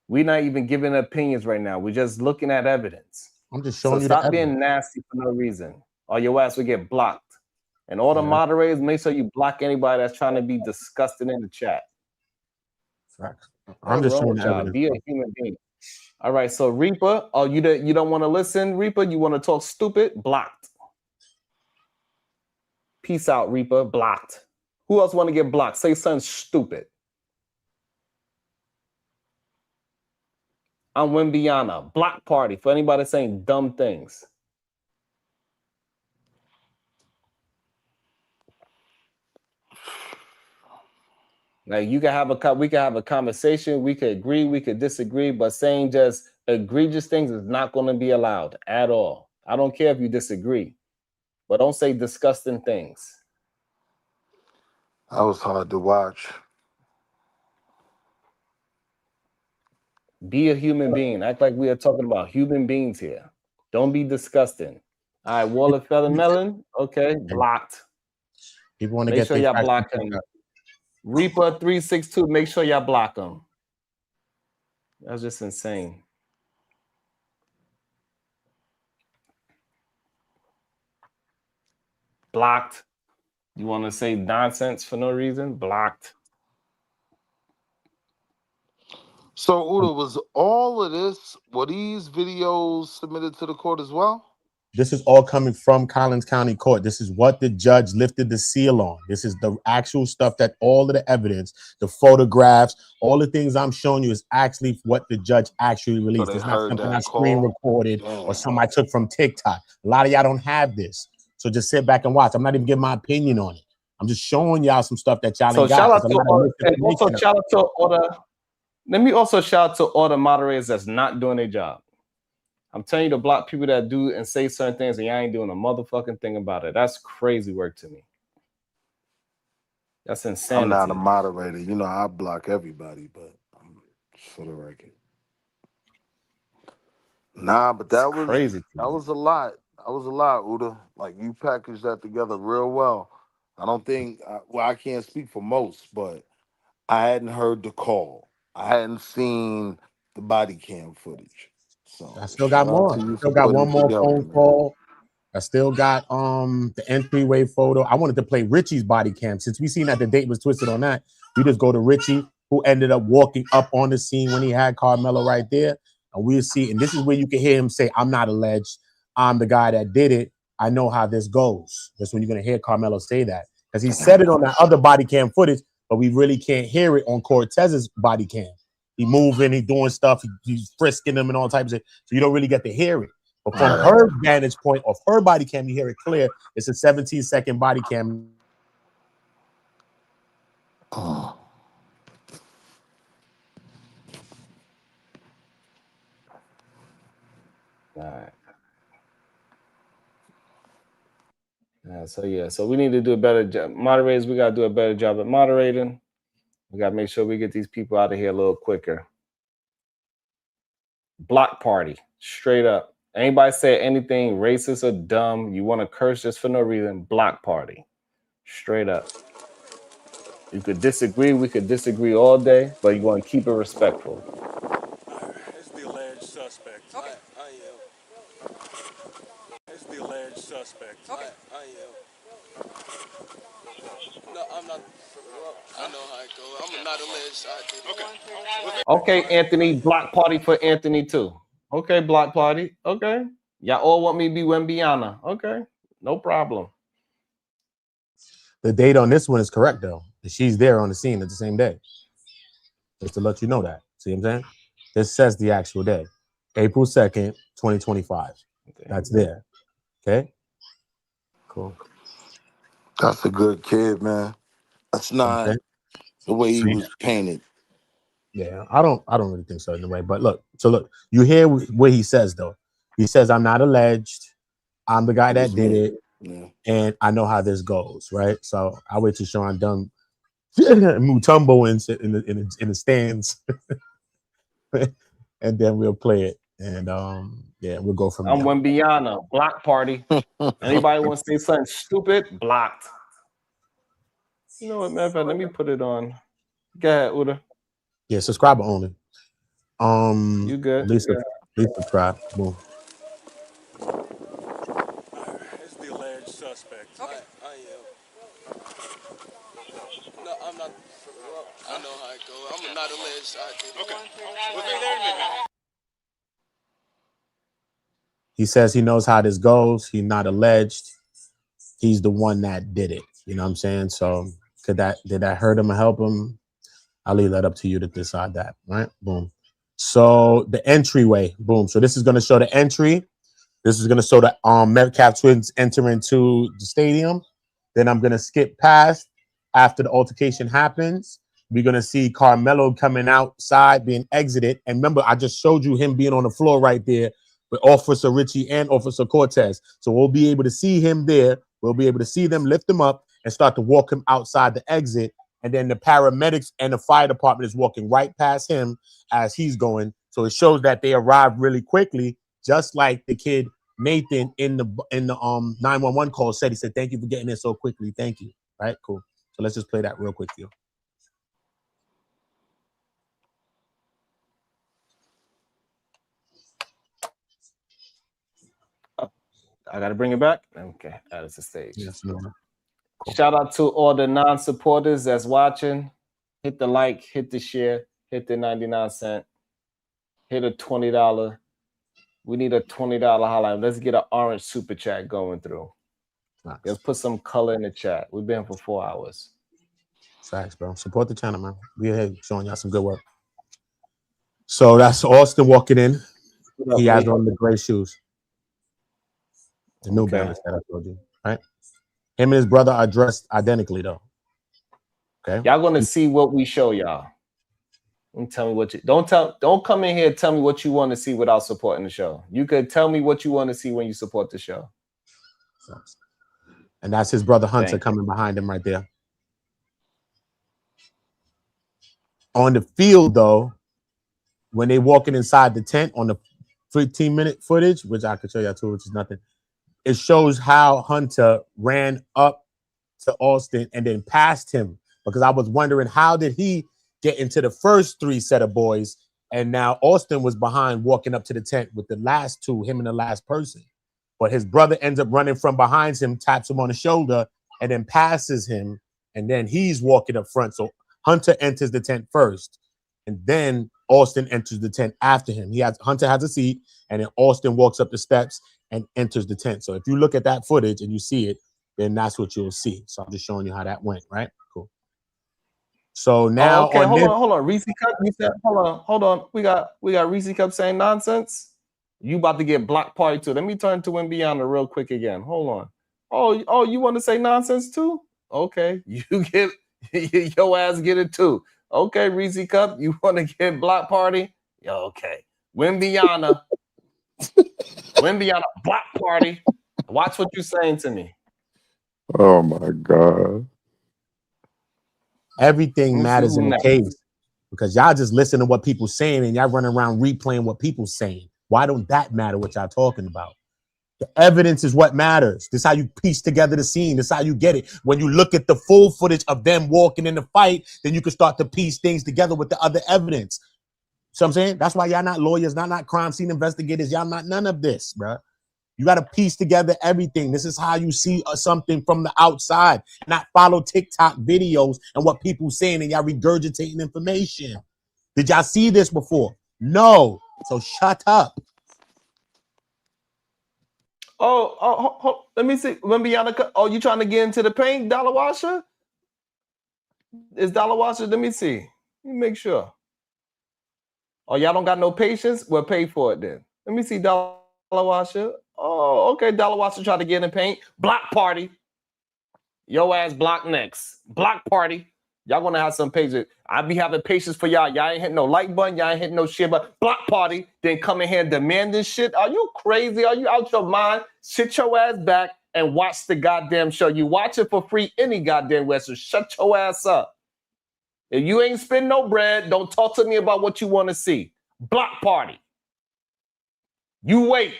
We're not even giving opinions right now. We're just looking at evidence. I'm just So showing you the stop being evidence. nasty for no reason, or your ass will get blocked. And all the Yeah. moderators, make sure you block anybody that's trying to be disgusting in the chat. Facts. What's I'm just wrong showing with the y'all? evidence. Be a human being. All right, so Reaper, oh, you don't want to listen, Reaper? You want to talk stupid? Blocked. Peace out, Reaper. Blocked. Who else want to get blocked? Say something stupid. I'm Wimbiana. Block party for anybody saying dumb things. Like you can have we can have a conversation, we could agree, we could disagree, but saying just egregious things is not going to be allowed at all. I don't care if you disagree, but don't say disgusting things. That was hard to watch. Be a human being. Act like we are talking about human beings here. Don't be disgusting. All right, Waller Feather Melon. Okay, blocked. People want to Make get sure their y'all facts block from him. TikTok. Reaper 362. Make sure y'all block him. That's just insane. Blocked. You want to say nonsense for no reason? Blocked. So, Uda, was all of this, were these videos submitted to the court as well? This is all coming from Collins County Court. This is what the judge lifted the seal on. This is the actual stuff that all of the evidence, the photographs, all the things I'm showing you is actually what the judge actually released. they It's not heard something that I screen call? recorded or something I took from TikTok. A lot of y'all don't have this. So just sit back and watch. I'm not even giving my opinion on it. I'm just showing y'all some stuff that y'all So ain't got. shout out There's a to lot of all, and also misinformation. shout out to all the. Let me also shout out to all the moderators that's not doing their job. I'm telling you to block people that do and say certain things, and y'all ain't doing a motherfucking thing about it. That's crazy work to me. That's insanity. I'm not a moderator. You know, I block everybody, but for the record. Nah, but that was crazy. That was a lot. That was a lot, Uda. Like you packaged that together real well. I don't think. Well, I can't speak for most, but I hadn't heard the call. I hadn't seen the body cam footage. So I still got shout out more. to you I still for got putting one it more together, phone man. call. I still got the entryway photo. I wanted to play Richie's body cam. Since we seen that the date was twisted on that, we just go to Richie, who ended up walking up on the scene when he had Carmelo right there. And we'll see. And this is where you can hear him say, I'm not alleged. I'm the guy that did it. I know how this goes. That's when you're going to hear Carmelo say that. Because he said it on that other body cam footage, but we really can't hear it on Cortez's body cam. He moving, he doing stuff, he's frisking them and all types of. So you don't really get to hear it. But from her vantage point of her body cam, you hear it clear. It's a 17-second body cam. Oh. All right. So we need to do a better job. Moderators, we got to do a better job at moderating. We got to make sure we get these people out of here a little quicker. Block party, straight up. Anybody say anything racist or dumb, you want to curse just for no reason, block party, straight up. You could disagree, we could disagree all day, but you want to keep it respectful. It's the alleged suspect. Okay. I am. It's the alleged suspect. Okay. I am. No, I'm not. I know how it goes. I'm not alleged. Okay. Okay, Anthony, block party for Anthony too. Okay, block party. Okay. Y'all all want me to be Wembiana. Okay, no problem. The date on this one is correct, though. She's there on the scene at the same day. Just to let you know that. See what I'm saying? This says the actual day. April 2nd, 2025. That's there. Okay? Cool. That's a good kid, man. That's not the way he was painted. Yeah, I don't really think so in a way. But look, you hear what he says though. He says, I'm not alleged. I'm the guy that did it. Yeah. And I know how this goes, right? So I wait till Sean done Mutombo in the stands. And then we'll play it. And yeah, we'll go from I'm there. Wembyana, block party. Anybody want to say something stupid? Blocked. You know what, matter of fact, let me put it on. Go ahead, Uda. Yeah, subscriber only. You good? Please subscribe. Boom. It's the alleged suspect. Okay. No, I'm not. I know how it goes. I'm not alleged. I did. Okay. We'll be there in a minute. He says he knows how this goes. He's not alleged. He's the one that did it. You know what I'm saying? So did that hurt him or help him? I'll leave that up to you to decide that. Right? Boom. So the entryway. Boom. So this is going to show the entry. This is going to show the Metcalf twins enter into the stadium. Then I'm going to skip past after the altercation happens. We're going to see Carmelo coming outside, being exited. And remember, I just showed you him being on the floor right there with Officer Richie and Officer Cortez. So we'll be able to see him there. We'll be able to see them lift him up and start to walk him outside the exit. And then the paramedics and the fire department is walking right past him as he's going. So it shows that they arrived really quickly, just like the kid Nathan in the 911 call said. He said, "Thank you for getting there so quickly. Thank you." Right? Cool. So let's just play that real quick for you. I got to bring it back? Okay, that is the stage. Yes, no. Cool. Shout out to all the non-supporters that's watching. Hit the like, hit the share, hit the 99 cent, hit a $20. We need a $20 highlight. Let's get an orange super chat going through. Nice. Let's put some color in the chat. We've been for 4 hours. Facts, bro. Support the channel, man. We're here showing y'all some good work. So that's Austin walking in. He has on the gray shoes. The New Balance that I told you, right? Him and his brother are dressed identically, though. Okay. Y'all gonna see what we show y'all. And tell me what you don't come in here and tell me what you want to see without supporting the show. You could tell me what you want to see when you support the show. And that's his brother Hunter coming behind him right there. On the field, though, when they walking inside the tent on the 15-minute footage, which I could show y'all too, which is nothing, it shows how Hunter ran up to Austin and then passed him, because I was wondering, how did he get into the first 3 set of boys, and now Austin was behind walking up to the tent with the last 2, him and the last person. But his brother ends up running from behind him, taps him on the shoulder, and then passes him, and then he's walking up front. So Hunter enters the tent first, and then Austin enters the tent after him. Hunter has a seat, and then Austin walks up the steps and enters the tent. So if you look at that footage and you see it, then that's what you'll see. So I'm just showing you how that went, right? Cool. So now, okay, hold on. Reese Cup, you said, hold on. We got Reese Cup saying nonsense. You about to get block party too. Let me turn to Wembyana real quick again. Hold on. Oh, you want to say nonsense too? Okay, you get your ass get it too. Okay, Reese Cup, you want to get block party? Okay, Wembyana, block party. Watch what you're saying to me. Oh my God. Everything matters in the case, because y'all just listen to what people saying and y'all running around replaying what people saying. Why don't that matter what y'all talking about? The evidence is what matters. This is how you piece together the scene. This is how you get it. When you look at the full footage of them walking in the fight, then you can start to piece things together with the other evidence. So I'm saying that's why y'all not lawyers, not crime scene investigators. Y'all not none of this, bro. You got to piece together everything. This is how you see something from the outside, not follow TikTok videos and what people saying and y'all regurgitating information. Did y'all see this before? No. So shut up. Oh, let me see. Wembyana, oh, you trying to get into the paint, Dollar Washer? Is Dollar Washer? Let me see. Let me make sure. Oh, y'all don't got no patience? Well, pay for it then. Let me see, Dollar Washer. Oh, okay. Dollar Washer trying to get in the paint. Block party. Yo ass block next. Block party. Y'all gonna have some patience. I be having patience for y'all. Y'all ain't hitting no like button. Y'all ain't hitting no shit, but block party. Then come in here and demand this shit. Are you crazy? Are you out your mind? Sit your ass back and watch the goddamn show. You watch it for free any goddamn way, so shut your ass up. If you ain't spending no bread, don't talk to me about what you want to see. Block party. You wait.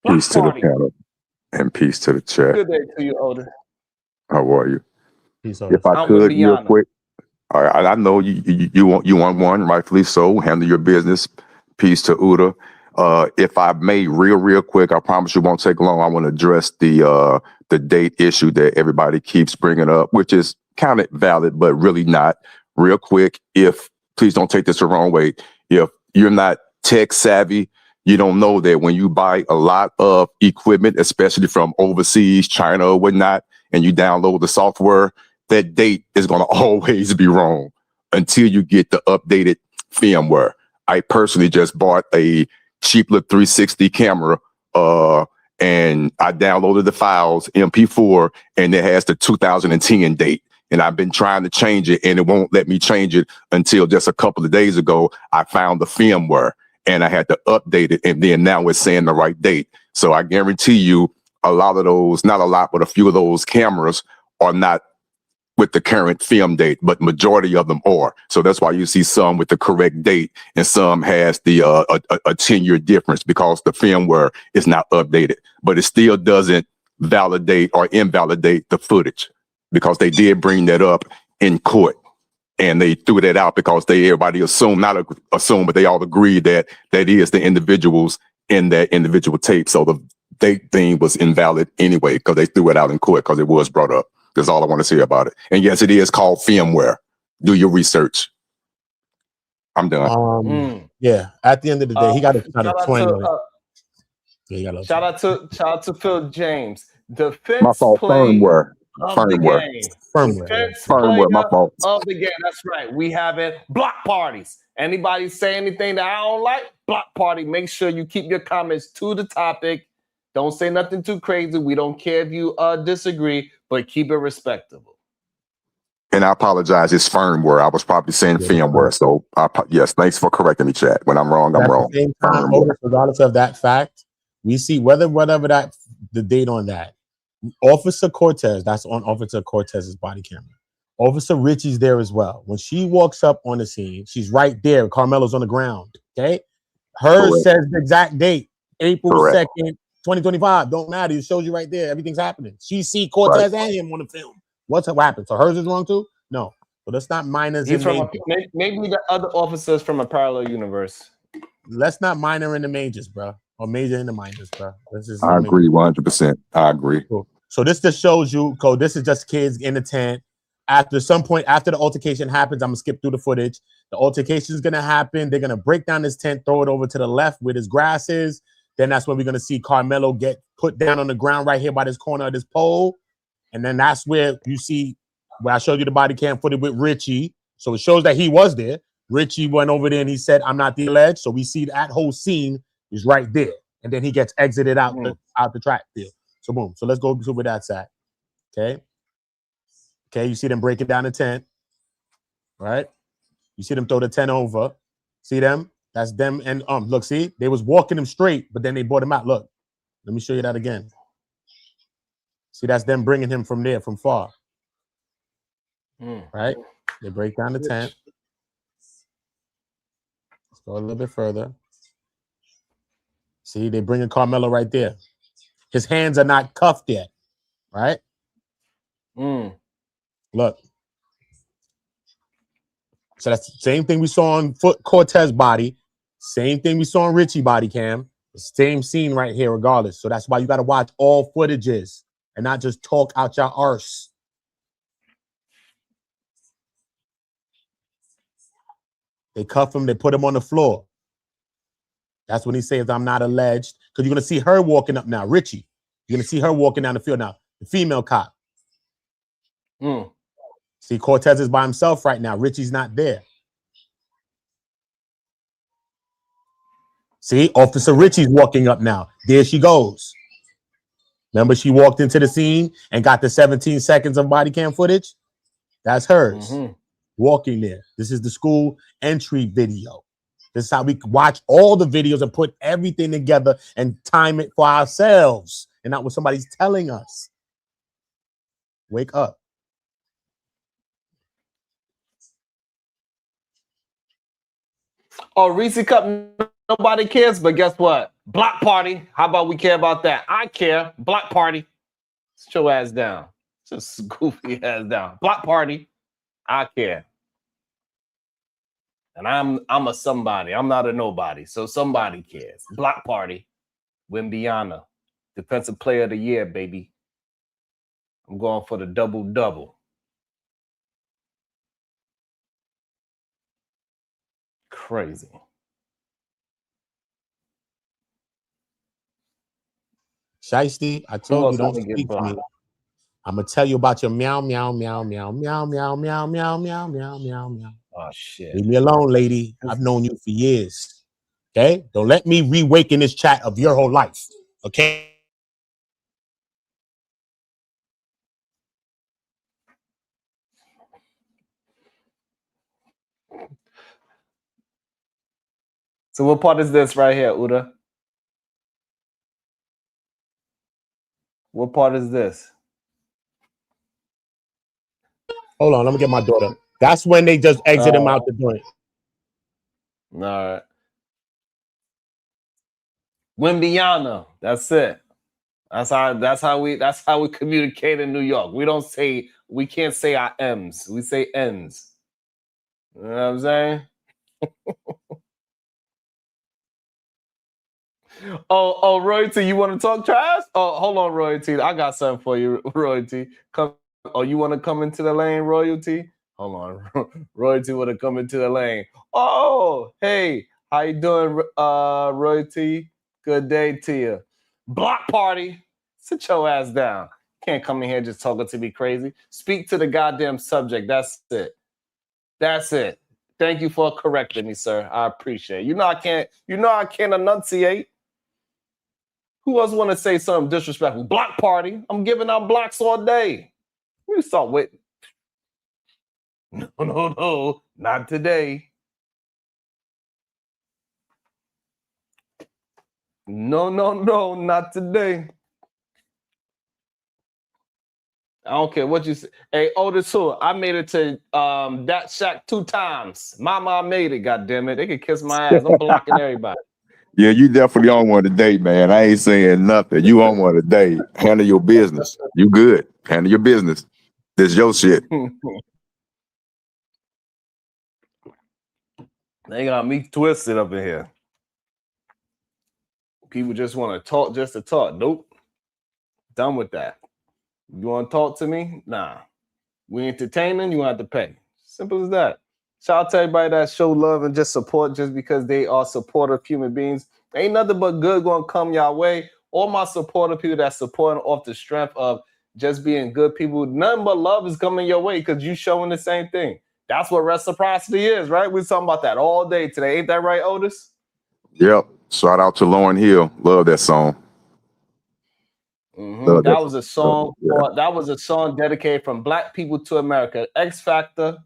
Peace to the Party. panel and peace to the chat. Good day to you, Otis. How are you? Peace, If I I'm with could, real Beyonce. quick. All right, I know you want one, rightfully so. Handle your business. Peace to Uda. If I may, real quick, I promise you won't take long. I want to address the date issue that everybody keeps bringing up, which is kind of valid, but really not. Real quick, please don't take this the wrong way. If you're not tech savvy, you don't know that when you buy a lot of equipment, especially from overseas, China or whatnot, and you download the software, that date is going to always be wrong until you get the updated firmware. I personally just bought a cheap little 360 camera, and I downloaded the files, MP4, and it has the 2010 date. And I've been trying to change it, and it won't let me change it until just a couple of days ago. I found the firmware, and I had to update it, and then now it's saying the right date. So I guarantee you a lot of those, not a lot, but a few of those cameras are not with the current film date, but majority of them are. So that's why you see some with the correct date and some has the a 10-year difference because the firmware is not updated. But it still doesn't validate or invalidate the footage because they did bring that up in court. And they threw that out because everybody assumed, not assumed, but they all agreed that that is the individuals in that individual tape. So the date thing was invalid anyway because they threw it out in court because it was brought up. That's all I want to say about it. And yes, it is called firmware. Do your research. I'm done. Yeah. At the end of the day, he got to try to twang it. Shout out to Phil James, My defense fault. player Firmware. of the game. Defense player My fault. of the game. That's right. We having block parties. Anybody say anything that I don't like? Block party. Make sure you keep your comments to the topic. Don't say nothing too crazy. We don't care if you disagree, but keep it respectable. And I apologize. It's firmware. I was probably saying firmware. So yes, thanks for correcting me, chat. When I'm wrong, I'm wrong. At the same time, regardless of that fact, we see whatever that the date on that. Officer Cortez, that's on Officer Cortez's body camera. Officer Richie's there as well. When she walks up on the scene, she's right there. Carmelo's on the ground. Okay. Hers says the exact date, April 2nd, 2025. Don't matter. It shows you right there. Everything's happening. She see Cortez and him on the film. What happened? So hers is wrong too? No. So let's not minors in majors. Maybe the other officers from a parallel universe. Let's not minor in the majors, bro. Or major in the minors, bro. I agree 100%. I agree. Cool. So this just shows you, Code, this is just kids in the tent. After some point, after the altercation happens, I'm going to skip through the footage. The altercation is going to happen. They're going to break down his tent, throw it over to the left where his grass is. Then that's when we're going to see Carmelo get put down on the ground right here by this corner of this pole. And then that's where you see where I showed you the body cam footage with Richie. So it shows that he was there. Richie went over there and he said, I'm not the alleged. So we see that whole scene is right there. And then he gets exited out the track field. So boom. So let's go to where that's at. Okay. Okay. You see them breaking down the tent. Right. You see them throw the tent over. See them? That's them. And look, see, they was walking him straight, but then they brought him out. Look, let me show you that again. See, that's them bringing him from there, from far. Right? They break down the tent. Let's go a little bit further. See, they bringing Carmelo right there. His hands are not cuffed yet. Right? Look. So that's the same thing we saw on Cortez body. Same thing we saw on Richie body cam. The same scene right here, regardless. So that's why you got to watch all footages and not just talk out your arse. They cuff him. They put him on the floor. That's when he says, I'm not alleged. Because you're going to see her walking up now. Richie. You're going to see her walking down the field now. The female cop. See, Cortez is by himself right now. Richie's not there. See, Officer Richie's walking up now. There she goes. Remember, she walked into the scene and got the 17 seconds of body cam footage? That's hers. Walking there. This is the school entry video. This is how we watch all the videos and put everything together and time it for ourselves and not what somebody's telling us. Wake up. Oh, Reese Cup, nobody cares, but guess what? Block party. How about we care about that? I care. Block party. Sit your ass down. Just goofy ass down. Block party. I care. And I'm a somebody. I'm not a nobody. So somebody cares. Block party. Wimbiana. Defensive player of the year, baby. I'm going for the double-double. Crazy. Shiesty, I Who told you else don't want to get speak to me. blocked? I'm gonna tell you about your meow, meow, meow, meow, meow, meow, meow, meow, meow, meow, meow, meow. Oh shit. Leave me alone, lady. I've known you for years. Okay? Don't let me re-wake in this chat of your whole life. Okay? So what part is this right here, Uda? What part is this? Hold on, let me get my daughter. That's when they just exit him out the joint. All right. Wimbiana. That's it. That's how we communicate in New York. We can't say our M's. We say N's. You know what I'm saying? Oh, Royalty, you want to talk trash? Oh, hold on, Royalty. I got something for you, Royalty. Come. Oh, you want to come into the lane, Royalty? Hold on. Royalty want to come into the lane. Oh, hey, how you doing, Royalty? Good day to you. Block party. Sit your ass down. Can't come in here just talking to me crazy. Speak to the goddamn subject. That's it. That's it. Thank you for correcting me, sir. I appreciate it. You know I can't enunciate. Who else want to say something disrespectful? Block party. I'm giving out blocks all day. We start with. No, not today. No, not today. I don't care what you say. Hey, Otis, who? I made it to that shack 2 times. My mom made it, goddammit. They can kiss my ass. I'm blocking everybody. Yeah, you definitely on one today, man. I ain't saying nothing. You on one today. Handle your business. You good. Handle your business. This your shit. They got me twisted up in here. People just want to talk just to talk. Nope. Done with that. You want to talk to me? Nah. We entertaining, you have to pay. Simple as that. Shout out to everybody that show love and just support just because they are supportive human beings. Ain't nothing but good going to come your way. All my supportive people that supporting off the strength of just being good people. Nothing but love is coming your way because you showing the same thing. That's what reciprocity is, right? We're talking about that all day today. Ain't that right, Otis? Yep. Shout out to Lauren Hill. Love that song. Mm-hmm. That was a song. That was a song dedicated from Black people to America. X Factor.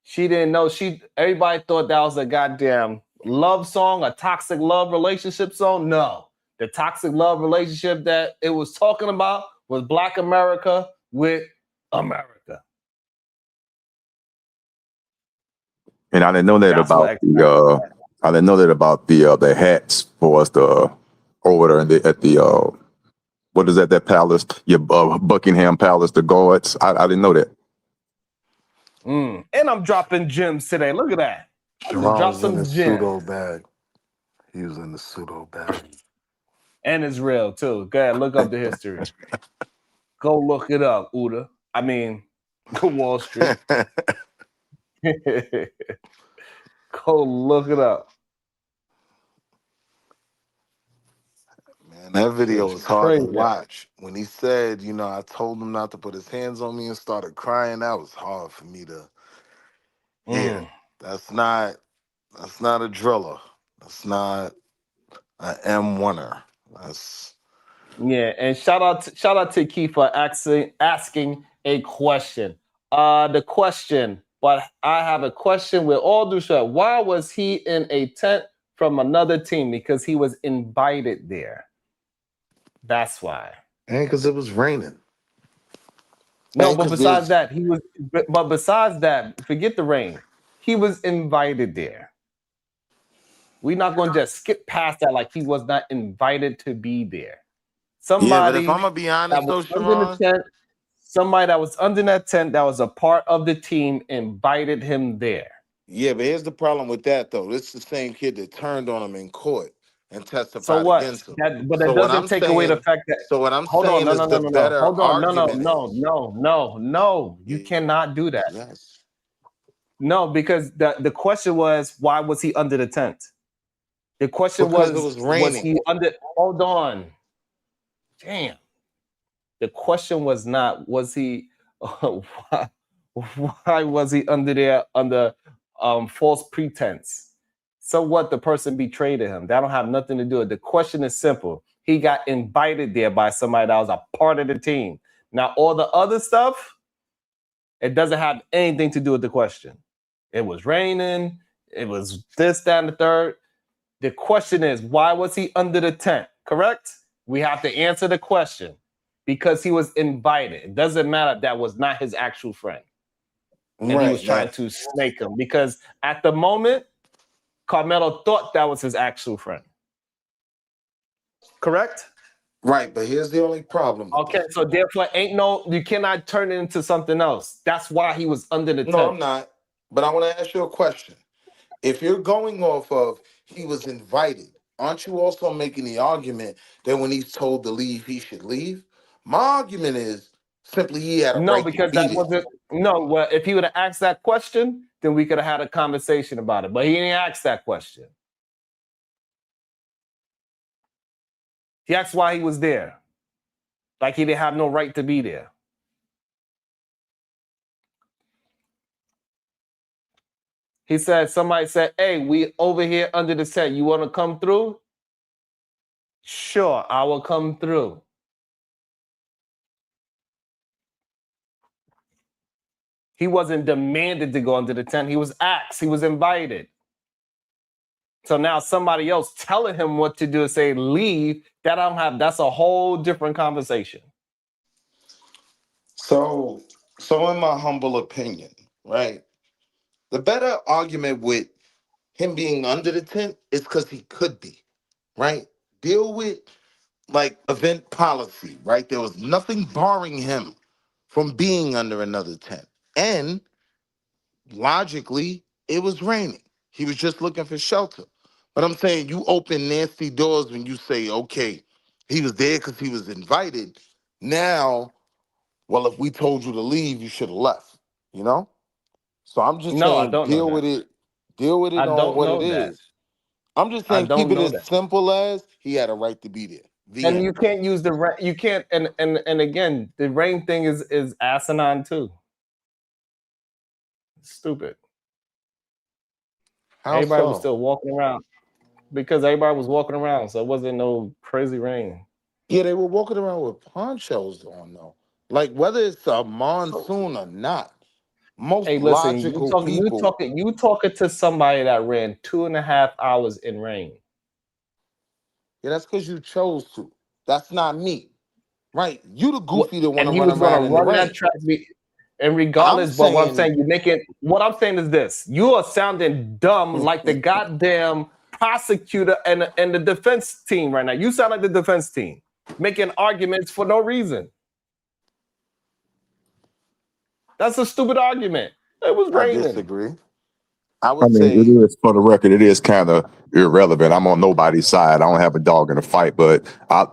She didn't know. Everybody thought that was a goddamn love song, a toxic love relationship song. No, the toxic love relationship that it was talking about was Black America with America. And I didn't know that about the. I didn't know that about the hats for us to over there at the what is that palace? Your Buckingham Palace, the guards. I didn't know that. And I'm dropping gems today. Look at that. I just dropped some gems. Pseudo bag. He was in the pseudo bag. And it's real too. Go ahead, look up the history. Go look it up, Uda. I mean, go Wall Street. Go look it up. Man, that video was hard to watch. When he said, I told him not to put his hands on me and started crying, that was hard for me to hear. That's not a driller. That's not an M1er. Yeah, and shout out to Keith for asking a question. The question, but I have a question with all due respect. Why was he in a tent from another team? Because he was invited there. That's why. And because it was raining. No, but besides that, forget the rain. he was invited there. We're not going to just skip past that like he was not invited to be there. Yeah, but if Somebody I'm gonna be that honest was though, under the Sharon, tent, somebody that was under that tent that was a part of the team invited him there. yeah, but here's the problem with that though. This is the same kid that turned on him in court and So testified what? against him. But that So what doesn't I'm take away the saying, fact that so what I'm hold on, saying no, is no, no, the no, no. better Hold on, no, no, argument no, is no, no, no. You cannot do that. yes. No, because the question was, why was he under the tent? The question Because it was was raining. he under? Hold on, damn. The question was not, was he? Why, why was he under there under false pretense? So what? The person betrayed him. That don't have nothing to do with it. The question is simple. He got invited there by somebody that was a part of the team. Now all the other stuff, it doesn't have anything to do with the question. It was raining. It was this, that, and the third. The question is, why was he under the tent? Correct? We have to answer the question because he was invited. It doesn't matter if that was not his actual friend. And he was Right. trying to snake him because at the moment, Carmelo thought that was his actual friend. Correct? Right, but here's the only problem with Okay, that. so therefore, you cannot turn it into something else. That's why he was under the No, tent. I'm not. But I want to ask you a question. If you're going off of he was invited, aren't you also making the argument that when he's told to leave, he should leave? My argument is simply he had a No, right to because be that there. wasn't. No, well, if he would have asked that question, then we could have had a conversation about it. But he didn't ask that question. He asked why he was there. Like he didn't have no right to be there. He said, somebody said, hey, we over here under the tent. You want to come through? Sure, I will come through. He wasn't demanded to go under the tent. He was asked. He was invited. So now somebody else telling him what to do, say leave, that's a whole different conversation. So in my humble opinion, right? The better argument with him being under the tent is because he could be, right? Deal with like event policy, right? There was nothing barring him from being under another tent. And logically, it was raining. He was just looking for shelter. But I'm saying you open nasty doors when you say, okay, he was there because he was invited. Now, well, if we told you to leave, you should have left, you know? So I'm just No, I saying don't know deal that. with it. Deal with it I on don't what it know that. is. I'm just I saying keep don't it know as that. simple as he had a right to be there. The And end. you can't use the rain. You can't. And again, the rain thing is asinine too. Stupid. How Everybody was so? still walking around because everybody was walking around, so it wasn't no crazy rain. Yeah, they were walking around with ponchos on though. Like whether it's a monsoon or not, most Hey, listen, logical people. you talking to somebody that ran 2.5 hours in rain. Yeah, that's because you chose to. That's not me. Right? You the What, goofy that want and to he run was gonna around in the run that rain. track. And I'm regardless, but what I'm saying saying, what I'm saying is this: you are sounding dumb like the goddamn prosecutor and the defense team right now. You sound like the defense team making arguments for no reason. That's a stupid argument. It was I raining. disagree. I I would mean, it say is for the record. It is kind of irrelevant. I'm on nobody's side. I don't have a dog in the fight, but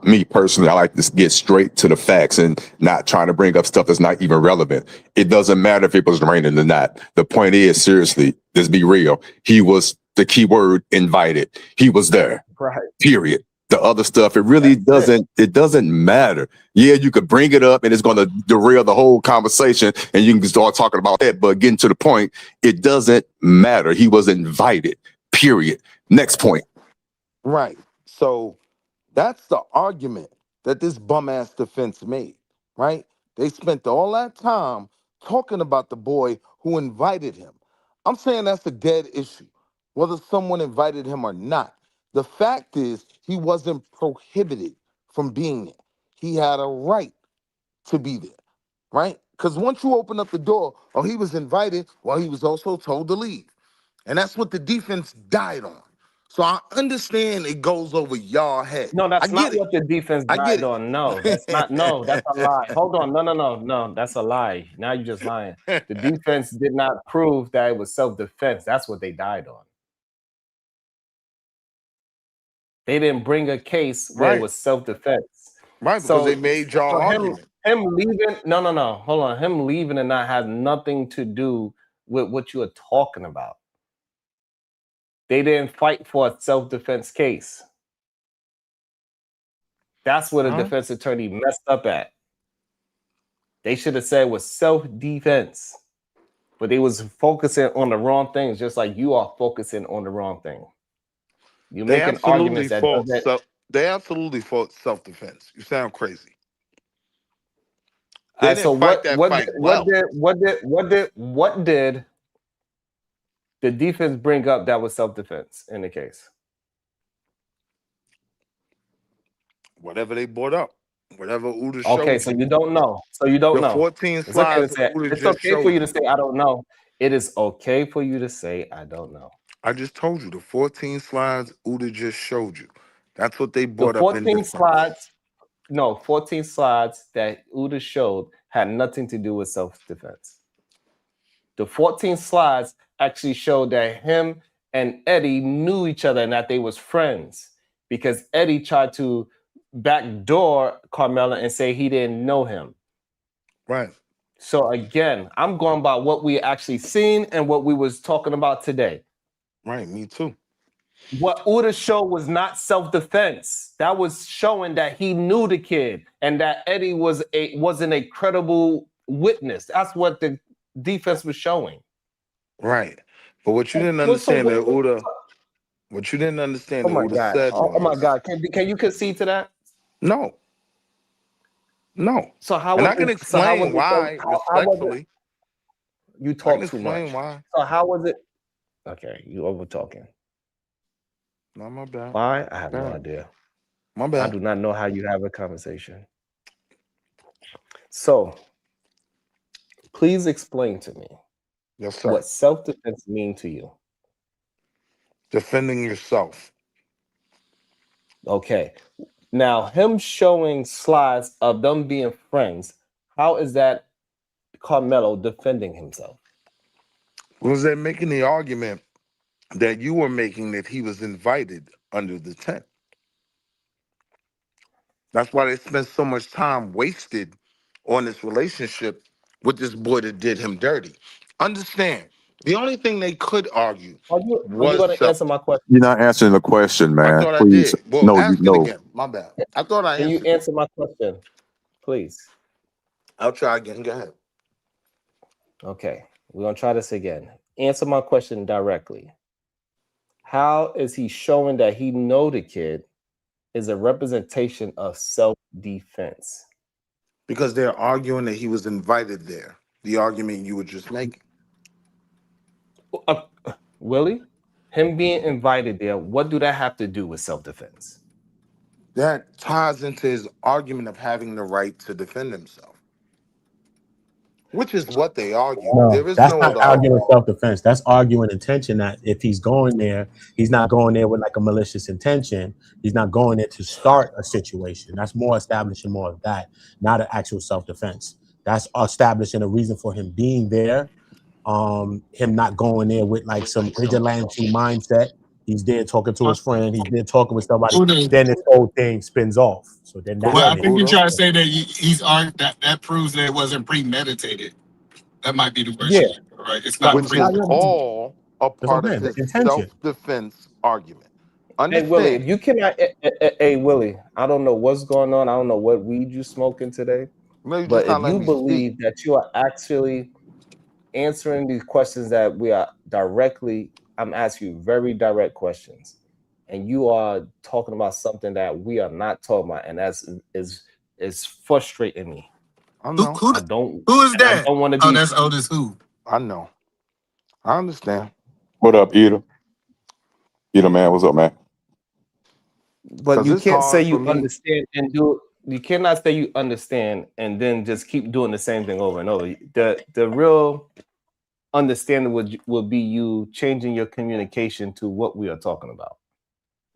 me personally, I like to get straight to the facts and not trying to bring up stuff that's not even relevant. It doesn't matter if it was raining or not. The point is, seriously, let's be real. He was the key word invited. He was there. Right. Period. The other stuff, it really doesn't. It doesn't matter. Yeah, you could bring it up, and it's going to derail the whole conversation, and you can start talking about that. But getting to the point, it doesn't matter. He was invited. Period. Next point. right. So that's the argument that this bum ass defense made, right? They spent all that time talking about the boy who invited him. I'm saying that's a dead issue, whether someone invited him or not. The fact is, he wasn't prohibited from being there. He had a right to be there, right? Because once you open up the door, oh, he was invited, well, he was also told to leave. And that's what the defense died on. So I understand it goes over y'all head. No, I that's get not it. what the defense I get died on. No, that's not. No, that's a lie. Hold on. No. That's a lie. Now you're just lying. it. The defense did not prove that it was self-defense. That's what they died on. They didn't bring a case where it Right. was self-defense. Right, because they made y'all argument. Him leaving. No. Hold on. Him leaving and that has nothing to do with what you are talking about. They didn't fight for a self-defense case. That's where the defense attorney messed up at. They should have said it was self-defense, but they was focusing on the wrong things, just like you are focusing on the wrong thing. You're making arguments that doesn't. They absolutely fought self-defense. You sound crazy. They They didn't fight that fight well. What did the defense bring up that was self-defense in the case? Whatever they brought up, whatever Uda showed. Okay, so you don't know. So you don't the know. 14 It's okay slides to say. Uda It's just okay showed for you to say I don't know. It is okay for you to say I don't know. I just told you the 14 slides Uda just showed you. That's what they The brought up in 14 defense. slides. No, 14 slides that Uda showed had nothing to do with self-defense. The 14 slides actually showed that him and Eddie knew each other and that they was friends, because Eddie tried to backdoor Carmelo and say he didn't know him. Right. So again, I'm going by what we actually seen and what we was talking about today. Right, me too. What Uda showed was not self-defense. That was showing that he knew the kid and that Eddie wasn't a credible witness. That's what the defense was showing. Right. But what you didn't understand that Uda, what you didn't understand that Uda said was, oh my God. Can you concede to that? No. So how and was I can it? So how was explain it? why, How was respectfully. it? You I can talk too explain much. why. So how was it? Okay, you over talking. No, my bad. Why? I have no Bad. idea. My bad. I do not know how you have a conversation. So please explain to me. Yes, sir. What self-defense mean to you? Defending yourself. Okay. Now, him showing slides of them being friends, how is that Carmelo defending himself? Was they making the argument that you were making that he was invited under the tent? That's why they spent so much time wasted on this relationship with this boy that did him dirty. Understand, the only thing they could argue Are you was going to answer my question? You're not answering the question, I man. thought I Please. did. Well, No, you ask it know. again. My bad. I thought I Can you answered. answer my question, please? I'll try again. Go ahead. Okay, we're going to try this again. Answer my question directly. How is he showing that he know the kid is a representation of self-defense? Because they're arguing that he was invited there. The argument you were just making. Willie, him being invited there, what do that have to do with self-defense? That ties into his argument of having the right to defend himself, which is what they argue. No, There is that's no not other arguing argument. self-defense. That's arguing intention. That if he's going there, he's not going there with like a malicious intention. He's not going there to start a situation. That's more establishing more of that, not an actual self-defense. That's establishing a reason for him being there. Him not going there with like some vigilante mindset. He's there talking to his friend. He's there talking with somebody. Then this whole thing spins off. So then that's Well, I think you're trying to say that he's that proves that it wasn't premeditated. That might be the question, right? It's not Which is all a part of the his intention. self-defense argument. Hey Willie, Understand? if you cannot, hey Willie, I don't know what's going on. I don't know what weed you smoking today. Maybe But just not if let you me believe speak. that you are actually answering these questions that we are directly, I'm asking you very direct questions, and you are talking about something that we are not talking about, and that's is frustrating me. I know. Who is that? I don't want to Oh, be. that's Otis who? I know. I understand. What up, Ida? Ida, man, what's up, man? But you it's can't say hard for you me. understand and do. You cannot say you understand and then just keep doing the same thing over and over. The real understanding would be you changing your communication to what we are talking about.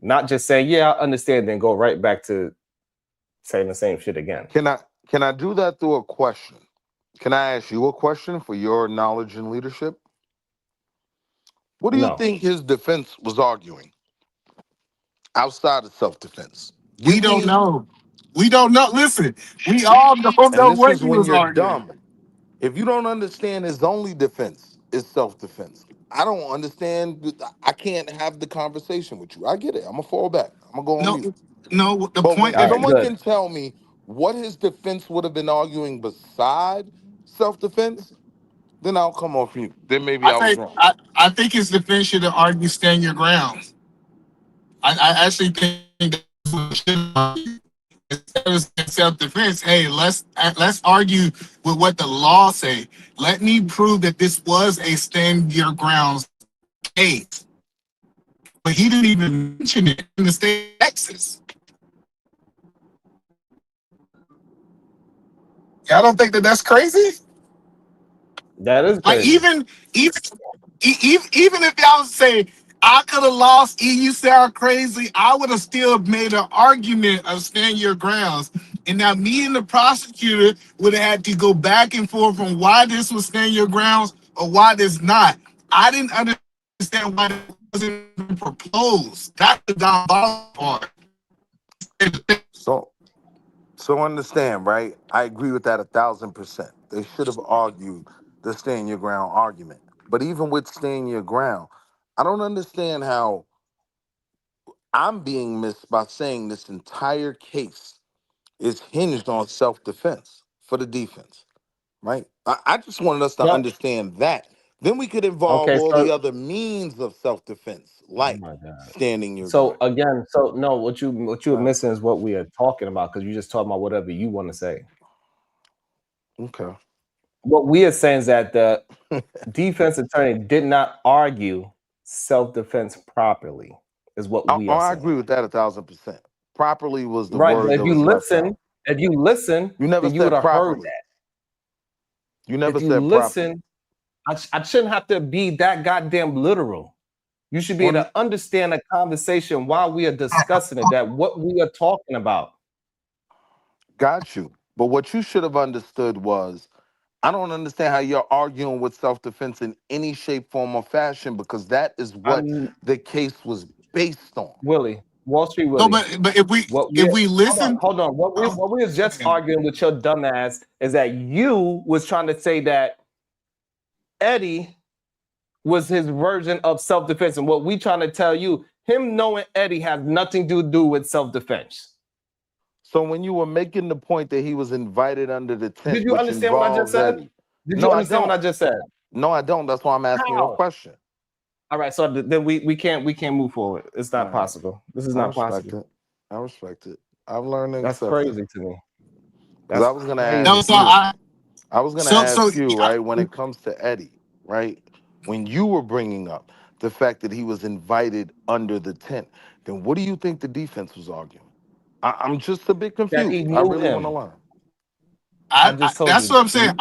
Not just saying, yeah, I understand, then go right back to saying the same shit again. Can I do that through a question? Can I ask you a question for your knowledge and leadership? What do you think his defense was arguing outside of self-defense? We don't know. We don't know. Listen, we all don't And know this what is he when was you're arguing. dumb. If you don't understand his only defense is self-defense, I don't understand. I can't have the conversation with you. I get it. I'm gonna fall back. I'm gonna go on mute. No, the But point when that someone can tell me what his defense would have been arguing beside self-defense, then I'll come off mute. Then maybe I was wrong. I think his defense should have argued stand your ground. I actually think that's what it should argue. Instead of self-defense, hey, let's argue with what the law say. Let me prove that this was a stand your grounds case. But he didn't even mention it in the state of Texas. Y'all don't think that that's crazy? That is Like crazy. even if y'all say I could have lost, you sound crazy, I would have still made an argument of stand your grounds. And now me and the prosecutor would have had to go back and forth on why this was stand your grounds or why this not. I didn't understand why it wasn't even proposed. That's the diabolical part. So understand, right? I agree with that 1,000%. They should have argued the stand your ground argument. But even with stand your ground, I don't understand how I'm being missed by saying this entire case is hinged on self-defense for the defense, right? I just wanted us to No. understand that. Then we could involve Okay, all so the other means of self-defense, oh like my God. standing your So ground. again, so no, what you're missing is what we are talking about, because you just talking about whatever you want to say. Okay. What we are saying is that the defense attorney did not argue self-defense properly, is what we are I saying. agree with that 1,000%. Properly was the Right, but word if that you was left out. listen, You never then you would said have heard properly. that. You never If you said properly. listen, I shouldn't have to be that goddamn literal. You should be able to understand a conversation while we are discussing it, that what we are talking about. Got you. But what you should have understood was, I don't understand how you're arguing with self-defense in any shape, form, or fashion, because that is what the case was based on. Willie, Wall Street No, Willie. but if we listen, hold on. What we was just arguing with your dumb ass is that you was trying to say that Eddie was his version of self-defense, and what we trying to tell you, him knowing Eddie has nothing to do with self-defense. So when you were making the point that he was invited under the tent, Did you which understand what I just involves said? Eddie. Did No, you I understand don't. what I just said? No, I don't. That's why I'm asking you a How? question. All right, so then we can't move forward. It's not possible. This is I not respect possible. it. I respect it. I've learned to That's accept crazy it. to me. Because That's I was gonna crazy. ask you. I was gonna ask you, right, when it comes to Eddie, right? When you were bringing up the fact that he was invited under the tent, then what do you think the defense was arguing? I'm just a bit That he confused. I knew really want to him. learn. I just told that's you. what I'm saying.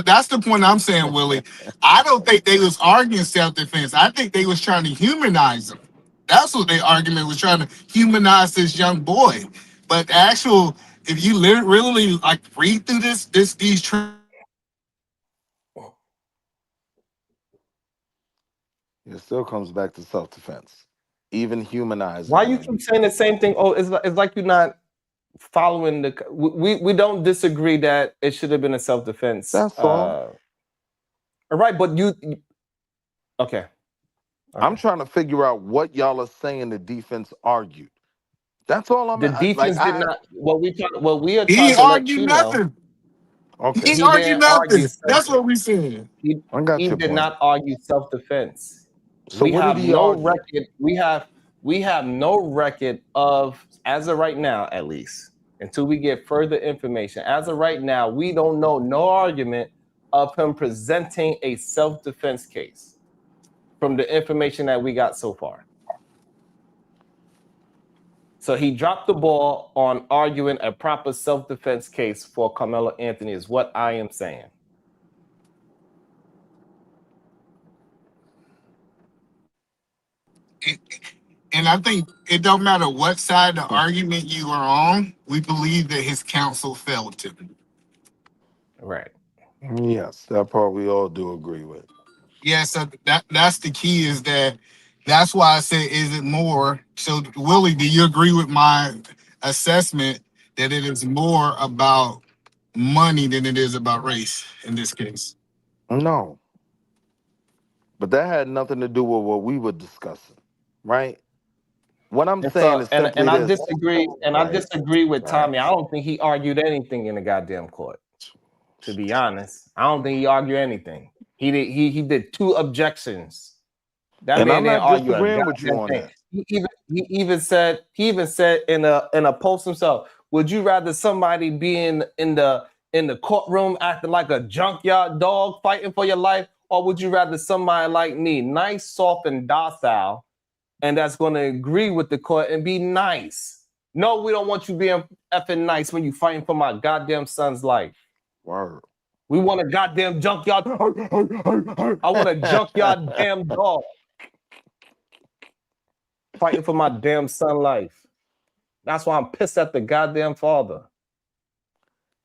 That's the point I'm saying, Willie. I don't think they was arguing self-defense. I think they was trying to humanize him. That's what their argument was, trying to humanize this young boy. But the actual, if you really like read through these It still comes back to self-defense, even humanizing Why you him. keep saying the same thing? Oh, it's like you're not following the. We don't disagree that it should have been a self-defense. That's all. All right, but you. Okay. I'm trying to figure out what y'all are saying the defense argued. That's all I'm The defense did not. What we are trying to let you know. Okay. He argued didn't argue nothing. That's self. what we saying. I got He your did point. not argue self-defense. So We what did have he no argue? record. We have no record of, as of right now, at least, until we get further information. As of right now, we don't know no argument of him presenting a self-defense case from the information that we got so far. So he dropped the ball on arguing a proper self-defense case for Carmelo Anthony, is what I am saying. And I think it don't matter what side of the argument you are on, we believe that his counsel failed him. Right. Yes, that part we all do agree with. Yeah, so that's the key is that's why I said, is it more? So, Willie, do you agree with my assessment that it is more about money than it is about race in this case? No, but that had nothing to do with what we were discussing, right? What I'm And saying so, is and simply I this. disagree, and I Right, disagree with right. Tommy. I don't think he argued anything in the goddamn court. To be honest, I don't think he argued anything. He did. He did 2 objections. That And man I'm didn't not argue a disagreeing with you goddamn on thing. that. He even said in a post himself, would you rather somebody be in the courtroom acting like a junkyard dog fighting for your life, or would you rather somebody like me, nice, soft, and docile, and that's going to agree with the court and be nice? No, we don't want you being effing nice when you fighting for my goddamn son's life. Word. We want a goddamn junkyard. I want a junkyard damn dog fighting for my damn son life. That's why I'm pissed at the goddamn father.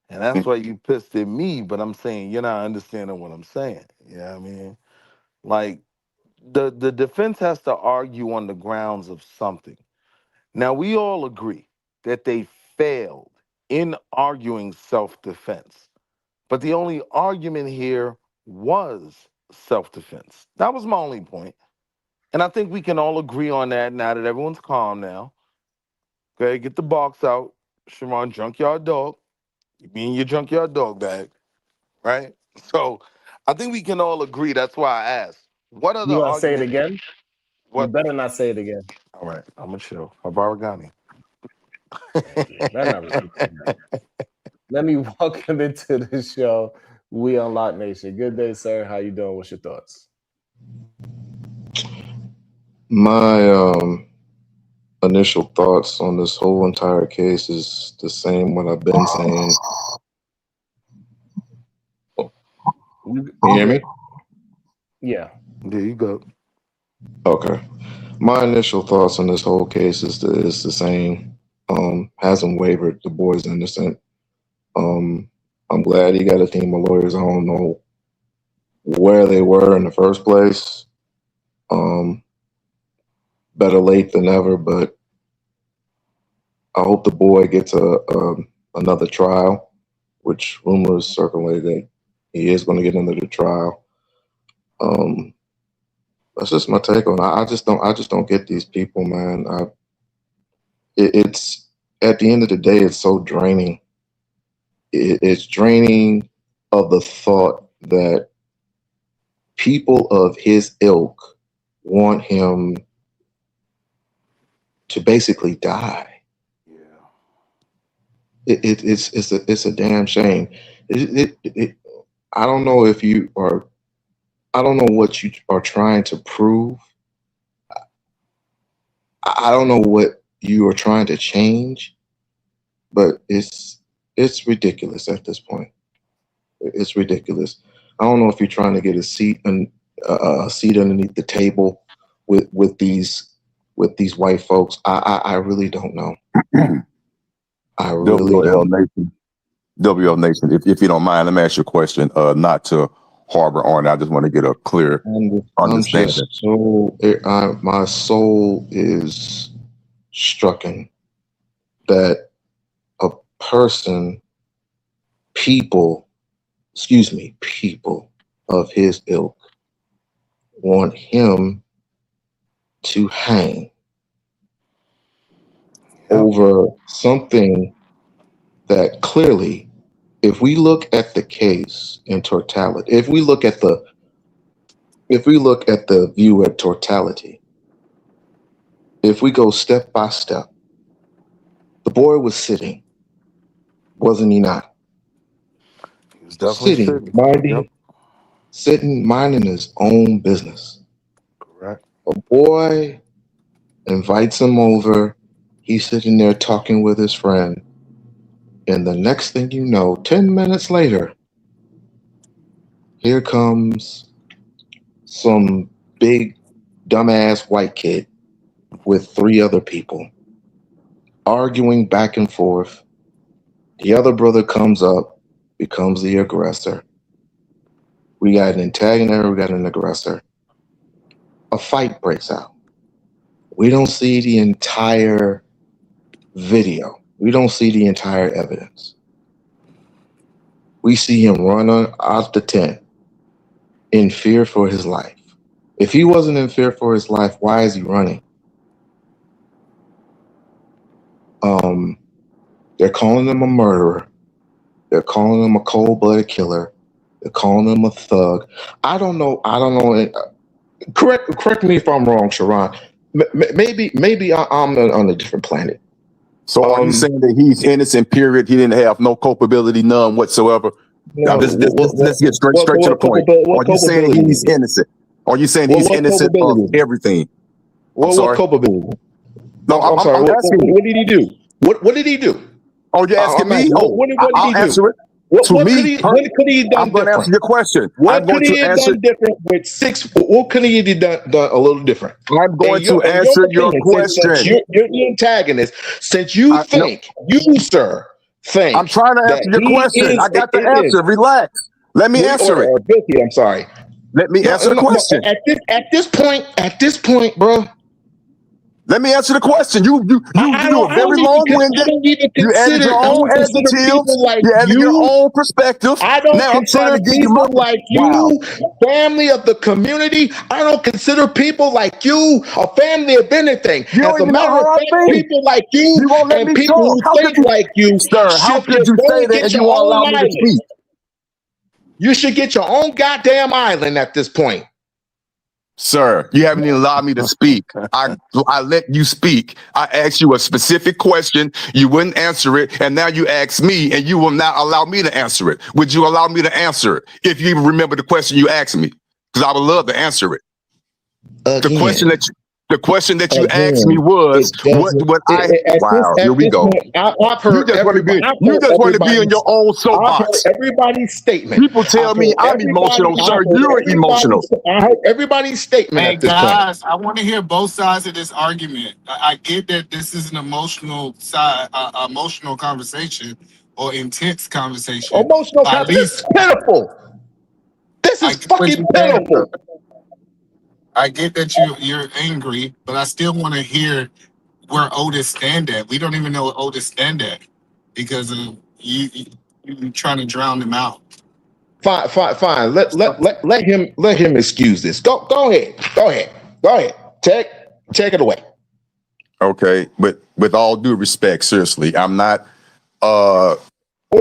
And that's why you pissed at me, but I'm saying you're not understanding what I'm saying. You know what I mean? Like the defense has to argue on the grounds of something. Now we all agree that they failed in arguing self-defense. But the only argument here was self-defense. That was my only point. And I think we can all agree on that now that everyone's calm now. Okay, get the box out. Sharon, junkyard dog. You be in your junkyard dog bag, right? So I think we can all agree. That's why I asked. What other You want to say it argument? again? What? You better not say it again. All right, I'm gonna chill. Habaragani. Better not repeat that. Let me welcome into the show. We Unlock Nation. Good day, sir. How you doing? What's your thoughts? My initial thoughts on this whole entire case is the same what I've been saying. You hear me? Yeah. There you go. Okay. My initial thoughts on this whole case is the same. Hasn't wavered. The boy's innocent. I'm glad he got a team of lawyers. I don't know where they were in the first place. Better late than never, but I hope the boy gets another trial, which rumors circulate that he is going to get another trial. That's just my take on it. I just don't get these people, man. It's at the end of the day, it's so draining. It's draining of the thought that people of his ilk want him to basically die. It's a damn shame. I don't know if you are. I don't know what you are trying to prove. I don't know what you are trying to change, but it's ridiculous at this point. It's ridiculous. I don't know if you're trying to get a seat underneath the table with these white folks. I really don't know. I really WL don't. Nation. WL Nation, if you don't mind, let me ask you a question. Not to harbor on it. I just want to get a clear understanding. Just my soul is stricken that a person, people of his ilk want him to hang over something that clearly, if we look at the case in totality, if we look at the view at totality, if we go step by step, the boy was sitting, wasn't he not? He was definitely sitting, minding his own business. Correct. A boy invites him over. He's sitting there talking with his friend. And the next thing you know, 10 minutes later, here comes some big dumbass white kid with 3 other people, arguing back and forth. The other brother comes up, becomes the aggressor. We got an antagonist, we got an aggressor. A fight breaks out. We don't see the entire video. We don't see the entire evidence. We see him run out the tent in fear for his life. If he wasn't in fear for his life, why is he running? They're calling him a murderer. They're calling him a cold-blooded killer. They're calling him a thug. I don't know. Correct me if I'm wrong, Sharon. Maybe I'm on a different planet. So are you saying that he's innocent, period? He didn't have no culpability, none whatsoever? No, Let's get straight to the point. Are you saying he's innocent? Are you saying he's innocent of everything? What culpability? No, I'm sorry. asking you. What did he do? What did he do? Oh, you're asking me? What did I'll he do? answer it. What could he have done different? I'm going to answer your question. What could he have done different with 6? What could he have done a little different? I'm going to answer your question. Since you're the antagonist, since you think, I'm trying to answer your question. I got the answer. Relax. Let me answer it. Bilky, I'm sorry. Let me answer the question. At this point, bro. Let me answer the question. You a very long-winded. You added your own adjectives. You added your own perspective. I don't now consider I'm trying to people like you, family of the community. I don't consider people like you a family of anything. As a matter of fact, people like you and people who think like you, sir, how could you say that and you won't allow me to speak? You should get your own goddamn island at this point. Sir, you haven't even allowed me to speak. I let you speak. I asked you a specific question. You wouldn't answer it. And now you ask me and you will not allow me to answer it. Would you allow me to answer it? If you even remember the question you asked me, because I would love to answer it. The question that you asked me was, here we go. I've heard you just want to be in your own soapbox. Everybody's statement. People tell me I'm emotional, sir. You're emotional. I heard everybody's statement at this guys, point. I want to hear both sides of this argument. I get that this is an emotional conversation or intense conversation. Emotional conversation. This is pitiful. This is fucking pitiful. I get that you're angry, but I still want to hear where Otis stand at. We don't even know what Otis stand at because of you trying to drown him out. Fine. Let him excuse this. Go ahead. Take it away. Okay, but with all due respect, seriously, I'm not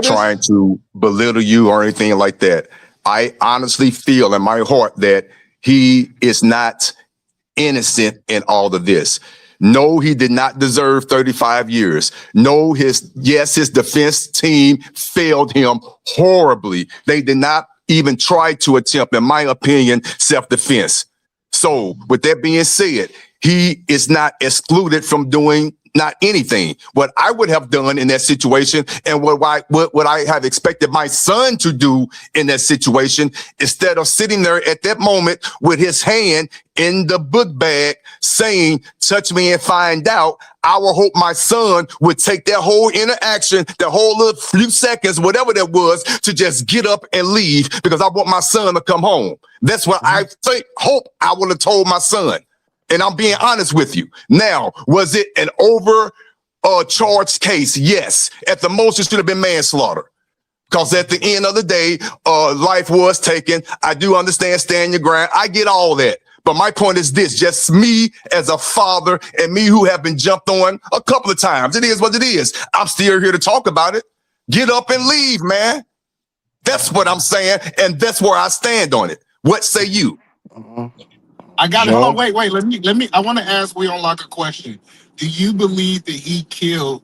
trying to belittle you or anything like that. I honestly feel in my heart that he is not innocent in all of this. No, he did not deserve 35 years. No, his defense team failed him horribly. They did not even try to attempt, in my opinion, self-defense. So with that being said, he is not excluded from doing not anything. What I would have done in that situation and what I have expected my son to do in that situation, instead of sitting there at that moment with his hand in the book bag saying, touch me and find out, I would hope my son would take that whole interaction, that whole little few seconds, whatever that was, to just get up and leave because I want my son to come home. That's what I hope I would have told my son. And I'm being honest with you. Now, was it an overcharged case? Yes. At the most, it should have been manslaughter. Because at the end of the day, life was taken. I do understand stand your ground. I get all that. But my point is this, just me as a father and me who have been jumped on a couple of times. It is what it is. I'm still here to talk about it. Get up and leave, man. That's what I'm saying. And that's where I stand on it. What say you? I got it. Oh, wait. Let me. I want to ask We Unlock a question. Do you believe that he killed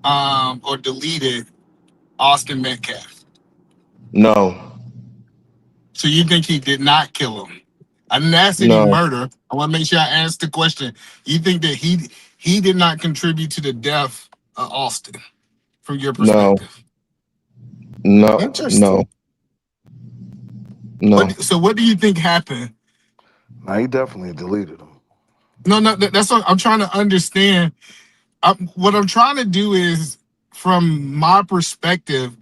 or deleted Austin Metcalf? No. So you think he did not kill him? I didn't ask any murder. I want to make sure I ask the question. You think that he did not contribute to the death of Austin, from your perspective? No. Interesting. No. So what do you think happened? No, he definitely deleted him. No, that's what I'm trying to understand. What I'm trying to do is, from my perspective,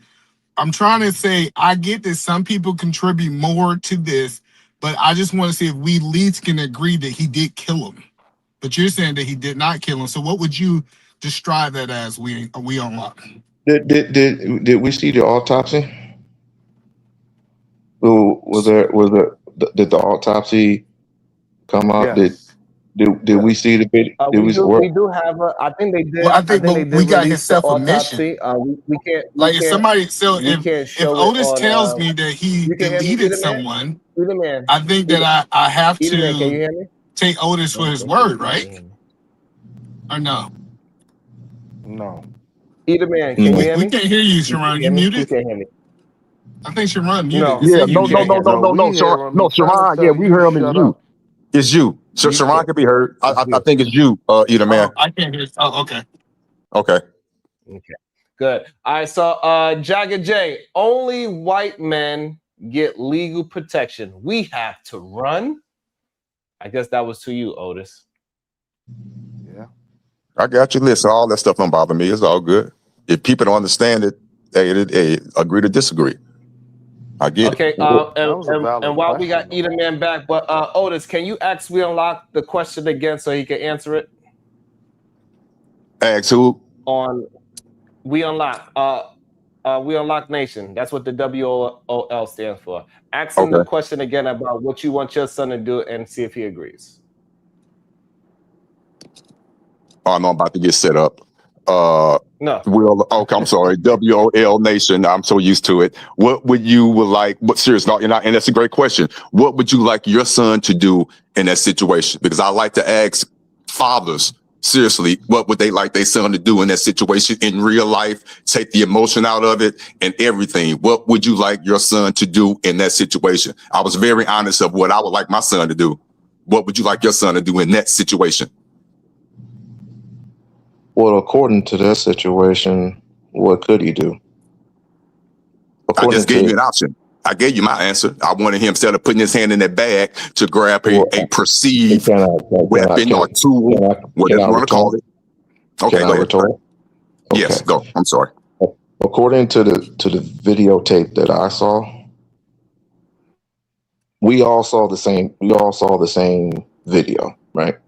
I'm trying to say I get that some people contribute more to this, but I just want to see if we at least can agree that he did kill him. But you're saying that he did not kill him. So what would you describe that as? We unlock. Did we see the autopsy? Did the autopsy come out? Yes. Did we see the video? We do have a. I think they did. Well, I think they we did got his release the self-admission. autopsy. We can't. Like if somebody, so if show it Otis on. tells me that he You can hear me, deleted Eda Man. someone, Eda Man. I think that I have Eda Man, can you to hear me? take Otis for his word, right? Or no? No. Eda Man, can you hear me? We can't hear you, Sharon. You muted? You can't hear me. I think Sharon muted. No. You said you No, muted. Sharon. Yeah, we hear him. It's you. It's you. So Sharon can be heard. I think it's you, Eda Man. I can't hear. Oh, okay. Okay. Okay. Good. All right. So, Jagger J, only white men get legal protection. We have to run. I guess that was to you, Otis. Yeah. I got you. Listen, all that stuff don't bother me. It's all good. If people don't understand it, they agree to disagree. I get it. Okay. And while we got Eda Man back, but Otis, can you ask We Unlock the question again so he can answer it? Ask who? On We Unlock. We Unlock Nation. That's what the WOL stands for. Ask him the question again about what you want your son to do and see if he agrees. Oh, no, I'm about to get set up. No. Okay, I'm sorry. WOL Nation. I'm so used to it. What would you like? But seriously, and that's a great question. What would you like your son to do in that situation? Because I like to ask fathers, seriously, what would they like their son to do in that situation in real life? Take the emotion out of it and everything. What would you like your son to do in that situation? I was very honest of what I would like my son to do. What would you like your son to do in that situation? Well, according to that situation, what could he do? I just gave you an option. I gave you my answer. I wanted him, instead of putting his hand in that bag, to grab a perceived weapon or tool, whatever you want to call it. Okay, go ahead. Okay. Yes, go. I'm sorry. According to the videotape that I saw, we all saw the same video, right?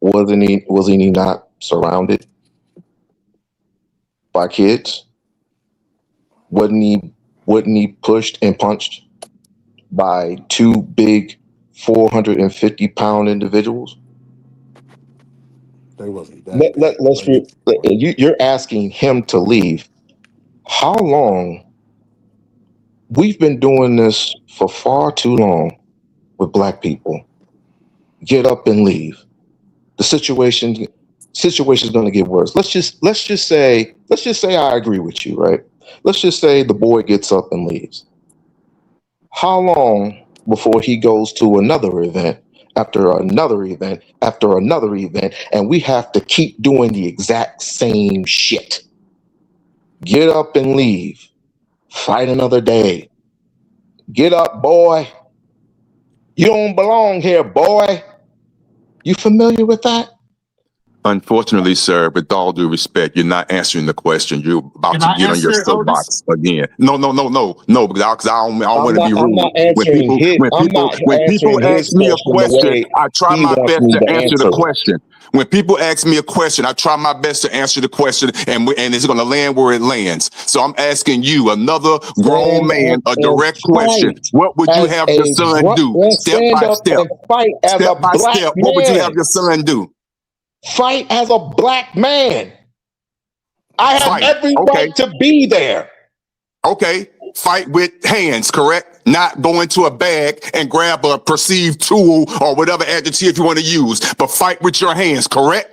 Was he not surrounded by kids? Wasn't he pushed and punched by two big 450-pound individuals? They wasn't that You're asking him to leave. How long? We've been doing this for far too long with black people. Get up and leave. The situation's going to get worse. Let's just say I agree with you, right? Let's just say the boy gets up and leaves. How long before he goes to another event, after another event, after another event, and we have to keep doing the exact same shit? Get up and leave. Fight another day. Get up, boy. You don't belong here, boy. You familiar with that? Unfortunately, sir, with all due respect, you're not answering the question. You're about to get on your soapbox again. No, because I don't want to be rude. When people ask me a question, I try my best to answer the question. When people ask me a question, I try my best to answer the question, and it's going to land where it lands. So I'm asking you, another grown man, a direct question. What would you have your son do? Step by step. Step by step. What would you have your son do? Fight as a black man. I have every right to be there. Okay. Fight with hands, correct? Not go into a bag and grab a perceived tool or whatever adjective you want to use, but fight with your hands, correct?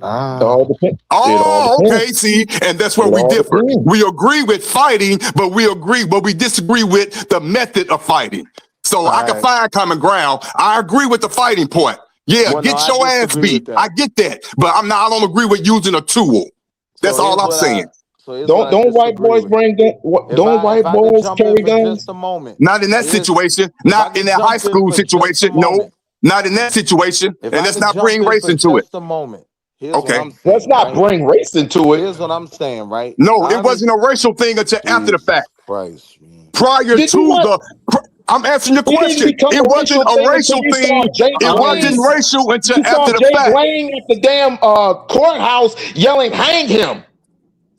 Okay, see, and that's where we differ. We agree with fighting, but we disagree with the method of fighting. So I can find common ground. I agree with the fighting point. Yeah, get your ass beat. I get that, but I don't agree with using a tool. That's all I'm saying. Don't white boys bring guns? Don't white boys carry guns? Not in that situation. Not in that high school situation. No. Not in that situation. If And I let's could not jump bring in race for into it. just a moment, here's what Okay. I'm Let's saying, not right? bring race into it. Here's what I'm saying, right? No, it Honest, wasn't a racial thing until after the Jesus fact. Christ, man. Prior Did you to not? I'm answering your It didn't question. become It a wasn't racial a thing until racial you saw thing. Jake It wasn't Lang. racial until You saw after the Jake fact. Lang at the damn courthouse yelling, "Hang him!"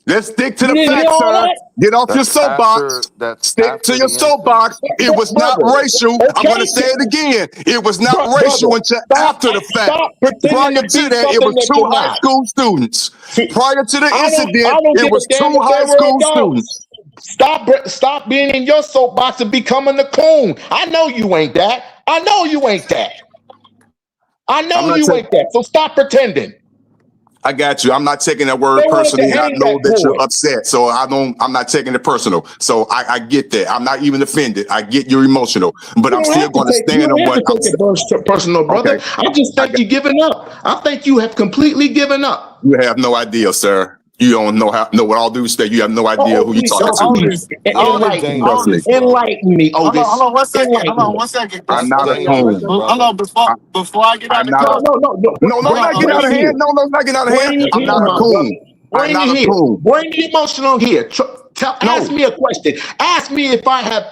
Let's stick to You the didn't hear facts, all sir. that, Get off your That's soapbox. after. That's Stick to after your the incident. soapbox. It was not brother? racial. I'm going to Okay, say it again. It was not racial brother, until stop, after the fact. stop pretending Prior to to be that, it something was that two you're high not. school students. Prior to the I incident, don't it give a was damn two if high they were school students. adults. Stop being in your soapbox and becoming a coon. I know you ain't that. I know you ain't that. I I'm know not you taking. ain't that. So stop pretending. I got you. I'm not taking that They word wanted to personally. I hang know that that you're boy. upset, so I'm not taking it personal. So I get that. I'm not even offended. I get you're emotional, but I'm still going to You stand don't on have what to I'm take saying. it personal, brother. Okay. I just I think got, you're giving up. I think you have completely given up. you have no idea, sir. You don't know what all due respect. You have no idea who you're Please, talking So to. please you're Trust me. dangerous, bro. enlighten me, Hold on, Otis. hold on, 1 second. Hold Enlighten on, me. 1 second. I'm That's not a dangerous, coon. Hold brother. on, before I get out I'm of the not a car. no, Hold it's on, not getting out of hand. No, it's not getting out of hand. Bring it I'm here, not a my brother. coon. I'm Bring not it a here. coon. Bring the emotional here. Ask No, me a question. Ask me if I have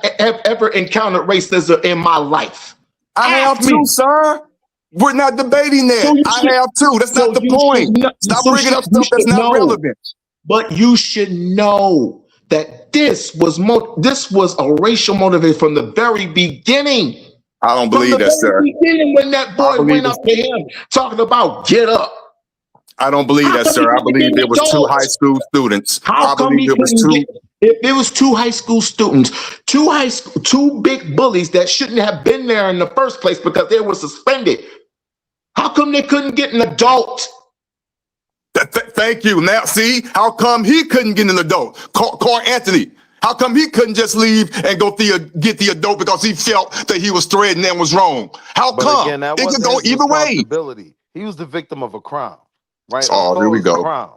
ever encountered racism in my life. I have Ask me. too, sir. We're not debating So that. you I should. have too. That's So not the you should. point. Stop bringing up You stuff that's should not know. relevant. But you should know that this was a racial motivation from the very beginning. I don't From believe the that, sir. very beginning, when that I boy believe went it's, up to him talking about get up. I don't believe How that, come he sir. I couldn't get believe an it was two high adult? school students. How I come believe he it was couldn't get? two. If it was two high school students, two big bullies that shouldn't have been there in the first place because they were suspended. How come they couldn't get an adult? Thank you. Now, see, how come he couldn't get an adult? Carl Anthony. How come he couldn't just leave and go get the adult because he felt that he was threatened and was wrong? How But come? again, that It could wasn't go his either way. responsibility. He was the victim of a crime, right? Oh, here Assault we is a go. crime.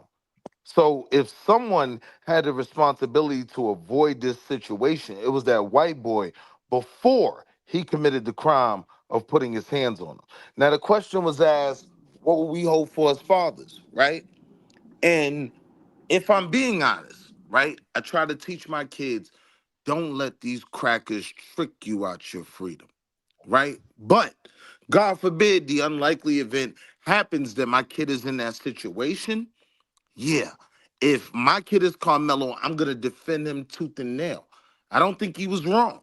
So if someone had the responsibility to avoid this situation, it was that white boy before he committed the crime of putting his hands on him. Now the question was asked, what will we hold for as fathers, right? And if I'm being honest, right, I try to teach my kids, don't let these crackers trick you out your freedom, right? But God forbid the unlikely event happens that my kid is in that situation. Yeah. If my kid is Carmelo, I'm gonna defend him tooth and nail. I don't think he was wrong.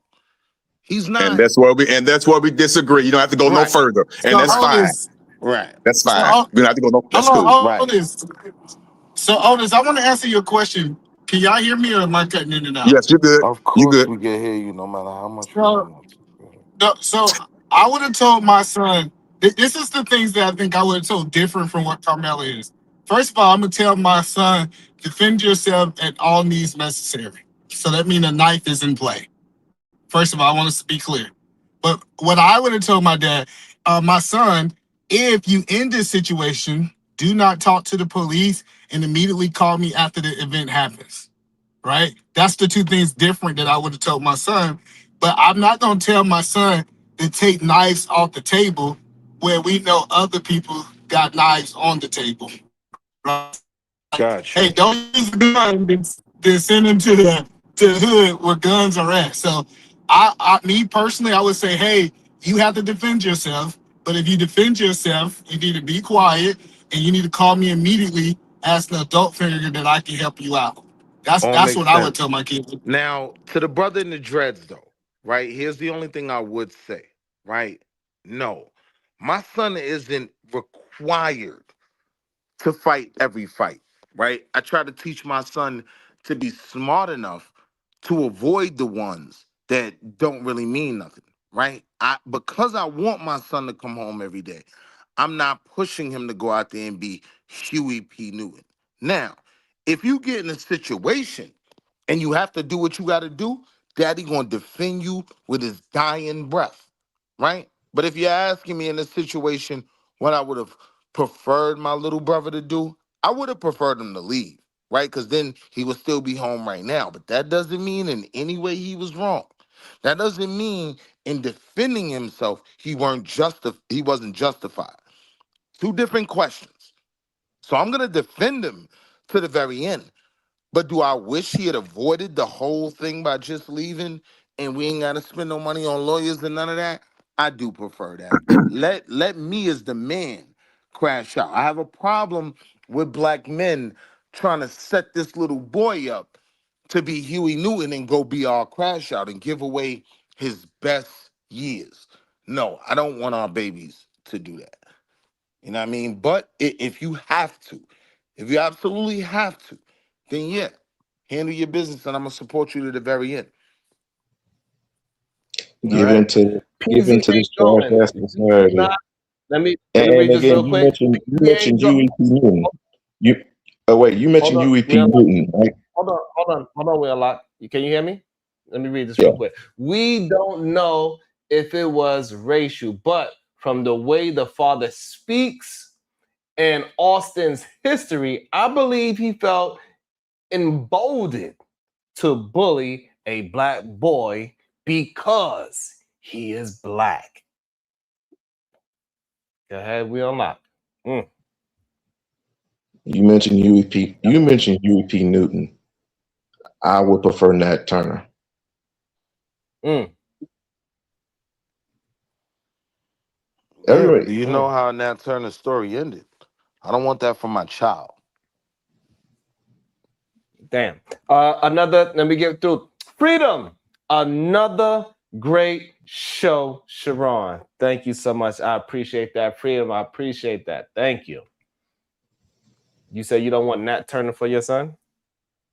He's And not that's where we disagree. You don't have to go no right. further. And So that's fine. Otis, Right. That's so fine. You don't have to go no, that's hold cool. on, Right. Otis. So Otis, I want to answer your question. Can y'all hear me or am I cutting in and out? Yes, you good. Of You course good. we can hear you no matter how much we So, want to. so I would have told my son. This is the things that I think I would have told different from what Carmelo is. First of all, I'm gonna tell my son, defend yourself at all means necessary. So that means a knife is in play. First of all, I want us to be clear. But what I would have told my dad, my son, if you in this situation, do not talk to the police and immediately call me after the event happens. Right? That's the two things different that I would have told my son. But I'm not gonna tell my son to take knives off the table where we know other people got knives on the table. Right? Hey, Gotcha. don't use a gun. Then send him to the hood where guns are at. So, me personally, I would say, hey, you have to defend yourself. But if you defend yourself, you need to be quiet and you need to call me immediately as an adult figure that I can help you out. All That's makes what I would sense. tell my kids. Now, to the brother in the dreads, though, right? Here's the only thing I would say, right? No, my son isn't required to fight every fight, right? I try to teach my son to be smart enough to avoid the ones that don't really mean nothing, right? Because I want my son to come home every day, I'm not pushing him to go out there and be Huey P. Newton. Now, if you get in a situation and you have to do what you got to do, daddy gonna defend you with his dying breath, right? But if you're asking me in this situation what I would have preferred my little brother to do, I would have preferred him to leave, right? Because then he would still be home right now. But that doesn't mean in any way he was wrong. That doesn't mean in defending himself he wasn't justified. Two different questions. So I'm gonna defend him to the very end. But do I wish he had avoided the whole thing by just leaving and we ain't gotta spend no money on lawyers and none of that? I do prefer that. Let me as the man crash out. I have a problem with black men trying to set this little boy up to be Huey Newton and go be our crash out and give away his best years. No, I don't want our babies to do that. You know what I mean? But if you have to, if you absolutely have to, then yeah, handle your business and I'm gonna support you to the very end. All right. Give PZ into ain't this trash going. ass society. Nah, let me And read this again, real quick. you PZ ain't mentioned go. UEP Newton. You you Hold mentioned on, UEP Will. Newton, right? Hold on, Will. Can you hear me? Let me read this Yeah. real quick. We don't know if it was racial, but from the way the father speaks and Austin's history, I believe he felt emboldened to bully a black boy because he is black. Go ahead, we unlock. You mentioned UEP. You mentioned UEP Newton. I would prefer Nat Turner. Yeah, but do you know how Nat Turner's story ended? I don't want that for my child. Damn. Let me get through. Freedom. Another great show, Sharon. Thank you so much. I appreciate that. Freedom, I appreciate that. Thank you. You say you don't want Nat Turner for your son?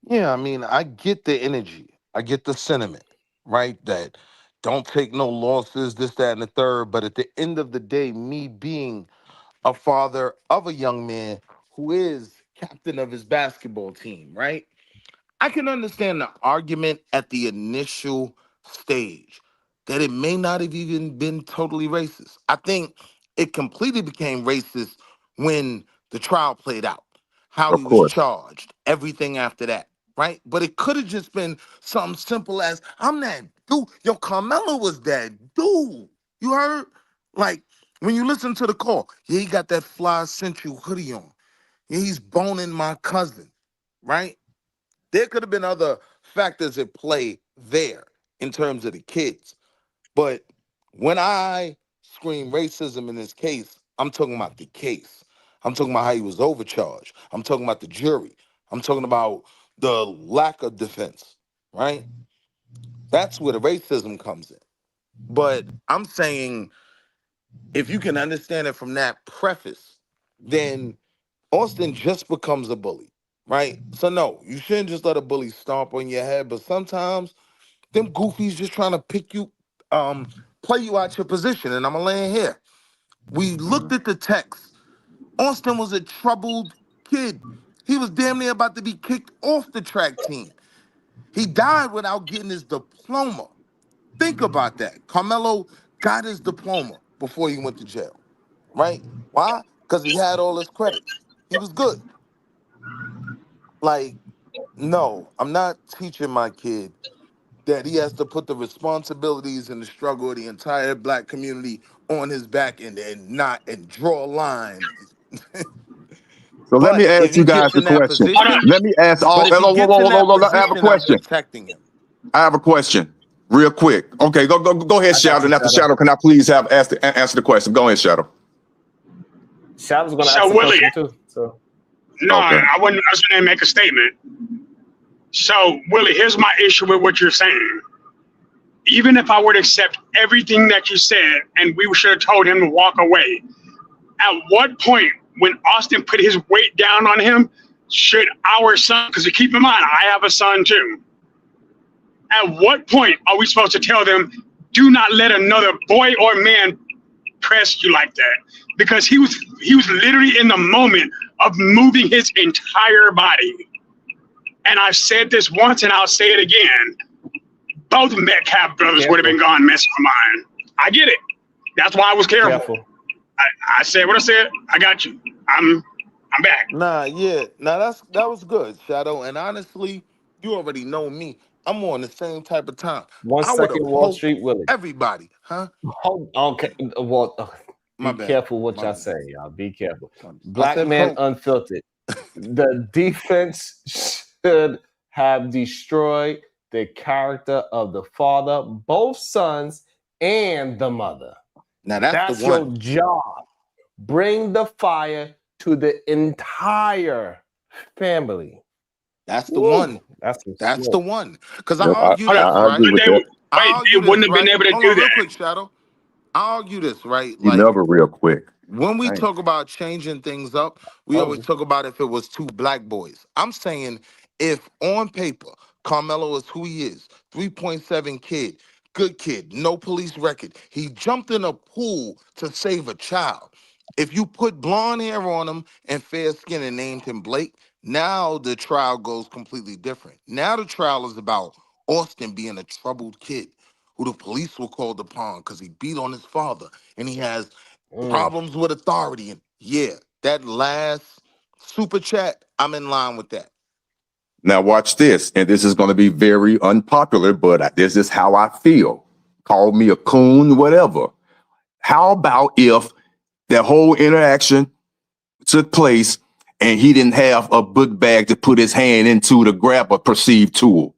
Yeah, I mean, I get the energy. I get the sentiment, right? That don't take no losses, this, that, and the third. But at the end of the day, me being a father of a young man who is captain of his basketball team, right? I can understand the argument at the initial stage that it may not have even been totally racist. I think it completely became racist when the trial played out, how Of he was course. charged, everything after that, right? But it could have just been something simple as, I'm that dude. Yo, Carmelo was that dude. You heard? Like, when you listen to the call, yeah, he got that fly Central hoodie on. Yeah, he's boning my cousin, right? There could have been other factors at play there in terms of the kids. But when I scream racism in this case, I'm talking about the case. I'm talking about how he was overcharged. I'm talking about the jury. I'm talking about the lack of defense, right? That's where the racism comes in. But I'm saying if you can understand it from that preface, then Austin just becomes a bully, right? So no, you shouldn't just let a bully stomp on your head, but sometimes them goofies just trying to pick you, play you out your position. And I'm gonna land here. We looked at the text. Austin was a troubled kid. He was damn near about to be kicked off the track team. He died without getting his diploma. Think about that. Carmelo got his diploma before he went to jail, right? Why? Because he had all his credits. He was good. Like, no, I'm not teaching my kid that he has to put the responsibilities and the struggle of the entire black community on his back and draw a line. So let me But if ask he you guys gets a in that question. position, Let me ask all. but if he Whoa, whoa, gets whoa, in whoa, that whoa, I have a position, I'm question. protecting him. I have a question, real quick. Okay, go ahead, I got Shadow. you, And after Shadow. Shadow, can I please answer the question? Go ahead, Shadow. Shadow's going to So ask the Willie, question too. So no, Okay. I was going to make a statement. So Willie, here's my issue with what you're saying. Even if I were to accept everything that you said, and we should have told him to walk away, at what point, when Austin put his weight down on him, should our son, because keep in mind, I have a son too. At what point are we supposed to tell them, do not let another boy or man press you like that? Because he was literally in the moment of moving his entire body. And I've said this once and I'll say it again. Both Metcalf brothers would have been gone messing with mine. I get it. That's why I was careful. I said what I said. I got you. I'm back. Nah, that was good, Shadow. And honestly, you already know me. I'm on the same type of time. One I would have second, Wall poked Street Willie. everybody, huh? Hold okay. Well, My be bad. careful what My y'all bad. say, y'all. Be careful. I Black said man poke. unfiltered. The defense should have destroyed the character of the father, both sons, and the mother. Now that's the your one. job. Bring the fire to the entire family. That's the one. That's the one. Because I Yep, argue Hold on. this, I right? agree with that. I argue They this, wouldn't have been right? able to Hold do on, real that. quick, Shadow. I argue this, right? You Like, never real quick. when we Dang. talk about changing things up, we always talk about if it was two black boys. I'm saying if on paper, Carmelo is who he is, 3.7 kid, good kid, no police record. He jumped in a pool to save a child. If you put blonde hair on him and fair skin and named him Blake, now the trial goes completely different. Now the trial is about Austin being a troubled kid who the police were called upon because he beat on his father and he has problems with authority. And yeah, that last super chat, I'm in line with that. Now watch this, and this is going to be very unpopular, but this is how I feel. Call me a coon, whatever. How about if that whole interaction took place and he didn't have a book bag to put his hand into to grab a perceived tool?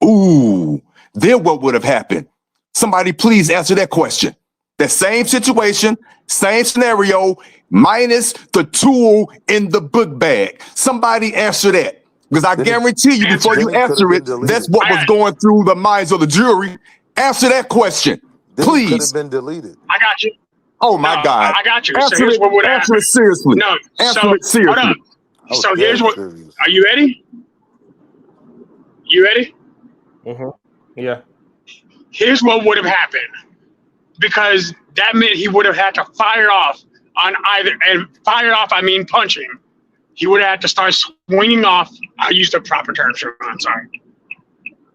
Ooh, then what would have happened? Somebody please answer that question. The same situation, same scenario, minus the tool in the book bag. Somebody answer that. Because I guarantee you, before you answer it, that's what was going through the minds of the jury. Answer that question, please. Could have been deleted. I got you. Oh my God! I got you. So Answer here's it. what would Answer happen. it seriously. No. Answer So it seriously. hold on. So here's what. Serious. Are you ready? You ready? Yeah. Here's what would have happened, because that meant he would have had to fire off on either, and fire off I mean punching. He would have had to start swinging off. I used the proper term, sure. I'm sorry.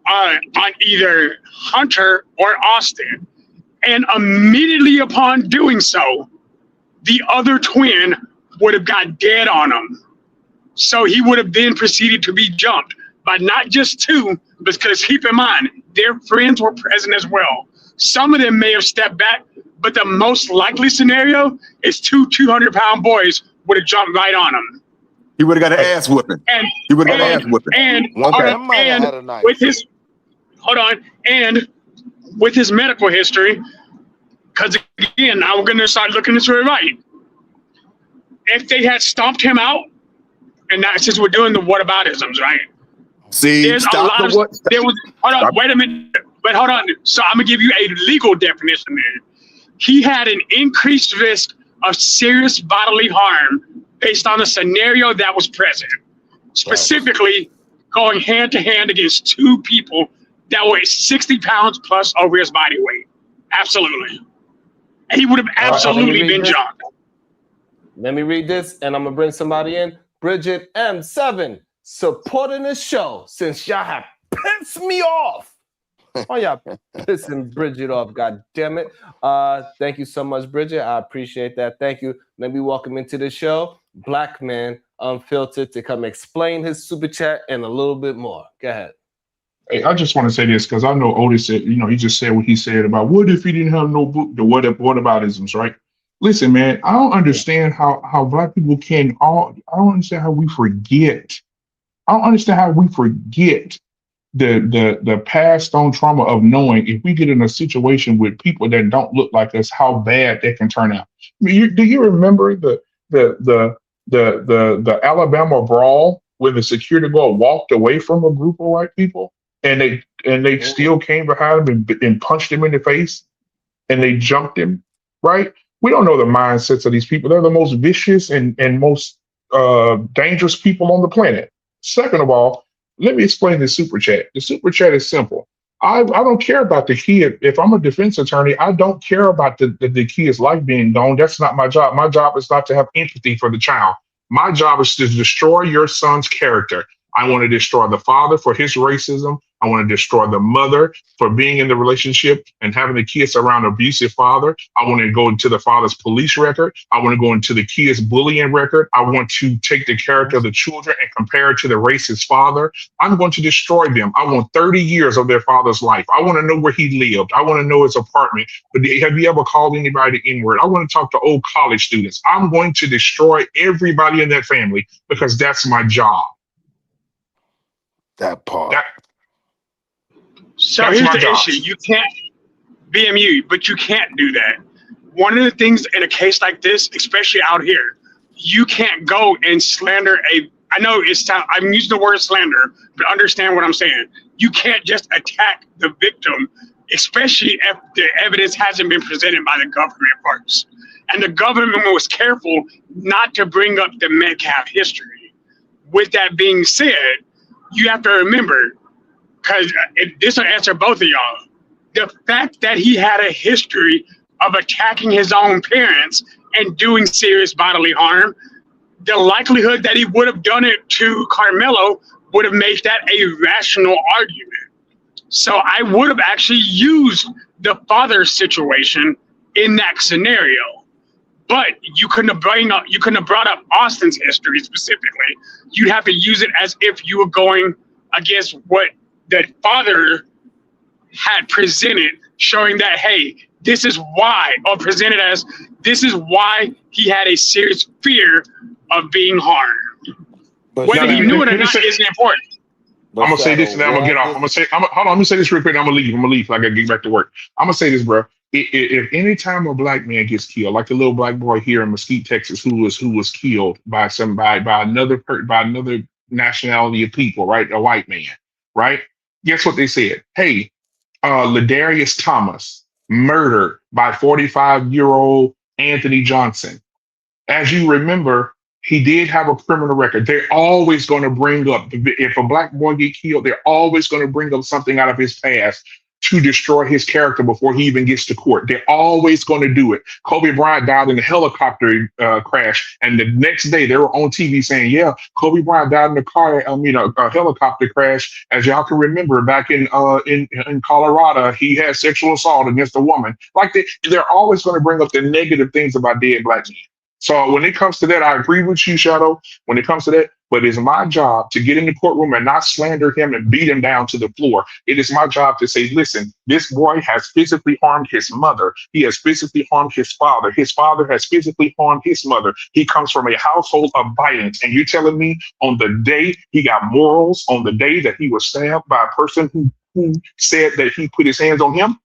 On either Hunter or Austin, and immediately upon doing so, the other twin would have got dead on him. So he would have then proceeded to be jumped by not just two, because keep in mind, their friends were present as well. Some of them may have stepped back, but the most likely scenario is two 200-pound boys would have jumped right on him. He would have got an ass whipping. He would have got an ass whipping. And with his medical history, because again, now we're going to start looking this way right. If they had stomped him out, and that's since we're doing the whataboutisms, right? See, there's a lot of there was. Hold on, wait a minute, but hold on. So I'm gonna give you a legal definition there. He had an increased risk of serious bodily harm based on the scenario that was present, specifically going hand to hand against two people that were 60 pounds plus over his body weight. Absolutely, he would have absolutely been jumped. Let me read this, and I'm gonna bring somebody in. Bridget M7 supporting the show since y'all have pissed me off. Oh, y'all pissing Bridget off, god damn it. Thank you so much, Bridget. I appreciate that. Thank you. Let me welcome into the show Black Man Unfiltered to come explain his super chat and a little bit more. Go ahead. Hey, I just want to say this because I know Otis said, he just said what he said about what if he didn't have no book, the whataboutisms, right? Listen, man, I don't understand how Black people I don't understand how we forget. I don't understand how we forget the passed on trauma of knowing if we get in a situation with people that don't look like us, how bad that can turn out. I mean, do you remember the Alabama brawl when the security guard walked away from a group of white people and they still came behind him and punched him in the face and they jumped him, right? We don't know the mindsets of these people. They're the most vicious and most dangerous people on the planet. Second of all, let me explain the super chat. The super chat is simple. I don't care about the kid. If I'm a defense attorney, I don't care about the kid's life being gone. That's not my job. My job is not to have empathy for the child. My job is to destroy your son's character. I want to destroy the father for his racism. I want to destroy the mother for being in the relationship and having the kids around an abusive father. I want to go into the father's police record. I want to go into the kids' bullying record. I want to take the character of the children and compare it to the racist father. I'm going to destroy them. I want 30 years of their father's life. I want to know where he lived. I want to know his apartment. But have you ever called anybody the N-word? I want to talk to old college students. I'm going to destroy everybody in that family because that's my job. That part. So That's here's my the job. issue. You can't BMU, but you can't do that. One of the things in a case like this, especially out here, you can't go and slander I know I'm using the word slander, but understand what I'm saying. You can't just attack the victim, especially if the evidence hasn't been presented by the government first. And the government was careful not to bring up the Metcalf history. With that being said, you have to remember, because this will answer both of y'all, the fact that he had a history of attacking his own parents and doing serious bodily harm, the likelihood that he would have done it to Carmelo would have made that a rational argument. So I would have actually used the father's situation in that scenario. But you couldn't have brought up Austin's history specifically. You'd have to use it as if you were going against what the father had presented, showing that, hey, this is why, or presented as this is why he had a serious fear of being harmed. But whether he knew it or not isn't important. I'm gonna say this and then I'm gonna get off. Hold on. Let me say this real quick. I'm gonna leave. Like I get back to work. I'm gonna say this, bro. If any time a black man gets killed, like the little black boy here in Mesquite, Texas, who was killed by another nationality of people, right? A white man, right? Guess what they said? Hey, Ladarius Thomas murdered by 45-year-old Anthony Johnson. As you remember, he did have a criminal record. They're always going to bring up, if a black boy get killed, they're always going to bring up something out of his past to destroy his character before he even gets to court. They're always going to do it. Kobe Bryant died in a helicopter crash, and the next day they were on TV saying, "Yeah, Kobe Bryant died in a helicopter crash." As y'all can remember, back in Colorado, he had sexual assault against a woman. Like they're always going to bring up the negative things about dead black men. So when it comes to that, I agree with you, Shadow. When it comes to that, but it's my job to get in the courtroom and not slander him and beat him down to the floor. It is my job to say, listen, this boy has physically harmed his mother. He has physically harmed his father. His father has physically harmed his mother. He comes from a household of violence. And you're telling me on the day he got morals, on the day that he was stabbed by a person who said that he put his hands on him,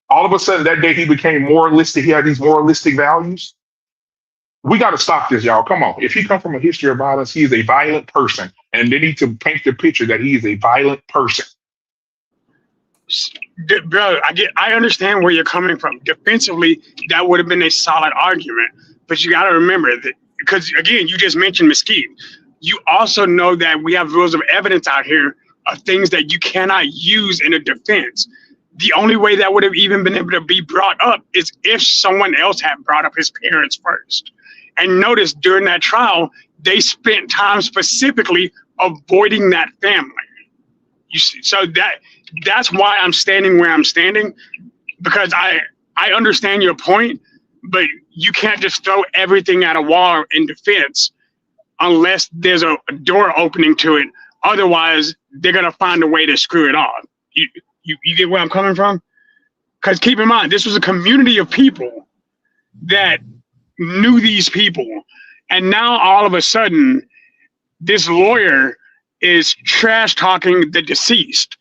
all of a sudden that day he became moralistic. He had these moralistic values. We got to stop this, y'all. Come on. If he comes from a history of violence, he is a violent person. And they need to paint the picture that he is a violent person. Bro, I understand where you're coming from. Defensively, that would have been a solid argument. But you got to remember that, because again, you just mentioned Mesquite. You also know that we have rules of evidence out here of things that you cannot use in a defense. The only way that would have even been able to be brought up is if someone else had brought up his parents first. And notice during that trial, they spent time specifically avoiding that family. You see, so that's why I'm standing where I'm standing, because I understand your point, but you can't just throw everything at a wall in defense unless there's a door opening to it. Otherwise, they're gonna find a way to screw it on. You get where I'm coming from? Because keep in mind, this was a community of people that knew these people. And now all of a sudden, this lawyer is trash talking the deceased.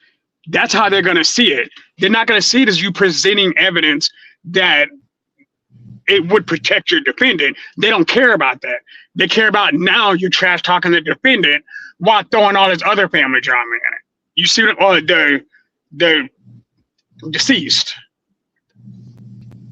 That's how they're going to see it. They're not going to see it as you presenting evidence that it would protect your defendant. They don't care about that. They care about now you're trash talking the defendant while throwing all this other family drama in it. You see what, or the deceased.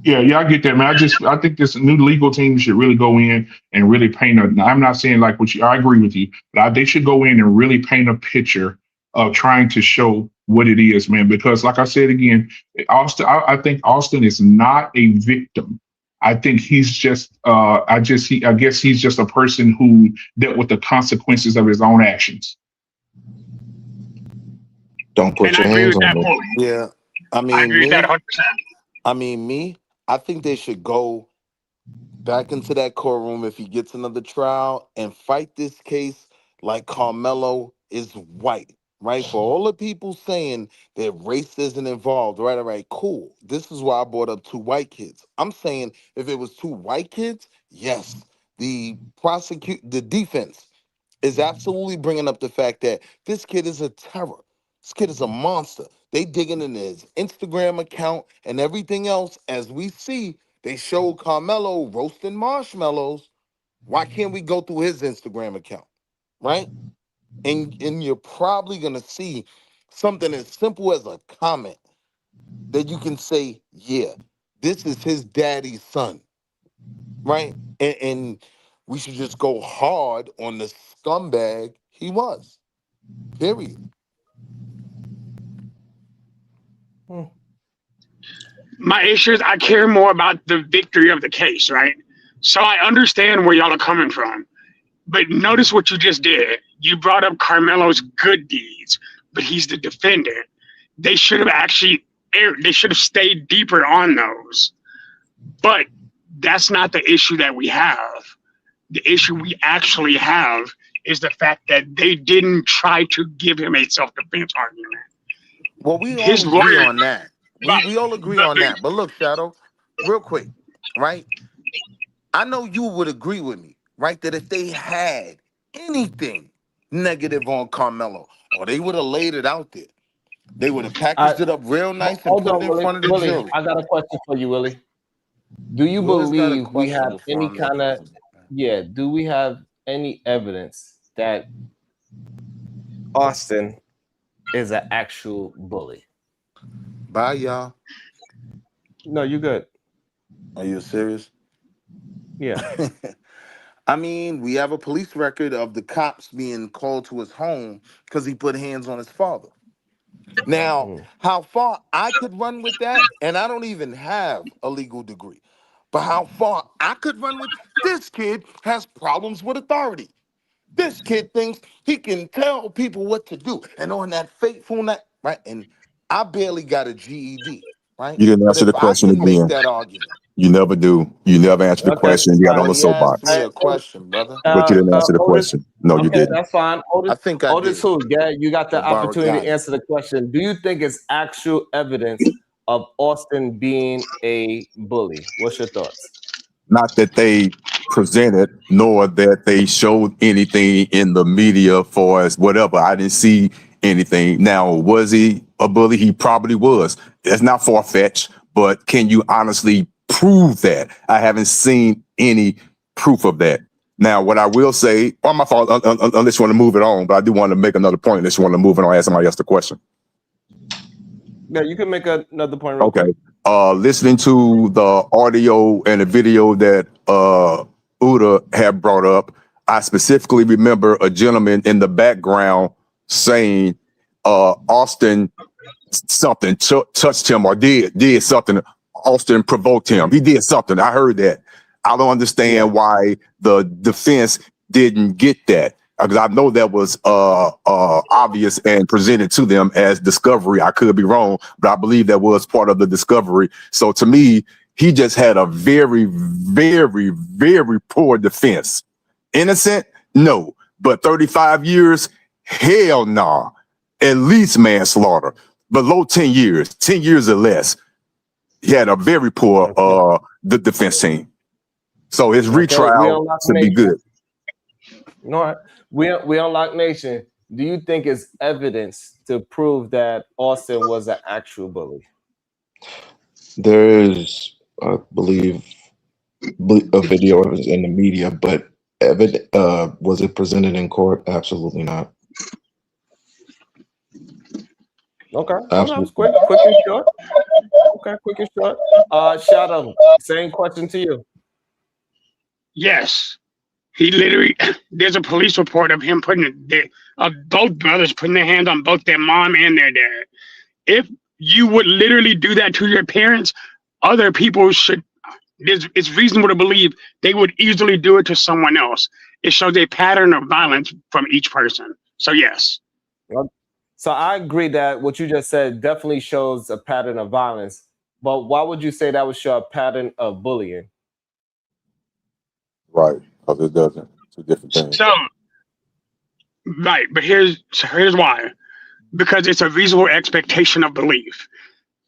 Yeah, I get that, man. I think this new legal team should really go in and really paint a. I'm not saying like what you. I agree with you, but they should go in and really paint a picture of trying to show what it is, man. Because, like I said again, Austin. I think Austin is not a victim. I think he's just I guess he's just a person who dealt with the consequences of his own actions. Don't put And I your agree hands with on that me. fully. Yeah, I I mean agree with that me. 100%. I think they should go back into that courtroom if he gets another trial and fight this case like Carmelo is white, right? For all the people saying that race isn't involved, right? All right, cool. This is why I brought up 2 white kids. I'm saying if it was 2 white kids, yes, the defense is absolutely bringing up the fact that this kid is a terror. This kid is a monster. They digging in his Instagram account and everything else. As we see, they showed Carmelo roasting marshmallows. Why can't we go through his Instagram account, right? And you're probably gonna see something as simple as a comment that you can say, yeah, this is his daddy's son, right? And we should just go hard on the scumbag he was. Period. My issue is I care more about the victory of the case, right? So I understand where y'all are coming from. But notice what you just did. You brought up Carmelo's good deeds, but he's the defendant. They should have actually they should have stayed deeper on those. But that's not the issue that we have. The issue we actually have is the fact that they didn't try to give him a self-defense argument. Well, we all His agree lawyer, on that. We all agree on that. But look, Shadow, real quick, right? I know you would agree with me, right? That if they had anything negative on Carmelo, or they would have laid it out there, they would have packaged it up real nice and Hold put on, it in Willie. front of the Willie, jury. I got a question for you, Willie. Do you Will's got a believe we question have before any I make kind of it. do we have any evidence that Austin is an actual bully? Bye, y'all. No, you good. Are you serious? Yeah. I mean, we have a police record of the cops being called to his home because he put hands on his father. Now, how far I could run with that, and I don't even have a legal degree, but how far I could run with this kid has problems with authority. This kid thinks he can tell people what to do. And on that fateful night, right? And I barely got a GED, right? You didn't But answer the if I question can make again. that argument, You never do. You never answer the Okay. question. You got on well, the he asked me soapbox, a question, brother. but you didn't answer the Otis. question. No, you Okay, didn't. that's fine. I think I Otis, did. who? Yeah, you got the Or opportunity to Baragani. answer the question. Do you think it's actual evidence of Austin being a bully? What's your thoughts? Not that they presented, nor that they showed anything in the media for us, whatever. I didn't see anything. Now, was he a bully? He probably was. That's not far-fetched, but can you honestly prove that? I haven't seen any proof of that. Now, what I will say, on my fault, unless you want to move it on, but I do want to make another point unless you want to move it on, ask somebody else the question. Yeah, you can make another point real Okay. quick. Listening to the audio and the video that Uda had brought up, I specifically remember a gentleman in the background saying Austin something touched him or did something. Austin provoked him. He did something. I heard that. I don't understand why the defense didn't get that, because I know that was obvious and presented to them as discovery. I could be wrong, but I believe that was part of the discovery. So to me, he just had a very, very, very poor defense. Innocent? No. But 35 years? Hell nah. At least manslaughter. Below 10 years, 10 years or less. He had a very poor the defense team. So his retrial should be good. No, we on Lock Nation. Do you think it's evidence to prove that Austin was an actual bully? There is, I believe, a video in the media, but was it presented in court? Absolutely not. Okay. Absolutely. Quick and short. Okay, quick and short. Shadow, same question to you. yes, he literally. There's a police report of him of both brothers putting their hands on both their mom and their dad. If you would literally do that to your parents, other people should. It's reasonable to believe they would easily do it to someone else. It shows a pattern of violence from each person. So yes. Well, so I agree that what you just said definitely shows a pattern of violence. But why would you say that would show a pattern of bullying? Right, because it doesn't. Two different things. So right, but here's why. Because it's a reasonable expectation of belief.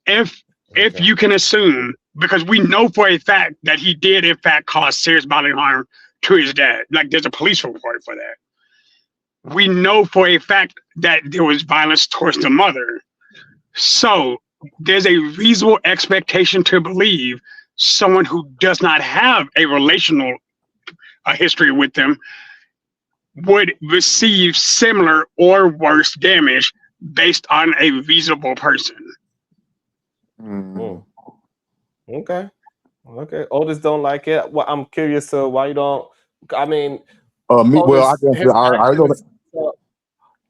If you can assume, because we know for a fact that he did in fact cause serious bodily harm to his dad. Like there's a police report for that. We know for a fact that there was violence towards the mother. So there's a reasonable expectation to believe someone who does not have a relational history with them would receive similar or worse damage based on a reasonable person. Mm. Okay. Oldest don't like it. Well, I'm curious to why you don't. I mean, Me. Well, I Oldest, guess his I know that. actions.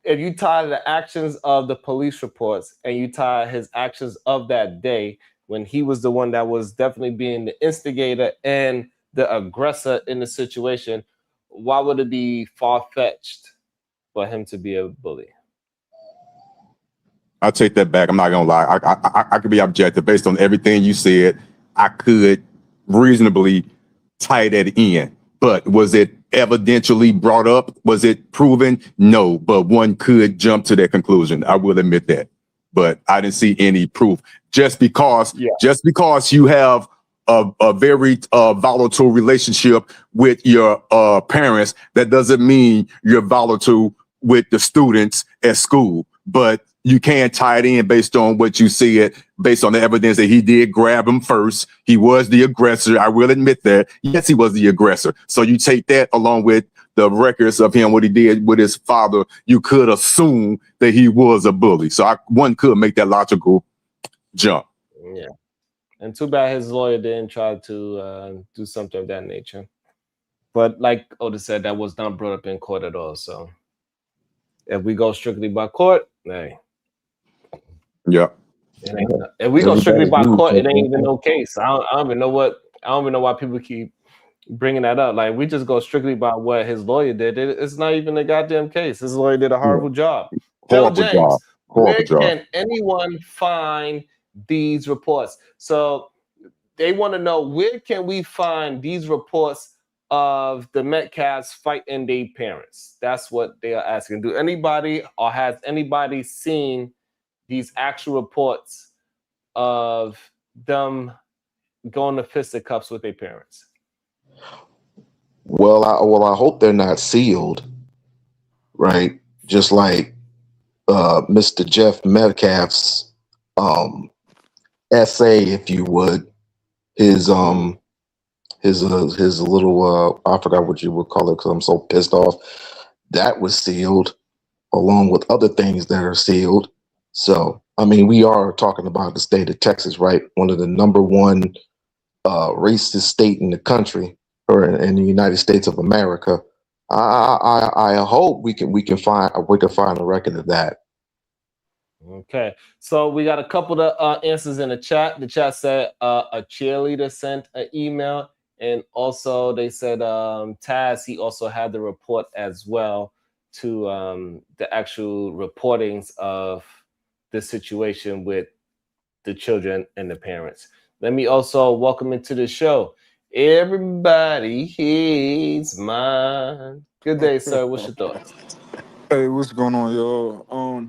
If you tie the actions of the police reports and you tie his actions of that day when he was the one that was definitely being the instigator and the aggressor in the situation, why would it be far-fetched for him to be a bully? I take that back. I'm not gonna lie. I could be objective based on everything you said. I could reasonably tie that in. But was it evidentially brought up? Was it proven? No. But one could jump to that conclusion. I will admit that. But I didn't see any proof. Just because you have a very volatile relationship with your parents, that doesn't mean you're volatile with the students at school. But you can tie it in based on what you said, based on the evidence that he did grab him first. He was the aggressor. I will admit that. Yes, he was the aggressor. So you take that along with the records of him, what he did with his father, you could assume that he was a bully. So one could make that logical jump. Yeah. And too bad his lawyer didn't try to do something of that nature. But like Oda said, that was not brought up in court at all. So if we go strictly by court, hey. Yeah. If we go strictly by court, it ain't even no case. I don't even know why people keep bringing that up. Like we just go strictly by what his lawyer did. It's not even a goddamn case. His lawyer did a horrible job. Phil James, where can anyone find these reports? So they want to know, where can we find these reports of the Metcalfs fighting their parents? That's what they are asking. Do anybody or has anybody seen these actual reports of them going to fisticuffs with their parents? Well, I hope they're not sealed, right? Just like Mr. Jeff Metcalf's essay, if you would, his little I forgot what you would call it because I'm so pissed off. That was sealed, along with other things that are sealed. So I mean, we are talking about the state of Texas, right? One of the number one racist state in the country, or in the United States of America. I hope we can find a record of that. Okay, so we got a couple of answers in the chat. The chat said a cheerleader sent an email, and also they said Taz, he also had the report as well to the actual reportings of the situation with the children and the parents. Let me also welcome into the show. Everybody hates mine. Good day, sir. What's your thoughts? Hey, what's going on, y'all?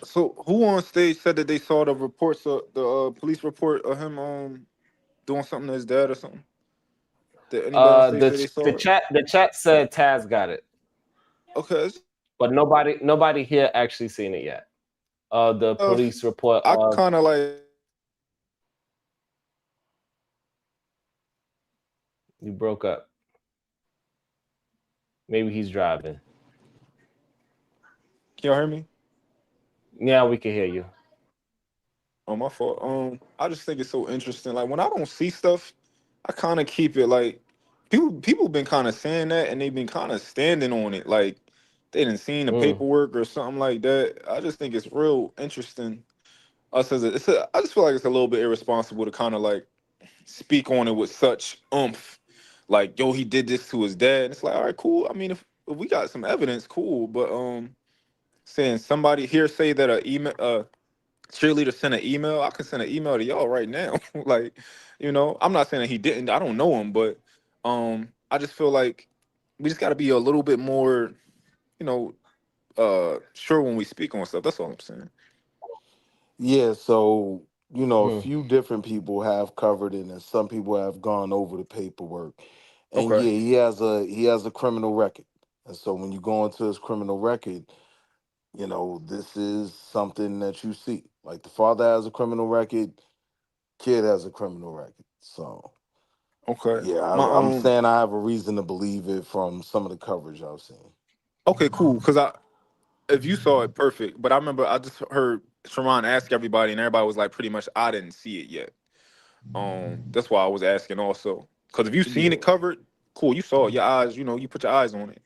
So who on stage said that they saw the reports of the police report of him doing something to his dad or something? Did anybody on stage say they saw it? The chat said Taz got it. Okay, but nobody here actually seen it yet. The police report. I kind of like. You broke up. Maybe he's driving. Can y'all hear me? Yeah, we can hear you. Oh, my fault. I just think it's so interesting. Like when I don't see stuff, I kind of keep it. Like people been kind of saying that, and they've been kind of standing on it. Like they didn't seen the paperwork or something like that. I just think it's real interesting. I just feel like it's a little bit irresponsible to kind of like speak on it with such oomph. Like, yo, he did this to his dad. And it's like, all right, cool. I mean, if we got some evidence, cool. But saying somebody here say that a email cheerleader sent an email, I can send an email to y'all right now. Like, I'm not saying that he didn't. I don't know him, but I just feel like we just got to be a little bit more, you know, sure when we speak on stuff. That's all I'm saying. Yeah, so a Mm. few different people have covered it, and some people have gone over the paperwork. And Okay. yeah, he has a criminal record. And so when you go into his criminal record, this is something that you see. Like the father has a criminal record, kid has a criminal record. So Okay. yeah, My I'm saying I have a reason to believe it from some of the coverage I've seen. Okay, cool. Cause if you saw it, perfect. But I remember I just heard Sharon ask everybody, and everybody was like, pretty much, I didn't see it yet. That's why I was asking also. Cause if you seen Yeah. it covered, cool. You saw it, your eyes. You put your eyes on it.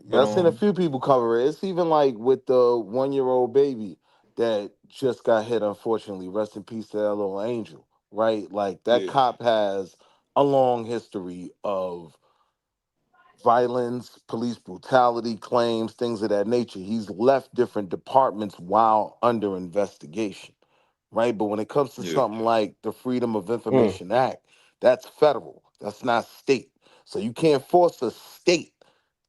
Yeah, But I've seen a few people cover it. It's even like with the 1-year-old baby that just got hit, unfortunately. Rest in peace to that little angel, right? Like that yeah, cop has a long history of violence, police brutality claims, things of that nature. He's left different departments while under investigation, right? But when it comes to yeah, something like the Freedom of Mm. Information Act, that's federal, that's not state. So you can't force a state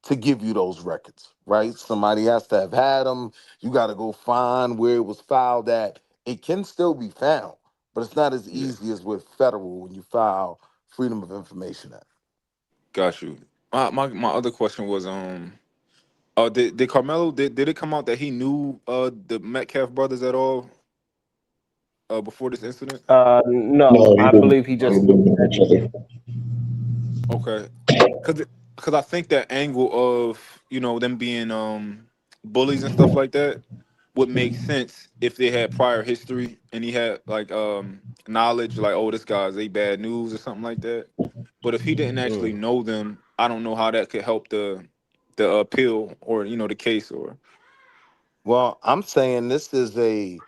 to give you those records, right? Somebody has to have had them. You got to go find where it was filed at. It can still be found, but it's not as yeah. easy as with federal when you file Freedom of Information Act. Got you. My other question was did Carmelo did it come out that he knew the Metcalf brothers at all before this incident? No, No, you I didn't. believe he You just knew didn't know that. each other. Okay. Cause I think that angle of them being bullies and stuff like that would make sense if they had prior history and he had like knowledge like, oh, this guy's a bad news or something like that. But if he didn't actually Mm. know them, I don't know how that could help the appeal or the case or Well, I'm saying this is a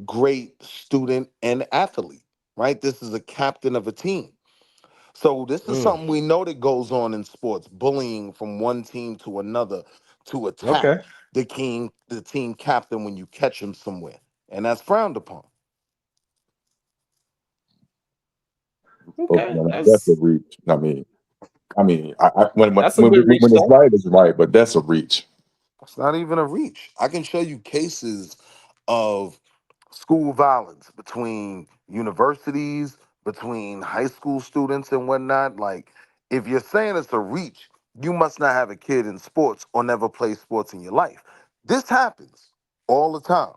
great student and athlete, right? This is a captain of a team. So this is Mm. something we know that goes on in sports, bullying from one team to another to attack Okay. the team captain when you catch him somewhere. And that's frowned upon. Okay, Okay. now that's a That's reach. When that's a good reach it's though. right, it's right, but that's a reach. It's not even a reach. I can show you cases of school violence between universities, between high school students and whatnot. Like, if you're saying it's a reach, you must not have a kid in sports or never play sports in your life. This happens all the time.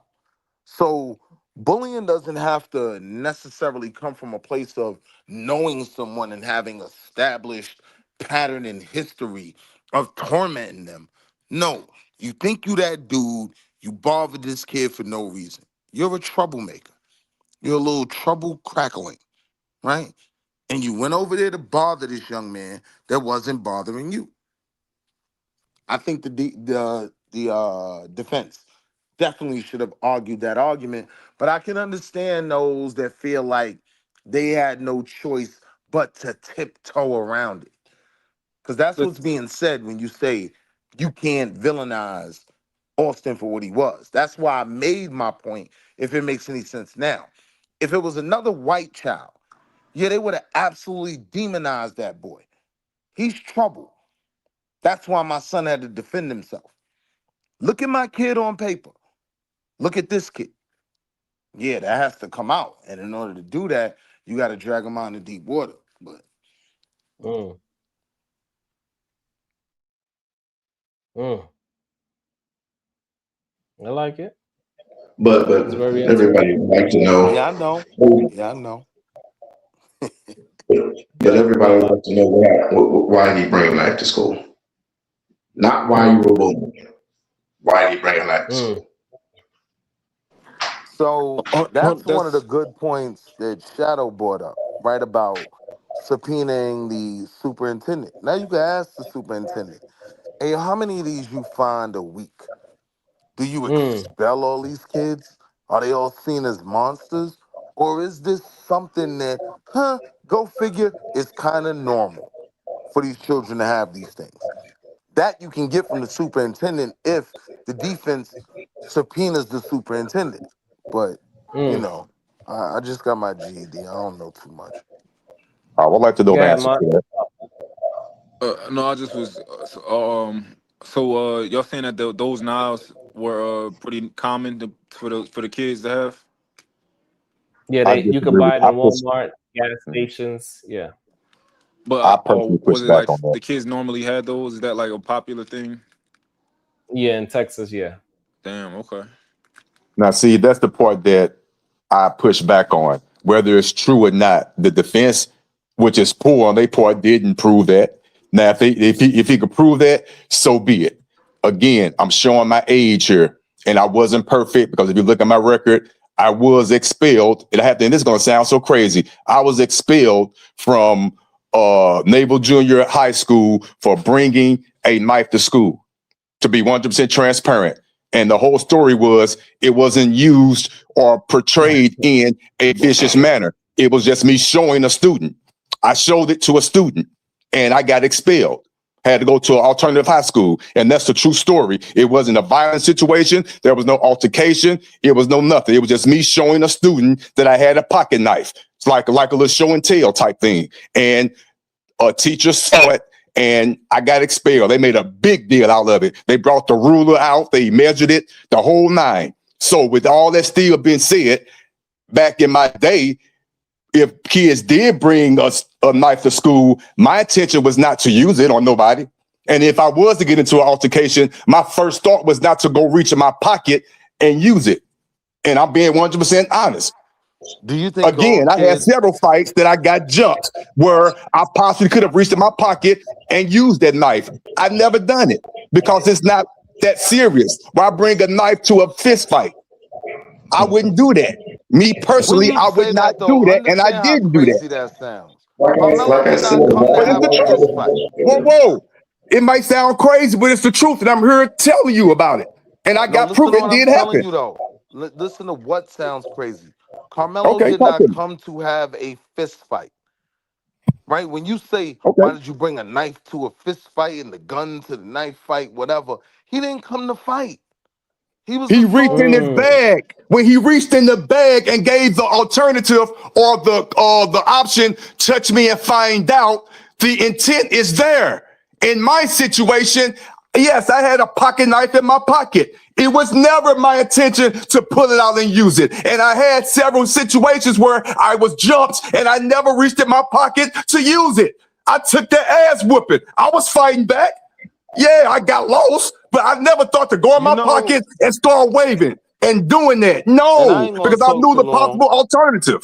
So, bullying doesn't have to necessarily come from a place of knowing someone and having established pattern and history of tormenting them. No, you think you that dude, you bothered this kid for no reason. You're a troublemaker. You're a little trouble crackling, right? And you went over there to bother this young man that wasn't bothering you. I think the defense definitely should have argued that argument, but I can understand those that feel like they had no choice but to tiptoe around it, because that's the what's being said when you say you can't villainize Austin for what he was. That's why I made my point. If it makes any sense now, if it was another white child, yeah, they would have absolutely demonized that boy. He's trouble. That's why my son had to defend himself. Look at my kid on paper. Look at this kid. Yeah, that has to come out. And in order to do that, you got to drag him out into deep water. But Mm. Mm. I like it. But It's very everybody interesting. would like to know. yeah, I know. Yeah, I know. But But everybody would like to know why he bring him back to school. Not why you mm. were bullying him. Why he bring him back to Mm. school. So that's one of the that's good points that Shadow brought up, right? About subpoenaing the superintendent. Now you can ask the superintendent, hey, how many of these you find a week? Do you Mm. expel all these kids? Are they all seen as monsters? Or is this something that, go figure, is kind of normal for these children to have these things? That you can get from the superintendent if the defense subpoenas the superintendent. But, I just got my GED. I don't know too much. I would like to know Go the ahead, answer Mark. to that. No, I just was y'all saying that those knives were pretty common for the kids to have. Yeah, I you can disagree with. buy it in Walmart, gas stations. Yeah. I But personally push was it back like on that. the kids normally had those? Is that like a popular thing? Yeah, in Texas, yeah. Damn. Okay. Now, see, that's the part that I push back on. Whether it's true or not, the defense, which is poor on their part, didn't prove that. Now, if he could prove that, so be it. Again, I'm showing my age here, and I wasn't perfect because if you look at my record, I was expelled. And this is going to sound so crazy. I was expelled from Naval Junior High School for bringing a knife to school, to be 100% transparent. And the whole story was it wasn't used or portrayed in a vicious manner. It was just me showing a student. I showed it to a student and I got expelled. Had to go to an alternative high school. And that's the true story. It wasn't a violent situation. There was no altercation. It was no nothing. It was just me showing a student that I had a pocket knife. It's like a little show and tell type thing. And a teacher saw it and I got expelled. They made a big deal out of it. They brought the ruler out, they measured it, the whole nine. So with all that still being said, back in my day, if kids did bring us a knife to school, my intention was not to use it on nobody. And if I was to get into an altercation, my first thought was not to go reach in my pocket and use it. And I'm being 100% honest. Do you think all Again, I had kids? several fights that I got jumped where I possibly could have reached in my pocket and used that knife. I've never done it because it's not that serious. Why bring a knife to a fist fight? I wouldn't do that. Me When personally, you I would say not that though, do that, and I understand how didn't do that. crazy that sounds. Carmelo did not come to But it's have the a truth. fist fight. Whoa. It might sound crazy, but it's the truth, and I'm here telling you about it. And I No, got proof listen to it what I'm did telling happen. you though. Listen to what sounds crazy. Carmelo Okay, did talk to not me. come to have a fist fight. Right? When you say, Okay. why did you bring a knife to a fist fight and the gun to the knife fight, whatever, he didn't come to fight. He was a He reached in his soldier. bag. When he reached in the bag and gave the alternative or the option, touch me and find out, the intent is there. In my situation, yes, I had a pocket knife in my pocket. It was never my intention to pull it out and use it. And I had several situations where I was jumped and I never reached in my pocket to use it. I took the ass whooping. I was fighting back. Yeah, I got lost, but I never thought to go in You my know, pocket and start waving and doing that. and I No, ain't gonna because I talk knew too the long. possible alternative.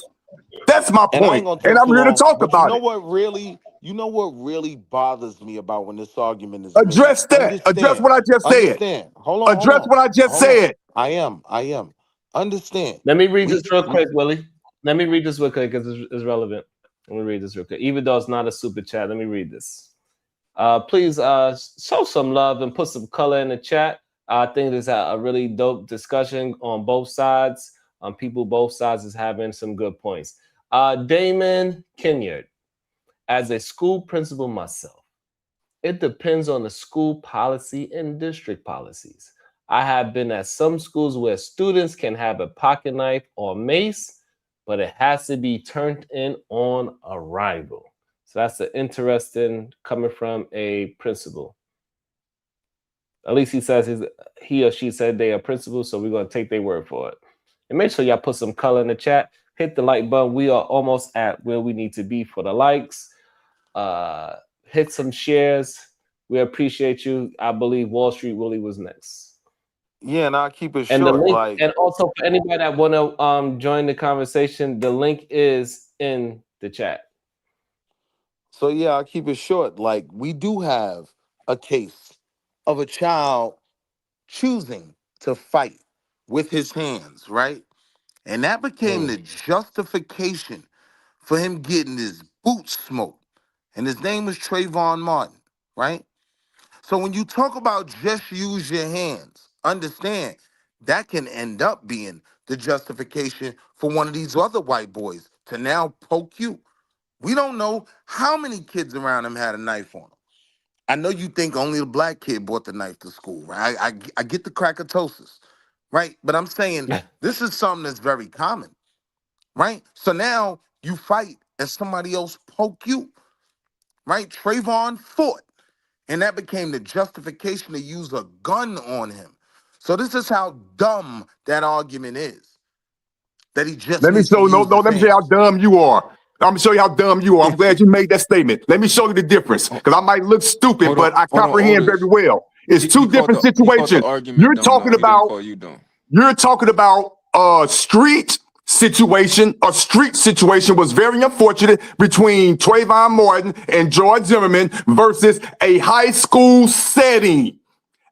That's my And I ain't point, gonna and talk I'm too here to long. talk But you about know it. what really bothers me about when this argument is made? Address that. Address Understand. what I just said. Understand. Hold on, hold Address on. what I just Hold on. said. I am. Understand. Let me read We, this real we quick, Willie. Let me read this real quick because it's relevant. Let me read this real quick. Even though it's not a super chat, let me read this. Please show some love and put some color in the chat. I think this is a really dope discussion on both sides. People both sides is having some good points. Damon Kenyard, as a school principal myself, it depends on the school policy and district policies. I have been at some schools where students can have a pocket knife or mace, but it has to be turned in on arrival. So that's an interesting coming from a principal. At least he says he or she said they are principal, so we're going to take their word for it. And make sure y'all put some color in the chat. Hit the like button. We are almost at where we need to be for the likes. Hit some shares. We appreciate you. I believe Wall Street Willie was next. Yeah, and I'll keep it And the short. link, Like, and also for anybody that want to join the conversation, the link is in the chat. so yeah, I'll keep it short. Like, we do have a case of a child choosing to fight with his hands, right? And that became the justification for him getting his boots smoked. And his name was Trayvon Martin, right? So when you talk about just use your hands, understand that can end up being the justification for one of these other white boys to now poke you. We don't know how many kids around him had a knife on them. I know you think only the black kid brought the knife to school, right? I get the crackatosis, right? But I'm saying this is something that's very common, right? So now you fight and somebody else poke you, right? Trayvon fought, and that became the justification to use a gun on him. So this is how dumb that argument is, that he just Let me needs to show use let his me show you how hands. dumb you are. I'm gonna show you how dumb you are. I'm glad you made that statement. Let me show you the difference. Because I might look stupid, but I Hold on, comprehend very Otis. well. It's two different He called the situations. argument You're dumb, though. talking He didn't about call you dumb. a street situation. A street situation was very unfortunate between Trayvon Martin and George Zimmerman versus a high school setting.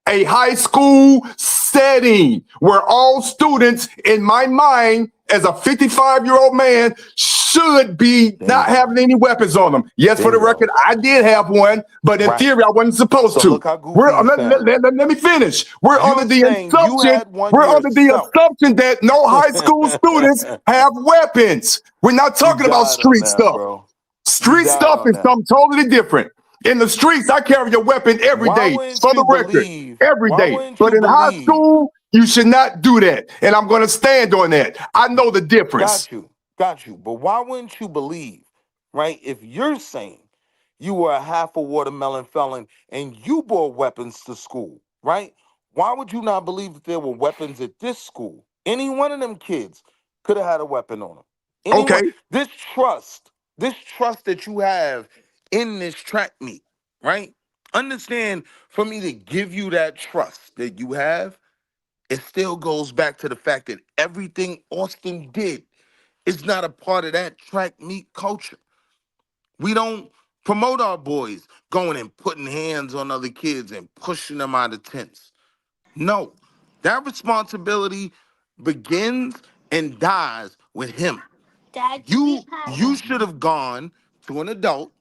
A high school setting where all students, in my mind, as a 55-year-old man, should be not having any weapons on them. Yes, for the record, I did have one, but in Right. theory, I wasn't supposed So to. look how goofy you sound. Let me finish. We're You're under the saying you had one yourself. assumption that no high school students have weapons. We're not You talking about died on street that, stuff. bro. You Street died stuff on is that. something totally different. In the streets, I carry a weapon every Why day, wouldn't for you the record, believe? every Why day. wouldn't But you in high believe? school, you should not do that. And I'm going to stand on that. I know the difference. Got you. But why wouldn't you believe, right? If you're saying you were a half a watermelon felon and you brought weapons to school, right? Why would you not believe that there were weapons at this school? Any one of them kids could have had a weapon on them. Okay. Anyone, this trust that you have in this track meet, right? Understand, for me to give you that trust that you have, it still goes back to the fact that everything Austin did is not a part of that track meet culture. We don't promote our boys going and putting hands on other kids and pushing them out of tents. No, that responsibility begins and dies with him. You should have gone to an adult,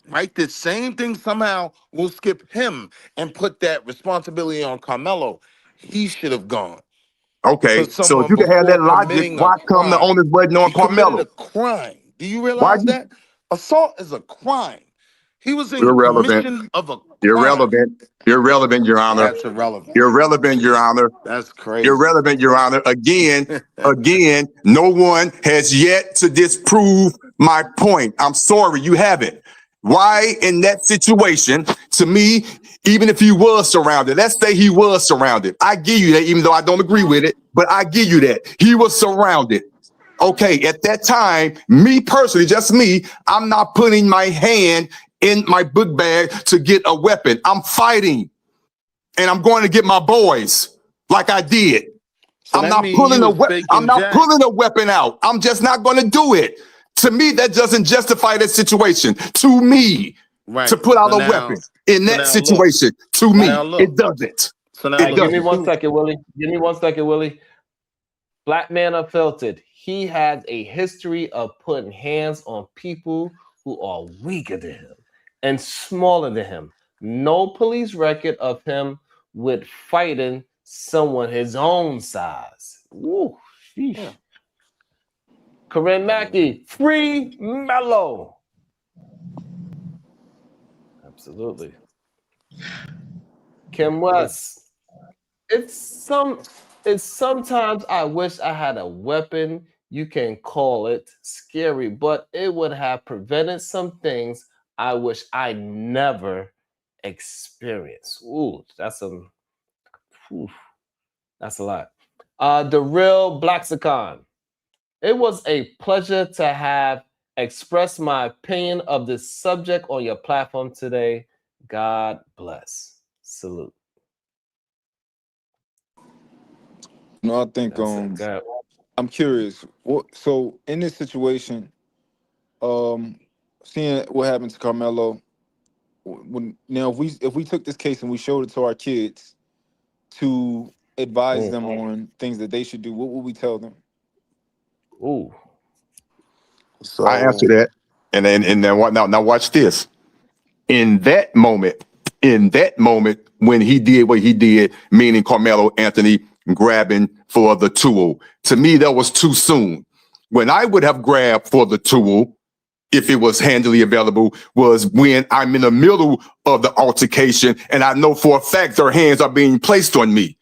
right? The same thing somehow will skip him and put that responsibility on Carmelo. He should have gone to Okay. So if someone you can have before that logic, committing a why come the crime. onus wasn't on He committed Carmelo? a crime. Do you Why realize that? Assault is a crime. He was in irrelevant? commission of a crime. Irrelevant, Your Honor. That's irrelevant. Irrelevant, Your Honor. That's crazy. Irrelevant, Your Honor. Again, no one has yet to disprove my point. I'm sorry, you haven't. Why in that situation, to me, even if he was surrounded, let's say he was surrounded, I give you that, even though I don't agree with it, but I give you that. He was surrounded. Okay, at that time, me personally, just me, I'm not putting my hand in my book bag to get a weapon. I'm fighting, and I'm going to get my boys like I did. So I'm that not means pulling you was faking Jack. a weapon out. I'm just not going to do it. To me, that doesn't justify that situation. To me, Right. to put out So a now- weapon in so that now situation, to So me, now look. it doesn't. So now It Hey, give me doesn't. 1 second, Willie. Give me 1 second, Willie. Black man unfiltered. He has a history of putting hands on people who are weaker than him and smaller than him. No police record of him with fighting someone his own size. Woo, sheesh. Yeah. Corinne Mackey, free Mello. Absolutely. Kim West. It's sometimes I wish I had a weapon. You can call it scary, but it would have prevented some things I wish I never experienced. Ooh, that's a lot. The real Blaxicon. It was a pleasure to have expressed my opinion of this subject on your platform today. God bless. Salute. No, I think I'm curious. So in this situation, seeing what happened to Carmelo, now if we took this case and we showed it to our kids to advise them on things that they should do, what would we tell them? Ooh. So I answer that. And then what now watch this. In that moment when he did what he did, meaning Carmelo Anthony, grabbing for the tool. To me, that was too soon. When I would have grabbed for the tool, if it was handily available, was when I'm in the middle of the altercation and I know for a fact their hands are being placed on me.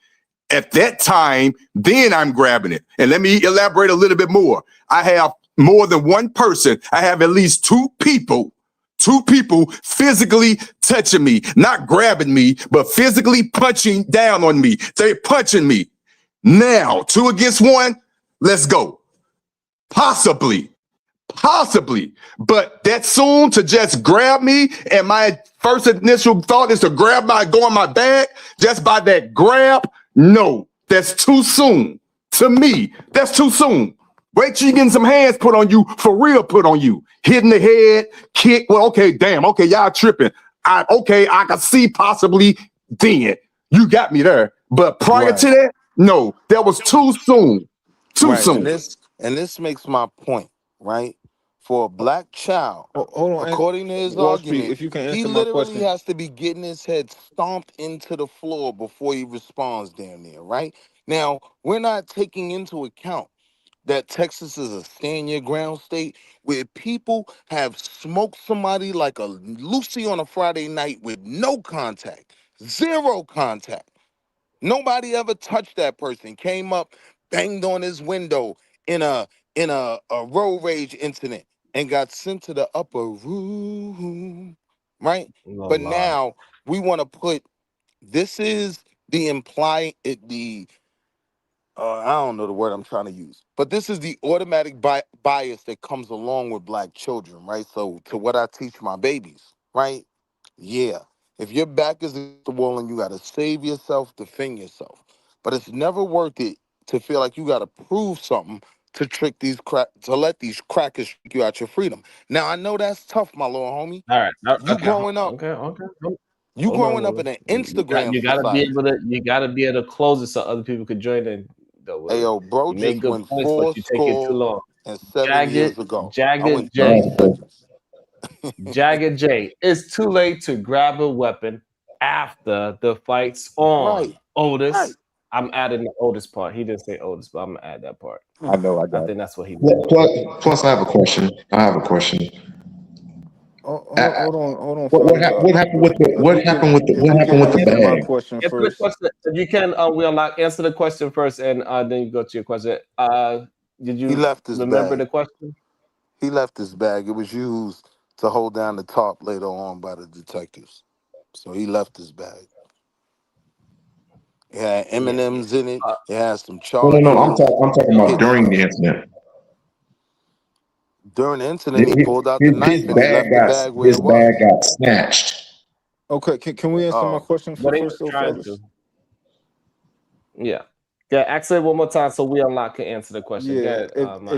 At that time, then I'm grabbing it. And let me elaborate a little bit more. I have more than one person. I have at least two people physically touching me, not grabbing me, but physically punching down on me. They're punching me. Now, 2 against 1, let's go. Possibly, but that soon to just grab me, and my first initial thought is to go in my bag just by that grab. No, that's too soon. To me, that's too soon. Wait till you getting some hands put on you, for real put on you. Hitting the head, kick. Well, okay, damn. Okay, y'all tripping. I can see possibly then. You got me there. But prior to that, no, that was too soon. Too soon. And this makes my point, right? For a black child, Hold on. according to his Wall Street, argument, if you can he answer my literally question. has to be getting his head stomped into the floor before he responds damn near, right? Now, we're not taking into account that Texas is a stand your ground state where people have smoked somebody like a Lucy on a Friday night with no contact, zero contact. Nobody ever touched that person. Came up, banged on his window in a road rage incident and got sent to the upper room, right? Oh, But Lord. now we want to put this is the I don't know the word I'm trying to use, but this is the automatic bias that comes along with black children, right? So to what I teach my babies, right? Yeah, if your back is against the wall and you got to save yourself, defend yourself, but it's never worth it to feel like you got to prove something to let these crackers trick you out your freedom. Now I know that's tough, my little homie. All right. You growing up, you Hold on, growing up in Willie. an Instagram You gotta be society. able to close it so other people could join in. Though, Hey, Willie. yo, bro You make just good went points, but you take it too long. 7 years ago. I Jagged went J. 30 seconds. Jagged J. It's too late to grab a weapon after the fight's on. Right. Otis. Right. I'm adding the Otis part. He didn't say Otis, but I'm gonna add that part. I know. I think that's what he Plus, I have a question. Hold on, What fellas. happened with the If we can answer my bag? question Answer the first. question. If you can, we'll answer the question first, and then you go to your question. Did you He left his remember bag. the question? He left his bag. It was used to hold down the top later on by the detectives. So he left his bag. It had M&Ms in it. It had some charges. No. I'm talking about during the incident. During the incident, he pulled out the His knife and he left the bag where his it was. bag got snatched. Okay, can we answer my question What he first, was though, trying fellas? to. Yeah. Ask it one more time so we unlock can answer the question. Yeah, Again,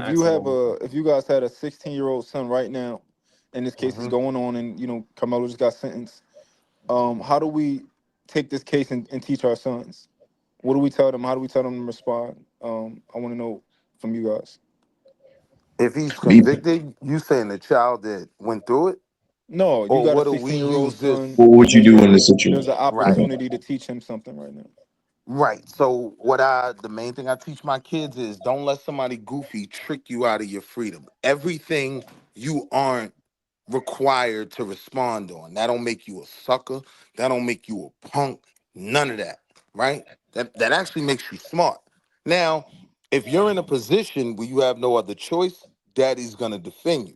if you guys had a 16-year-old son right now, and this case is going on, and Carmelo just got sentenced, how do we take this case and teach our sons? What do we tell them? How do we tell them to respond? I want to know from you guys. If he's convicted, you saying the child that went through it? No, you Or got a what do we 16-year-old use this? son. What would you do in this situation? There's an opportunity to teach him something right now. Right. So the main thing I teach my kids is don't let somebody goofy trick you out of your freedom. Everything you aren't required to respond on. That don't make you a sucker. That don't make you a punk. None of that. Right? That actually makes you smart. Now, if you're in a position where you have no other choice, daddy's gonna defend you.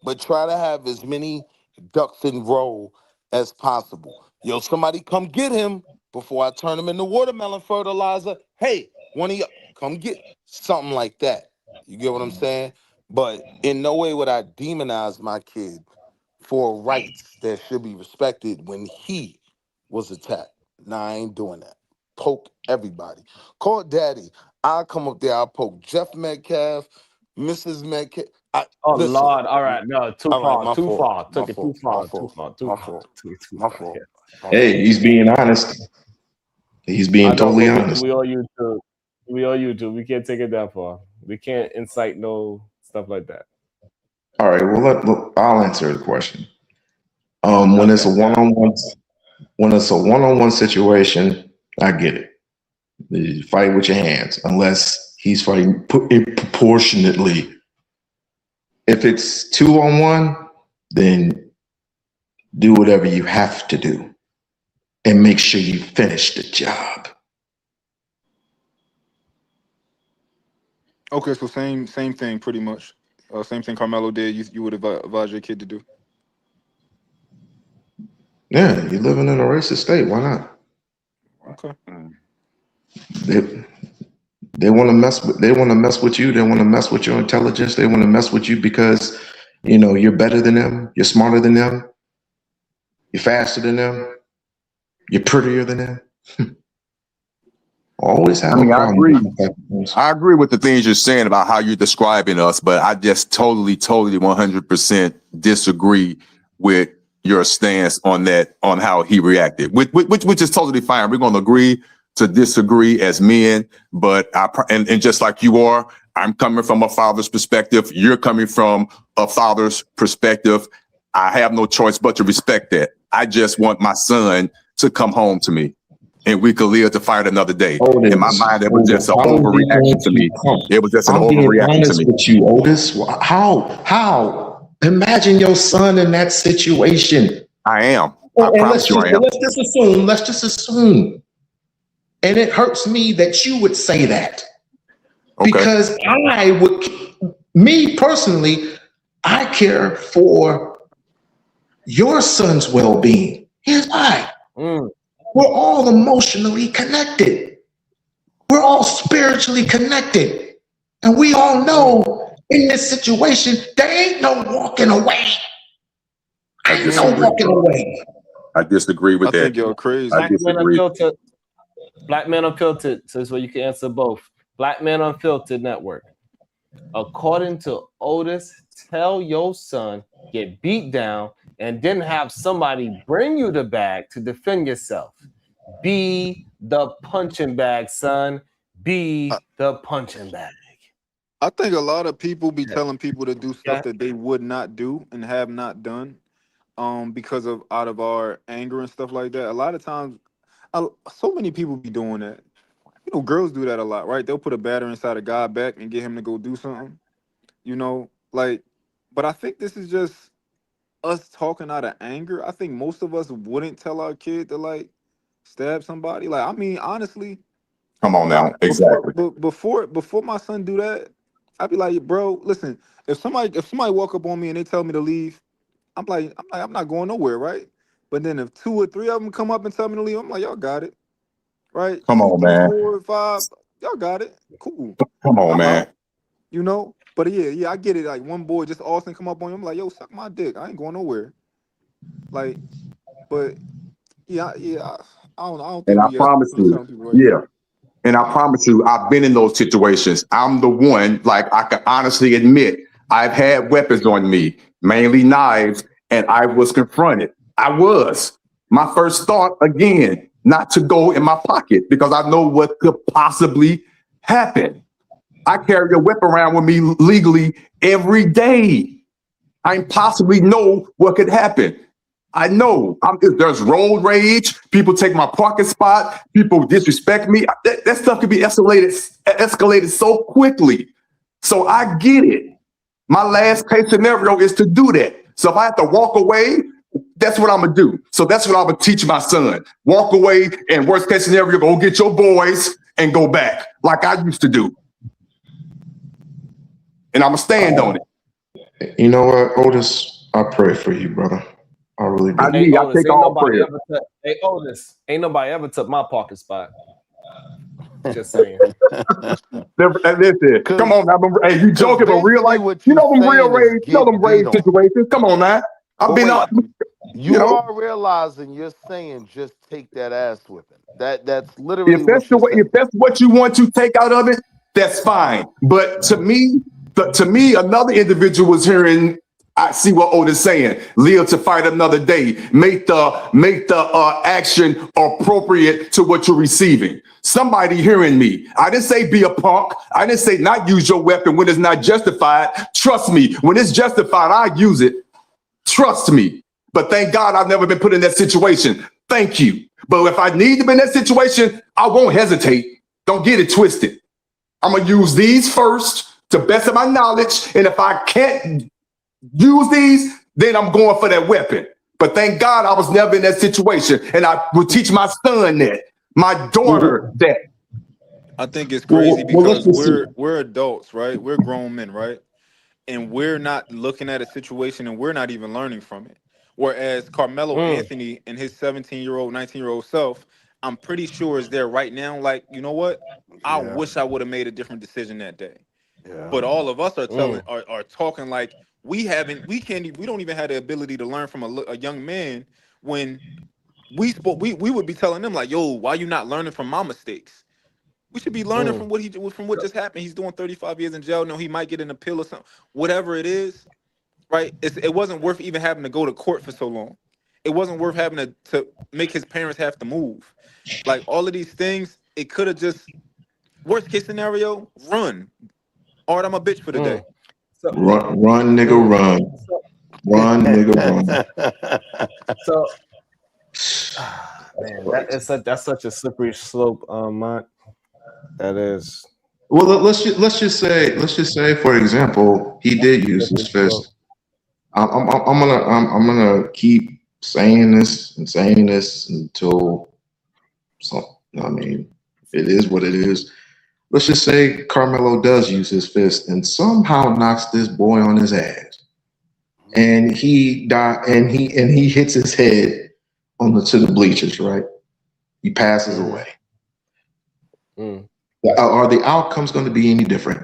But try to have as many ducks in row as possible. Yo, somebody come get him before I turn him into watermelon fertilizer. Hey, one of you come get something like that. You get what I'm saying? But in no way would I demonize my kid for rights that should be respected when he was attacked. Nah, I ain't doing that. Poke everybody. Call daddy. I'll come up there. I'll poke Jeff Metcalf, Mrs. Metcalf. Listen. Lord. All right. No, too All right, far. my Too fault. far. My Took it too fault. far. My Too fault. far. Too My far. fault. Too My far. fault. Yeah. Hey, he's being honest. He's being totally honest. We all YouTube. We can't take it that far. We can't incite no stuff like that. All right. Well, I'll answer the question. When it's a one-on-one situation, I get it. You fight with your hands, unless he's fighting proportionately. If it's 2-on-1, then do whatever you have to do and make sure you finish the job. Okay, so same thing pretty much. Same thing Carmelo did. You would advise your kid to do. Yeah, you're living in a racist state. Why not? Okay. They want to mess with. They want to mess with you. They want to mess with your intelligence. They want to mess with you because you're better than them. You're smarter than them. You're faster than them. You're prettier than them. Always have a problem. I agree with the things you're saying about how you're describing us, but I just totally 100% disagree with your stance on that, on how he reacted, which is totally fine. We're going to agree to disagree as men, but and just like you are, I'm coming from a father's perspective. You're coming from a father's perspective. I have no choice but to respect that. I just want my son to come home to me, and we could live to fight another day. In my mind, it was just an overreaction to me. It was just an overreaction to me. With you, Otis. How? Imagine your son in that situation. I am. I promise you I am. Let's just assume. And it hurts me that you would say that. Okay. Because me personally, I care for your son's well-being. Here's why. We're all emotionally connected. We're all spiritually connected. And we all know in this situation, there ain't no walking away. I disagree with that. I think you're crazy. Black Men Unfiltered, so this way you can answer both. Black Men Unfiltered Network. According to Otis, tell your son, get beat down, and then have somebody bring you the bag to defend yourself. Be the punching bag, son. Be the punching bag. I think a lot of people be telling people to do stuff that they would not do and have not done, because of out of our anger and stuff like that. A lot of times, so many people be doing that. Girls do that a lot, right? They'll put a battery inside a guy back and get him to go do something. But I think this is just us talking out of anger. I think most of us wouldn't tell our kid to stab somebody. I mean, honestly. Come on now, exactly. Before my son do that, I'd be like, bro, listen. If somebody walk up on me and they tell me to leave, I'm not going nowhere, right? But then if 2 or 3 of them come up and tell me to leave, I'm like, y'all got it, right? Come on, man. 4 or 5, y'all got it, cool. Come on, man. But yeah, I get it. Like one boy, just Austin, come up on you, I'm like, yo, suck my dick. I ain't going nowhere. But yeah, I don't think. And I promise you, and I promise you, I've been in those situations. I'm the one, I can honestly admit, I've had weapons on me, mainly knives, and I was confronted. I was. My first thought, again, not to go in my pocket because I know what could possibly happen. I carry a weapon around with me legally every day. I possibly know what could happen. I know there's road rage. People take my parking spot. People disrespect me. That stuff can be escalated so quickly. So I get it. My last case scenario is to do that. So if I have to walk away, that's what I'm going to do. So that's what I'm going to teach my son. Walk away, and worst case scenario, go get your boys and go back like I used to do. And I'm going to stand on it. You know what, Otis? I pray for you, brother. I really do. I take all prayer. Hey, Otis, ain't nobody ever took my parking spot. Just saying. Listen, come on now. Hey, you joking, but real life, them real rage, them rage situations. Come on now. You are realizing you're saying just take that ass whipping. That's literally if that's what you want to take out of it, that's fine. But to me, another individual was hearing. I see what Otis saying. Live to fight another day. Make the action appropriate to what you're receiving. Somebody hearing me. I didn't say be a punk. I didn't say not use your weapon when it's not justified. Trust me, when it's justified, I use it. Trust me. But thank God I've never been put in that situation. Thank you. But if I need to be in that situation, I won't hesitate. Don't get it twisted. I'm gonna use these first to best of my knowledge, and if I can't use these, then I'm going for that weapon. But thank God I was never in that situation, and I will teach my son that, my daughter that. I think it's crazy let's because just see. we're adults, right? We're grown men, right? And we're not looking at a situation and we're not even learning from it. Whereas Carmelo Anthony and his 17-year-old, 19-year-old self, I'm pretty sure is there right now. Like, you know what? I wish I would have made a different decision that day. But all of us are are talking like we don't even have the ability to learn from a young man when we would be telling them like, yo, why you not learning from my mistakes? We should be learning from what just happened. He's doing 35 years in jail. No, he might get an appeal or something. Whatever it is, right? It wasn't worth even having to go to court for so long. It wasn't worth having to make his parents have to move. Like all of these things, it could have just worst case scenario, run. All right, I'm a bitch for the day. Run, nigga, run. Run, nigga, run. So, man, that's such a slippery slope, Mont. That is. Well, let's just say, for example, he did use his fist. I'm gonna keep saying this until I mean, it is what it is. Let's just say Carmelo does use his fist and somehow knocks this boy on his ass, and he hits his head to the bleachers. Right, he passes away. Are the outcomes going to be any different?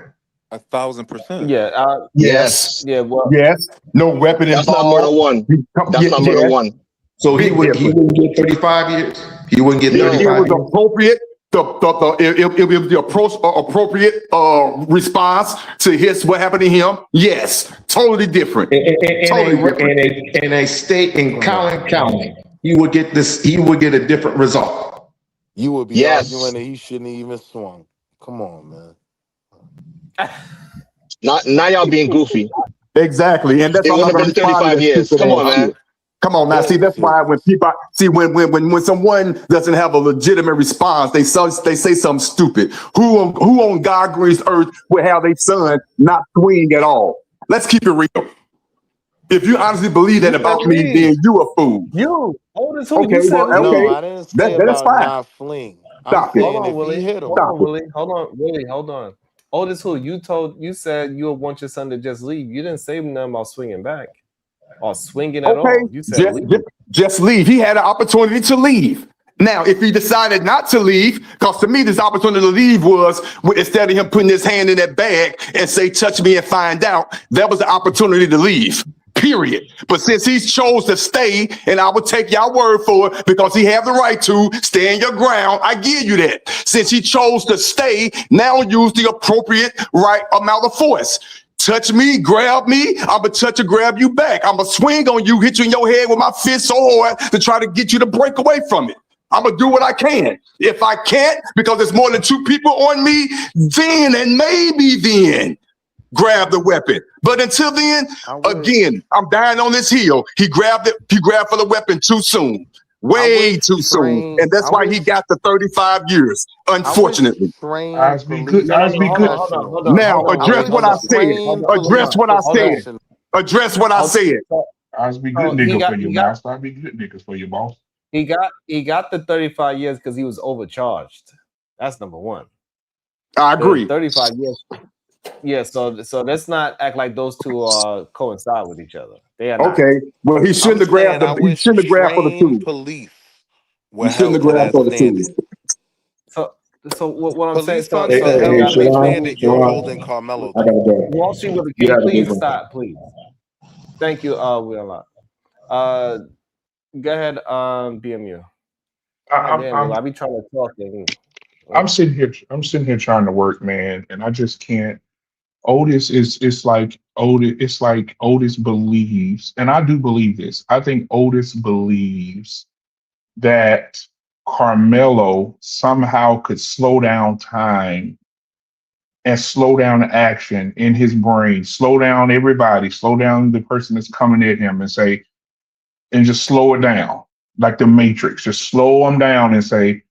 1,000%. Yeah. Yes. Yeah. Well. Yes. No weapon involved. That's not murder one. That's not murder one. So he wouldn't get 35 years. He wouldn't get 35 years. It was appropriate. It was the appropriate response to what happened to him. Yes, totally different. In a state in Collin County, he would get a different result. You would be arguing that he shouldn't have even swung. Come on, man. Now y'all being goofy. Exactly, and that's it would have been 35 years. Come on, man. Come on now. See, that's why when people when someone doesn't have a legitimate response, they say something stupid. Who on God green's earth would have their son not swing at all? Let's keep it real. If you honestly believe that about me, then you a fool. You oldest who? Okay, You said okay. No, I didn't say That's fine. not fling. Stop it. Hold on, Willie. Hold on, Willie. Hold on. Oldest who? You said you would want your son to just leave. You didn't say nothing about swinging back or swinging at all. You said just leave. He had an opportunity to leave. Now, if he decided not to leave, because to me, this opportunity to leave was instead of him putting his hand in that bag and say, touch me and find out, that was the opportunity to leave. Period. But since he chose to stay, and I would take y'all word for it because he have the right to stand your ground, I give you that. Since he chose to stay, now use the appropriate right amount of force. Touch me, grab me, I'm going to touch and grab you back. I'm going to swing on you, hit you in your head with my fist so hard to try to get you to break away from it. I'm going to do what I can. If I can't, because there's more than two people on me, then and maybe then grab the weapon. But until then, again, I'm dying on this hill. He grabbed for the weapon too soon. Way too soon. And that's why he got the 35 years, unfortunately. Hold on. Now, address what I said. Address what I said. Address what I said. I'll be good nigga for you, boss. I'll be good niggas for you, boss. He got the 35 years because he was overcharged. That's number one. I agree. 35 years. Yeah, so let's not act like those two coincide with each other. They are not. Okay. Well, he shouldn't have grabbed for the two. Police he shouldn't have grabbed for the two. So what I'm saying, you're holding Carmelo. Walshy with a key, please stop, please. Thank you, Will. Go ahead, BMU. I'll be trying to talk. I'm sitting here trying to work, man, and I just can't. Otis it's like Otis believes, and I do believe this. I think Otis believes that Carmelo somehow could slow down time and slow down action in his brain, slow down everybody, slow down the person that's coming at him and just slow it down like the Matrix. Just slow them down and say,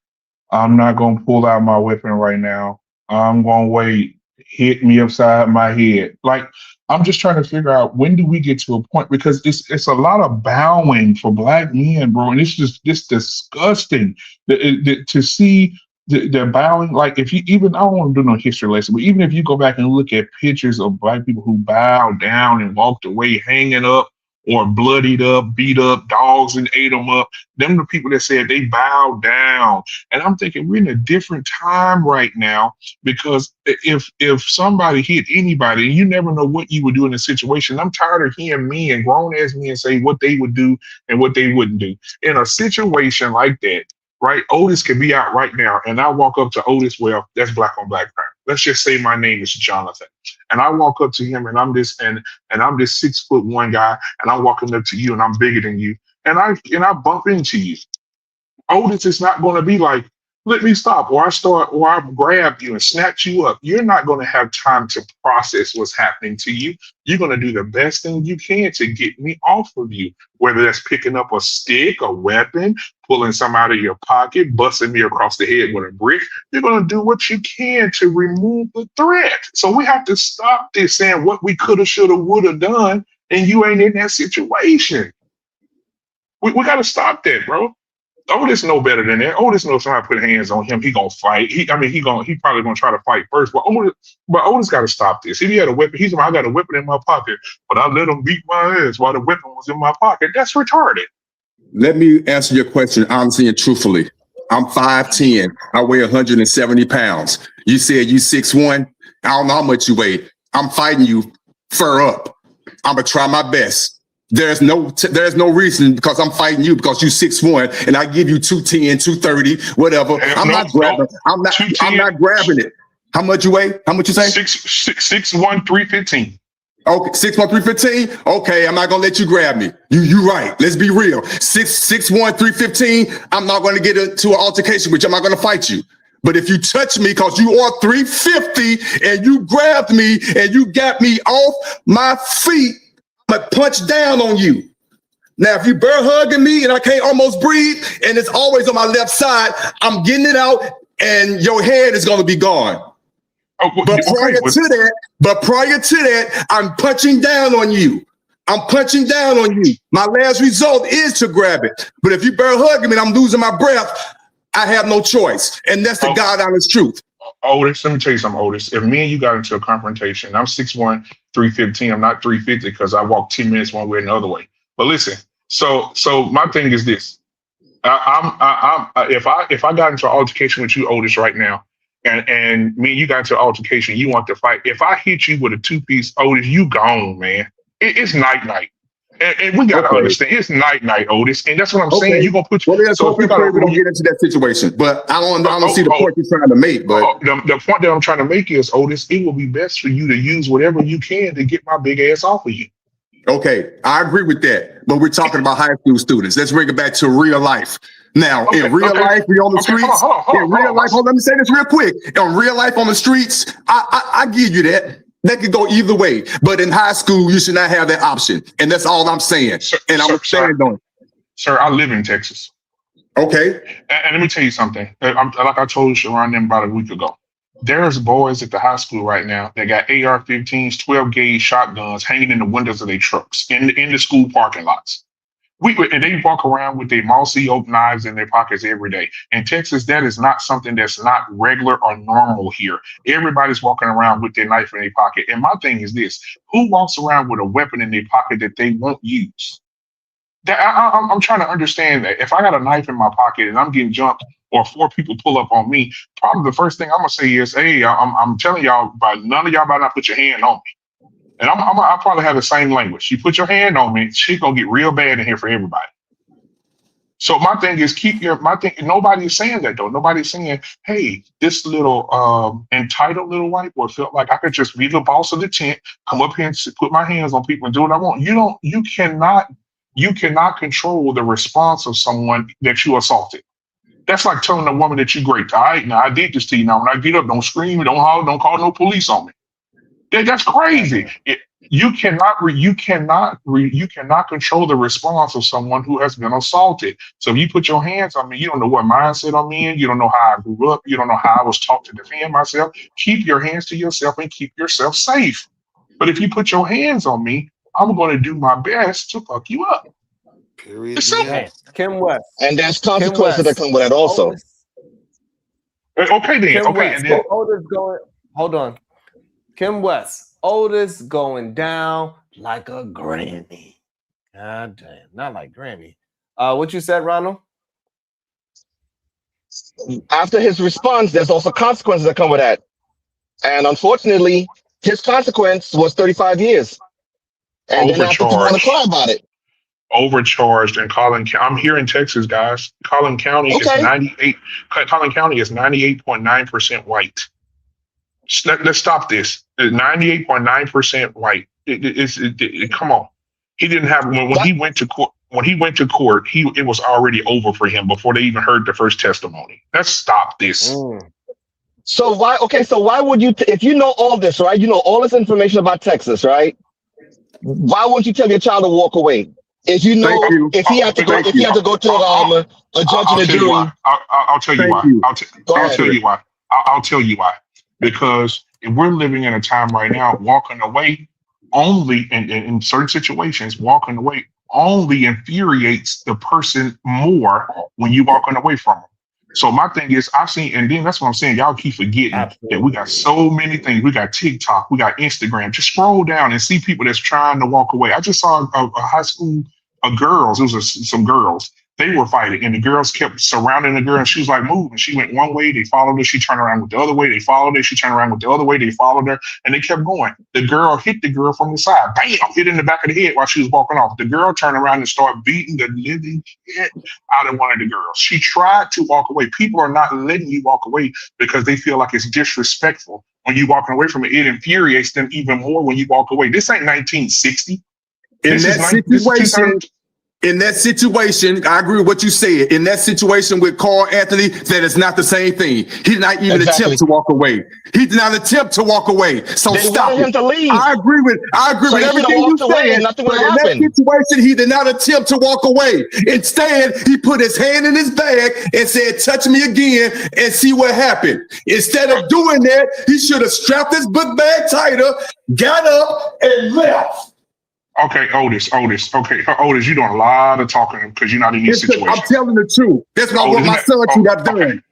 I'm not gonna pull out my weapon right now. I'm gonna wait. Hit me upside my head. Like I'm just trying to figure out when do we get to a point because it's a lot of bowing for black men, bro, and it's just disgusting to see the bowing. Like if you even I don't want to do no history lesson, but even if you go back and look at pictures of black people who bowed down and walked away hanging up or bloodied up, beat up, dogs and ate them up. Them the people that said they bowed down. And I'm thinking we're in a different time right now because if somebody hit anybody and you never know what you would do in a situation, I'm tired of hearing men, grown ass men say what they would do and what they wouldn't do. In a situation like that, right? Otis could be out right now and I walk up to Otis, well, that's black on black crime. Let's just say my name is Jonathan. And I walk up to him and I'm this 6'1" guy and I'm walking up to you and I'm bigger than you. And I bump into you. Otis is not going to be like, let me stop, or I grab you and snatch you up. You're not going to have time to process what's happening to you. You're going to do the best thing you can to get me off of you, whether that's picking up a stick, a weapon, pulling some out of your pocket, busting me across the head with a brick. You're going to do what you can to remove the threat. So we have to stop this saying what we coulda, shoulda, woulda done, and you ain't in that situation. We got to stop that, bro. Otis know better than that. Otis knows somebody put hands on him, he gonna fight. He probably gonna try to fight first. But Otis got to stop this. If he had a weapon, he's like, I got a weapon in my pocket, but I let him beat my ass while the weapon was in my pocket. That's retarded. Let me answer your question honestly and truthfully. I'm 5'10". I weigh 170 pounds. You said you 6'1". I don't know how much you weigh. I'm fighting you fur up. I'm gonna try my best. There's no reason because I'm fighting you because you 6'1" and I give you 210, 230, whatever. I'm not grabbing it. How much you weigh? How much you say? 6'1", 315. Okay, 6'1", 315. Okay, I'm not gonna let you grab me. You right. Let's be real. 6'1", 315. I'm not gonna get into an altercation with you. I'm not gonna fight you. But if you touch me because you are 350 and you grabbed me and you got me off my feet, I'm gonna punch down on you. Now, if you bear hugging me and I can't almost breathe and it's always on my left side, I'm getting it out and your head is gonna be gone. But prior to that, I'm punching down on you. I'm punching down on you. My last result is to grab it. But if you bear hugging me and I'm losing my breath, I have no choice. And that's the God honest truth. Otis, let me tell you something, Otis. If me and you got into a confrontation, I'm 6'1", 315. I'm not 350 because I walked 10 minutes one way and the other way. But listen, so my thing is this. If I got into an altercation with you, Otis, right now, and me and you got into an altercation, you want to fight. If I hit you with a 2-piece, Otis, you gone, man. It's night. And we got to understand, it's night, Otis. And that's what I'm saying. You're going to put you. Well, so if we don't get into that situation. But I don't see the point you're trying to make. But the point that I'm trying to make is, Otis, it will be best for you to use whatever you can to get my big ass off of you. Okay, I agree with that. But we're talking about high school students. Let's bring it back to real life. Now, in real life, we on the streets. In real life, let me say this real quick. In real life on the streets, I give you that. That could go either way. But in high school, you should not have that option. And that's all I'm saying. And I'm saying, sir, I live in Texas. Okay. And let me tell you something. Like I told Sharon them about a week ago. There's boys at the high school right now that got AR-15s, 12 gauge shotguns hanging in the windows of their trucks in the school parking lots. And they walk around with their mossy oak knives in their pockets every day. In Texas, that is not something that's not regular or normal here. Everybody's walking around with their knife in their pocket. And my thing is this: who walks around with a weapon in their pocket that they won't use? I'm trying to understand that. If I got a knife in my pocket and I'm getting jumped, or 4 people pull up on me, probably the first thing I'm gonna say is, "Hey, I'm telling y'all, but none of y'all better not put your hand on me." And I'll probably have the same language. You put your hand on me, shit gonna get real bad in here for everybody. So my thing is nobody's saying that though. Nobody's saying, hey, this little entitled little white boy felt like I could just be the boss of the tent, come up here and put my hands on people and do what I want. You cannot control the response of someone that you assaulted. That's like telling a woman that you're great. All right, now I did this to you. Now when I get up, don't scream, don't holler, don't call no police on me. That's crazy. You cannot control the response of someone who has been assaulted. So if you put your hands on me, you don't know what mindset I'm in. You don't know how I grew up. You don't know how I was taught to defend myself. Keep your hands to yourself and keep yourself safe. But if you put your hands on me, I'm going to do my best to fuck you up. Period. It's simple. Kim West. And there's Kim consequences that West. come with that also. Otis. Okay then. Kim Okay, West. and then Otis going. Hold on. Kim West. Otis going down like a granny. God damn. Not like granny. What you said, Ronald? After his response, there's also consequences that come with that. And unfortunately, his consequence was 35 years. And then after people want to cry about it. Overcharged in Collin County. I'm here in Texas, guys. Collin County is 98. Collin County is 98.9% white. Let's stop this. 98.9% white. Come on. He didn't have when he went to court. When he went to court, it was already over for him before they even heard the first testimony. Let's stop this. So why? Okay, so why would you? If you know all this, right? You know all this information about Texas, right? Why wouldn't you tell your child to walk away? If you know, if he had to go, if he had to go to a judge and a jury. I'll tell you why. I'll tell you why. I'll tell you why. Because if we're living in a time right now, walking away only in certain situations, walking away only infuriates the person more when you walking away from them. So my thing is, I've seen, and then that's what I'm saying. Y'all keep forgetting that we got so many things. We got TikTok, we got Instagram. Just scroll down and see people that's trying to walk away. I just saw a high school girls. It was some girls. They were fighting, and the girls kept surrounding the girl, and she was like, move. And she went one way, they followed her. She turned around with the other way, they followed her. She turned around with the other way, they followed her, and they kept going. The girl hit the girl from the side, bam, hit in the back of the head while she was walking off. The girl turned around and started beating the living shit out of one of the girls. She tried to walk away. People are not letting you walk away because they feel like it's disrespectful. When you walking away from it, it infuriates them even more when you walk away. This ain't 1960. In that situation, I agree with what you said. In that situation with Carl Anthony, that is not the same thing. He did not even attempt to walk away. He did not attempt to walk away. So They stop wanted it. him to leave. I agree with everything you said. Nothing But would in that happen. situation, he did not attempt to walk away. Instead, he put his hand in his bag and said, touch me again and see what happened. Instead of doing that, he should have strapped his book bag tighter, got up, and left. Okay, Otis. Okay, Otis, you're doing a lot of talking because you're not in these situations. I'm telling the truth. That's what I want my son to have done.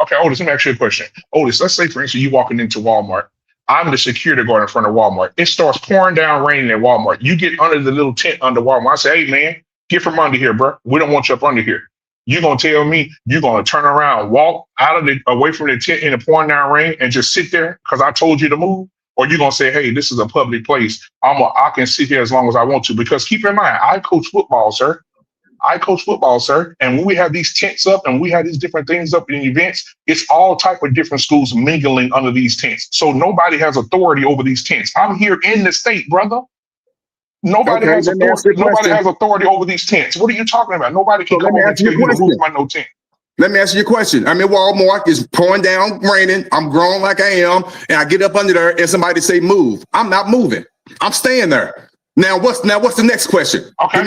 Okay, Otis, let me ask you a question. Otis, let's say, for instance, you walking into Walmart. I'm the security guard in front of Walmart. It starts pouring down raining at Walmart. You get under the little tent under Walmart. I say, hey, man, get from under here, bro. We don't want you up under here. You're going to tell me you're going to turn around, walk away from the tent in the pouring down rain and just sit there because I told you to move? Or you're going to say, hey, this is a public place. I can sit here as long as I want to. Because keep in mind, I coach football, sir. And when we have these tents up and we have these different things up in events, it's all type of different schools mingling under these tents. So nobody has authority over these tents. I'm here in the state, brother. Nobody has authority over these tents. What are you talking about? Nobody can come over and tell you to move my no tent. Let me ask you a question. I'm in Walmart, it's pouring down, raining. I'm grown like I am, and I get up under there and somebody say move. I'm not moving. I'm staying there. Now what's the next question? Okay.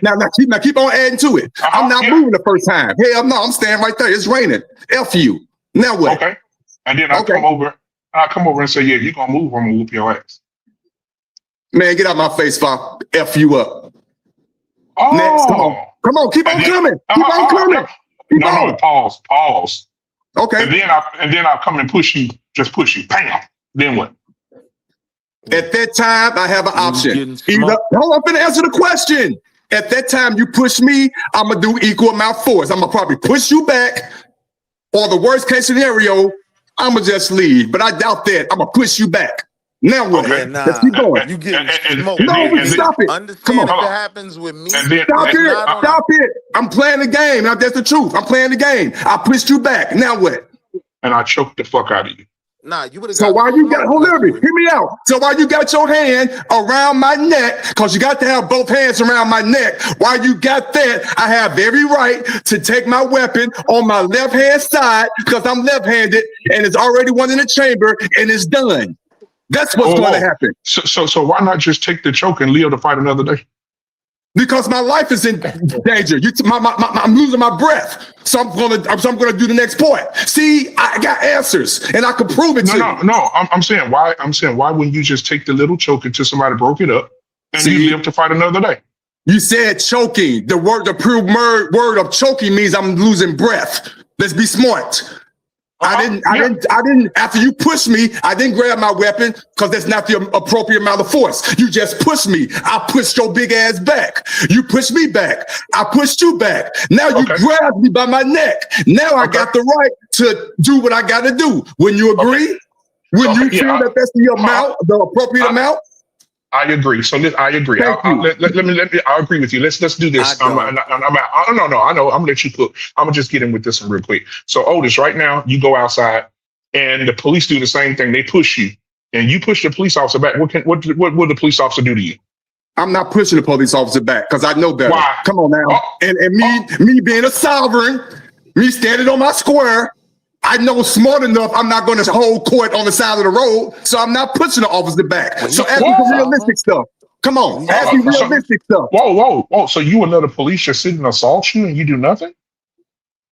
Now keep on adding to it. I'm not moving the first time. Hell no, I'm staying right there. It's raining. F you. Now what? Okay. And then I come over and say, yeah, you're gonna move, I'm gonna whoop your ass. Man, get out my face, Fop. F you up. Oh. Next, come on, keep on coming. Keep on coming. No, pause. Okay. And then I'll come and push you. Bam. Then what? At that time, I have an option. Hold on, I'm gonna answer the question. At that time, you push me, I'm gonna do equal amount force. I'm gonna probably push you back, or the worst case scenario, I'm gonna just leave. But I doubt that. I'm gonna push you back. Now what? Let's keep going. You getting smoked. Stop it. Understand if it happens with me. Stop it. I'm playing the game. Now, that's the truth. I'm playing the game. I pushed you back. Now what? And I choked the fuck out of you. Nah, you would have. So why you got? Hold on, hear me out. So why you got your hand around my neck? Because you got to have both hands around my neck. While you got that, I have every right to take my weapon on my left hand side because I'm left-handed and it's already one in the chamber and it's done. That's what's going to happen. So why not just take the choke and live to fight another day? Because my life is in danger. I'm losing my breath. So I'm gonna do the next point. See, I got answers, and I can prove it to you. No. I'm saying why wouldn't you just take the little choke until somebody broke it up and you live to fight another day? You said choking. The pure word of choking means I'm losing breath. Let's be smart. I didn't. After you pushed me, I didn't grab my weapon because that's not the appropriate amount of force. You just pushed me. I pushed your big ass back. You pushed me back. I pushed you back. Now you grabbed me by my neck. Now I got the right to do what I got to do. Wouldn't you agree? Wouldn't you feel that that's the amount, the appropriate amount? I agree. So I agree. I agree with you. Let's do this. No. I know. I'm gonna let you cook. I'm gonna just get in with this one real quick. So Otis, right now you go outside and the police do the same thing. They push you and you push the police officer back. What will the police officer do to you? I'm not pushing the police officer back because I know better. Why? Come on now. And me being a sovereign, me standing on my square, I know smart enough I'm not going to hold court on the side of the road, so I'm not pushing the officer back. So ask me some realistic stuff. Come on, ask me realistic stuff. Whoa. So you and another police just sit and assault you and you do nothing?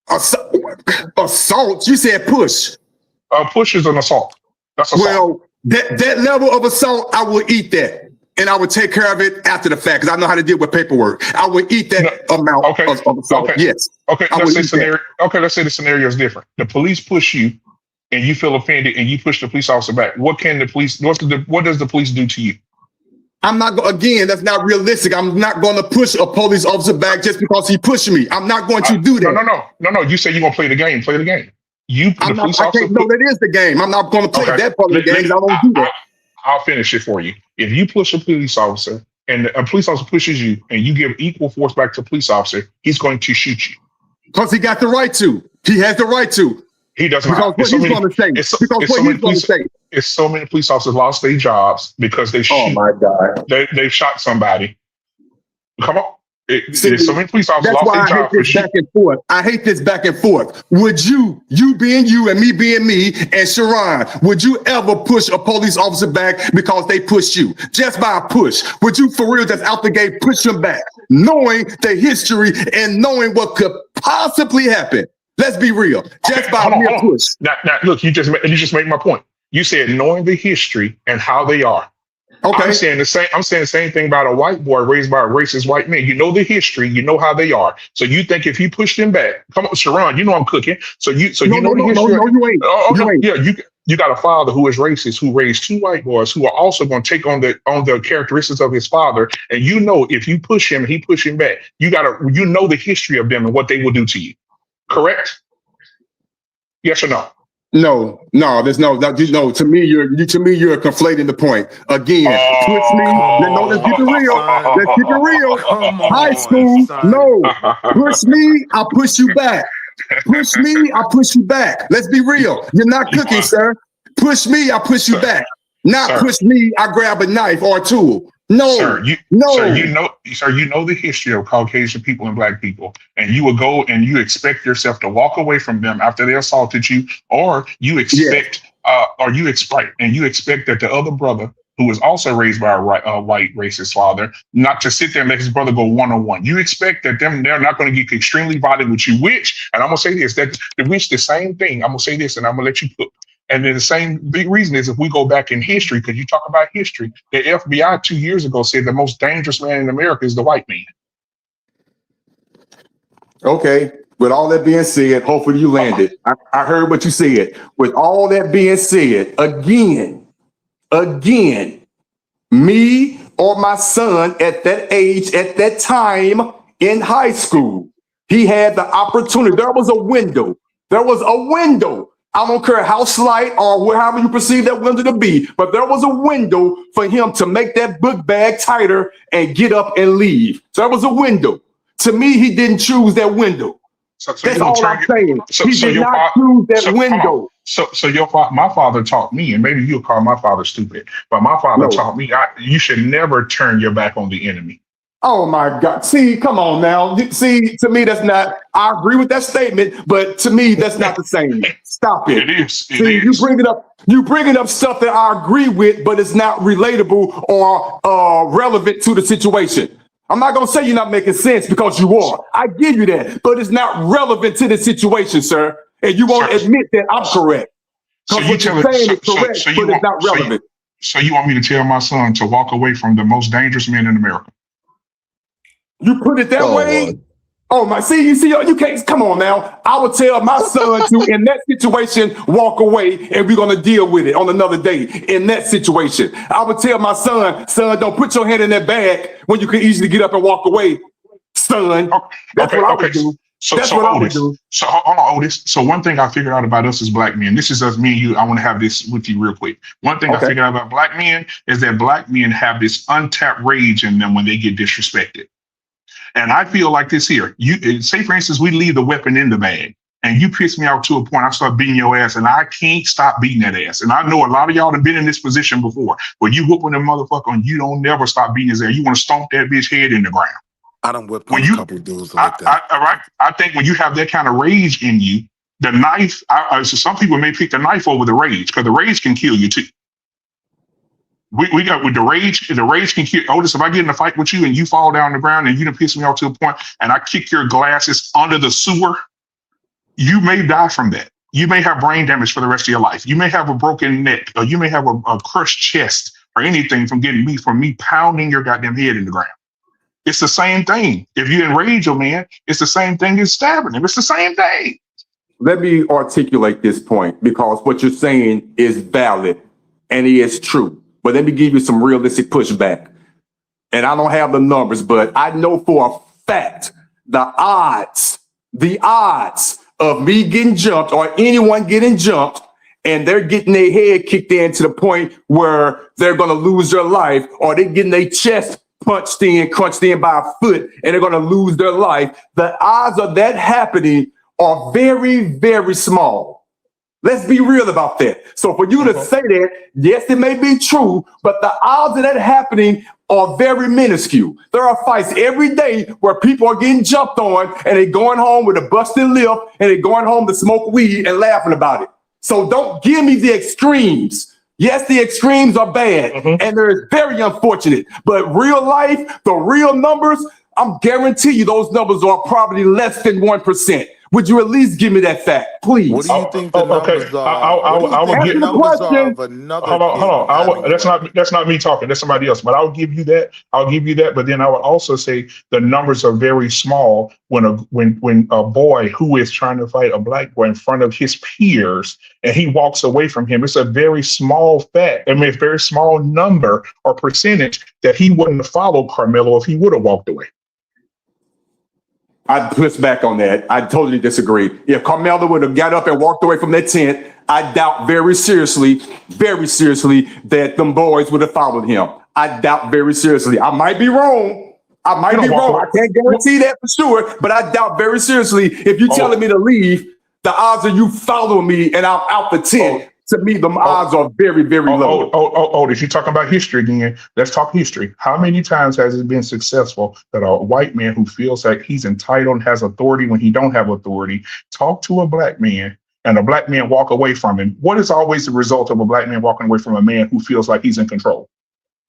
Assault? You said push. Push is an assault. That's assault. Well, that level of assault, I will eat that. And I would take care of it after the fact because I know how to deal with paperwork. I would eat that amount of assault. Yes. Okay. Let's say the scenario is different. The police push you and you feel offended and you push the police officer back. What does the police do to you? I'm not again, that's not realistic. I'm not going to push a police officer back just because he pushed me. I'm not going to do that. No. You say you're going to play the game. Play the game. That is the game. I'm not going to play that part of the game because I don't do that. I'll finish it for you. If you push a police officer and a police officer pushes you and you give equal force back to a police officer, he's going to shoot you. Because he got the right to. He has the right to. He doesn't. Because what he's going to say. It's so many police officers lost their jobs because they shoot. Oh my God. They shot somebody. Come on. There's so many police officers that's lost why their jobs. Back and forth. I hate this back and forth. Would you being you and me being me and Sharon, would you ever push a police officer back because they pushed you? Just by a push. Would you for real just out the gate push them back? Knowing the history and knowing what could possibly happen. Let's be real. Just by a mere push. Now, look, you just made my point. You said knowing the history and how they are. Okay. I'm saying the same thing about a white boy raised by a racist white man. You know the history, you know how they are. So you think if he pushed him back, come on, Sharon, you know I'm cooking. You know the history. No, you ain't. You ain't. Yeah, you got a father who is racist, who raised two white boys who are also going to take on the characteristics of his father. And you know if you push him, he push him back. You know the history of them and what they will do to you. Correct? Yes or no? No, there's no. To me, you're conflating the point again. Push me. Let's keep it real. Let's keep it real. High school, no. Push me, I'll push you back. Push me, I'll push you back. Let's be real. You're not cooking, sir. Push me, I'll push you back. Not push me, I grab a knife or a tool. No, sir, you know the history of Caucasian people and Black people, and you will go and you expect yourself to walk away from them after they assaulted you, or you expect that the other brother who was also raised by a white racist father not to sit there and let his brother go one-on-one. You expect that they're not going to get extremely violent with you, which, and I'm going to say this, that the same thing. I'm going to say this, and I'm going to let you cook. And then the same big reason is if we go back in history, because you talk about history, the FBI 2 years ago said the most dangerous man in America is the white man. Okay. With all that being said, hopefully you landed. I heard what you said. With all that being said, again, me or my son at that age, at that time in high school, he had the opportunity. There was a window. I don't care how slight or however you perceive that window to be, but there was a window for him to make that book bag tighter and get up and leave. So there was a window. To me, he didn't choose that window. That's all I'm saying. He did not choose that window. My father taught me, and maybe you'll call my father stupid, but my father taught me you should never turn your back on the enemy. Oh my God. See, come on now. See, to me, that's not, I agree with that statement, but to me, that's not the same. Stop it. It is. It See, is. you bringing up stuff that I agree with, but it's not relatable or relevant to the situation. I'm not going to say you're not making sense because you are. I give you that, but it's not relevant to the situation, sir. And you won't admit that I'm correct. So Because what you're saying is correct, but it's not relevant. So you want me to tell my son to walk away from the most dangerous men in America? You put it that way? Oh my, you can't, come on now. I would tell my son to, in that situation, walk away and we're going to deal with it on another day. In that situation, I would tell my son, don't put your hand in that bag when you can easily get up and walk away, son. That's what I would do. That's what I would do. So hold on, Otis. So one thing I figured out about us as black men, this is us, me and you. I want to have this with you real quick. One thing I figured out about black men is that black men have this untapped rage in them when they get disrespected. And I feel like this here. You say, for instance, we leave the weapon in the bag and you piss me off to a point, I start beating your ass and I can't stop beating that ass. And I know a lot of y'all have been in this position before where you whooping a motherfucker and you don't never stop beating his ass. You want to stomp that bitch head in the ground. I done whipped a couple dudes like that. I think when you have that kind of rage in you, the knife, so some people may pick the knife over the rage because the rage can kill you too. We got with the rage can kill. Otis, if I get in a fight with you and you fall down the ground and you done piss me off to a point and I kick your glasses under the sewer, you may die from that. You may have brain damage for the rest of your life. You may have a broken neck or you may have a crushed chest or anything from me pounding your goddamn head in the ground. It's the same thing. If you enrage a man, it's the same thing as stabbing him. It's the same thing. Let me articulate this point because what you're saying is valid and it is true. But let me give you some realistic pushback. And I don't have the numbers, but I know for a fact the odds of me getting jumped or anyone getting jumped and they're getting their head kicked in to the point where they're going to lose their life or they're getting their chest crunched in by a foot and they're going to lose their life. The odds of that happening are very, very small. Let's be real about that. So for you to say that, yes, it may be true, but the odds of that happening are very minuscule. There are fights every day where people are getting jumped on and they're going home with a busted lip and they're going home to smoke weed and laughing about it. So don't give me the extremes. Yes, the extremes are bad and they're very unfortunate, but real life, the real numbers, I'm guarantee you those numbers are probably less than 1%. Would you at least give me that fact, please? What do you think the numbers are? I will give the numbers are of another. Hold on. That's not me talking. That's somebody else. But I'll give you that. But then I would also say the numbers are very small when a boy who is trying to fight a black boy in front of his peers and he walks away from him. It's a very small fact. I mean, it's a very small number or percentage that he wouldn't have followed Carmelo if he would have walked away. I'd push back on that. I totally disagree. If Carmelo would have got up and walked away from that tent, I doubt very seriously that them boys would have followed him. I doubt very seriously. I might be wrong. I can't guarantee that for sure, but I doubt very seriously if you're telling me to leave, the odds of you following me and I'm out the tent, to me, the odds are very, very low. If you're talking about history again, let's talk history. How many times has it been successful that a white man who feels like he's entitled and has authority when he don't have authority, talk to a black man and a black man walk away from him? What is always the result of a black man walking away from a man who feels like he's in control?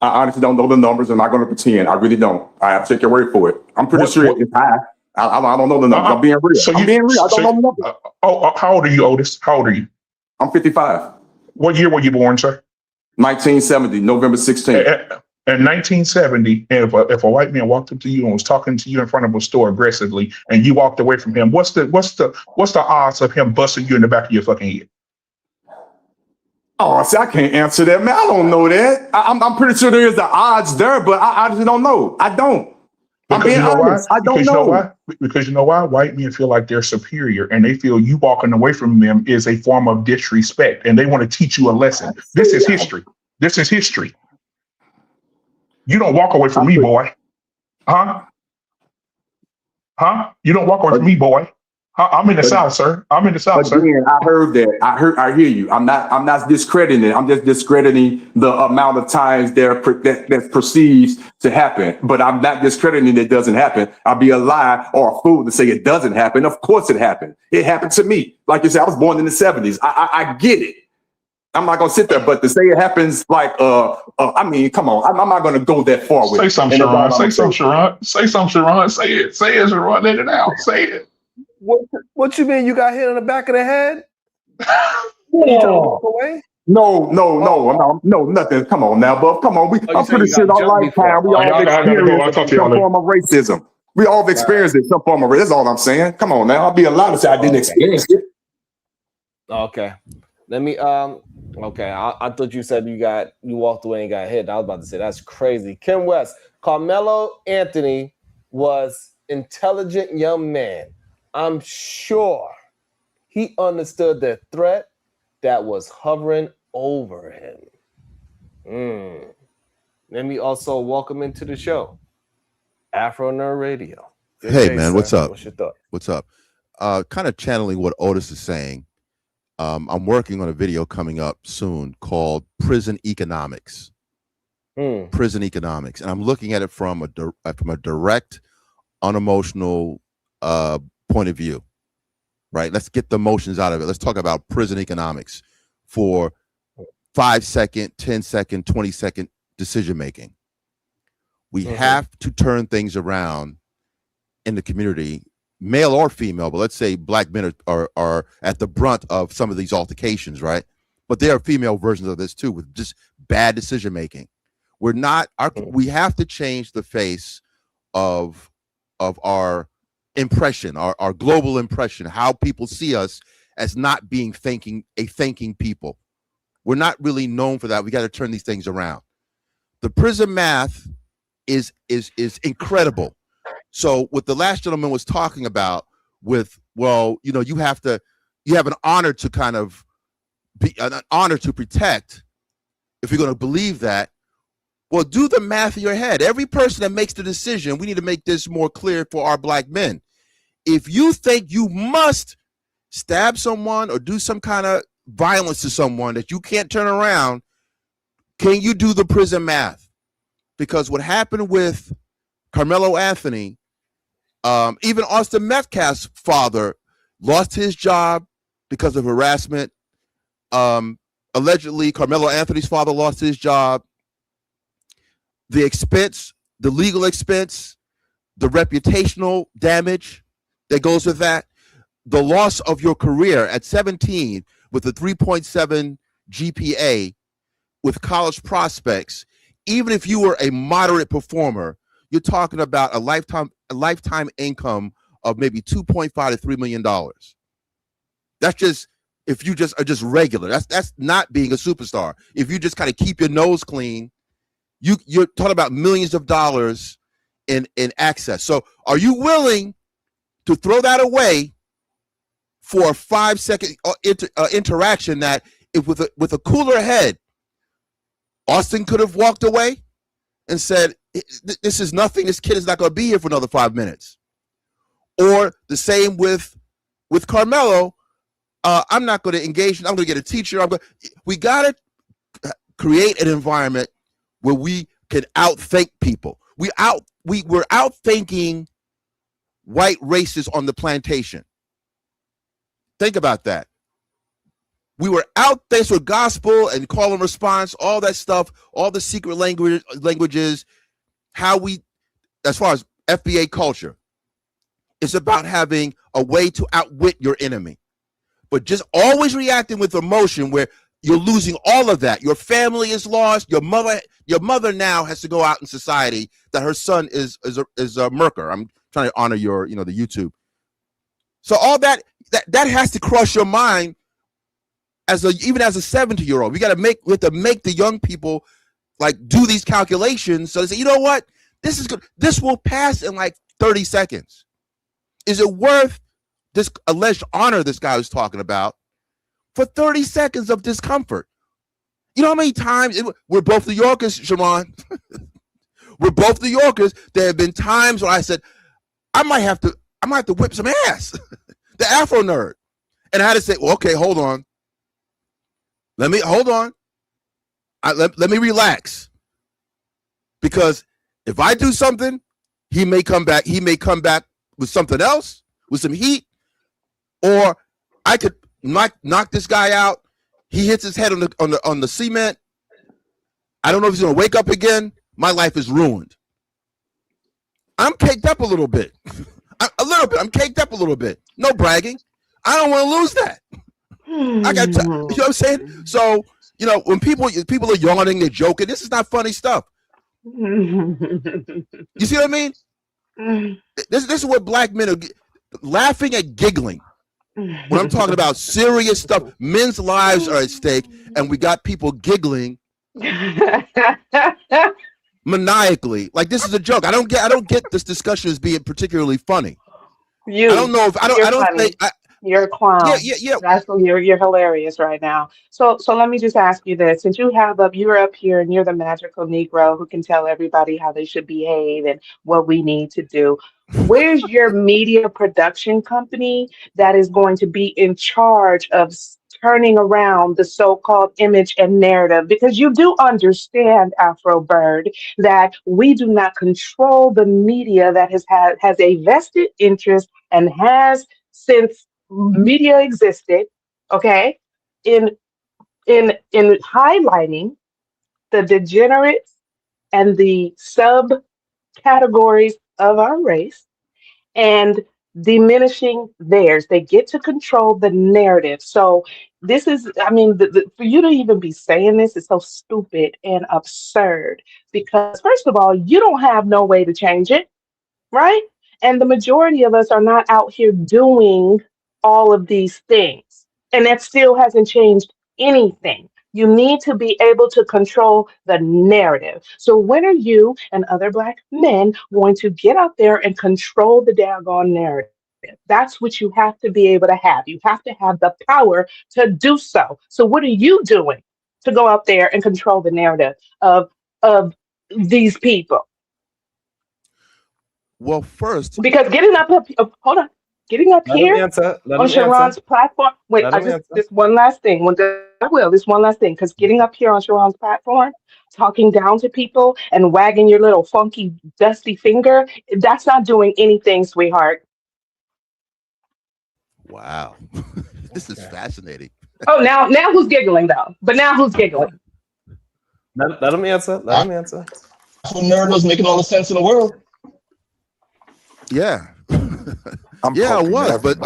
I honestly don't know the numbers. I'm not going to pretend. I really don't. I have to take your word for it. I'm pretty sure it's high. I don't know the numbers. I'm being real. I don't know the numbers. How old are you, Otis? How old are you? I'm 55. What year were you born, sir? 1970, November 16th. In 1970, if a white man walked up to you and was talking to you in front of a store aggressively, and you walked away from him, what's the odds of him busting you in the back of your fucking head? Oh, see, I can't answer that, man. I don't know that. I'm pretty sure there is the odds there, but I just don't know. I don't. I'm being honest. I don't know. You know why? Because you know why? White men feel like they're superior and they feel you walking away from them is a form of disrespect and they want to teach you a lesson. This is history. This is history. You don't walk away from me, boy. Huh? You don't walk away from me, boy. I'm in the South, sir. I'm in the South, But sir. then I heard that. I hear you. I'm not discrediting it. I'm just discrediting the amount of times that perceives to happen. But I'm not discrediting it doesn't happen. I'd be a lie or a fool to say it doesn't happen. Of course it happened. It happened to me. Like you said, I was born in the 70s. I get it. I'm not gonna sit there, but to say it happens like I mean, come on. I'm not gonna go that far with Say it. something, Sharon. Say something, Sharon. Say something, Sharon. Say it. Say it, Sharon. Let it out. Say it. What you mean? You got hit on the back of the head? Yeah. You trying to walk away? No, nothing. Come on now, Buff. Come on. I'm pretty sure our lifetime we all experienced some form of racism. We all experienced it, some form of racism. That's all I'm saying. Come on now. I'll be a lie to say I didn't experience it. Okay. Let me okay. I thought you said you walked away and got hit. I was about to say that's crazy. Kim West, Carmelo Anthony was intelligent young man. I'm sure he understood the threat that was hovering over him. Let me also welcome into the show, Afro Nerd Radio. Good Hey day, man, sir. what's up? What's your thought? What's up? Kind of channeling what Otis is saying. I'm working on a video coming up soon called Prison Economics. Prison Economics, and I'm looking at it from a direct, unemotional point of view. Right? Let's get the emotions out of it. Let's talk about prison economics for 5-second, 10-second, 20-second decision making. We have to turn things around in the community, male or female, but let's say black men are at the brunt of some of these altercations, right? But there are female versions of this too, with just bad decision making. We have to change the face of our impression, our global impression, how people see us as not being thinking people. We're not really known for that. We got to turn these things around. The prison math is incredible. So what the last gentleman was talking about with, well, you have an honor to kind of be an honor to protect. If you're going to believe that, well, do the math in your head. Every person that makes the decision, we need to make this more clear for our black men. If you think you must stab someone or do some kind of violence to someone that you can't turn around, can you do the prison math? Because what happened with Carmelo Anthony, even Austin Metcalf's father lost his job because of harassment. Allegedly, Carmelo Anthony's father lost his job. The expense, the legal expense, the reputational damage that goes with that, the loss of your career at 17 with a 3.7 GPA with college prospects, even if you were a moderate performer, you're talking about a lifetime income of maybe $2.5 to $3 million. That's just if you just are just regular. That's not being a superstar. If you just kind of keep your nose clean, you're talking about millions of dollars in access. So are you willing to throw that away for a 5-second interaction that if with a cooler head, Austin could have walked away and said, this is nothing. This kid is not going to be here for another 5 minutes. Or the same with Carmelo. I'm not going to engage. I'm going to get a teacher. We got to create an environment where we can outthink people. We're outthinking white racists on the plantation. Think about that. We were out there with gospel and call and response, all that stuff, all the secret languages, as far as FBA culture, it's about having a way to outwit your enemy. But just always reacting with emotion where you're losing all of that. Your family is lost. Your mother now has to go out in society that her son is a murker. I'm trying to honor your, the YouTube. So all that has to cross your mind even as a 70-year-old. We have to make the young people like do these calculations. So they say, you know what? This is good. This will pass in like 30 seconds. Is it worth this alleged honor this guy was talking about for 30 seconds of discomfort? You know how many times we're both New Yorkers, Sharon. We're both New Yorkers. There have been times when I said, I might have to whip some ass. the Afro nerd. And I had to say, well, okay, hold on. Let me relax. Because if I do something, he may come back with something else, with some heat, or I could knock this guy out. He hits his head on the cement. I don't know if he's gonna wake up again. My life is ruined. I'm caked up a little bit. I'm caked up a little bit. No bragging. I don't want to lose that. I got you know what I'm saying? So, you know, when people are yawning, they're joking. This is not funny stuff. You see what I mean? This is what black men are laughing and giggling. When I'm talking about serious stuff, men's lives are at stake, and we got people giggling maniacally. Like this is a joke. I don't get this discussion as being particularly funny. I don't know if you're a clown. Yeah. That's you're hilarious right now. So let me just ask you this: since you're up here and you're the magical Negro who can tell everybody how they should behave and what we need to do, where's your media production company that is going to be in charge of turning around the so-called image and narrative? Because you do understand, Afro Bird, that we do not control the media that has a vested interest and has since media existed, okay, in highlighting the degenerates and the subcategories of our race and diminishing theirs. They get to control the narrative. So this is, I mean, for you to even be saying this is so stupid and absurd because first of all, you don't have no way to change it, right? And the majority of us are not out here doing all of these things. And that still hasn't changed anything. You need to be able to control the narrative. So when are you and other Black men going to get out there and control the daggone narrative? That's what you have to be able to have. You have to have the power to do so. So what are you doing to go out there and control the narrative of these people? Well, first, because getting up here on Sharon's platform. Wait, this one last thing. This one last thing, because getting up here on Sharon's platform, talking down to people and wagging your little funky, dusty finger, that's not doing anything, sweetheart. Wow, this is fascinating. Oh, now who's giggling though? But now who's giggling? Let him answer. Let him answer. Nerd was making all the sense in the world. Yeah. Yeah, it was. But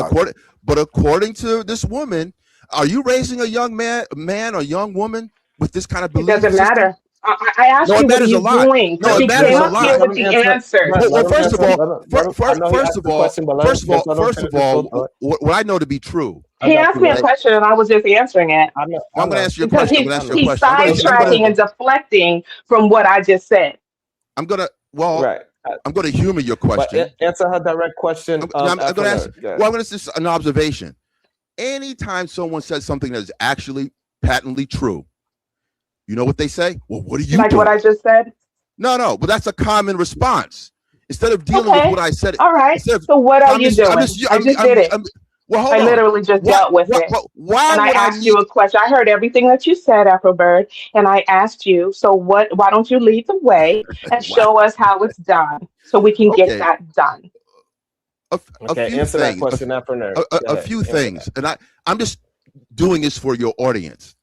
according to this woman, are you raising a young man or young woman with this kind of belief? It doesn't matter. I asked you what are you doing. No, it matters a lot. With the answer. Well, first of all, what I know to be true. He asked me a question and I was just answering it. I'm going to answer your question. He's sidetracking and deflecting from what I just said. I'm going to humor your question. Answer her direct question. I'm going to answer. Well, I'm going to just an observation. Anytime someone says something that is actually patently true, you know what they say? Well, what are you doing? What I just said? No, but that's a common response. Instead of dealing with what I said. All right. So what are you doing? I just did it. Well, hold I literally just dealt with it. And I asked you a question. I heard everything that you said, Afrobird, and I asked you, so why don't you lead the way and show us how it's done so we can get that done? Answer that question, Afro-Nerd. A few things. And I'm just doing this for your audience.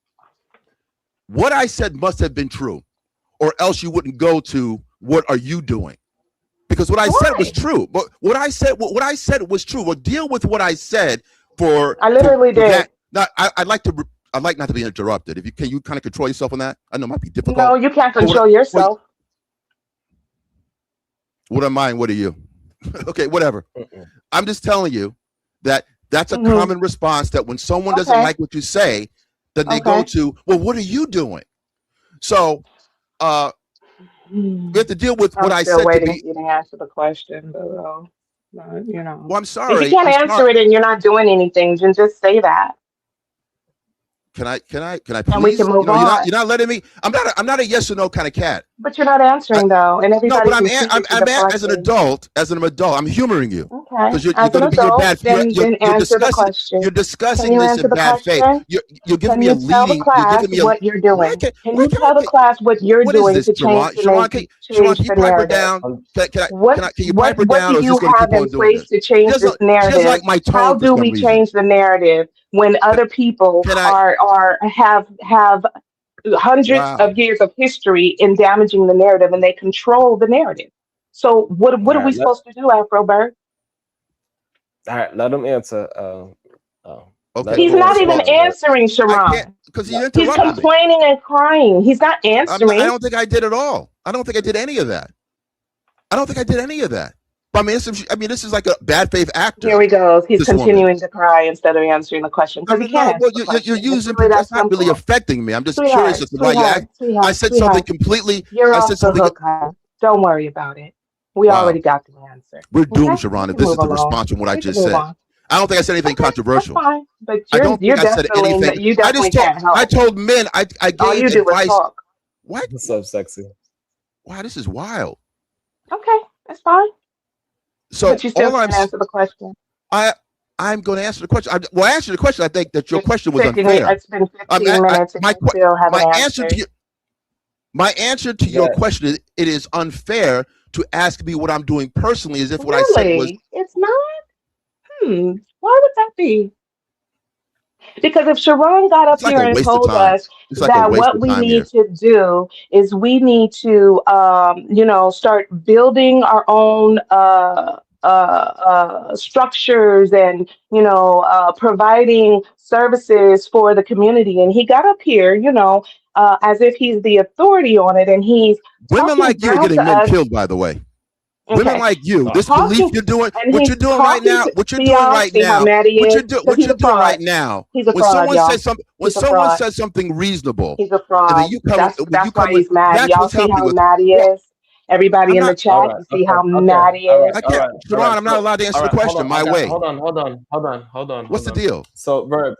What I said must have been true, or else you wouldn't go to what are you doing? Because what I said was true. But what I said was true. Well, deal with what I said for. I literally did. Now, I'd like not to be interrupted. Can you kind of control yourself on that? I know it might be difficult. No, you can't control yourself. What am I and what are you? Okay, whatever. I'm just telling you that's a common response, that when someone doesn't like what you say, then they go to, well, what are you doing? So we have to deal with what I said. I'm still waiting for you to answer the question, though. You know. Well, I'm sorry. If you can't answer it and you're not doing anything, then just say that. Can I please? And we can move on. You're not letting me. I'm not a yes or no kind of cat. But you're not answering though, and No, everybody but can see that you're as an deflecting. adult, I'm humoring you Okay, because you're as going an to be in adult, bad. then answer the You're question. Can discussing you this answer in the bad faith. question? You're giving Can me a you tell the leading. You're class giving me a. what you're Why doing? can't? Can Why you can't tell the I? class what you're What is doing this, to change Sharon? the Sharon, change can you the pipe her narrative? down? Can you pipe her What down, do or is you this going to have keep in on doing place this? to change this She doesn't narrative? like my How tone for do some we reason. change the narrative when other people Can I? have hundreds Wow. of years of history in damaging the narrative, and they control the narrative? So what All are we right, supposed to do, Afrobird? let him answer. Okay. Let He's him not answer. even answering, I can't Sharon. because you He's interrupted me. complaining and crying. He's not I answering. don't think I did at all. I don't think I did any of that. I don't think I did any of that. But I mean, this is like a bad faith actor. Here he goes. He's This woman. continuing to cry instead of answering the question because he can't answer the question. You're It's using. really that That's not really simple. affecting me. I'm just curious Sweetheart, as to why you act. I said something completely. You're I off said the something. hook, huh? Don't worry about it. We Wow. already got the answer. We're doomed, Okay, Sharon, we if can this is move the along. response from what I We can just move said. on. I don't think I said anything That's controversial. fine. But I don't think I said anything. you I just definitely told. can't help. I told men. I All you gave do is advice. talk. What? What's up, sexy? Wow, this is wild. Okay, that's fine. So But you still all can't answer the question. I'm going to answer the question. I answered the question. I think that your question was 15 unfair. It's been 15 minutes and you still haven't answered. My answer to your question is it is unfair to ask me what I'm doing personally as if what I said was. It's not? Why would that be? Because if Sharon got up It's like here a and waste of told time. us It's like a that waste what of we time need here. to do is we need to, start building our own structures and, providing services for the community. And he got up here, as if he's the authority on it. And he's Women talking like you are down getting to men us. killed, by the way. Okay. Women like you, this Talking, belief you're doing, and what he's you're doing right talking now, to what you're see doing y'all, right see how now, mad he what is, you're because he's a doing right fraud. now. He's a When fraud, someone y'all. says something, when He's a someone fraud. says something reasonable, He's a and fraud. then you come, That's why he's mad. that's Y'all what's see helping how with. mad he Well, is? Everybody I'm in the not. All chat, right. you see Okay. how Okay. mad he All is? right. I All can't, right. All Sharon, right. I'm not allowed to answer the question. My way. Hold on. What's the deal? So, Verb,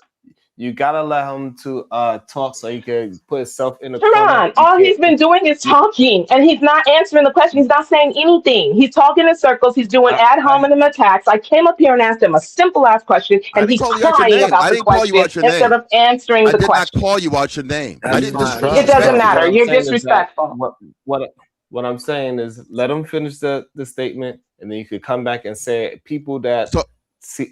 you gotta let him to talk so he can put himself in the corner. Sharon, all he's been doing is talking, and he's not answering the question. He's not saying anything. He's talking in circles. He's doing ad hominem attacks. I came up here and asked him a simple ass question, I and didn't he's call you out your crying name. about I the didn't call you question out your instead name. of answering I the did not question. call you out your name. I didn't Fine. disrespect It doesn't you. matter. What I'm You're saying is that disrespectful. what I'm saying is let him finish the statement, and then you could come back and say people that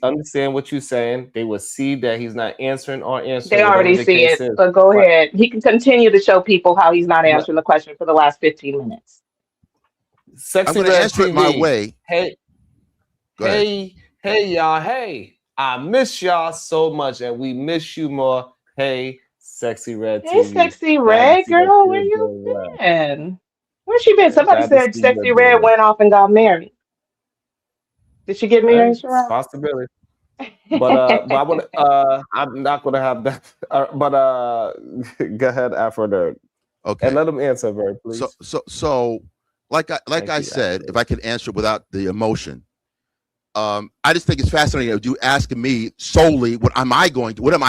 understand what you're saying, they will see that he's not answering or answering. They already see it, but go ahead. He can continue to show people how he's not answering the question for the last 15 minutes. Sexy I'm going to Red answer TV. it my way. Hey, Go ahead. hey, y'all. Hey, I miss y'all so much, and we miss you more. Hey, Sexy Red Hey, TV. Sexy Glad to Red see that girl, you're where you doing well. been? Where's she been? Somebody Glad to said see you're Sexy doing Red well. went off and got married. Did she get married, It's a Sharon? possibility. But I want I'm not gonna have that. Go ahead, Afro Nerd. Okay. And let him answer, Verb, please. So, like I said, if I can answer without the emotion, I just think it's fascinating that you asking me solely what am I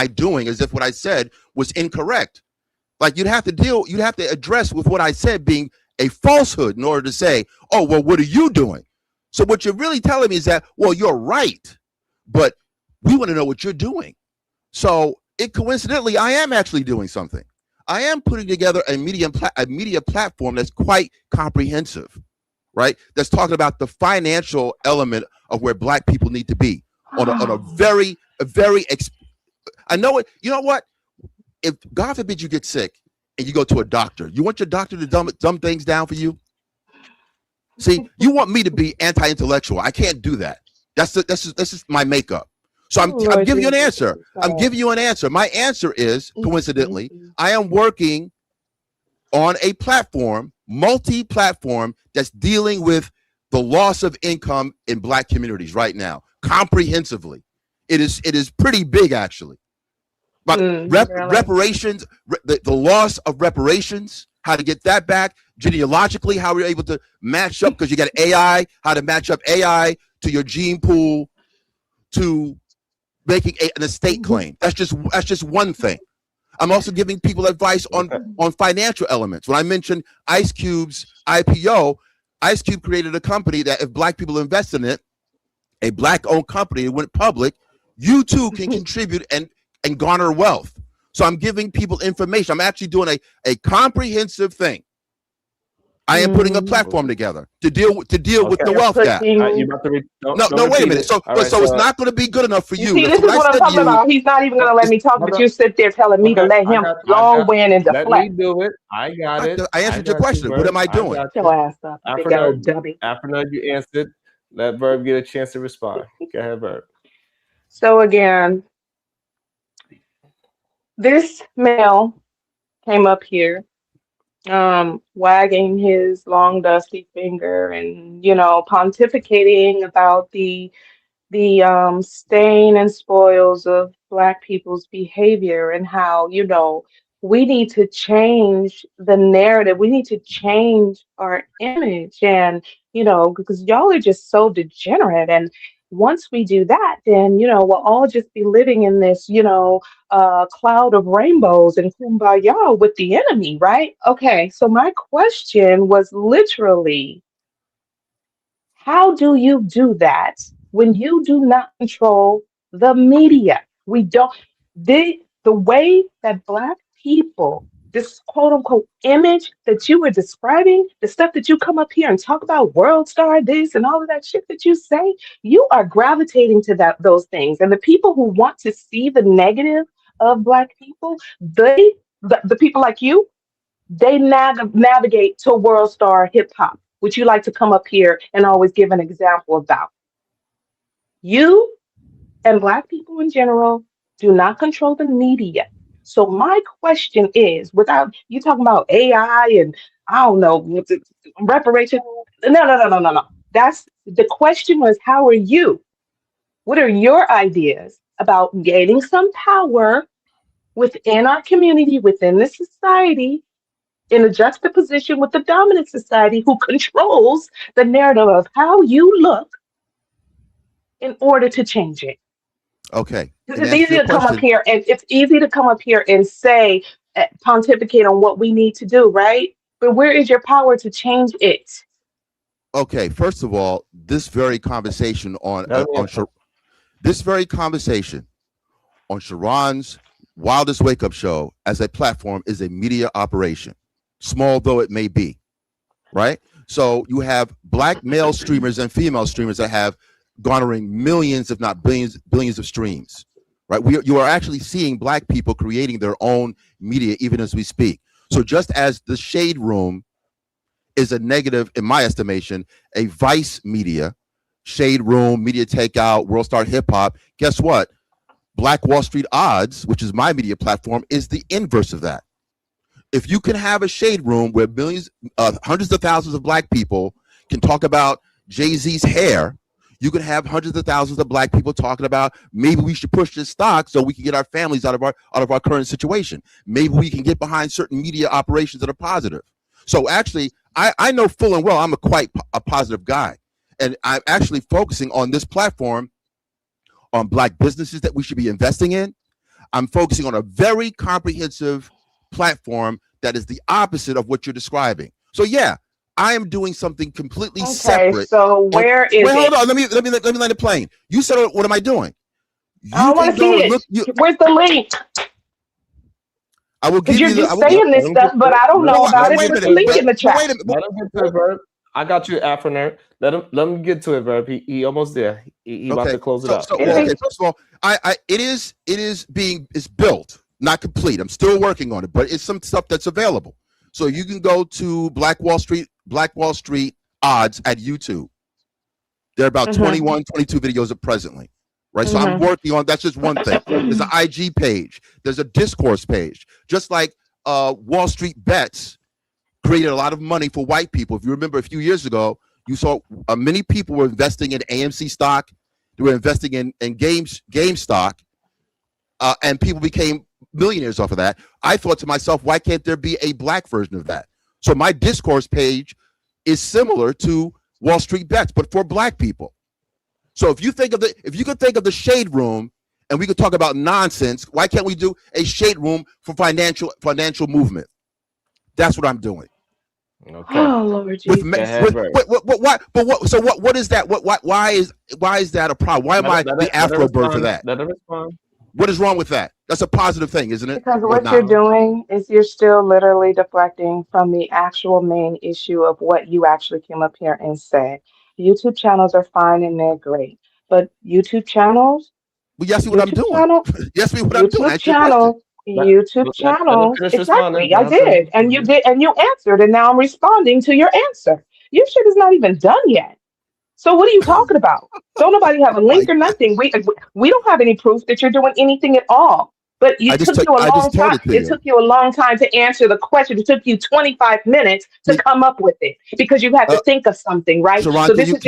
doing, as if what I said was incorrect. Like you'd have to address with what I said being a falsehood in order to say, oh, well, what are you doing? So what you're really telling me is that, well, you're right, but we want to know what you're doing. So coincidentally, I am actually doing something. I am putting together a media platform that's quite comprehensive, right? That's talking about the financial element of where Black people need to be on a very I know it. You know what? If God forbid you get sick and you go to a doctor, you want your doctor to dumb things down for you? See, you want me to be anti-intellectual. I can't do that. That's just my makeup. So I'm giving you an answer. I'm giving you an answer. My answer is, coincidentally, I am working on a platform, multi-platform, that's dealing with the loss of income in Black communities right now, comprehensively. It is pretty big, actually. But reparations, the loss of reparations, how to get that back, genealogically, how we're able to match up, because you got AI, how to match up AI to your gene pool, to making an estate claim. That's just one thing. I'm also giving people advice on financial elements. When I mentioned Ice Cube's IPO, Ice Cube created a company that if black people invest in it, a black-owned company, it went public, you too can contribute and garner wealth. So I'm giving people information. I'm actually doing a comprehensive thing. I am putting a platform together to deal with the wealth gap. You about to No, wait a minute. So it's not going to be good enough for You you. see, this is what I'm talking about. He's not even going to let me talk, but you sit there telling me to let him long win and deflect. Let me do it. I got it. I answered your question. What am I doing? Get your ass up, big old dummy. After you answered, let Verb get a chance to respond. Go ahead, Verb. So again, this male came up here wagging his long dusty finger and pontificating about the stain and spoils of Black people's behavior and how we need to change the narrative, we need to change our image, and because y'all are just so degenerate, and once we do that, then we'll all just be living in this cloud of rainbows and kumbaya with the enemy, right? Okay, so my question was literally, how do you do that when you do not control the media? We don't, the way that Black people, this quote unquote image that you were describing, the stuff that you come up here and talk about world star this and all of that shit that you say, you are gravitating to those things. And the people who want to see the negative of Black people, the people like you, they navigate to world star hip hop, which you like to come up here and always give an example about. You and Black people in general do not control the media. So my question is, without you talking about AI and I don't know, reparation, no. That's the question was, how are you? What are your ideas about gaining some power within our community, within the society, in a juxtaposition with the dominant society who controls the narrative of how you look in order to change it? Okay. It's easy to come up here and say, pontificate on what we need to do, right? But where is your power to change it? Okay, first of all, this very conversation on Sharon's Wildest Wake Up Show as a platform is a media operation, small though it may be, right? So you have Black male streamers and female streamers that have garnering millions, if not billions of streams, right? You are actually seeing Black people creating their own media even as we speak. So just as the Shade Room is a negative, in my estimation, a Vice media, Shade Room, Media Takeout, World Star Hip Hop, guess what? Black Wall Street Odds, which is my media platform, is the inverse of that. If you can have a Shade Room where millions, hundreds of thousands of Black people can talk about Jay-Z's hair, you can have hundreds of thousands of Black people talking about maybe we should push this stock so we can get our families out of our current situation. Maybe we can get behind certain media operations that are positive. So actually, I know full and well I'm quite a positive guy, and I'm actually focusing on this platform on Black businesses that we should be investing in. I'm focusing on a very comprehensive platform that is the opposite of what you're describing. So yeah, I am doing something completely separate. So where is it? Hold on. Let me land the plane. You said, what am I doing? I don't want to see it. Where's the link? I will give you. You're just saying this stuff, but I don't know about it. Put the link in the chat. Let him get to it, Verb. I got you, Afro. Let him get to it, Verb. He almost there. He about to close it up. Okay, first of all, it's built, not complete. I'm still working on it, but it's some stuff that's available. So you can go to Black Wall Street Odds at YouTube. There are about 21, 22 videos presently, right? So I'm working on, that's just one thing. There's an IG page. There's a discourse page. Just like Wall Street Bets created a lot of money for white people. If you remember a few years ago, you saw many people were investing in AMC stock. They were investing in GameStop, and people became millionaires off of that. I thought to myself, why can't there be a Black version of that? So my discourse page is similar to Wall Street Bets, but for Black people. So if you could think of the Shade Room and we could talk about nonsense. Why can't we do a shade room for financial movement? That's what I'm doing. Okay. Oh Lord Jesus. What is that? Why is that a problem? Why am I the Afro bird for that? Let her respond. What is wrong with that? That's a positive thing, isn't it? Because what you're doing is you're still literally deflecting from the actual main issue of what you actually came up here and said. YouTube channels are fine and they're great, but YouTube channels, Well, yes, see what I'm doing. Yes, see what I'm doing. YouTube channels, Exactly, I did, and you did, and you answered, and now I'm responding to your answer. Your shit is not even done yet. So what are you talking about? Don't nobody have a link or nothing. We don't have any proof that you're doing anything at all. But it took you a long time. It took you a long time to answer the question. It took you 25 minutes to come up with it because you had to think of something, right? Sharon, So this is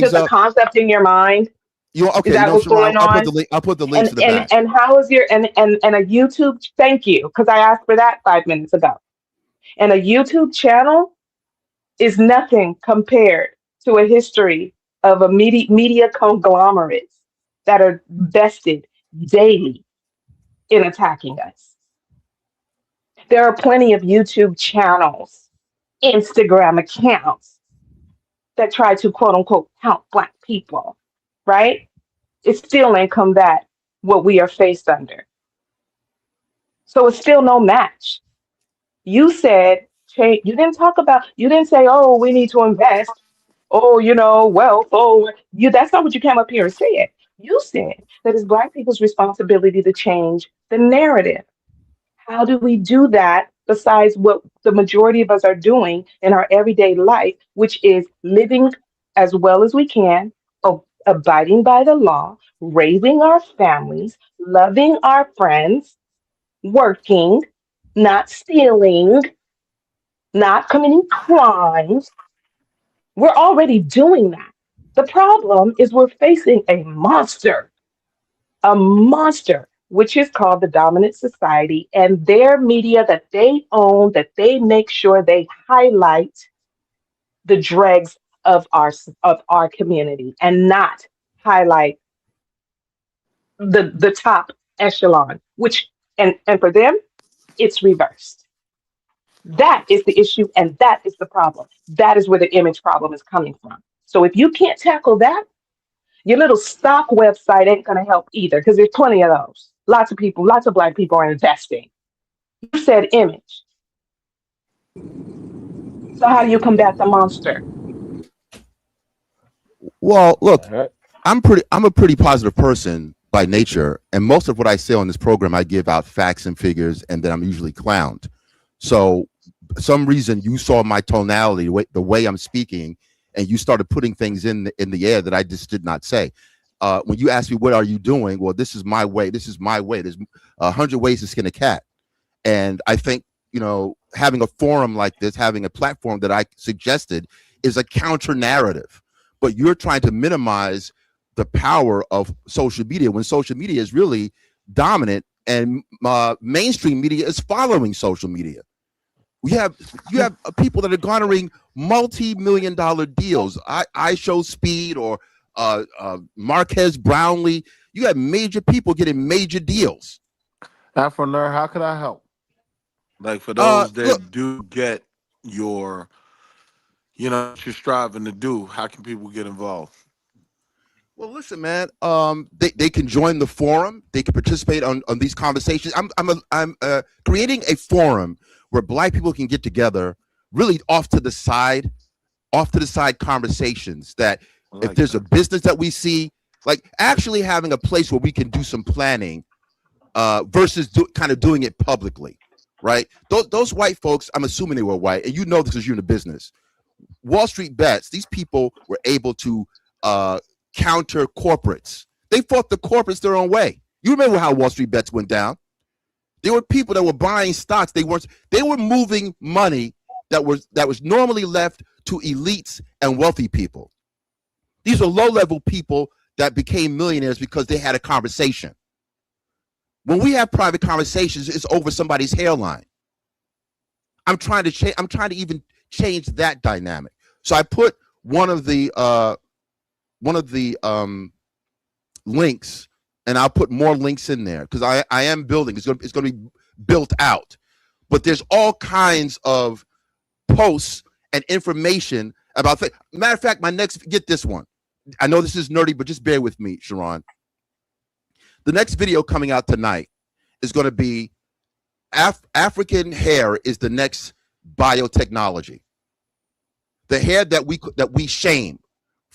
just a concept in your mind. Okay, is that what's going on? I'll put the links to the back. And how is your and a YouTube? Thank you, because I asked for that 5 minutes ago. And a YouTube channel is nothing compared to a history of a media conglomerates that are vested daily in attacking us. There are plenty of YouTube channels, Instagram accounts that try to quote unquote count Black people, right? It still ain't combat what we are faced under. So it's still no match. You said, you didn't say, oh, we need to invest. Oh, wealth. Oh, that's not what you came up here and said. You said that it's Black people's responsibility to change the narrative. How do we do that besides what the majority of us are doing in our everyday life, which is living as well as we can, abiding by the law, raising our families, loving our friends, working, not stealing, not committing crimes. We're already doing that. The problem is we're facing a monster, which is called the dominant society and their media that they own, that they make sure they highlight the dregs of our community and not highlight the top echelon, which and for them, it's reversed. That is the issue, and that is the problem. That is where the image problem is coming from. So if you can't tackle that, your little stock website ain't going to help either, because there's plenty of those. Lots of Black people are investing. You said image. So how do you combat the monster? Well, look, I'm a pretty positive person by nature, and most of what I say on this program, I give out facts and figures, and then I'm usually clowned. So, for some reason, you saw my tonality, the way I'm speaking, and you started putting things in the air that I just did not say. When you ask me, what are you doing? Well, this is my way. This is my way. There's 100 ways to skin a cat. And I think, having a forum like this, having a platform that I suggested is a counter narrative. But you're trying to minimize the power of social media when social media is really dominant and mainstream media is following social media. You have people that are garnering multi-million-dollar deals. I Show Speed or Marquez Brownlee. You have major people getting major deals. Afro Nerd, how could I help? Like for those that do get your, what you're striving to do, how can people get involved? Well, listen, man. They can join the forum. They can participate on these conversations. I'm creating a forum where Black people can get together, really off to the side conversations. That if there's a business that we see, like actually having a place where we can do some planning, versus kind of doing it publicly, right? Those white folks, I'm assuming they were white, and you know this because you're in the business. Wall Street bets. These people were able to counter corporates. They fought the corporates their own way. You remember how Wall Street bets went down? There were people that were buying stocks. They were moving money that was normally left to elites and wealthy people. These are low-level people that became millionaires because they had a conversation. When we have private conversations, it's over somebody's hairline. I'm trying to even change that dynamic. So I put one of the links and I'll put more links in there because I am building. It's going to be built out. But there's all kinds of posts and information about things. Matter of fact, get this one. I know this is nerdy, but just bear with me, Sharon. The next video coming out tonight is going to be African hair is the next biotechnology. The hair that we shame,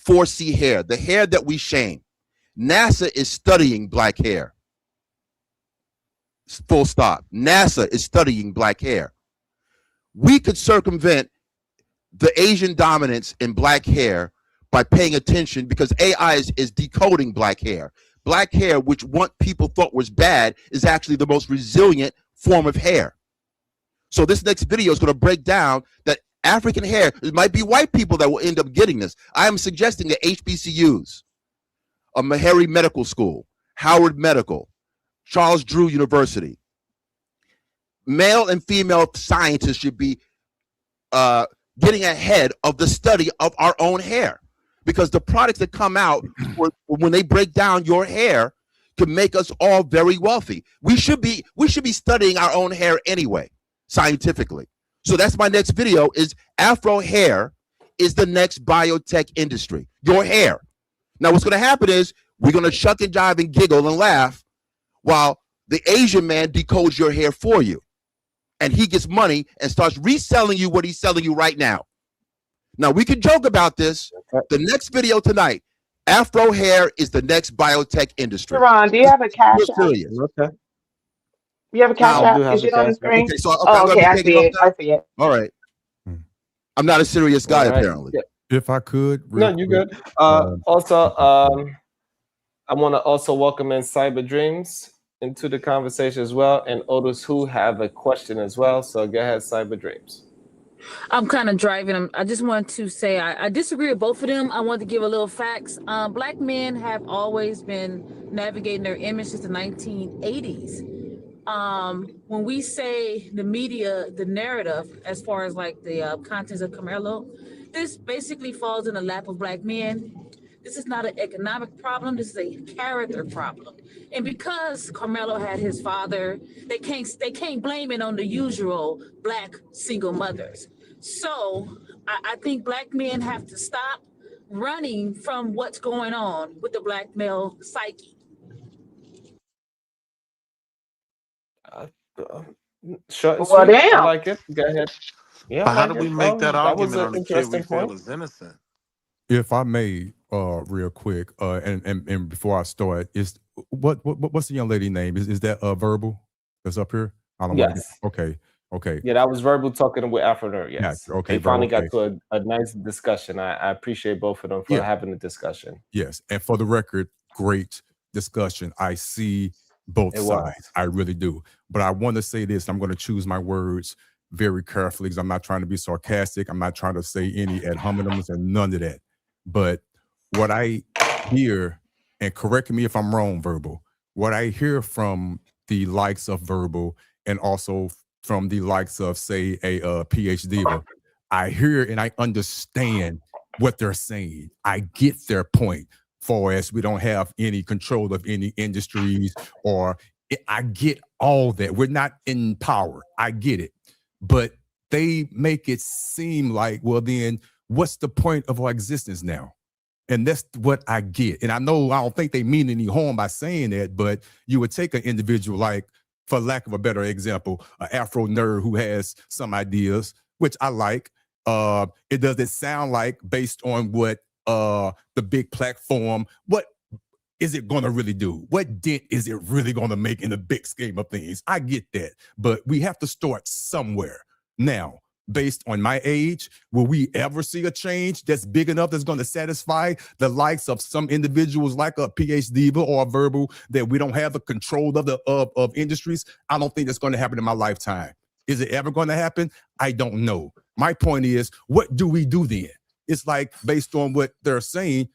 4C hair, the hair that we shame. NASA is studying black hair. Full stop. NASA is studying black hair. We could circumvent the Asian dominance in black hair by paying attention because AI is decoding black hair. Black hair, which what people thought was bad, is actually the most resilient form of hair. So this next video is going to break down that African hair, it might be white people that will end up getting this. I am suggesting that HBCUs, a Meharry Medical School, Howard Medical, Charles Drew University, male and female scientists should be getting ahead of the study of our own hair, because the products that come out when they break down your hair can make us all very wealthy. We should be studying our own hair anyway, scientifically. So that's my next video, is Afro hair is the next biotech industry. Your hair. Now what's going to happen is we're going to shuck and jive and giggle and laugh while the Asian man decodes your hair for you. And he gets money and starts reselling you what he's selling you right now. Now, we can joke about this. The next video tonight, Afro hair is the next biotech industry. Sharon, do you have a cash app? Okay. You have a cash app? Is it on the screen? Okay, so okay, I see it. I see it. All right. I'm not a serious guy, apparently. Yeah. If I could. No, you're good. Also, I want to also welcome in Cyber Dreams into the conversation as well, and Otis who have a question as well. So go ahead, Cyber Dreams. I'm kind of driving. I just want to say I disagree with both of them. I want to give a little facts. Black men have always been navigating their image since the 1980s. When we say the media, the narrative, as far as like the contents of Carmelo, this basically falls in the lap of black men. This is not an economic problem. This is a character problem. And because Carmelo had his father, they can't blame it on the usual black single mothers. So I think black men have to stop running from what's going on with the black male psyche. Short and Well, sweet. I damn. like it. Go ahead. Yeah, But I how like do we it. make that That was argument an on the kid we interesting feel point. is innocent? If I may, real quick, and before I start, what's the young lady name? Is that Verbal that's up here? I don't want to. Yes. Okay. Yeah, that was Verbal talking with Afro Nerd. Yes. Yeah, okay, They finally Verbal, got to a nice discussion. I appreciate both of them for having the discussion. Yes, and for the record, great discussion. I see both sides. I really do. But I want to say this. I'm going to choose my words very carefully because I'm not trying to be sarcastic. I'm not trying to say any ad hominems and none of that. But what I hear, and correct me if I'm wrong, Verbal, what I hear from the likes of Verbal and also from the likes of, say, a PhD, I hear and I understand what they're saying. I get their point for as we don't have any control of any industries, or I get all that. We're not in power. I get it. But they make it seem like, well, then what's the point of our existence now? And that's what I get. And I know I don't think they mean any harm by saying that, but you would take an individual like, for lack of a better example, an Afro nerd who has some ideas, which I like. It doesn't sound like, based on what the big platform, what is it going to really do? What dent is it really going to make in the big scheme of things? I get that, but we have to start somewhere. Now, based on my age, will we ever see a change that's big enough that's going to satisfy the likes of some individuals like a PhD or a Verbal that we don't have the control of of industries? I don't think that's going to happen in my lifetime. Is it ever going to happen? I don't know. My point is, what do we do then? It's like, based on what they're saying,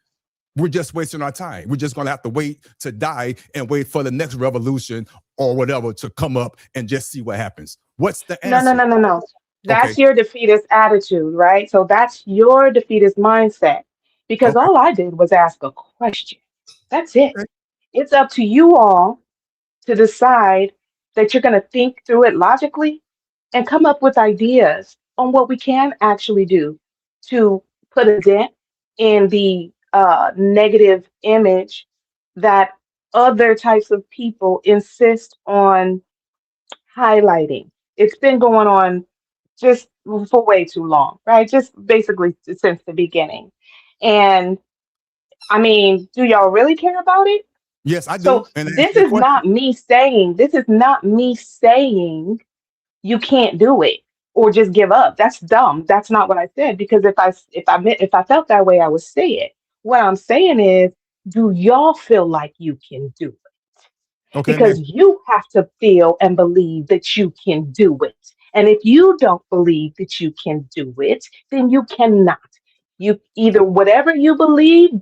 we're just wasting our time. We're just going to have to wait to die and wait for the next revolution or whatever to come up and just see what happens. What's the answer? No. That's Okay. your defeatist attitude, right? So that's your defeatist mindset. Because all I did was ask a question. That's it. It's up to you all to decide that you're going to think through it logically and come up with ideas on what we can actually do to put a dent in the negative image that other types of people insist on highlighting. It's been going on just for way too long, right? Just basically since the beginning. And I mean, do y'all really care about it? Yes, I do. So And to answer this your is question, not me saying, you can't do it or just give up. That's dumb. That's not what I said. Because if I felt that way, I would say it. What I'm saying is, do y'all feel like you can do it? okay, let me Because ask, you have to feel and believe that you can do it. And if you don't believe that you can do it, then you cannot. You either whatever you believe,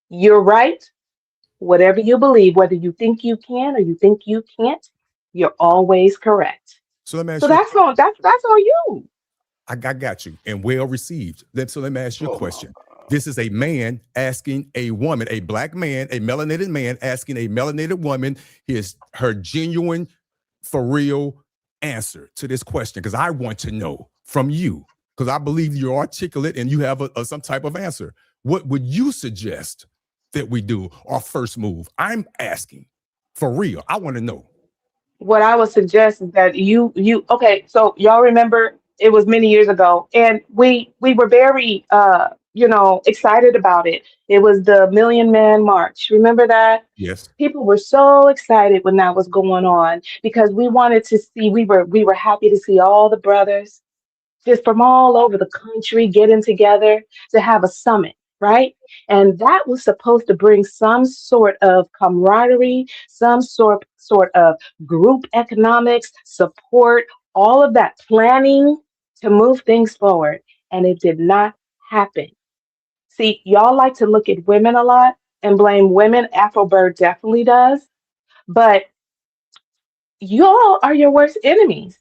you're right. Whatever you believe, whether you think you can or you think you can't, you're always correct. so let me So ask you a that's on you. I got you and well received. So let me ask you a question. This is a man asking a woman, a black man, a melanated man asking a melanated woman her genuine, for real answer to this question. Because I want to know from you, because I believe you're articulate and you have some type of answer. What would you suggest that we do our first move? I'm asking for real. I want to know. What I would suggest is that you okay, so y'all remember it was many years ago and we were very excited about it. It was the Million Man March. Remember that? Yes. People were so excited when that was going on because we wanted to see we were happy to see all the brothers just from all over the country getting together to have a summit, right? And that was supposed to bring some sort of camaraderie, some sort of group economics, support, all of that planning to move things forward. And it did not happen. See, y'all like to look at women a lot and blame women. Afrobird definitely does. But y'all are your worst enemies.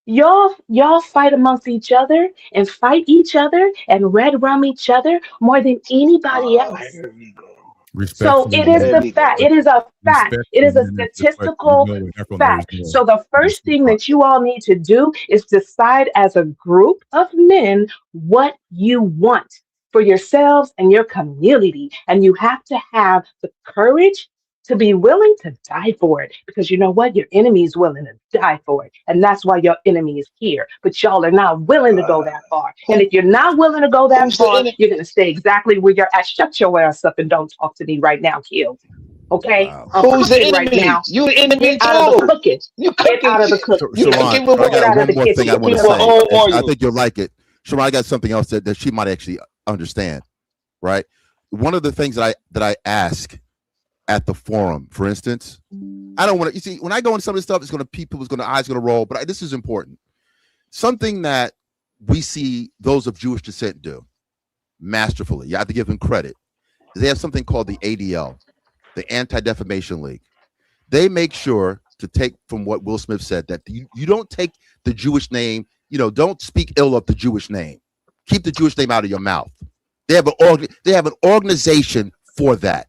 Y'all fight amongst each other and fight each other and red rum each other more than anybody else. So Respectfully, it is no. the fact. It is a fact. It Respectfully, is a respectfully, statistical no. And Afro knows fact. no. So the That's first too thing hard. that you all need to do is decide as a group of men what you want for yourselves and your community. And you have to have the courage to be willing to die for it because you know what? Your enemy is willing to die for it. And that's why your enemy is here. But y'all are not willing to go that far. And if you're not willing to go that far, you're going to stay exactly where you're at. Shut your ass up and don't talk to me right now, Kill. Okay? Wow. I'm Who's the cooking right enemy? now. You the enemy Get out of the too. cooking. You Get cooking. out of the cooking. You Sharon, cooking with I Get got out of one the more thing kitchen. I want to with say. old I oil. think you'll like it. Sharon, I got something else that she might actually understand, right? One of the things that I ask at the forum, for instance, I don't want to, you see, when I go into some of this stuff, it's going to, people's going to, eyes going to roll, but this is important. Something that we see those of Jewish descent do masterfully, you have to give them credit, is they have something called the ADL, the Anti-Defamation League. They make sure to take from what Will Smith said that you don't take the Jewish name, don't speak ill of the Jewish name. Keep the Jewish name out of your mouth. They have an organization for that.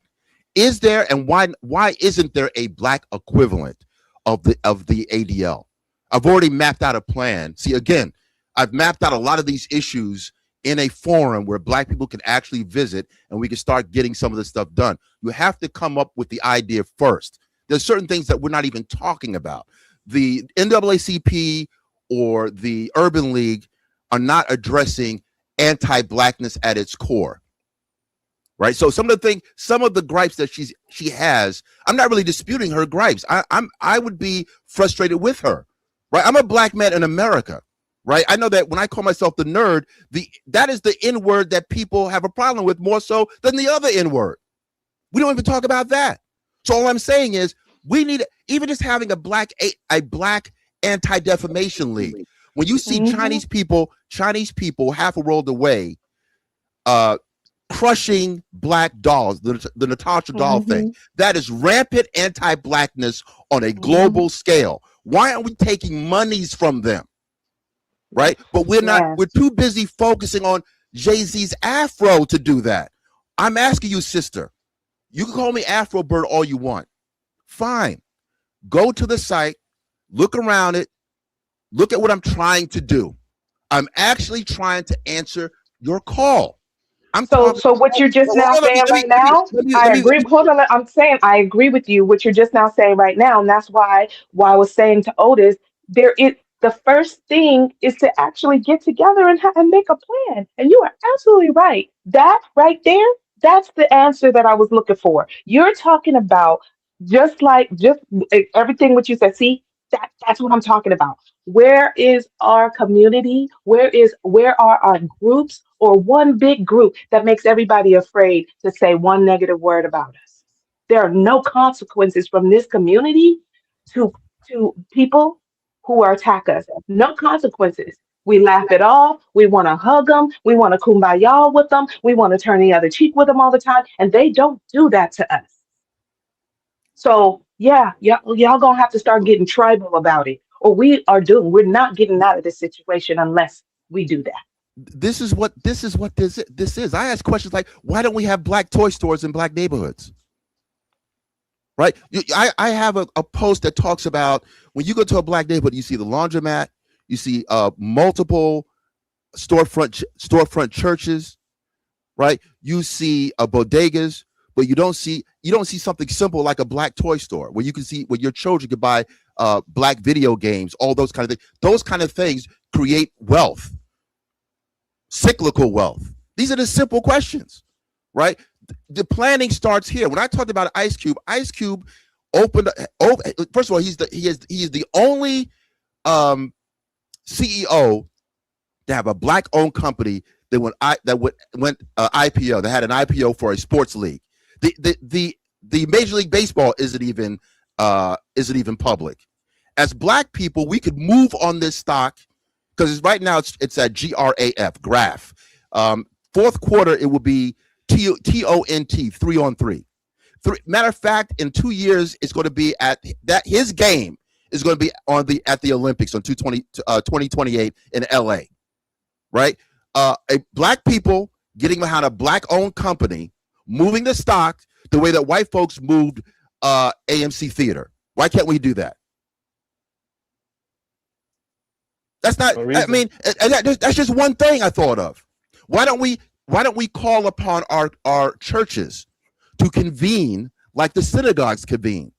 Is there, and why isn't there a black equivalent of the ADL? I've already mapped out a plan. See, again, I've mapped out a lot of these issues in a forum where black people can actually visit and we can start getting some of this stuff done. You have to come up with the idea first. There's certain things that we're not even talking about. The NAACP or the Urban League are not addressing anti-blackness at its core. Right. So some of the gripes that she has, I'm not really disputing her gripes. I would be frustrated with her. Right. I'm a black man in America. Right. I know that when I call myself the nerd, that is the N word that people have a problem with more so than the other N word. We don't even talk about that. So all I'm saying is we need, even just having a black anti-defamation league. When you see Chinese people half a world away, crushing black dolls, the Natasha doll thing, that is rampant anti-blackness on a global scale. Why aren't we taking monies from them? Right? But we're too busy focusing on Jay-Z's afro to do that. I'm asking you, sister, You can call me Afro Bird all you want. Fine. Go to the site, look around it, look at what I'm trying to do. I'm actually trying to answer your call. So what you're just now saying right now, I agree. Hold on, I'm saying I agree with you. What you're just now saying right now, and that's why I was saying to Otis, there is the first thing is to actually get together and make a plan. And you are absolutely right. That right there, that's the answer that I was looking for. You're talking about just everything what you said. See, that's what I'm talking about. Where is our community? Where are our groups or one big group that makes everybody afraid to say one negative word about us? There are no consequences from this community to people who are attack us. No consequences. We laugh it off. We want to hug them. We want to kumbaya with them. We want to turn the other cheek with them all the time. And they don't do that to us. So yeah, y'all gonna have to start getting tribal about it, or we're not getting out of this situation unless we do that. This is what this is. I ask questions like, why don't we have black toy stores in black neighborhoods? Right? I have a post that talks about when you go to a black neighborhood, you see the laundromat, you see multiple storefront churches, right? You see bodegas, but you don't see something simple like a black toy store where you can see where your children could buy black video games, all those kind of things. Those kind of things create wealth, cyclical wealth. These are the simple questions, right? The planning starts here. When I talked about Ice Cube opened. First of all, he is the only CEO to have a black-owned company that went IPO. They had an IPO for a sports league. The Major League Baseball isn't even public. As black people, we could move on this stock because right now it's at graph. Fourth quarter it will be TONT 3 on 3. Matter of fact, in 2 years it's going to be at that his game is going to be at the Olympics on 2028 in LA. Right? Black people getting behind a black-owned company, moving the stock the way that white folks moved AMC Theater. Why can't we do that? That's not. I mean, that's just one thing I thought of. Why don't we call upon our churches to convene like the synagogues convene?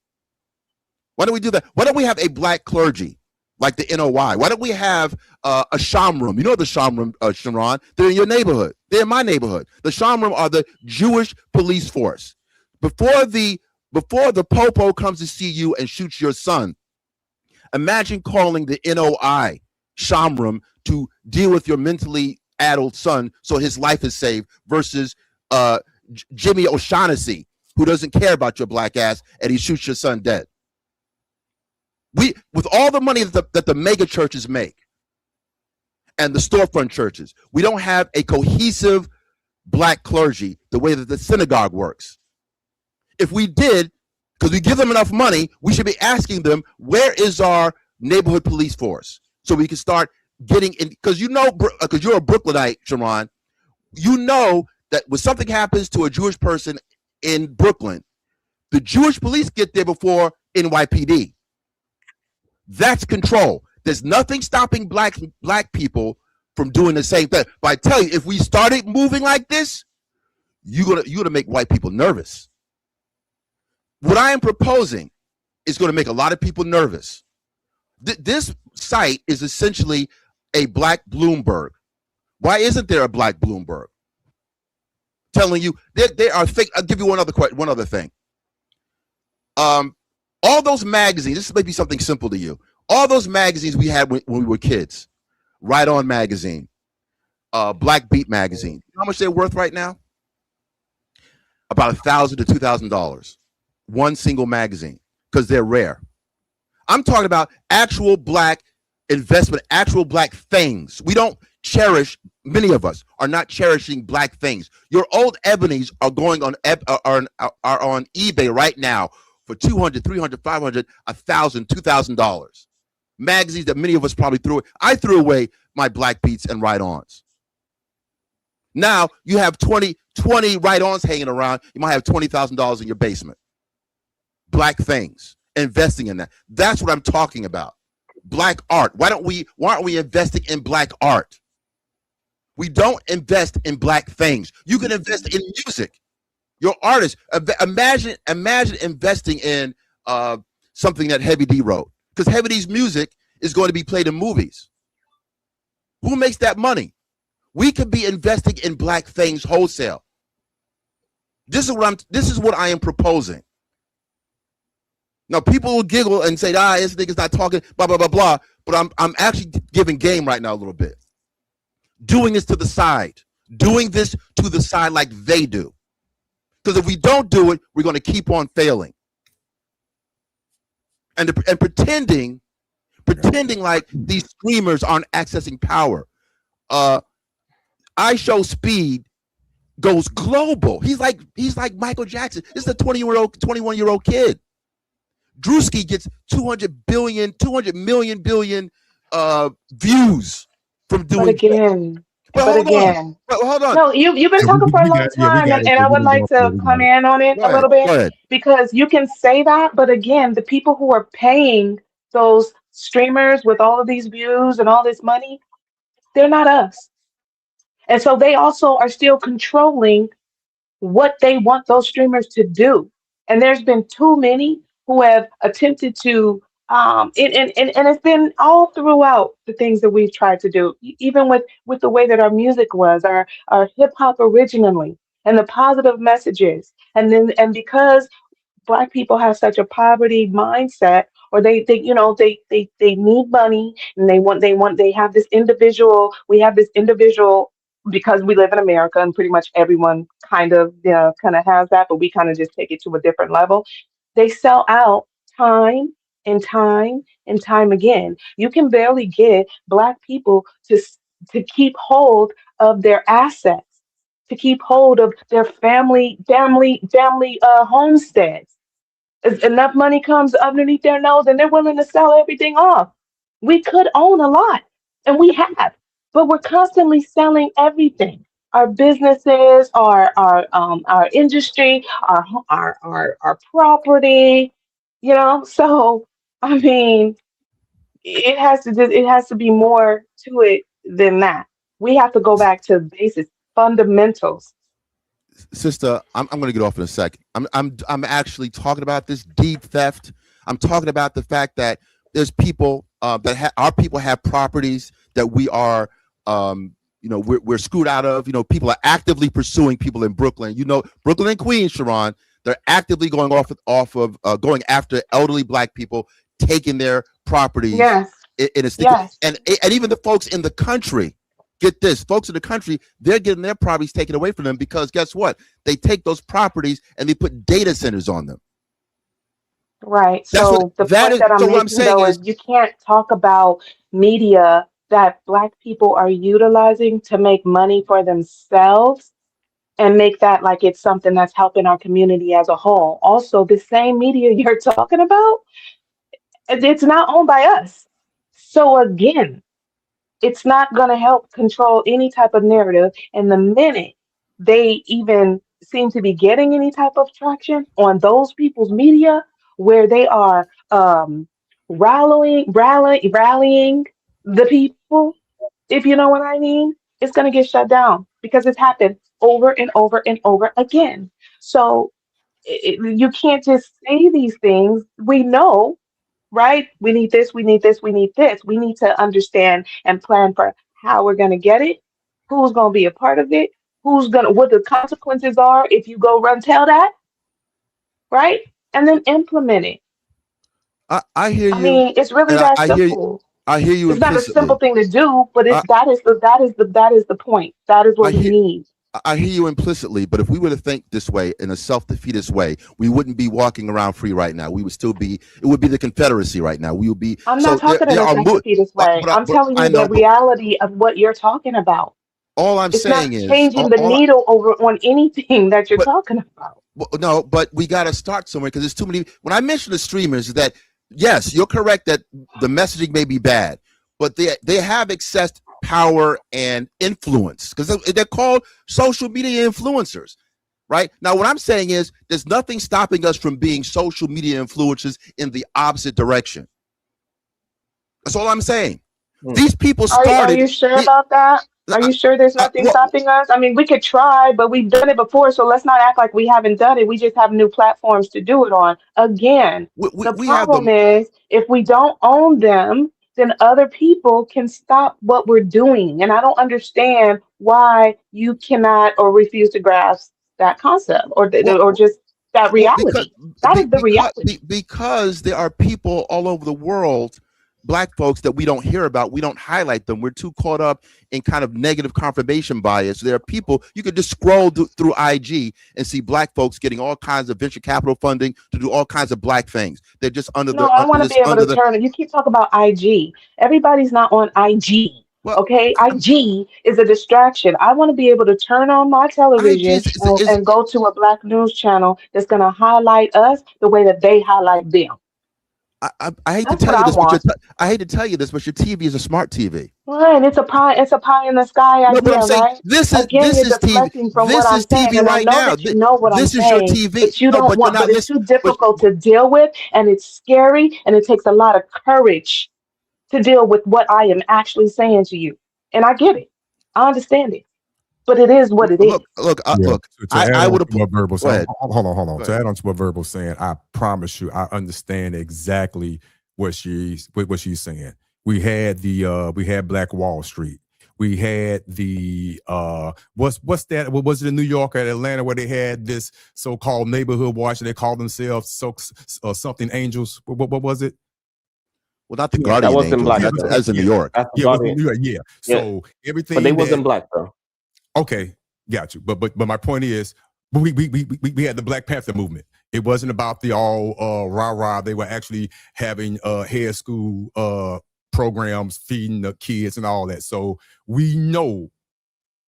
Why don't we do that? Why don't we have a black clergy like the NOI? Why don't we have a Shamroom? You know the Shamroom, Sharon? They're in your neighborhood. They're in my neighborhood. The Shamroom are the Jewish police force. Before the popo comes to see you and shoots your son, imagine calling the NOI Shamroom to deal with your mentally addled son so his life is saved versus Jimmy O'Shaughnessy, who doesn't care about your black ass and he shoots your son dead. With all the money that the mega churches make and the storefront churches, we don't have a cohesive black clergy the way that the synagogue works. If we did, because we give them enough money, we should be asking them, where is our neighborhood police force? So we can start getting in, because you're a Brooklynite, Sharon, you know that when something happens to a Jewish person in Brooklyn, the Jewish police get there before NYPD. That's control. There's nothing stopping black people from doing the same thing. But I tell you, if we started moving like this, you're gonna make white people nervous. What I am proposing is going to make a lot of people nervous. This site is essentially a black Bloomberg. Why isn't there a black Bloomberg? Telling you they are fake. I'll give you one other thing. All those magazines, this may be something simple to you. All those magazines we had when we were kids, Right On magazine, Black Beat magazine. You know how much they're worth right now? About $1,000 to $2,000. One single magazine, because they're rare. I'm talking about actual black investment, actual black things. We don't cherish, many of us are not cherishing black things. Your old ebonies are going on eBay right now for $200, $300, $500, $1,000, $2,000. Magazines that many of us probably threw away. I threw away my Black Beats and Right Ons. Now you have 20 20 right-ons hanging around. You might have $20,000 in your basement. Black things, investing in that. That's what I'm talking about. Black art. Why aren't we investing in black art? We don't invest in black things. You can invest in music. Your artist. Imagine investing in something that Heavy D wrote, because Heavy D's music is going to be played in movies. Who makes that money? We could be investing in black things wholesale. This is what I am proposing. Now, people will giggle and say, this nigga's not talking, blah, blah, blah, blah. But I'm actually giving game right now a little bit. Doing this to the side. Doing this to the side like they do. Because if we don't do it, we're going to keep on failing. And pretending like these streamers aren't accessing power. iShowSpeed goes global. He's like Michael Jackson. This is a 21-year-old kid. Drewski gets 200 million views from doing. But again, hold on. No, you've been talking for a long time, and I would like to come in on it a little bit, because you can say that, but again, the people who are paying those streamers with all of these views and all this money, they're not us. And so they also are still controlling what they want those streamers to do. And there's been too many who have attempted to, and it's been all throughout the things that we've tried to do, even with the way that our music was, our hip hop originally, and the positive messages. And because Black people have such a poverty mindset, or they need money, and they have this individual, because we live in America and pretty much everyone kind of has that, but we kind of just take it to a different level. They sell out time and time and time again. You can barely get Black people to keep hold of their assets, to keep hold of their family homesteads. As enough money comes underneath their nose, and they're willing to sell everything off. We could own a lot, and we have, but we're constantly selling everything. Our businesses, our industry, our property. So I mean, it has to be more to it than that. We have to go back to basics, fundamentals. Sister, I'm going to get off in a second. I'm actually talking about this deep theft. I'm talking about the fact that there's people our people have properties that we are we're screwed out of. People are actively pursuing people in Brooklyn. Brooklyn and Queens, Sharon, they're actively going going after elderly Black people, taking their properties. Yes. In a stick. Yes. And even the folks in the country. Get this, folks in the country, they're getting their properties taken away from them because guess what? They take those properties and they put data centers on them. Right. So the point that I'm making, though, is you can't talk about media that Black people are utilizing to make money for themselves and make that like it's something that's helping our community as a whole. Also, the same media you're talking about, it's not owned by us. So again, it's not going to help control any type of narrative. And the minute they even seem to be getting any type of traction on those people's media, where they are rallying the people, if you know what I mean, it's going to get shut down because it's happened over and over and over again. So you can't just say these things. We know. Right? We need this, we need this, we need this. We need to understand and plan for how we're going to get it, who's going to be a part of it, what the consequences are if you go run tell that, right? And then implement it. I hear you. I mean, it's really that simple. I hear you. It's not a simple thing to do, but that is the point. That is what we need. I hear you implicitly, but if we were to think this way in a self-defeatist way, we wouldn't be walking around free right now. We would still be. It would be the Confederacy right now. We would be. I'm not talking in a self-defeatist way. I'm telling you the reality of what you're talking about. All I'm saying is it's not changing the needle over on anything that you're talking about. No, but we got to start somewhere because there's too many. When I mention the streamers, yes, you're correct that the messaging may be bad, but they have accessed power and influence, because they're called social media influencers. Right now, what I'm saying is there's nothing stopping us from being social media influencers in the opposite direction. That's all I'm saying. These people started. Are you sure about that? Are you sure there's nothing stopping us? I mean, we could try, but we've done it before, so let's not act like we haven't done it. We just have new platforms to do it on. Again, the we have problem is if we don't own them, then other people can stop what we're doing. And I don't understand why you cannot or refuse to grasp that concept or just that reality. That is the reality. Because there are people all over the world, Black folks, that we don't hear about. We don't highlight them. We're too caught up in kind of negative confirmation bias. There are people, you could just scroll through IG and see Black folks getting all kinds of venture capital funding to do all kinds of Black things. They're just under No, I want to be able to turn it. You keep talking about IG. Everybody's not on IG. Okay, IG is a distraction. I want to be able to turn on my television and go to a Black news channel that's going to highlight us the way that they highlight them. I hate to tell you this, but I hate to tell you this, but your TV is a smart TV. Right, it's a pie in the sky idea, but I'm saying, right? This is deflecting from what I'm saying, TV and right I know now. that you know what I'm This is saying, your TV, but you don't want. But it's too difficult to deal with, and it's scary, and it takes a lot of courage to deal with what I am actually saying to you. And I get it, I understand it, but it is what it is. Look. I would have put verbal. Go ahead. Hold on. To add on to what Verbal's saying, I promise you, I understand exactly what she's saying. We had Black Wall Street. We had the what's that? What was it in New York or Atlanta where they had this so-called neighborhood watch? They called themselves something angels. What was it? Well, not the Guardian that wasn't Angels. Black. That's in New York. Yeah, it was in New York. Yeah. So everything, but they wasn't Black though. Okay, got you. But my point is, we had the Black Panther movement. It wasn't about the all rah-rah. They were actually having head school programs, feeding the kids and all that. So we know,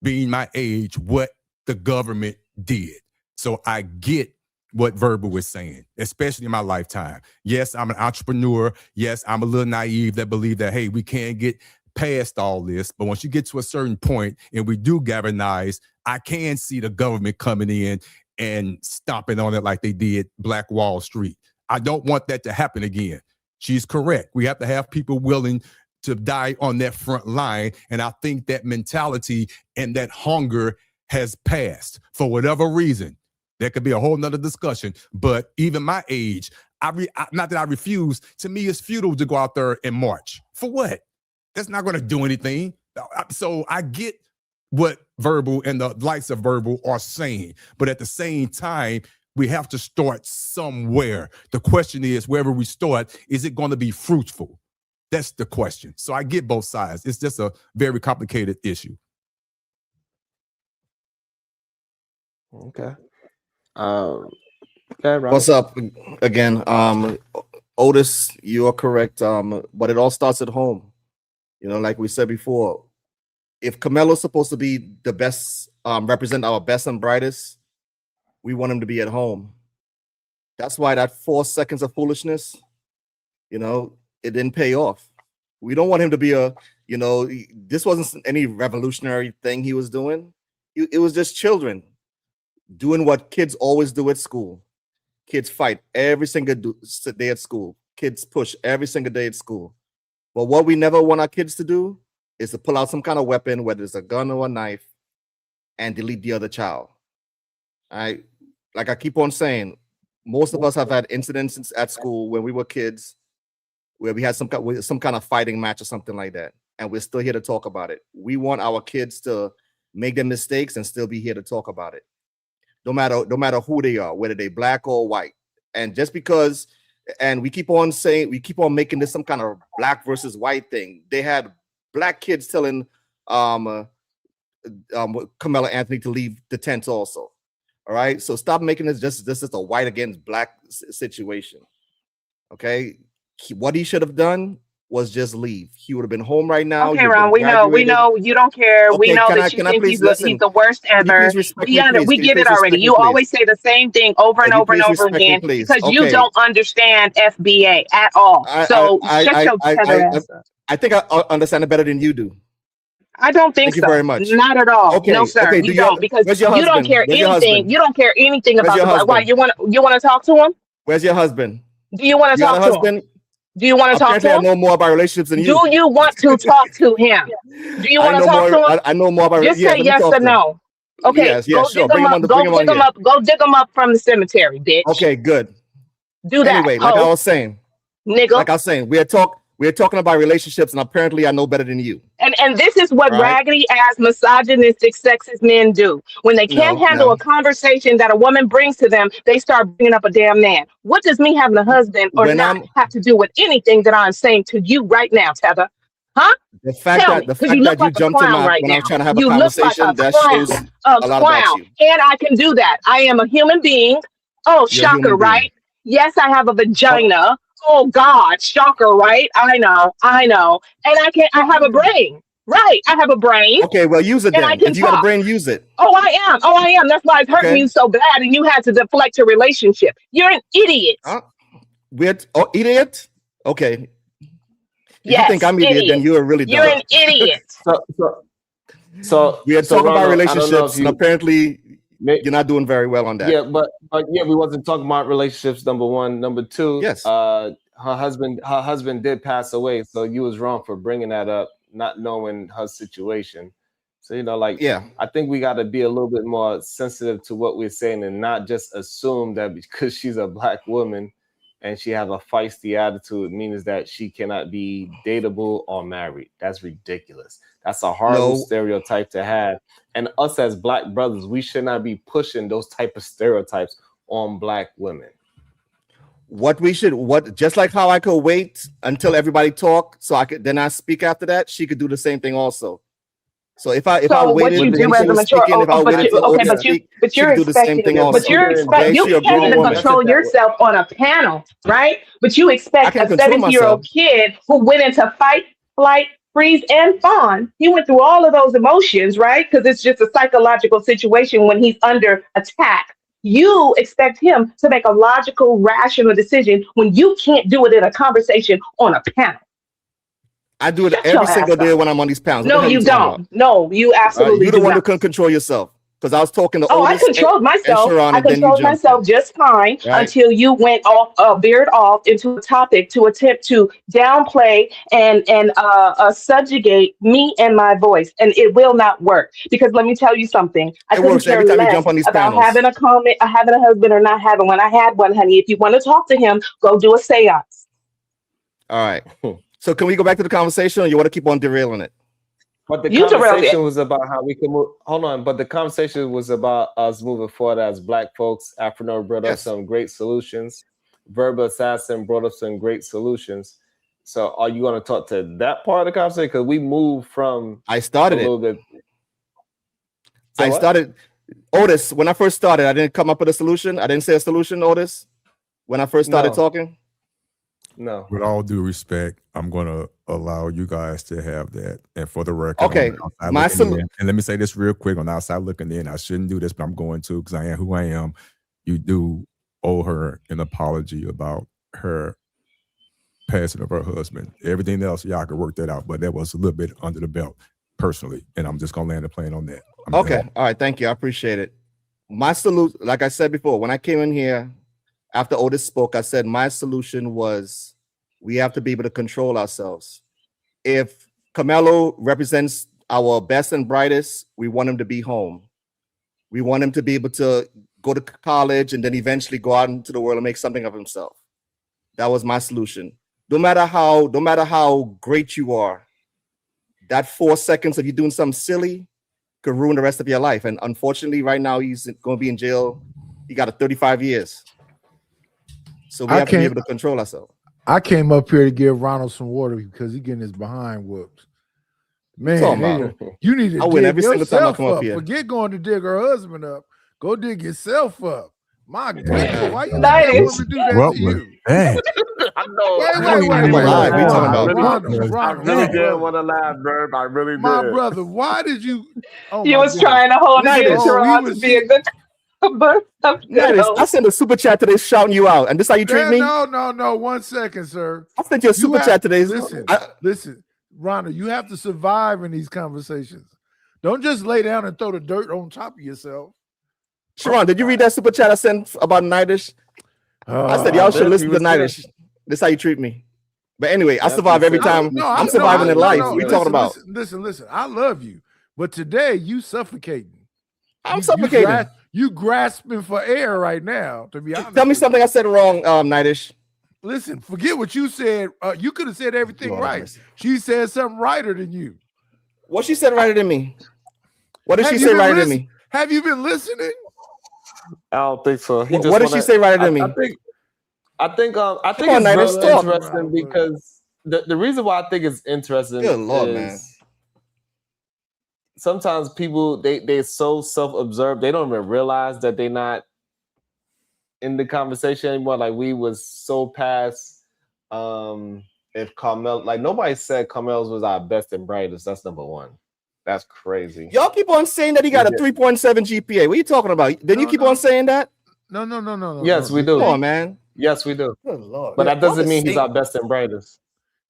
being my age, what the government did. So I get what Verbal was saying, especially in my lifetime. Yes, I'm an entrepreneur. Yes, I'm a little naive that believe that, hey, we can't get past all this. But once you get to a certain point and we do galvanize, I can see the government coming in and stomping on it like they did Black Wall Street. I don't want that to happen again. She's correct. We have to have people willing to die on that front line. And I think that mentality and that hunger has passed for whatever reason. There could be a whole nother discussion. But even my age, not that I refuse, to me, it's futile to go out there and march. For what? That's not going to do anything. So I get what Verbal and the likes of Verbal are saying. But at the same time, we have to start somewhere. The question is, wherever we start, is it going to be fruitful? That's the question. So I get both sides. It's just a very complicated issue. Okay. What's up again? Otis, you are correct. But it all starts at home. You know, like we said before, if Carmelo's supposed to be the best, represent our best and brightest, we want him to be at home. That's why that 4 seconds of foolishness, you know, it didn't pay off. We don't want him to be this wasn't any revolutionary thing he was doing. It was just children doing what kids always do at school. Kids fight every single day at school. Kids push every single day at school. But what we never want our kids to do is to pull out some kind of weapon, whether it's a gun or a knife, and delete the other child. Like I keep on saying, most of us have had incidents at school when we were kids where we had some kind of fighting match or something like that, and we're still here to talk about it. We want our kids to make their mistakes and still be here to talk about it, no matter who they are, whether they Black or white. And just because, and we keep on making this some kind of Black versus white thing. They had Black kids telling Carmelo Anthony to leave the tent also. All right, so stop making this just a white against Black situation. Okay, what he should have done was just leave. He would have been home right now. Okay, Ron, we know you don't care. Okay, we know can that I- you can I think please he's listen? the worst Can you ever. please respect me, please? We Can you get it please already. respect me, You please? always say the same thing over and Can you over and please over respect me, again please? because you Okay. don't understand FBA at all. So shut your tether ass up. I think I understand it better than you do. I don't think Thank you so. very much. Not at all. No, Okay, sir. okay. You don't, because Where's your you don't husband? care Where's your anything. husband? You don't care anything Where's about your the black. Why husband? you want to talk to him? Where's your husband? Do you want to You got talk a to him? husband? Do you want to talk Apparently, to I him? know more about relationships than Do you. you want to talk to him? Do you I want to know talk to more. him? I know more about. Just Yes, say let me yes talk or to him. no. Okay, Yes, go sure. dig him up. Bring him on here. Go dig him up from the cemetery, bitch. Okay, good. Do that, Anyway, like I hoe, was saying, nigga. we're talking about relationships, and apparently, I know better than you. And this is what All right? raggedy ass misogynistic sexist men do. When they can't handle a conversation that a woman brings to them, they start bringing up a damn man. What does me having a husband or not have to do with anything that I'm saying to you right now, Tether? Huh? The fact Tell me, that because you look like a jumped in clown right when I now. was trying to have a You look like conversation, a that clown, shows a lot about you. and I can do that. I am a human being. Oh, You're a shocker, human being. right? Yes, I have a vagina. Oh God, shocker, right? I know. And I have a brain. Right. I have a brain. Okay, well, use it And I then. can If you got a talk. brain, use it. Oh, I am. That's why it's hurting Okay. you so bad and you had to deflect your relationship. You're an idiot. Idiot? Okay. If Yes, you think I'm idiot, idiot. then you're really dumb. You're an idiot. So we are so talking about Ronald, I don't know relationships, if and you apparently you're not doing very well on that. Yeah, but yeah, we wasn't talking about relationships. Number one, number two. Yes. Her husband did pass away, so you was wrong for bringing that up, not knowing her situation. So I think we got to be a little bit more sensitive to what we're saying and not just assume that because she's a black woman and she has a feisty attitude means that she cannot be dateable or married. That's ridiculous. That's a horrible stereotype to have. And us as black brothers, we should not be pushing those type of stereotypes on black women. Just like how I could wait until everybody talk so then I speak after that, she could do the same thing also. So if I waited what you do when as she a was mature, speaking, if I waited till Otis to speak, but she you're could do the same thing also. you can't even control yourself on a panel, right? But you expect a control 70-year-old myself. kid who went into fight, flight, freeze, and fawn. He went through all of those emotions, right? Because it's just a psychological situation when he's under attack. You expect him to make a logical, rational decision when you can't do it in a conversation on a panel. I do it Shut every your single ass day up. when I'm on these panels. What the No, hell you talking don't. about? No, you absolutely You're the do one who not. couldn't control yourself. Because I was talking to Oh, I Otis controlled myself. and Sharon, I and then you controlled jumped myself just fine Right. until you went off, veered off into a topic to attempt to downplay and subjugate me and my voice, and it will not work. Because let me tell you something. I It couldn't works care every time you less jump on these about panels. having a husband or not having one. I had one, honey. If you want to talk to him, go do a seance. All right. So can we go back to the conversation, or you want to keep on derailing it? But the You derailed conversation it. was about how we can move. Hold on, but the conversation was about us moving forward as black folks. Afro brought up some great solutions. Verbal Assassin brought up some great solutions. So are you going to talk to that part of the conversation? Because we moved from I started a little bit. I started Otis. When I first started, I didn't come up with a solution. I didn't say a solution, Otis. When I first started talking. No. With all due respect, I'm going to allow you guys to have that. And for the record, Okay, and let me say this real quick on the outside looking in. I shouldn't do this, but I'm going to because I am who I am. You do owe her an apology about her passing of her husband. Everything else, y'all could work that out, but that was a little bit under the belt personally. And I'm just going to land the plane on that. Okay. All right. Thank you. I appreciate it. My solution, like I said before, when I came in here, after Otis spoke, I said my solution was we have to be able to control ourselves. If Carmelo represents our best and brightest, we want him to be home. We want him to be able to go to college and then eventually go out into the world and make something of himself. That was my solution. No matter how great you are, that 4 seconds of you doing something silly could ruin the rest of your life. And unfortunately, right now he's going to be in jail. He got a 35 years. So we have to be able to control ourselves. I came up here to give Ronald some water because he's getting his behind whooped. Man, you need to dig every single time I yourself come up up. here. Forget going to dig her husband up. Go dig yourself up. My goodness, why you let That that is- woman do that What to was you? that? I know. Wait. I really didn't want to laugh, Verb. I really did. My brother, why did you? Oh, He my was goodness. trying to hold Nice. it in Oh, to be a good. I sent a super chat today shouting you out, and this how you treat me? No. 1 second, sir. I sent you a super chat today. Listen. Rhonda, you have to survive in these conversations. Don't just lay down and throw the dirt on top of yourself. Sharon, did you read that super chat I sent about Nightish? I said y'all should listen to Nightish. This is how you treat me. But anyway, I survive every time. I'm surviving in life. What are you talking about? Listen. I love you, but today you suffocating. I'm suffocating. You grasping for air right now. To be honest, tell me something I said wrong, Nightish. Listen, forget what you said. You could have said everything right. She said something righter than you. What she said righter than me? What did she say righter than me? Have you been listening? I don't think so. What did she say righter than me? I think Come on, it's Nightish, really talk. interesting because the reason why I think it's interesting Good Lord, is man. sometimes people they're so self-absorbed they don't even realize that they're not in the conversation anymore. Like we was so past if Carmelo, like nobody said Carmelo was our best and brightest. That's number one. That's crazy. Y'all keep on saying that he got a 3.7 GPA. What are you talking about? Didn't you keep on saying that? No. Yes, we do. Come on, man. Yes, we do. Good Lord. But that doesn't mean he's our best and brightest.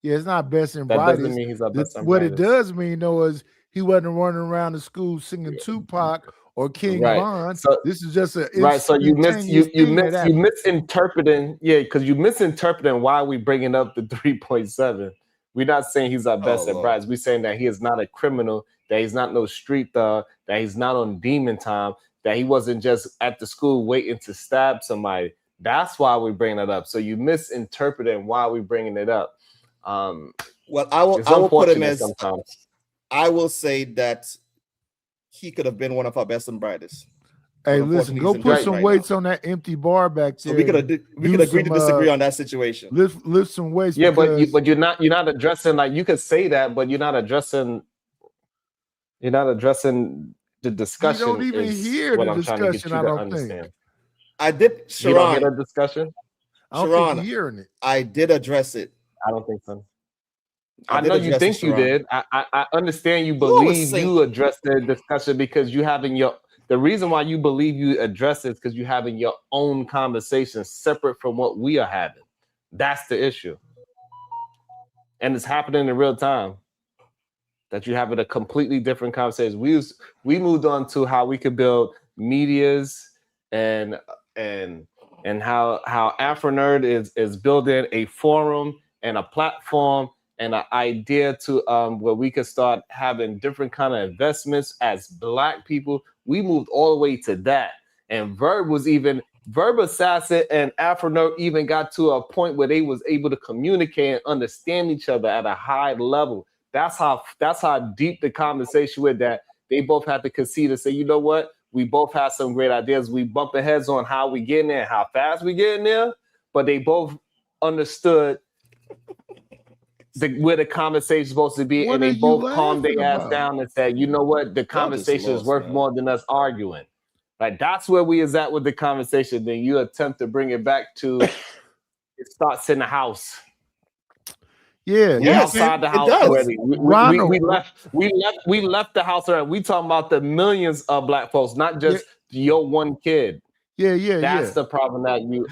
Yeah, it's not best and That brightest. doesn't mean he's our best and What brightest. it does mean, though, is he wasn't running around the school singing Tupac or King Von. So, this is just a right. So you instantaneous thing misinterpreting. Yeah, because you misinterpreting why we bringing up the 3.7. We're not saying he's our best and brightest. We're saying that he is not a criminal, that he's not no street thug, that he's not on demon time, that he wasn't just at the school waiting to stab somebody. That's why we bring it up. So you misinterpreting why we bringing it up. Well, I will put him as sometimes. I will say that he could have been one of our best and brightest. Hey, listen, go put some weights on that empty bar back there. So we could agree to disagree on that situation. Lift some weights. Yeah, but you're not addressing, like you could say that, but you're not addressing the discussion. You don't even hear the discussion. I don't think. I did. Sharon, you don't hear the discussion. I don't think you're hearing it. I did address it. I don't think so. I know you think you did. I understand you believe you addressed the discussion because you having the reason why you believe you address it is because you're having your own conversation separate from what we are having. That's the issue. And it's happening in real time. That you're having a completely different conversation. We moved on to how we could build medias and how AfroNerd is building a forum and a platform and an idea to where we could start having different kind of investments as Black people. We moved all the way to that. And Verb Assassin and AfroNerd even got to a point where they was able to communicate and understand each other at a high level. That's how deep the conversation was, that they both had to concede and say, you know what? We both have some great ideas. We bumping heads on how we getting there and how fast we getting there, but they both understood where the conversation is supposed to be, and they both calmed their ass down and said, you know what? The conversation is worth more than us arguing. Like, that's where we is at with the conversation. Then you attempt to bring it back to it starts in the house. Yeah, outside the house already. We left the house already. We talking about the millions of Black folks, not just your one kid. That's the problem that you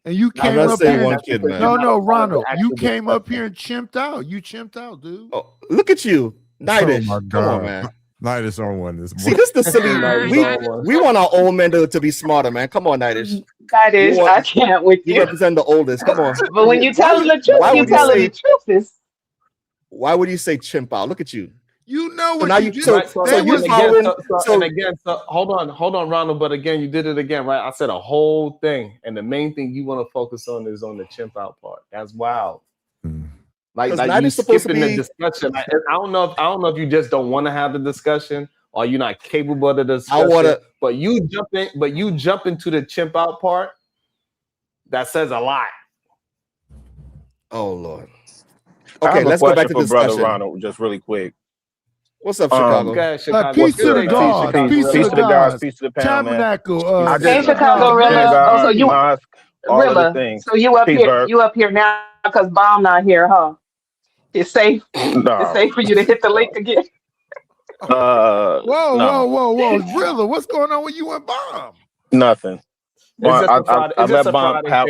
and you came up here. No, Ronald, you came up here and chimped out. You chimped out, dude. Oh, look at you, Nightish. Oh my God. Come on, man. Nightish on one this morning. See, this is the silly. we want our old men to be smarter, man. Come on, Nightish. Nightish, I can't with you. You represent the oldest. Come on. But when you tell them the truth, you tell them the truth. Why would you say chimp out? Look at you. You know what now you you just and again, hold on, Ronald. But again, you did it again, right? I said a whole thing, and the main thing you want to focus on is on the chimp out part. That's wild. Like you skipping the discussion. I don't know if you just don't want to have the discussion or you're not capable of the discussion. But you jump into the chimp out part. That says a lot. Oh Lord. Okay, let's go back to discussion. Brother Ronald, just really quick. What's up, Chicago? Peace to the gods. Peace to the gods. Peace to the panel, man. Tabernacle. Hey, Chicago, Rilla. So you, Rilla. So you up here? You up here now because Bomb not here, huh? It's safe. It's safe for you to hit the link again. Whoa, Rilla, what's going on with you and Bomb? Nothing. Well, I let Bomb have.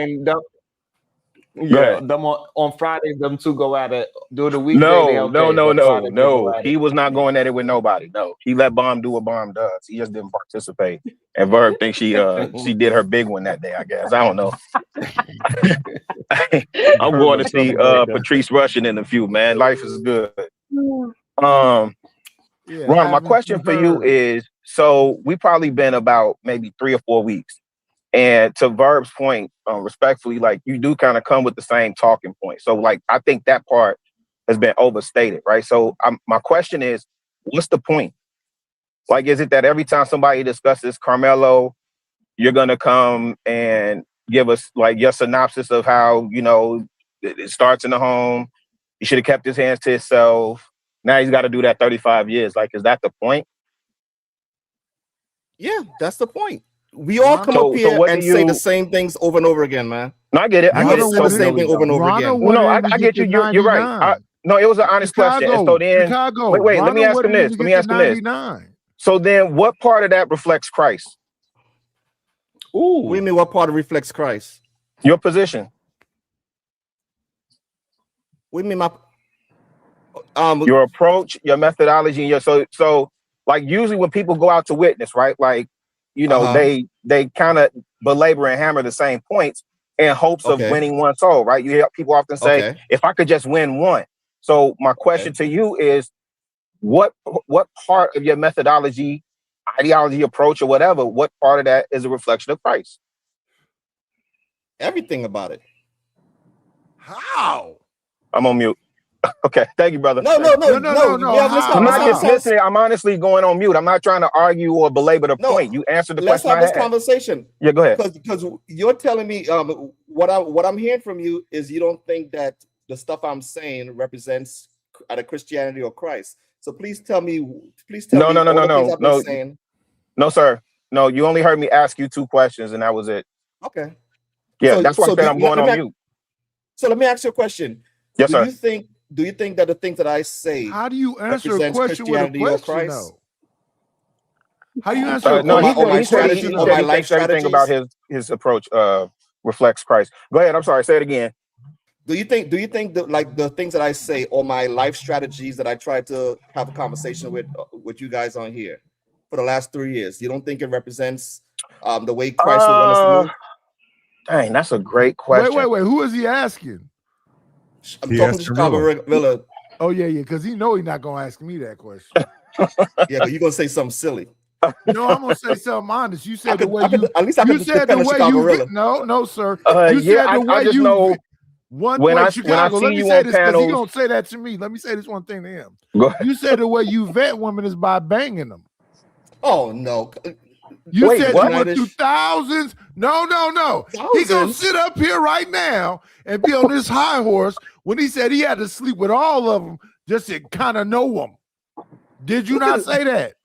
Yo, them on Friday, them two go at it. During the weekday, they okay. But Friday, they go at He it. was not going at it with nobody. No, he let Bomb do what Bomb does. He just didn't participate. And Verb thinks she did her big one that day. I guess I don't know. I'm going to see Patrice Russian in a few. Man, life is good. Ron, my question for you is: so we probably been about maybe 3 or 4 weeks. And to Verb's point, respectfully, like you do kind of come with the same talking point. So like, I think that part has been overstated, right? So my question is, what's the point? Like, is it that every time somebody discusses Carmelo, you're going to come and give us like your synopsis of how, you know, it starts in the home. He should have kept his hands to himself. Now he's got to do that 35 years. Like, is that the point? Yeah, that's the point. We all come up here and say the same things over and over again, man. No, I get it. I get it. Say the same thing over and over again. No, I get you. You're right. No, it was an honest question. And so then, wait. Let me ask him this. So then, what part of that reflects Christ? Ooh. What do you mean? What part reflects Christ? Your position. What do you mean? My your approach, your methodology, and your so like usually when people go out to witness, right? Like, you know, they kind of belabor and hammer the same points in hopes of winning one soul, right? You hear people often say, if I could just win one. So my question to you is, what part of your methodology, ideology, approach, or whatever, what part of that is a reflection of Christ? Everything about it. How? I'm on mute. Okay, thank you, brother. No. I'm not dismissing it. I'm honestly going on mute. I'm not trying to argue or belabor the point. You answered the question. Let's have this conversation. Yeah, go ahead. Because you're telling me what I'm hearing from you is you don't think that the stuff I'm saying represents either Christianity or Christ. So please tell me. No, sir. No, you only heard me ask you 2 questions, and that was it. Okay. Yeah, that's why I said I'm going on mute. So let me ask you a question. Yes, sir. Do you think that the things that I say how do you answer a question with a question? No. How do you answer? He said he thinks everything about his approach reflects Christ. Go ahead. I'm sorry. Say it again. Do you think that like the things that I say or my life strategies that I try to have a conversation with you guys on here for the last 3 years, you don't think it represents the way Christ would want us to move? Dang, that's a great question. Wait. Who is he asking? I'm talking to Chicago Villa. Oh yeah, because he's not gonna ask me that question. Yeah, but you're gonna say something silly. No, I'm gonna say something honest. You said No, sir. You said the way you know when I Chicago. Let me say this because he gonna say that to me. Let me say this one thing to him. You said the way you vet women is by banging them. Oh no. You said you went through thousands. No. He gonna sit up here right now and be on this high horse when he said he had to sleep with all of them just to kind of know them. Did you not say that?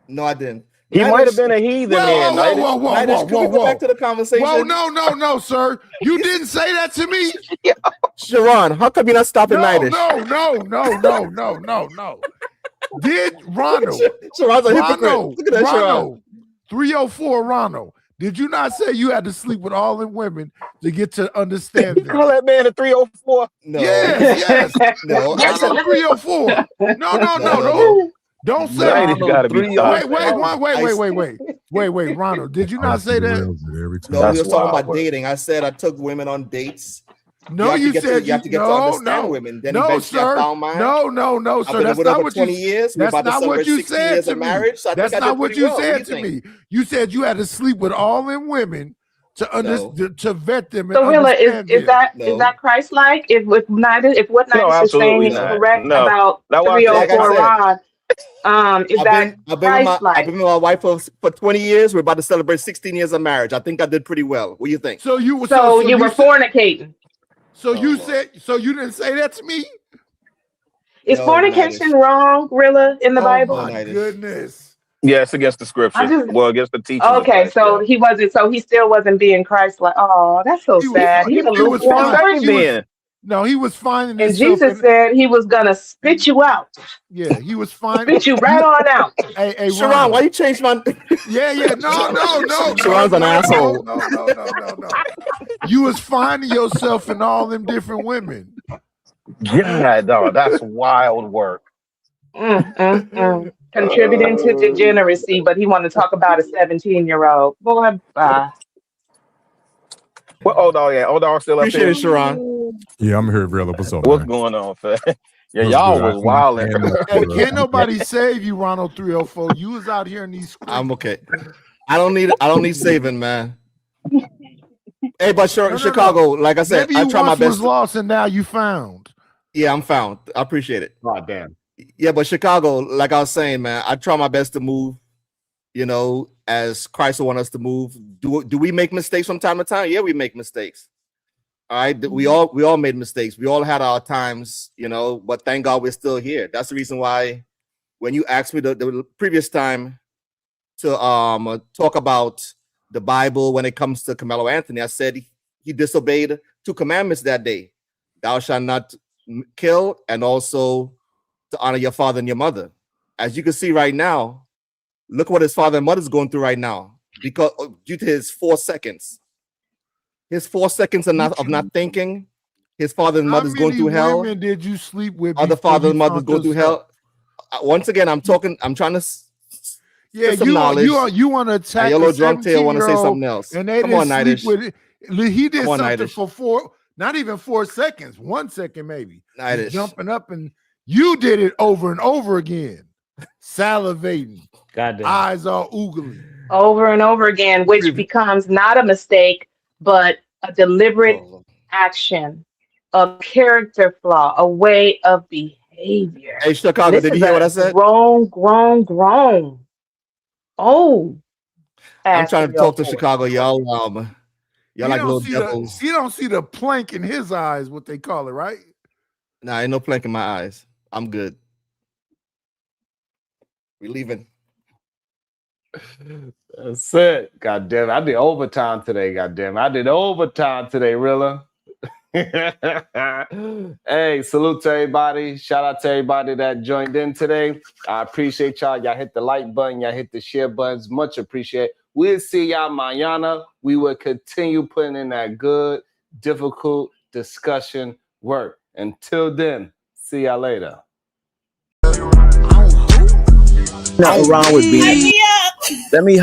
No, I didn't. He might have been a heathen. Whoa. Can we go back to the conversation? Whoa, no, sir. You didn't say that to me. Sharon, how come you're not stopping Nidish? No. Did Ronald? Sharon's a hypocrite. Look at that, Ronald, 304 Ronald. Did you not say you had to sleep with all the women to get to understand them? You call that man a 304? No. Yes. No. I said 304. No. Don't say Wait, Ronald. Did you not say that? No, we were talking about dating. I said I took women on dates. No, you said you have to get to understand women. Then eventually I found mine. No, sir. That's not what 20 years. That's not what you said to me. That's not what you said to me. You said you had to sleep with all them women to vet them. So, Willa, is that Christ-like? If what Nidish is saying is correct about 304 Ron, is that Christ-like? I've been with my wife for 20 years. We're about to celebrate 16 years of marriage. I think I did pretty well. What do you think? So you were fornicating. So you didn't say that to me? Is fornication wrong, Rilla, in the Bible? Oh my goodness. Yeah, it's against the scripture. Against the teaching. Okay, so he wasn't. So he still wasn't being Christ-like. Oh, that's so sad. He's a lukewarm person. No, he was finding And himself. Jesus said he was gonna spit you out. Yeah, he was finding. Spit you right on out. Hey, Sharon, Ronald. why you changed my? Yeah. No. Sharon's an asshole. No. You was finding yourself in all them different women. Yeah, dog, that's wild work. Contributing to degeneracy, but he want to talk about a 17-year-old. Boy, bye. Well, old dog still up Appreciate here. it, Sharon. Yeah, I'm here, Rilla. What's up, What's man? going on, fam? Yeah, What's y'all good? was wilding. Hey, can't nobody save you, Ronald 304. You was out here in these streets. I'm okay. I don't need saving, man. Hey, but Chicago, like I said, Maybe I you try my once best. was lost and now you found. Yeah, I'm found. I appreciate it. God damn. Yeah, but Chicago, like I was saying, man, I try my best to move, as Christ want us to move. Do we make mistakes from time to time? Yeah, we make mistakes. All right. We all made mistakes. We all had our times, but thank God we're still here. That's the reason why when you asked me the previous time to talk about the Bible when it comes to Carmelo Anthony, I said he disobeyed 2 commandments that day. Thou shalt not kill, and also to honor your father and your mother. As you can see right now, look what his father and mother's going through right now because due to his 4 seconds. His 4 seconds of not thinking. His father and mother's going through hell. How many women did you sleep with? Other father and mothers go through hell. Once again, I'm trying to. Yeah, some knowledge. You want to attack Yellow drunk tail want to say something else. And they Come didn't on, sleep Nidish. with it. He did Come on, something Nidish. for not even 4 seconds, 1 second maybe. Nidish. Jumping up, and you did it over and over again, salivating, goddamn, eyes all oogly, Over and over again, which becomes not a mistake, but a deliberate action, a character flaw, a way of behavior. Hey, Chicago, did you hear what I said? Grown. Oh, I'm trying to talk to Chicago, y'all. Y'all like little see devils. you don't see the plank in his eyes, what they call it, right? Nah, ain't no plank in my eyes. I'm good. We leaving. That's it. God damn it. I did overtime today. God damn it. I did overtime today, Rilla. Hey, salute to everybody. Shout out to everybody that joined in today. I appreciate y'all. Y'all hit the like button. Y'all hit the share buttons. Much appreciate. We'll see y'all mañana. We will continue putting in that good, difficult discussion work. Until then, see y'all later. Nothing wrong with being. Let me